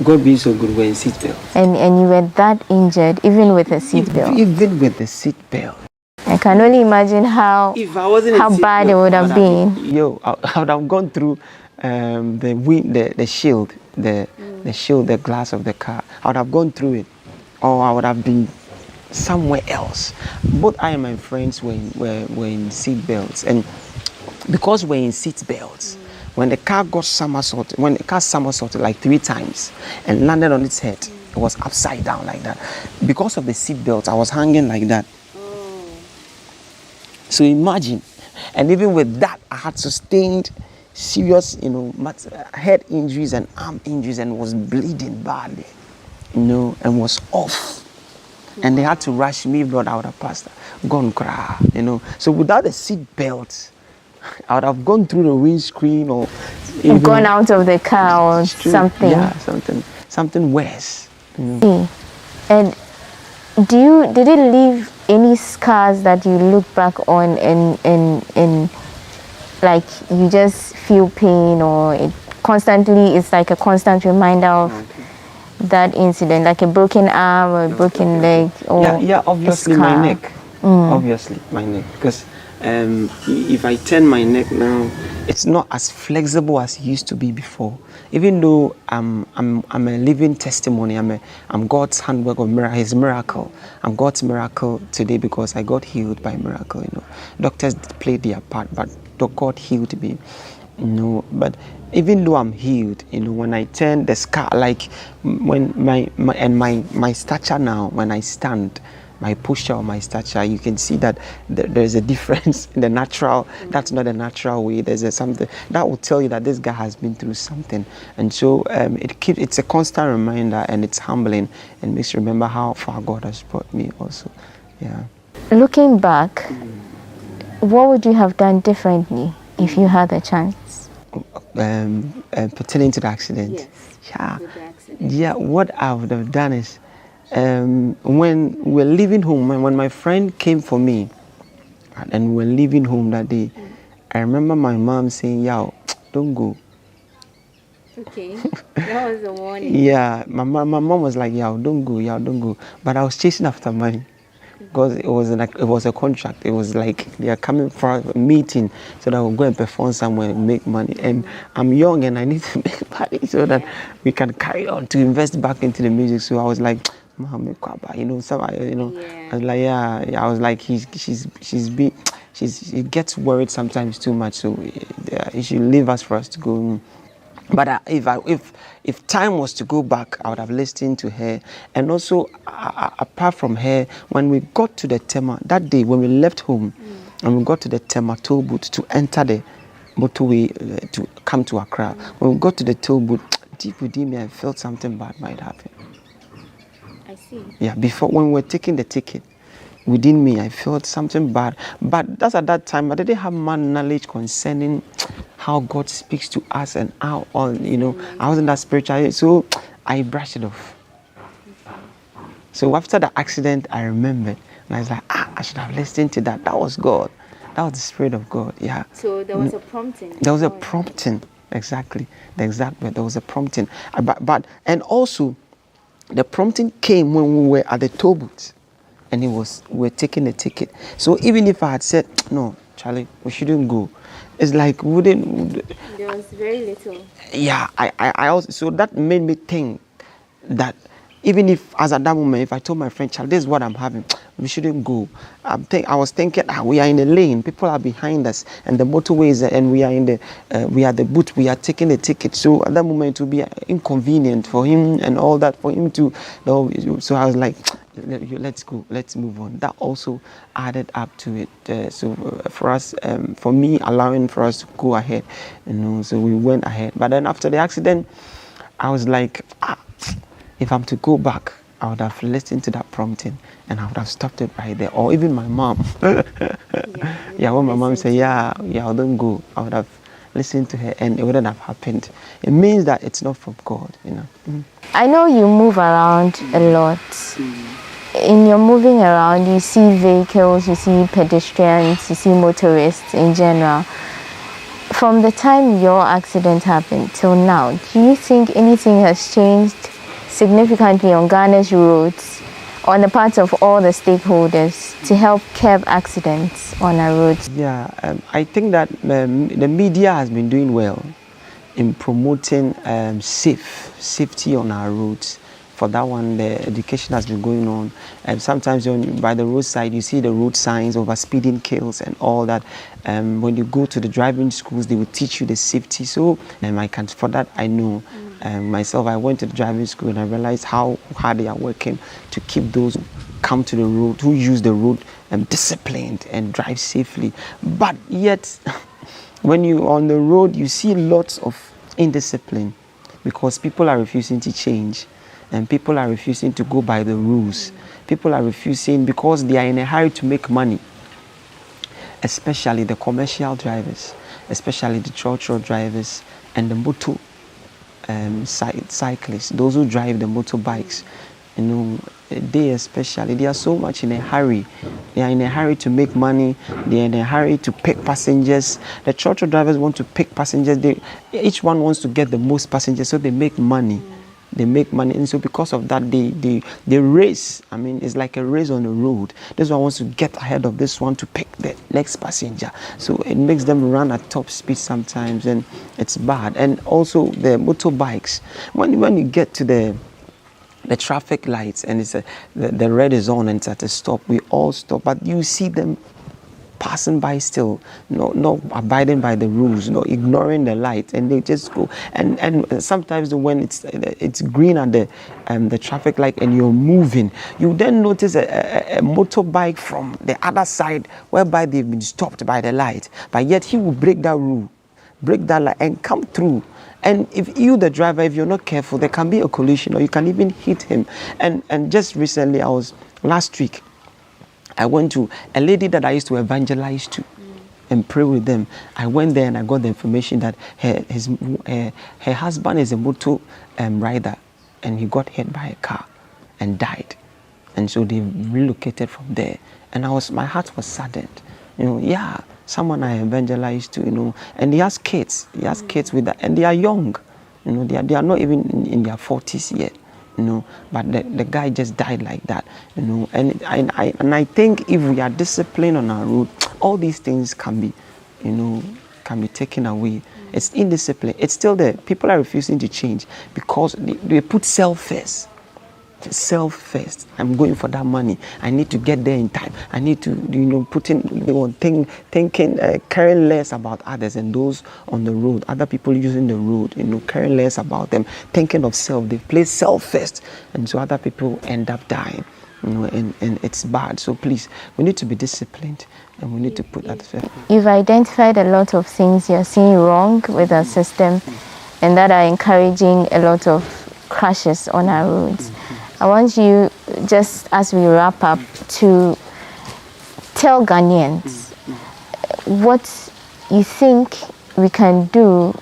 God being so good, we're in seatbelt. And you were that injured, even with a seatbelt? Even with the seatbelt. I can only imagine how bad it would have been. I would have gone through the shield, the glass of the car. I would have gone through it, or I would have been somewhere else. Both I and my friends were in seatbelts, and because we're in seatbelts, when the car somersaulted like 3 times and landed on its head, it was upside down like that. Because of the seatbelt, I was hanging like that. So imagine, and even with that, I had sustained serious, head injuries and arm injuries, and was bleeding badly, and was off. And they had to rush me, but I would have passed, gone cry, So without a seatbelt, I would have gone through the windscreen or gone out of the car or something. Yeah, something worse. And did it leave any scars that you look back on and like you just feel pain, or it's like a constant reminder of that incident, like a broken arm or a broken leg? Or obviously my neck. Obviously my neck, because if I turn my neck now, it's not as flexible as it used to be before. Even though I'm a living testimony, I'm God's handwork of His miracle. I'm God's miracle today because I got healed by miracle. Doctors played their part, but God healed me. But even though I'm healed, when I turn the scar, like when my stature now, when I stand, my posture or my stature, you can see that there's a difference in the natural. That's not a natural way. There's something that will tell you that this guy has been through something. And so it's a constant reminder, and it's humbling, and makes you remember how far God has brought me also. Yeah. Looking back, what would you have done differently if you had a chance? Pertaining to the accident. Yes. Yeah. What I would have done is, when we're leaving home, when my friend came for me, and we're leaving home that day, I remember my mom saying, "Yo, don't go." Okay, that was a warning. Yeah, my mom was like, "Yo, don't go, don't go." But I was chasing after money. because it was a contract. It was like they are coming for a meeting so that we'll go and perform somewhere and make money. And I'm young and I need to make money so that we can carry on to invest back into the music. So I was like, Mom, you know, I was like, yeah. I was like, she gets worried sometimes too much. So he should leave us for us to go. But if time was to go back, I would have listened to her. And also, apart from her, when we got to the Tema, that day when we left home, and we got to the Tema toll booth to enter the motorway to come to Accra, when we got to the toll booth, deep within me, I felt something bad might happen. I see. Yeah, before, when we were taking the ticket, within me, I felt something bad. But that's at that time, I didn't have much knowledge concerning how God speaks to us and how, I wasn't that spiritual. So I brushed it off. So after the accident, I remembered. And I was like, I should have listened to that. That was God. That was the Spirit of God, yeah. So there was a prompting. There was a prompting, exactly. The exact word, there was a prompting. But and also, the prompting came when we were at the toll booth. And we were taking the ticket. So even if I had said, no, Charlie, we shouldn't go, it's like there was very little. Yeah, I also, so that made me think that even if, as at that moment, if I told my friend, Charlie, this is what I'm having, we shouldn't go. I was thinking, we are in the lane, people are behind us, and the motorways, and we are the booth, we are taking the ticket. So at that moment, it would be inconvenient for him and all that, for him to, so I was like, let's go, let's move on. That also added up to it. So for us, for me, allowing for us to go ahead, so we went ahead. But then after the accident, I was like, if I'm to go back, I would have listened to that prompting and I would have stopped it right there. Or even my mom. When my mom said, I don't go, I would have listened to her and it wouldn't have happened. It means that it's not from God, I know you move around a lot. In your moving around, you see vehicles, you see pedestrians, you see motorists in general. From the time your accident happened till now, do you think anything has changed significantly on Ghana's roads, on the part of all the stakeholders, to help curb accidents on our roads? I think that the media has been doing well in promoting safety on our roads. For that one, the education has been going on. And sometimes by the roadside, you see the road signs, over speeding kills and all that. When you go to the driving schools, they will teach you the safety. So for that, I know. Myself, I went to the driving school and I realized how hard they are working to keep those who come to the road, who use the road, disciplined and drive safely. But yet, when you're on the road, you see lots of indiscipline because people are refusing to change. And people are refusing to go by the rules. People are refusing because they are in a hurry to make money. Especially the commercial drivers, especially the trotro drivers and the motor cyclists, those who drive the motorbikes. They especially, they are so much in a hurry. They are in a hurry to make money. They are in a hurry to pick passengers. The trotro drivers want to pick passengers. Each one wants to get the most passengers, so they make money. They make money, and so because of that, they race. I mean, it's like a race on the road. This one wants to get ahead of this one to pick the next passenger. So it makes them run at top speed sometimes, and it's bad. And also the motorbikes. When you get to the traffic lights and it's the red is on and it's at a stop, we all stop. But you see them passing by still, not abiding by the rules, ignoring the light, and they just go. And sometimes when it's green at the traffic light and you're moving, you then notice a motorbike from the other side whereby they've been stopped by the light, but yet he will break that rule, break that light and come through. And if you, the driver, if you're not careful, there can be a collision or you can even hit him. And just recently, last week, I went to a lady that I used to evangelize to and pray with them. I went there and I got the information that her husband is a motor rider and he got hit by a car and died. And so they relocated from there. And my heart was saddened. Someone I evangelized to, and he has kids. He has kids with that, and they are young. They are not even in their 40s yet. you know, but the guy just died like that, you know. And I think if we are disciplined on our road, all these things can be, you know, can be taken away. It's indiscipline. It's still there. People are refusing to change because they put self first. Self first. I'm going for that money. I need to get there in time. I need to, you know, put in, you know, thinking, caring less about others and those on the road, other people using the road, you know, caring less about them, thinking of self. They place self first, and so other people end up dying, you know, and it's bad. So please, we need to be disciplined, and we need to put that first. You've identified a lot of things you're seeing wrong with our system, and that are encouraging a lot of crashes on our roads. I want you, just as we wrap up, to tell Ghanaians what you think we can do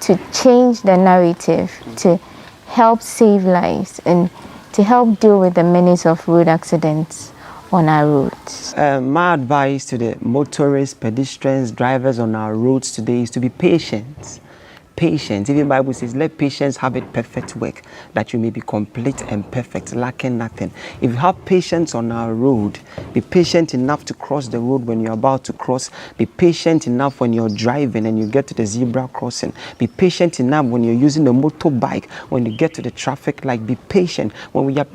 to change the narrative, to help save lives and to help deal with the menace of road accidents on our roads. My advice to the motorists, pedestrians, drivers on our roads today is to be patient. Patience. Even the Bible says, let patience have its perfect work, that you may be complete and perfect, lacking nothing. If you have patience on our road, be patient enough to cross the road when you're about to cross. Be patient enough when you're driving and you get to the zebra crossing. Be patient enough when you're using the motorbike, when you get to the traffic light. Be patient.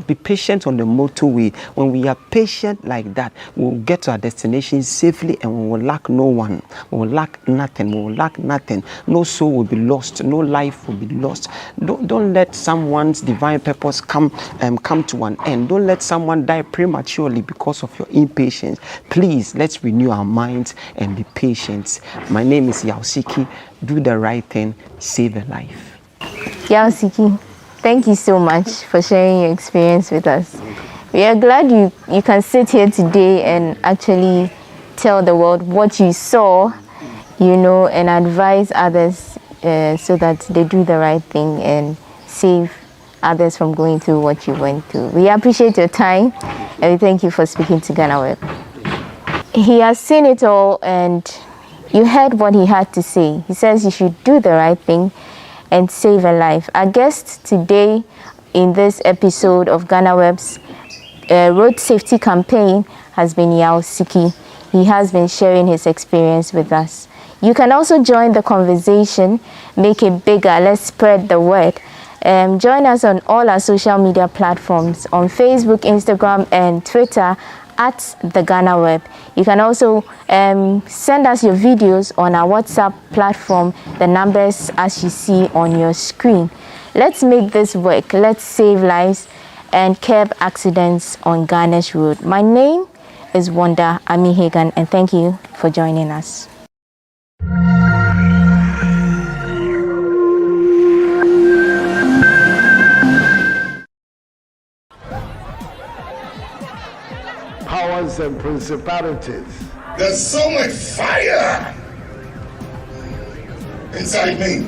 Be patient on the motorway. When we are patient like that, we'll get to our destination safely and we will lack no one. We will lack nothing. We will lack nothing. No soul will be lost. No life will be lost. Don't let someone's divine purpose come to an end. Don't let someone die prematurely because of your impatience. Please, let's renew our minds and be patient. My name is Yaosiki. Do the right thing, save a life. Yaosiki, thank you so much for sharing your experience with us. We are glad you can sit here today and actually tell the world what you saw, you know, and advise others so that they do the right thing and save others from going through what you went through. We appreciate your time and we thank you for speaking to GhanaWeb. He has seen it all and you heard what he had to say. He says you should do the right thing and save a life. Our guest today in this episode of GhanaWeb's road safety campaign has been Yaosiki. He has been sharing his experience with us. You can also join the conversation, make it bigger, let's spread the word. Join us on all our social media platforms, on Facebook, Instagram, and Twitter at the GhanaWeb. You can also send us your videos on our WhatsApp platform, the numbers as you see on your screen. Let's make this work. Let's save lives and curb accidents on Ghana's road. My name is Wanda Amihegan, and thank you for joining us. Powers and principalities. There's so much fire inside me.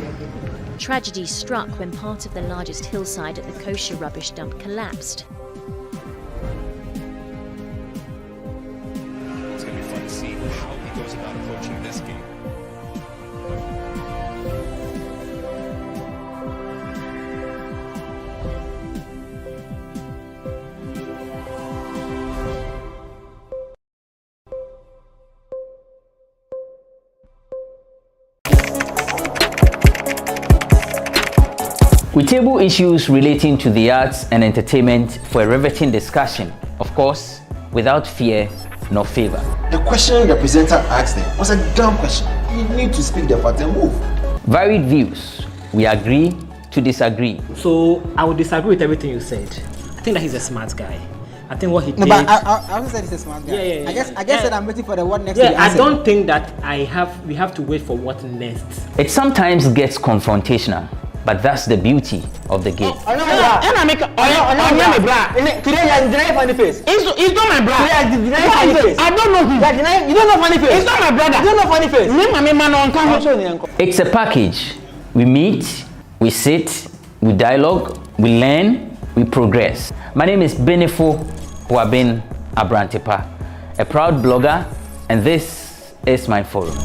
Tragedy struck when part of the largest hillside at the kosher rubbish dump collapsed. It's going to be fun to see how he goes about approaching this game. We table issues relating to the arts and entertainment for a riveting discussion, of course, without fear nor favor. The question the presenter asked them was a dumb question. You need to speak the fact and move. Varied views. We agree to disagree. So I would disagree with everything you said. I think that he's a smart guy. I think what he did. No, but I also said he's a smart guy. Yeah. I guess that I'm waiting for the what next. Yeah, I don't think that we have to wait for what next. It sometimes gets confrontational, but that's the beauty of the game. Today you deny funny face. It's not my brother. I don't know him. You don't know funny face. It's not my brother. You don't know funny face. It's a package. We meet, we sit, we dialogue, we learn, we progress. My name is Benefo Abrantepa, a proud blogger, and this is my forum.